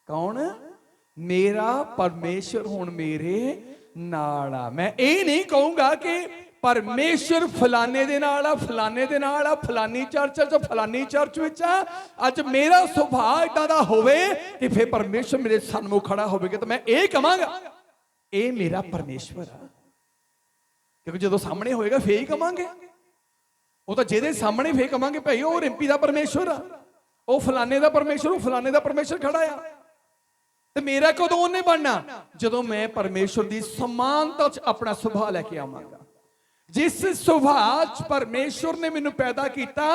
ਕੌਣ? ਮੇਰਾ ਪਰਮੇਸ਼ਰ ਹੁਣ ਮੇਰੇ ਨਾਲ ਆ। ਮੈਂ ਇਹ ਨਹੀਂ ਕਹੂੰਗਾ ਕਿ ਪਰਮੇਸ਼ਰ ਫਲਾਣੇ ਦੇ ਨਾਲ ਆ, ਫਲਾਣੇ ਦੇ ਨਾਲ ਆ, ਫਲਾਨੀ ਚਰਚ ਚ, ਫਲਾਨੀ ਚਰਚ ਵਿੱਚ ਆ। ਅੱਜ ਮੇਰਾ ਸੁਭਾਅ ਇਦਾਂ ਦਾ ਹੋਵੇ ਕਿ ਫਿਰ ਪਰਮੇਸ਼ਰ ਮੇਰੇ ਸਾਹਮਣੇ ਖੜਾ ਹੋਵੇਗਾ ਤਾਂ ਮੈਂ ਇਹ ਕਹਾਂਗਾ ਇਹ ਮੇਰਾ ਪਰਮੇਸ਼ਰ ਆ। ਕਿਉਂਕਿ ਜਦੋਂ ਸਾਹਮਣੇ ਹੋਏਗਾ ਫੇਰ ਹੀ ਕਹਾਂਗੇ। ਉਹ ਤਾਂ ਜਿਹਦੇ ਸਾਹਮਣੇ ਫੇਰ ਕਹਾਂਗੇ ਭਾਈ ਉਹ ਰਿੰਪੀ ਦਾ ਪਰਮੇਸ਼ਰ ਆ, ਉਹ ਫਲਾਣੇ ਦਾ ਪਰਮੇਸ਼ਰ, ਉਹ ਫਲਾਣੇ ਦਾ ਪਰਮੇਸ਼ਰ ਖੜਾ ਆ। ਤੇ ਮੇਰਾ ਕਦੋਂ ਉਹਨੇ ਬਣਨਾ? ਜਦੋਂ ਮੈਂ ਪਰਮੇਸ਼ਰ ਦੀ ਸਮਾਨਤਾ 'ਚ ਆਪਣਾ ਸੁਭਾਅ ਲੈ ਕੇ ਆਵਾਂਗਾ। ਜਿਸ ਸੁਭਾਅ 'ਚ ਪਰਮੇਸ਼ਰ ਨੇ ਮੈਨੂੰ ਪੈਦਾ ਕੀਤਾ,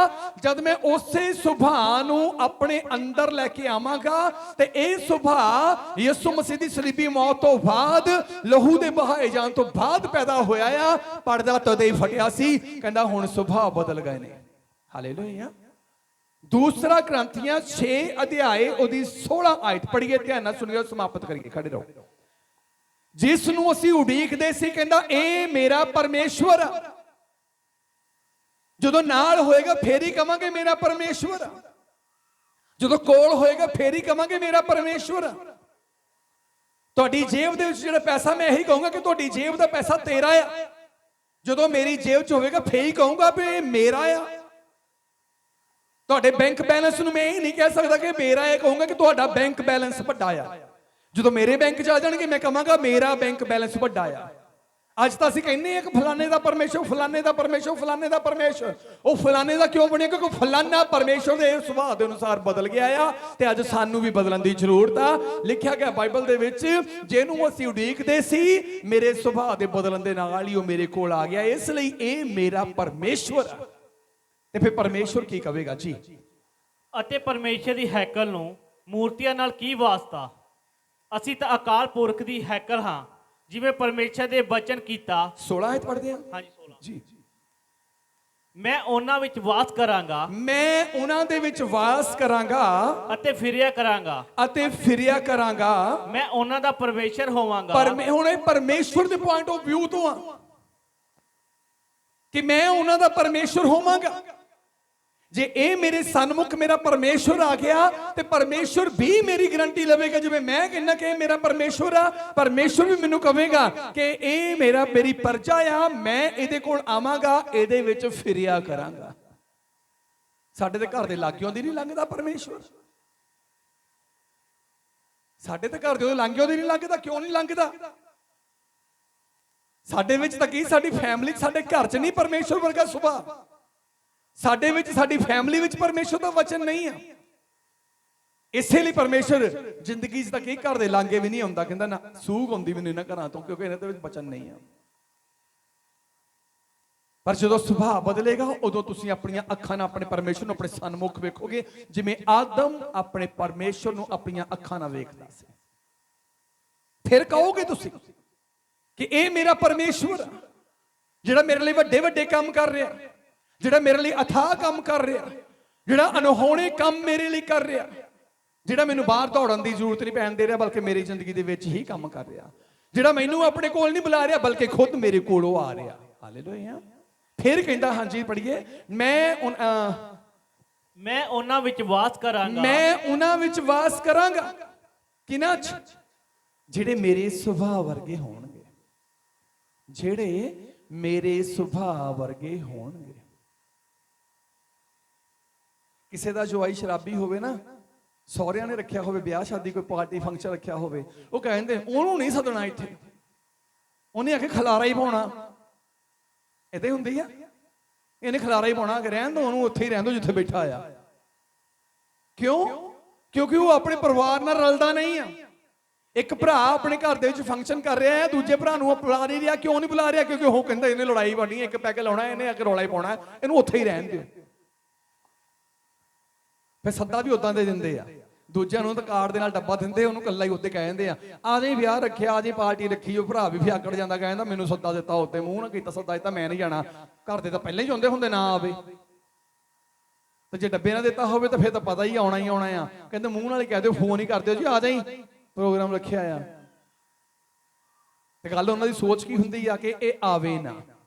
ਜਦ ਮੈਂ ਉਸੇ ਸੁਭਾਅ ਨੂੰ ਆਪਣੇ ਅੰਦਰ ਲੈ ਕੇ ਆਵਾਂਗਾ ਤੇ ਇਹ ਸੁਭਾਅ ਯਿਸੂ ਮਸੀਹ ਦੀ ਸਲੀਬੀ ਮੌਤ ਤੋਂ ਬਾਅਦ, ਲਹੂ ਦੇ ਬਹਾਏ ਜਾਣ ਤੋਂ ਬਾਅਦ ਪੈਦਾ ਹੋਇਆ ਆ। ਪਰਦਾ ਤਦੇ ਹੀ ਫਟਿਆ ਸੀ, ਕਹਿੰਦਾ ਹੁਣ ਸੁਭਾਅ ਬਦਲ ਗਏ ਨੇ। ਹਾਲੇਲੂਇਆ। ਦੂਸਰਾ ਗ੍ਰੰਥੀਆਂ 6 ਅਧਿਆਏ ਉਹਦੀ 16 ਆਇਤ ਪੜ੍ਹੀਏ, ਧਿਆਨ ਨਾਲ ਸੁਣਿਓ, ਸਮਾਪਤ ਕਰੀਏ, ਖੜੇ ਰਹੋ। ਜਿਸ ਨੂੰ ਅਸੀਂ ਉਡੀਕਦੇ ਸੀ, ਕਹਿੰਦਾ ਇਹ ਮੇਰਾ ਪਰਮੇਸ਼ਵਰ ਆ। ਜਦੋਂ ਨਾਲ ਹੋਏਗਾ ਫੇਰ ਹੀ ਕਵਾਂਗੇ ਮੇਰਾ ਪਰਮੇਸ਼ਵਰ ਆ। ਜਦੋਂ ਕੋਲ ਹੋਏਗਾ ਫੇਰ ਹੀ ਕਵਾਂਗੇ ਮੇਰਾ ਪਰਮੇਸ਼ਵਰ ਆ। ਤੁਹਾਡੀ ਜੇਬ ਦੇ ਵਿੱਚ ਜਿਹੜਾ ਪੈਸਾ, ਮੈਂ ਇਹੀ ਕਹੂੰਗਾ ਕਿ ਤੁਹਾਡੀ ਜੇਬ ਦਾ ਪੈਸਾ ਤੇਰਾ ਆ। ਜਦੋਂ ਮੇਰੀ ਜੇਬ 'ਚ ਹੋਵੇਗਾ ਫੇਰ ਹੀ ਕਹੂੰਗਾ ਵੀ ਇਹ ਮੇਰਾ ਆ। ਤੁਹਾਡੇ ਬੈਂਕ ਬੈਲੈਂਸ ਨੂੰ ਮੈਂ ਇਹ ਨਹੀਂ ਕਹਿ ਸਕਦਾ ਕਿ ਮੇਰਾ, ਇਹ ਕਹੂੰਗਾ ਕਿ ਤੁਹਾਡਾ ਬੈਂਕ ਬੈਲੈਂਸ ਵੱਡਾ ਆ। ਜਦੋਂ ਮੇਰੇ ਬੈਂਕ 'ਚ ਆ ਜਾਣਗੇ ਮੈਂ ਕਹਾਂਗਾ ਮੇਰਾ ਬੈਂਕ ਬੈਲੈਂਸ ਵੱਡਾ ਆ। ਅੱਜ ਤਾਂ ਅਸੀਂ ਕਹਿੰਦੇ ਆ ਕਿ ਫਲਾਣੇ ਦਾ ਪਰਮੇਸ਼ਰ, ਫਲਾਣੇ ਦਾ ਪਰਮੇਸ਼ਰ, ਫਲਾਣੇ ਦਾ ਪਰਮੇਸ਼ਰ। ਉਹ ਫਲਾਣੇ ਦਾ ਕਿਉਂ ਬਣਿਆ? ਕਿਉਂਕਿ ਫਲਾਣਾ ਪਰਮੇਸ਼ਰ ਦੇ ਸੁਭਾਅ ਦੇ ਅਨੁਸਾਰ ਬਦਲ ਗਿਆ ਆ ਤੇ ਅੱਜ ਸਾਨੂੰ ਵੀ ਬਦਲਣ ਦੀ ਜ਼ਰੂਰਤ ਆ। ਲਿਖਿਆ ਗਿਆ ਬਾਈਬਲ ਦੇ ਵਿੱਚ, ਜਿਹਨੂੰ ਅਸੀਂ ਉਡੀਕਦੇ ਸੀ, ਮੇਰੇ ਸੁਭਾਅ ਦੇ ਬਦਲਣ ਦੇ ਨਾਲ ਹੀ ਉਹ ਮੇਰੇ ਕੋਲ ਆ ਗਿਆ। ਇਸ ਲਈ ਇਹ ਮੇਰਾ ਪਰਮੇਸ਼ਰ ਆ। ਤੇ ਫਿਰ ਪਰਮੇਸ਼ਰ ਕੀ ਕਹੇਗਾ ਜੀ? ਅਤੇ ਪਰਮੇਸ਼ਰ ਦੀ ਹੈਕਲ ਨੂੰ ਮੂਰਤੀਆਂ ਨਾਲ ਕੀ ਵਾਸਤਾ? ਅਸੀਂ ਤਾਂ ਅਕਾਲ ਪੁਰਖ ਦੀ ਹੈਕਲ ਹਾਂ, ਜਿਵੇਂ ਪਰਮੇਸ਼ਰ ਦੇ ਬਚਨ ਕੀਤਾ। 16 ਆਇਤ ਪੜ੍ਹਦੇ ਹਾਂ। ਹਾਂਜੀ 16 ਜੀ। ਮੈਂ ਉਹਨਾਂ ਵਿੱਚ ਵਾਸ ਕਰਾਂਗਾ, ਮੈਂ ਉਹਨਾਂ ਦੇ ਵਿੱਚ ਵਾਸ ਕਰਾਂਗਾ ਅਤੇ ਫਿਰਿਆ ਕਰਾਂਗਾ, ਅਤੇ ਫਿਰਿਆ ਕਰਾਂਗਾ। ਮੈਂ ਉਹਨਾਂ ਦਾ ਪਰਮੇਸ਼ਰ ਹੋਵਾਂਗਾ। ਪਰ ਹੁਣ ਇਹ ਪਰਮੇਸ਼ਰ ਦੇ ਪੁਆਇੰਟ ਆਫ ਵਿਊ ਤੋਂ ਆ ਕਿ ਮੈਂ ਉਹਨਾਂ ਦਾ ਪਰਮੇਸ਼ਰ ਹੋਵਾਂਗਾ। ਜੇ ਇਹ ਮੇਰੇ ਸਨਮੁਖ ਮੇਰਾ ਪਰਮੇਸ਼ਰ ਆ ਗਿਆ ਤੇ ਪਰਮੇਸ਼ਰ ਵੀ ਮੇਰੀ ਗਰੰਟੀ ਲਵੇਗਾ, ਜਿਵੇਂ ਮੈਂ ਕਹਿੰਦਾ ਕਿ ਇਹ ਮੇਰਾ ਪਰਮੇਸ਼ਰ ਆ, ਪਰਮੇਸ਼ਰ ਵੀ ਮੈਨੂੰ ਕਹੇਗਾ ਕਿ ਇਹ ਮੇਰੀ ਪਰਜਾ ਆ, ਮੈਂ ਇਹਦੇ ਕੋਲ ਆਵਾਂਗਾ, ਇਹਦੇ ਵਿੱਚ ਫਿਰਿਆ ਕਰਾਂਗਾ। ਸਾਡੇ ਤੇ ਘਰ ਦੇ ਲਾਗਿਓਂ ਦੀ ਨਹੀਂ ਲੰਘਦਾ ਪਰਮੇਸ਼ਰ। ਸਾਡੇ ਤੇ ਘਰ ਦੇ ਲਾਗਿਓਂ ਦੀ ਨਹੀਂ ਲੰਘਦਾ। ਕਿਉਂ ਨਹੀਂ ਲੰਘਦਾ? ਸਾਡੇ ਵਿੱਚ ਤਾਂ ਕੀ, ਸਾਡੀ ਫੈਮਿਲੀ 'ਚ, ਸਾਡੇ ਘਰ 'ਚ ਨਹੀਂ ਪਰਮੇਸ਼ਰ ਵਰਗਾ ਸੁਭਾਅ। ਸਾਡੇ ਵਿੱਚ, ਸਾਡੀ ਫੈਮਿਲੀ ਵਿੱਚ ਪਰਮੇਸ਼ਰ ਦਾ ਵਚਨ ਨਹੀਂ ਆ। ਇਸੇ ਲਈ ਪਰਮੇਸ਼ਰ ਜ਼ਿੰਦਗੀ 'ਚ ਤਾਂ ਕਈ ਘਰ ਦੇ ਲਾਂਗੇ ਵੀ ਨਹੀਂ ਆਉਂਦਾ। ਕਹਿੰਦਾ ਨਾ, ਸੂਗ ਆਉਂਦੀ ਮੈਨੂੰ ਇਹਨਾਂ ਘਰਾਂ ਤੋਂ, ਕਿਉਂਕਿ ਇਹਨਾਂ ਦੇ ਵਿੱਚ ਵਚਨ ਨਹੀਂ ਆ। ਪਰ ਜਦੋਂ ਸੁਭਾਅ ਬਦਲੇਗਾ, ਉਦੋਂ ਤੁਸੀਂ ਆਪਣੀਆਂ ਅੱਖਾਂ ਨਾਲ ਆਪਣੇ ਪਰਮੇਸ਼ਰ ਨੂੰ ਆਪਣੇ ਸਨਮੁਖ ਵੇਖੋਗੇ, ਜਿਵੇਂ ਆਦਮ ਆਪਣੇ ਪਰਮੇਸ਼ਰ ਨੂੰ ਆਪਣੀਆਂ ਅੱਖਾਂ ਨਾਲ ਵੇਖਦਾ ਸੀ। ਫਿਰ ਕਹੋਗੇ ਤੁਸੀਂ ਕਿ ਇਹ ਮੇਰਾ ਪਰਮੇਸ਼ਰ ਆ। ਜਿਹੜਾ ਮੇਰੇ ਲਈ ਵੱਡੇ ਵੱਡੇ ਕੰਮ ਕਰ ਰਿਹਾ, ਜਿਹੜਾ ਮੇਰੇ ਲਈ ਅਥਾਹ ਕੰਮ ਕਰ ਰਿਹਾ, ਜਿਹੜਾ ਅਨਹੋਣੇ ਕੰਮ ਮੇਰੇ ਲਈ ਕਰ ਰਿਹਾ, ਜਿਹੜਾ ਮੈਨੂੰ ਬਾਹਰ ਦੌੜਨ ਦੀ ਜ਼ਰੂਰਤ ਨਹੀਂ ਪੈਣ ਦੇ ਰਿਹਾ ਬਲਕਿ ਮੇਰੀ ਜ਼ਿੰਦਗੀ ਦੇ ਵਿੱਚ ਹੀ ਕੰਮ ਕਰ ਰਿਹਾ, ਜਿਹੜਾ ਮੈਨੂੰ ਆਪਣੇ ਕੋਲ ਨਹੀਂ ਬੁਲਾ ਰਿਹਾ ਬਲਕਿ ਖੁਦ ਮੇਰੇ ਕੋਲੋਂ ਆ ਰਿਹਾ। ਹਾਲੇਲੂਇਆ। ਫਿਰ ਕਹਿੰਦਾ, ਹਾਂਜੀ ਪੜ੍ਹੀਏ, ਮੈਂ ਉਹਨਾਂ ਵਿੱਚ ਵਾਸ ਕਰਾਂਗਾ। ਮੈਂ ਉਹਨਾਂ ਵਿੱਚ ਵਾਸ ਕਰਾਂਗਾ। ਕਿਹਨਾਂ 'ਚ? ਜਿਹੜੇ ਮੇਰੇ ਸੁਭਾਅ ਵਰਗੇ ਹੋਣਗੇ, ਜਿਹੜੇ ਮੇਰੇ ਸੁਭਾਅ ਵਰਗੇ ਹੋਣਗੇ। ਕਿਸੇ ਦਾ ਜਵਾਈ ਸ਼ਰਾਬੀ ਹੋਵੇ ਨਾ, ਸਹੁਰਿਆਂ ਨੇ ਰੱਖਿਆ ਹੋਵੇ, ਵਿਆਹ ਸ਼ਾਦੀ ਕੋਈ ਪਾਰਟੀ ਫੰਕਸ਼ਨ ਰੱਖਿਆ ਹੋਵੇ, ਉਹ ਕਹਿੰਦੇ ਉਹਨੂੰ ਨਹੀਂ ਸੱਦਣਾ ਇੱਥੇ, ਉਹਨੇ ਆ ਕੇ ਖਲਾਰਾ ਹੀ ਪਾਉਣਾ। ਏਦਾਂ ਹੀ ਹੁੰਦੀ ਆ, ਇਹਨੇ ਖਲਾਰਾ ਹੀ ਪਾਉਣਾ, ਕਿ ਰਹਿਣ ਦੋ ਉਹਨੂੰ, ਉੱਥੇ ਹੀ ਰਹਿਣ ਦੋ ਜਿੱਥੇ ਬੈਠਾ ਆ। ਕਿਉਂ? ਕਿਉਂਕਿ ਉਹ ਆਪਣੇ ਪਰਿਵਾਰ ਨਾਲ ਰਲਦਾ ਨਹੀਂ ਆ। ਇੱਕ ਭਰਾ ਆਪਣੇ ਘਰ ਦੇ ਵਿੱਚ ਫੰਕਸ਼ਨ ਕਰ ਰਿਹਾ ਹੈ, ਦੂਜੇ ਭਰਾ ਨੂੰ ਬੁਲਾ ਨਹੀਂ ਰਿਹਾ। ਕਿਉਂ ਨਹੀਂ ਬੁਲਾ ਰਿਹਾ? ਕਿਉਂਕਿ ਉਹ ਕਹਿੰਦਾ ਇਹਨੇ ਲੜਾਈ ਪਾਉਣੀ, ਇੱਕ ਪੈਗ ਲਾਉਣਾ, ਇਹਨੇ ਆ ਕੇ ਰੌਲਾ ਹੀ ਪਾਉਣਾ, ਇਹਨੂੰ ਉੱਥੇ ਹੀ ਰਹਿਣ ਦਿਓ। ਫਿਰ ਸੱਦਾ ਵੀ ਉਦਾਂ ਦੇ ਦਿੰਦੇ ਆ, ਦੂਜਿਆਂ ਨੂੰ ਤਾਂ ਕਾਰਡ ਦੇ ਨਾਲ ਡੱਬਾ ਦਿੰਦੇ, ਉਹਨੂੰ ਇਕੱਲਾ ਹੀ ਉੱਤੇ ਕਹਿ ਦਿੰਦੇ ਆ ਜੇ ਵਿਆਹ ਰੱਖਿਆ, ਆ ਜੇ ਪਾਰਟੀ ਰੱਖੀ। ਉਹ ਭਰਾ ਵੀ ਫਿਆਕੜ ਜਾਂਦਾ, ਕਹਿੰਦਾ ਮੈਨੂੰ ਸੱਦਾ ਦਿੱਤਾ, ਉੱਤੇ ਮੂੰਹ ਨਾ ਕੀਤਾ, ਸੱਦਾ ਦਿੱਤਾ, ਮੈਂ ਨਹੀਂ ਜਾਣਾ। ਘਰ ਦੇ ਤਾਂ ਪਹਿਲਾਂ ਹੀ ਚਾਹੁੰਦੇ ਹੁੰਦੇ ਨਾ ਆਵੇ, ਤੇ ਜੇ ਡੱਬੇ ਨਾ ਦਿੱਤਾ ਹੋਵੇ ਤਾਂ ਫਿਰ ਤਾਂ ਪਤਾ ਹੀ ਆਉਣਾ ਹੀ ਆਉਣਾ ਆ। ਕਹਿੰਦੇ ਮੂੰਹ ਨਾਲ ਹੀ ਕਹਿ ਦਿਓ, ਫੋਨ ਹੀ ਕਰ ਦਿਓ ਜੀ, ਆ ਜਾਈ, ਪ੍ਰੋਗਰਾਮ ਰੱਖਿਆ ਆ। ਤੇ ਗੱਲ ਉਹਨਾਂ ਦੀ ਸੋਚ ਕੀ ਹੁੰਦੀ ਆ ਕਿ ਇਹ ਆਵੇ ਨਾ।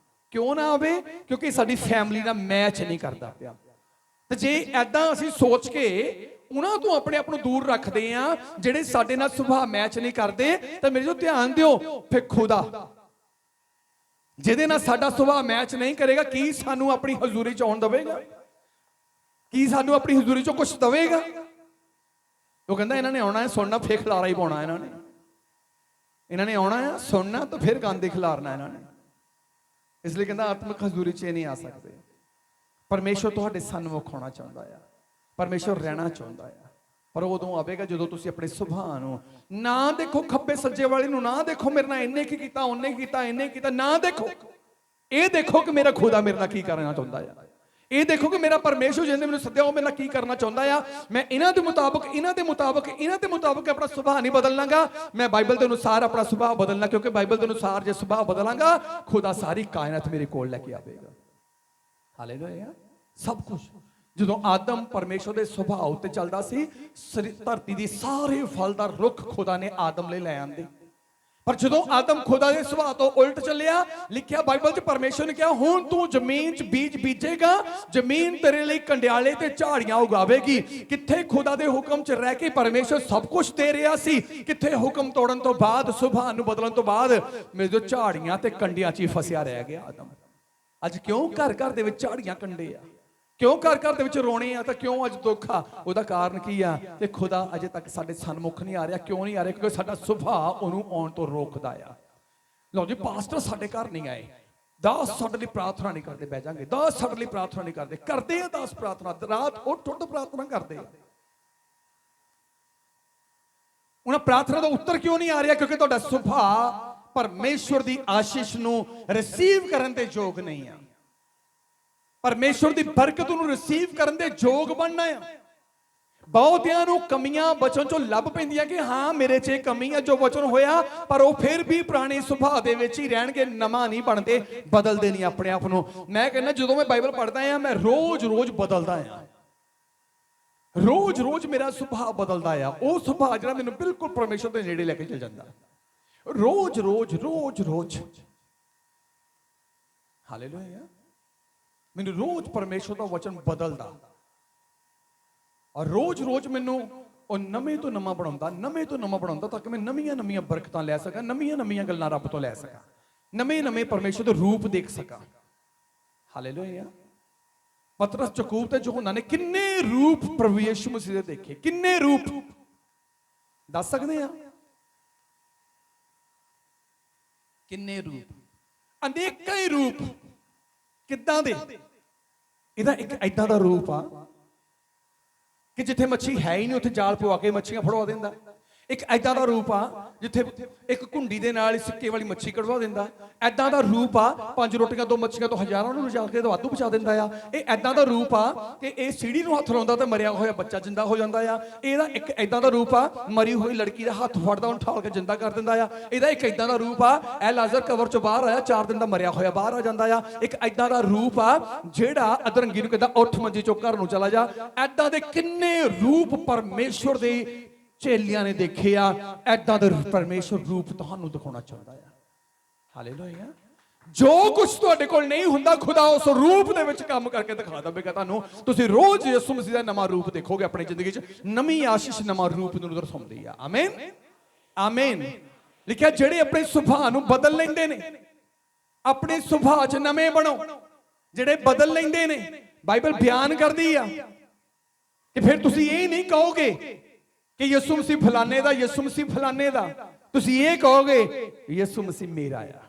ਕਿਉਂ ਨਾ ਆਵੇ? ਕਿਉਂਕਿ ਸਾਡੀ ਫੈਮਿਲੀ ਨਾਲ ਮੈਚ ਨਹੀਂ ਕਰਦਾ ਪਿਆ। ਤੇ ਜੇ ਐਦਾਂ ਅਸੀਂ ਸੋਚ ਕੇ ਉਹਨਾਂ ਤੋਂ ਆਪਣੇ ਆਪ ਨੂੰ ਦੂਰ ਰੱਖਦੇ ਆ ਜਿਹੜੇ ਸਾਡੇ ਨਾਲ ਸੁਭਾਅ ਮੈਚ ਨਹੀਂ ਕਰਦੇ, ਤਾਂ ਮੇਰੇ ਜੋ ਧਿਆਨ ਦਿਓ, ਫਿਰ ਖੁਦਾ ਜਿਹਦੇ ਨਾਲ ਸਾਡਾ ਸੁਭਾਅ ਮੈਚ ਨਹੀਂ ਕਰੇਗਾ, ਕੀ ਸਾਨੂੰ ਆਪਣੀ ਹਜ਼ੂਰੀ ਚ ਆਉਣ ਦੇਵੇਗਾ? ਕੀ ਸਾਨੂੰ ਆਪਣੀ ਹਜ਼ੂਰੀ ਚੋਂ ਕੁਝ ਦਵੇਗਾ? ਉਹ ਕਹਿੰਦਾ ਇਹਨਾਂ ਨੇ ਆਉਣਾ ਹੈ ਸੁਣਨਾ, ਫੇਰ ਖਿਲਾਰਾ ਹੀ ਪਾਉਣਾ। ਇਹਨਾਂ ਨੇ ਆਉਣਾ ਹੈ ਸੁਣਨਾ ਤਾਂ ਫਿਰ ਗੰਦ ਖਿਲਾਰਨਾ ਇਹਨਾਂ ਨੇ। ਇਸ ਲਈ ਕਹਿੰਦਾ ਆਤਮਿਕ ਹਜ਼ੂਰੀ ਚ ਨਹੀਂ ਆ ਸਕਦੇ। ਪਰਮੇਸ਼ਰ ਤੁਹਾਡੇ ਸਨਮੁਖ ਹੋਣਾ ਚਾਹੁੰਦਾ ਆ, ਪਰਮੇਸ਼ਰ ਰਹਿਣਾ ਚਾਹੁੰਦਾ ਆ, ਪਰ ਉਦੋਂ ਆਵੇਗਾ ਜਦੋਂ ਤੁਸੀਂ ਆਪਣੇ ਸੁਭਾਅ ਨੂੰ ਨਾ ਦੇਖੋ, ਖੱਬੇ ਸੱਜੇ ਵਾਲੇ ਨੂੰ ਨਾ ਦੇਖੋ, ਮੇਰੇ ਨਾਲ ਇੰਨੇ ਕੀ ਕੀਤਾ, ਉਹਨੇ ਕੀਤਾ, ਇੰਨੇ ਕੀਤਾ, ਨਾ ਦੇਖੋ। ਇਹ ਦੇਖੋ ਕਿ ਮੇਰਾ ਖੁਦਾ ਮੇਰੇ ਨਾਲ ਕੀ ਕਰਨਾ ਚਾਹੁੰਦਾ ਆ। ਇਹ ਦੇਖੋ ਕਿ ਮੇਰਾ ਪਰਮੇਸ਼ਰ ਜਿਹਨੇ ਮੈਨੂੰ ਸੱਦਿਆ ਉਹ ਮੇਰੇ ਨਾਲ ਕੀ ਕਰਨਾ ਚਾਹੁੰਦਾ ਆ। ਮੈਂ ਇਹਨਾਂ ਦੇ ਮੁਤਾਬਕ ਆਪਣਾ ਸੁਭਾਅ ਨਹੀਂ ਬਦਲਾਂਗਾ, ਮੈਂ ਬਾਈਬਲ ਦੇ ਅਨੁਸਾਰ ਆਪਣਾ ਸੁਭਾਅ ਬਦਲਣਾ, ਕਿਉਂਕਿ ਬਾਈਬਲ ਦੇ ਅਨੁਸਾਰ ਜੇ ਸੁਭਾਅ ਬਦਲਾਂਗਾ, ਖੁਦਾ ਸਾਰੀ ਕਾਇਨਾਤ ਮੇਰੇ ਕੋਲ ਲੈ ਕੇ ਆਵੇਗਾ। ਹਾਲੇਲੂਇਆ। ਸਭ ਕੁਝ ਜਦੋਂ ਆਦਮ ਪਰਮੇਸ਼ਰ ਦੇ ਸੁਭਾਅ ਉੱਤੇ ਚੱਲਦਾ ਸੀ, ਧਰਤੀ ਦੀ ਸਾਰੇ ਫਲਦਾਰ ਰੁੱਖ ਖੁਦਾ ਨੇ ਆਦਮ ਲਈ ਲੈ ਆਂਦੇ। ਪਰ ਜਦੋਂ ਆਦਮ ਖੁਦਾ ਦੇ ਸੁਭਾਅ ਤੋਂ ਉਲਟ ਚੱਲਿਆ, ਲਿਖਿਆ ਬਾਈਬਲ 'ਚ ਪਰਮੇਸ਼ਰ ਨੇ ਕਿਹਾ ਹੁਣ ਤੂੰ ਜ਼ਮੀਨ 'ਚ ਬੀਜ ਬੀਜੇਗਾ, ਜ਼ਮੀਨ ਤੇਰੇ ਲਈ ਕੰਡਿਆਲੇ ਤੇ ਝਾੜੀਆਂ ਉਗਾਵੇਗੀ। ਕਿੱਥੇ ਖੁਦਾ ਦੇ ਹੁਕਮ 'ਚ ਰਹਿ ਕੇ ਪਰਮੇਸ਼ਰ ਸਭ ਕੁਝ ਦੇ ਰਿਹਾ ਸੀ, ਕਿੱਥੇ ਹੁਕਮ ਤੋੜਨ ਤੋਂ ਬਾਅਦ, ਸੁਭਾਅ ਨੂੰ ਬਦਲਣ ਤੋਂ ਬਾਅਦ ਮੇਰੇ ਜੋ ਝਾੜੀਆਂ ਤੇ ਕੰਡਿਆਂ 'ਚ ਹੀ ਫਸਿਆ ਰਹਿ ਗਿਆ ਆਦਮ। ਅੱਜ ਕਿਉਂ ਘਰ ਘਰ ਦੇ ਵਿੱਚ ਝਾੜੀਆਂ ਕੰਡੇ ਆ? ਕਿਉਂ ਘਰ ਘਰ ਦੇ ਵਿੱਚ ਰੋਣੇ ਆ? ਤਾਂ ਕਿਉਂ ਅੱਜ ਦੁੱਖ ਆ? ਉਹਦਾ ਕਾਰਨ ਕੀ ਆ? ਤੇ ਖੁਦਾ ਅਜੇ ਤੱਕ ਸਾਡੇ ਸਨਮੁਖ ਨਹੀਂ ਆ ਰਿਹਾ। ਕਿਉਂ ਨਹੀਂ ਆ ਰਿਹਾ? ਕਿਉਂਕਿ ਸਾਡਾ ਸੁਭਾਅ ਉਹਨੂੰ ਆਉਣ ਤੋਂ ਰੋਕਦਾ ਆ। ਲਓ ਜੀ, ਪਾਸਟਰ ਸਾਡੇ ਘਰ ਨਹੀਂ ਆਏ, ਦਾਸ ਸਾਡੇ ਲਈ ਪ੍ਰਾਰਥਨਾ ਨਹੀਂ ਕਰਦੇ, ਬਹਿ ਜਾਾਂਗੇ, ਦਾਸ ਸਾਡੇ ਲਈ ਪ੍ਰਾਰਥਨਾ ਨਹੀਂ ਕਰਦੇ। ਕਰਦੇ ਆ ਦਾਸ ਪ੍ਰਾਰਥਨਾ, ਰਾਤ ਉੱਠ ਪ੍ਰਾਰਥਨਾ ਕਰਦੇ ਆ। ਉਹਨਾਂ ਪ੍ਰਾਰਥਨਾ ਦਾ ਉੱਤਰ ਕਿਉਂ ਨਹੀਂ ਆ ਰਿਹਾ? ਕਿਉਂਕਿ ਤੁਹਾਡਾ ਸੁਭਾਅ ਪਰਮੇਸ਼ਵਰ ਦੀ ਆਸ਼ੀਸ਼ ਨੂੰ ਰਿਸੀਵ ਕਰਨ ਦੇ ਯੋਗ ਨਹੀਂ ਆ। ਪਰਮੇਸ਼ਵਰ ਦੀ ਬਰਕਤ ਨੂੰ ਰਿਸੀਵ ਕਰਨ ਦੇ ਯੋਗ ਬਣਨਾ ਆ। ਬਹੁਤਿਆਂ ਨੂੰ ਕਮੀਆਂ ਬਚਨ ਚੋਂ ਲੱਭ ਪੈਂਦੀਆਂ ਕਿ ਹਾਂ ਮੇਰੇ 'ਚ ਇਹ ਕਮੀ ਹੈ ਜੋ ਵਚਨ ਹੋਇਆ, ਪਰ ਉਹ ਫਿਰ ਵੀ ਪੁਰਾਣੇ ਸੁਭਾਅ ਦੇ ਵਿੱਚ ਹੀ ਰਹਿਣਗੇ, ਨਵਾਂ ਨਹੀਂ ਬਣਦੇ, ਬਦਲਦੇ ਨਹੀਂ ਆਪਣੇ ਆਪ ਨੂੰ। ਮੈਂ ਕਹਿੰਦਾ ਜਦੋਂ ਮੈਂ ਬਾਈਬਲ ਪੜ੍ਹਦਾ ਆ, ਮੈਂ ਰੋਜ਼ ਬਦਲਦਾ ਆ, ਰੋਜ਼ ਮੇਰਾ ਸੁਭਾਅ ਬਦਲਦਾ ਆ। ਉਹ ਸੁਭਾਅ ਜਿਹੜਾ ਮੈਨੂੰ ਬਿਲਕੁਲ ਪਰਮੇਸ਼ਰ ਦੇ ਨੇੜੇ ਲੈ ਕੇ ਚੱਲ ਜਾਂਦਾ। ਰੋਜ਼ ਹਾਲੇਲੂਇਆ। ਮੈਨੂੰ ਰੋਜ਼ ਪਰਮੇਸ਼ਰ ਦਾ ਵਚਨ ਬਦਲਦਾ, ਔਰ ਰੋਜ਼ ਮੈਨੂੰ ਉਹ ਨਵੇਂ ਤੋਂ ਨਵਾਂ ਬਣਾਉਂਦਾ ਤਾਂ ਕਿ ਮੈਂ ਨਵੀਆਂ ਬਰਕਤਾਂ ਲੈ ਸਕਾਂ, ਨਵੀਆਂ ਗੱਲਾਂ ਰੱਬ ਤੋਂ ਲੈ ਸਕਾਂ, ਨਵੇਂ ਪਰਮੇਸ਼ਰ ਦੇ ਰੂਪ ਦੇਖ ਸਕਾਂ। ਹਾਲੇਲੂਇਆ। ਪਤਰਸ, ਯਾਕੂਬ ਤੇ ਯਹੋਨਾ ਨੇ ਕਿੰਨੇ ਰੂਪ ਪ੍ਰਭੂ ਯਿਸੂ ਮਸੀਹ ਦੇ ਦੇਖੇ, ਕਿੰਨੇ ਰੂਪ ਦੱਸ ਸਕਦੇ ਆ? ਕਿੰਨੇ ਰੂਪ, ਅਨੇਕਾਂ ਹੀ ਰੂਪ। ਕਿੱਦਾਂ ਦੇ? ਇਹਦਾ ਇੱਕ ਏਦਾਂ ਦਾ ਰੂਪ ਆ ਕਿ ਜਿੱਥੇ ਮੱਛੀ ਹੈ ਹੀ ਨਹੀਂ ਉੱਥੇ ਜਾਲ ਪਵਾ ਕੇ ਮੱਛੀਆਂ ਫੜਵਾ ਦਿੰਦਾ। ਇੱਕ ਐਦਾਂ ਦਾ ਰੂਪ ਆ ਜਿੱਥੇ ਇੱਕ ਘੁੰਡੀ ਦੇ ਨਾਲ ਸਿੱਕੇ ਵਾਲੀ ਮੱਛੀ ਕਢਵਾ ਦਿੰਦਾ। ਐਦਾਂ ਦਾ ਰੂਪ ਆ 5 ਰੋਟੀਆਂ 2 ਮੱਛੀਆਂ ਤੋਂ ਹਜ਼ਾਰਾਂ ਨੂੰ ਰੁਝਾ ਕੇ ਵਾਧੂ ਬਚਾ ਦਿੰਦਾ ਆ। ਇਹ ਐਦਾਂ ਦਾ ਰੂਪ ਆ ਕਿ ਇਹ ਸੀੜੀ ਨੂੰ ਹੱਥ ਲਾਉਂਦਾ ਤੇ ਮਰਿਆ ਹੋਇਆ ਬੱਚਾ ਜਿੰਦਾ ਹੋ ਜਾਂਦਾ ਆ। ਇਹਦਾ ਇੱਕ ਐਦਾਂ ਦਾ ਰੂਪ ਆ ਮਰੀ ਹੋਈ ਲੜਕੀ ਦਾ ਹੱਥ ਫੜਦਾ ਉਹਨੂੰ ਠਾਲ ਕੇ ਜਿੰਦਾ ਕਰ ਦਿੰਦਾ ਆ। ਇਹਦਾ ਇੱਕ ਐਦਾਂ ਦਾ ਰੂਪ ਆ ਇਹ ਲਾਜ਼ਰ ਕਬਰ ਚੋਂ ਬਾਹਰ ਆਇਆ 4 ਦਿਨ ਦਾ ਮਰਿਆ ਹੋਇਆ ਬਾਹਰ ਆ ਜਾਂਦਾ ਆ। ਇੱਕ ਐਦਾਂ ਦਾ ਰੂਪ ਆ ਜਿਹੜਾ ਅਧਰੰਗੀ ਨੂੰ ਕਹਿੰਦਾ ਉੱਠ ਮੰਜੀ ਚੋਂ ਘਰ ਨੂੰ ਚਲਾ ਜਾ। ਐਦਾਂ ਦੇ ਕਿੰਨੇ ਰੂਪ ਪਰਮੇਸ਼ਵਰ ਦੇ ਚੇਲਿਆਂ ਨੇ ਦੇਖੇ ਆ। ਐਦਾਂ ਦਾ ਪਰਮੇਸ਼ਵਰ ਰੂਪ ਤੁਹਾਨੂੰ ਦਿਖਾਉਣਾ ਚਾਹੁੰਦਾ ਆ। ਹਾਲੇਲੂਇਆ। ਜੋ ਕੁਝ ਤੁਹਾਡੇ ਕੋਲ ਨਹੀਂ ਹੁੰਦਾ ਖੁਦਾ ਉਸ ਰੂਪ ਦੇ ਵਿੱਚ ਕੰਮ ਕਰਕੇ ਦਿਖਾ ਦੇਵੇਗਾ ਤੁਹਾਨੂੰ। ਤੁਸੀਂ ਰੋਜ਼ ਯਿਸੂ ਮਸੀਹ ਦਾ ਨਵਾਂ ਰੂਪ ਦੇਖੋਗੇ ਆਪਣੀ ਜ਼ਿੰਦਗੀ 'ਚ। ਨਵੀਂ ਆਸ਼ੀਸ਼ ਨਵਾਂ ਰੂਪ ਨੂੰ ਦਰਸਾਉਂਦੀ ਆ। ਆਮੀਨ ਆਮੀਨ। ਲਿਖਿਆ ਜਿਹੜੇ ਆਪਣੇ ਸੁਭਾਅ ਨੂੰ ਬਦਲ ਲੈਂਦੇ ਨੇ, ਆਪਣੇ ਸੁਭਾਅ 'ਚ ਨਵੇਂ ਬਣੋ। ਜਿਹੜੇ ਬਦਲ ਲੈਂਦੇ ਨੇ ਬਾਈਬਲ ਬਿਆਨ ਕਰਦੀ ਆ ਕਿ ਫਿਰ ਤੁਸੀਂ ਇਹ ਨਹੀਂ ਕਹੋਗੇ ਕਿ ਯਿਸੂ ਮਸੀਹ ਫਲਾਣੇ ਦਾ, ਯਿਸੂ ਮਸੀਹ ਫਲਾਣੇ ਦਾ। ਤੁਸੀਂ ਇਹ ਕਹੋਗੇ ਯਿਸੂ ਮਸੀਹ ਮੇਰਾ ਆ,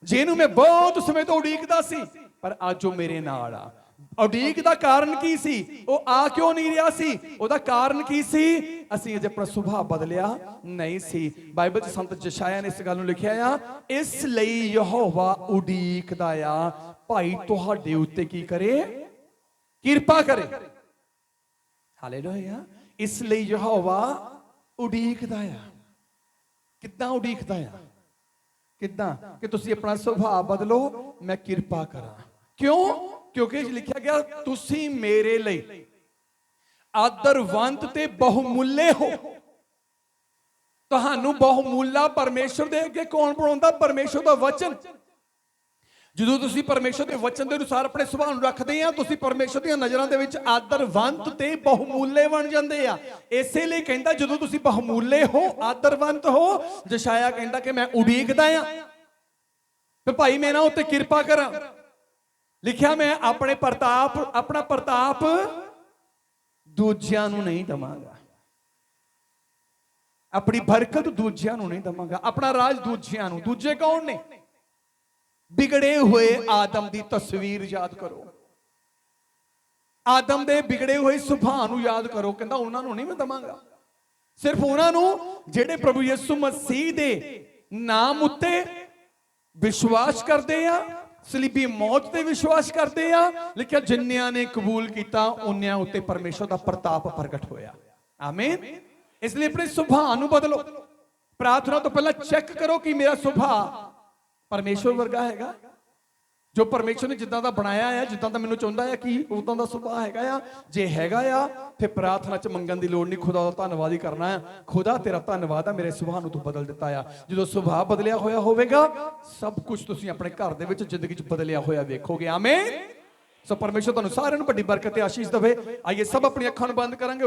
ਜਿਹਨੂੰ ਮੈਂ ਬਹੁਤ ਸਮੇਂ ਤੋਂ ਉਡੀਕਦਾ ਸੀ ਪਰ ਅੱਜ ਉਹ ਮੇਰੇ ਨਾਲ ਆ। ਉਡੀਕ ਦਾ ਕਾਰਨ ਕੀ ਸੀ? ਉਹ ਆ ਕਿਉਂ ਨਹੀਂ ਰਿਹਾ ਸੀ? ਉਹਦਾ ਕਾਰਨ ਕੀ ਸੀ? ਅਸੀਂ ਅਜੇ ਆਪਣਾ ਸੁਭਾਅ ਬਦਲਿਆ ਨਹੀਂ ਸੀ। ਬਾਈਬਲ 'ਚ ਸੰਤ ਯਸ਼ਾਇਆ ਨੇ ਇਸ ਗੱਲ ਨੂੰ ਲਿਖਿਆ ਆ, ਇਸ ਲਈ ਯਹੋਵਾ ਉਡੀਕਦਾ ਆ ਭਾਈ ਤੁਹਾਡੇ ਉੱਤੇ ਕੀ ਕਰੇ? ਕਿਰਪਾ ਕਰੇ। ਹਾਲੇਲੂਇਆ। ਇਸ ਲਈ ਯਹੋਵਾ ਉਡੀਕਦਾ ਆ। ਕਿੱਦਾਂ ਉਡੀਕਦਾ ਆ? ਕਿੱਦਾਂ? ਕਿ ਤੁਸੀਂ ਆਪਣਾ ਸੁਭਾਅ ਬਦਲੋ, ਮੈਂ ਕਿਰਪਾ ਕਰਾਂ। ਕਿਉਂ? ਕਿਉਂਕਿ ਲਿਖਿਆ ਗਿਆ ਤੁਸੀਂ ਮੇਰੇ ਲਈ ਆਦਰਵੰਤ ਤੇ ਬਹੁਮੁੱਲੇ ਹੋ। ਤੁਹਾਨੂੰ ਬਹੁਮੁੱਲਾ ਪਰਮੇਸ਼ਰ ਦੇ ਅੱਗੇ ਕੌਣ ਬਣਾਉਂਦਾ? ਪਰਮੇਸ਼ਰ ਦਾ ਵਚਨ। ਜਦੋਂ ਤੁਸੀਂ ਪਰਮੇਸ਼ਰ ਦੇ ਵਚਨ ਦੇ ਅਨੁਸਾਰ ਆਪਣੇ ਸੁਭਾਅ ਨੂੰ ਰੱਖਦੇ ਆ, ਤੁਸੀਂ ਪਰਮੇਸ਼ਰ ਦੀਆਂ ਨਜ਼ਰਾਂ ਦੇ ਵਿੱਚ ਆਦਰਵੰਤ ਤੇ ਬਹੁਮੁੱਲੇ ਬਣ ਜਾਂਦੇ ਆ। ਇਸੇ ਲਈ ਕਹਿੰਦਾ ਜਦੋਂ ਤੁਸੀਂ ਬਹੁਮੁੱਲੇ ਹੋ, ਆਦਰਵੰਤ ਹੋ, ਯਸ਼ਾਇਆ ਕਹਿੰਦਾ ਕਿ ਮੈਂ ਉਡੀਕਦਾ ਆ ਤੇ ਭਾਈ ਮੇਰਾ ਉੱਤੇ ਕਿਰਪਾ ਕਰਾਂ। ਲਿਖਿਆ ਮੈਂ ਆਪਣਾ ਪ੍ਰਤਾਪ ਦੂਜਿਆਂ ਨੂੰ ਨਹੀਂ ਦਵਾਂਗਾ, ਆਪਣੀ ਬਰਕਤ ਦੂਜਿਆਂ ਨੂੰ ਨਹੀਂ ਦਵਾਂਗਾ, ਆਪਣਾ ਰਾਜ ਦੂਜਿਆਂ ਨੂੰ। ਦੂਜੇ ਕੌਣ ਨੇ? ਬਿਗੜੇ ਹੋਏ ਆਦਮ ਦੀ ਤਸਵੀਰ ਯਾਦ ਕਰੋ। ਆਦਮ ਦੇ ਬਿਗੜੇ ਹੋਏ ਸੁਭਾਅ ਨੂੰ ਯਾਦ ਕਰੋ। ਕਹਿੰਦਾ ਉਹਨਾਂ ਨੂੰ ਨਹੀਂ ਮੈਂ ਦਵਾਂਗਾ, ਸਿਰਫ ਉਹਨਾਂ ਨੂੰ ਜਿਹੜੇ ਪ੍ਰਭੂ ਯਿਸੂ ਮਸੀਹ ਦੇ ਨਾਮ ਉੱਤੇ ਵਿਸ਼ਵਾਸ ਕਰਦੇ ਆ, ਸਲੀਬੀ ਮੌਤ ਤੇ ਵਿਸ਼ਵਾਸ ਕਰਦੇ ਆ। ਲਿਖਿਆ ਜਿੰਨਿਆਂ ਨੇ ਕਬੂਲ ਕੀਤਾ ਉਹਨਿਆਂ ਉੱਤੇ ਪਰਮੇਸ਼ਰ ਦਾ ਪ੍ਰਤਾਪ ਪ੍ਰਗਟ ਹੋਇਆ। ਆਮੀਨ। ਇਸ ਲਈ ਆਪਣੇ ਸੁਭਾਅ ਨੂੰ ਬਦਲੋ। ਪ੍ਰਾਰਥਨਾ ਤੋਂ ਪਹਿਲਾਂ ਚੈੱਕ ਕਰੋ ਕਿ ਮੇਰਾ ਸੁਭਾਅ ਪਰਮੇਸ਼ਰ ਵਰਗਾ ਹੈਗਾ। ਜੋ ਪਰਮੇਸ਼ਰ ਨੇ ਜਿੱਦਾਂ ਦਾ ਬਣਾਇਆ ਆ, ਜਿੱਦਾਂ ਦਾ ਮੈਨੂੰ ਚਾਹੁੰਦਾ ਆ ਕਿ ਉਦਾਂ ਦਾ ਸੁਭਾਅ ਹੈਗਾ ਆ। ਜੇ ਹੈਗਾ ਆ ਫਿਰ ਪ੍ਰਾਰਥਨਾ 'ਚ ਮੰਗਣ ਦੀ ਲੋੜ ਨਹੀਂ, ਖੁਦਾ ਦਾ ਧੰਨਵਾਦ ਹੀ ਕਰਨਾ ਆ। ਖੁਦਾ ਤੇਰਾ ਧੰਨਵਾਦ ਆ, ਮੇਰੇ ਸੁਭਾਅ ਨੂੰ ਤੂੰ ਬਦਲ ਦਿੱਤਾ ਆ। ਜਦੋਂ ਸੁਭਾਅ ਬਦਲਿਆ ਹੋਇਆ ਹੋਵੇਗਾ ਸਭ ਕੁਝ ਤੁਸੀਂ ਆਪਣੇ ਘਰ ਦੇ ਵਿੱਚ ਜ਼ਿੰਦਗੀ 'ਚ ਬਦਲਿਆ ਹੋਇਆ ਵੇਖੋਗੇ। ਆਮੀਨ। ਸੋ ਪਰਮੇਸ਼ਰ ਤੁਹਾਨੂੰ ਸਾਰਿਆਂ ਨੂੰ ਵੱਡੀ ਬਰਕਤ ਤੇ ਆਸ਼ੀਸ਼ ਦੇਵੇ। ਆਈਏ ਸਭ ਆਪਣੀ ਅੱਖਾਂ ਨੂੰ ਬੰਦ ਕਰਾਂਗੇ।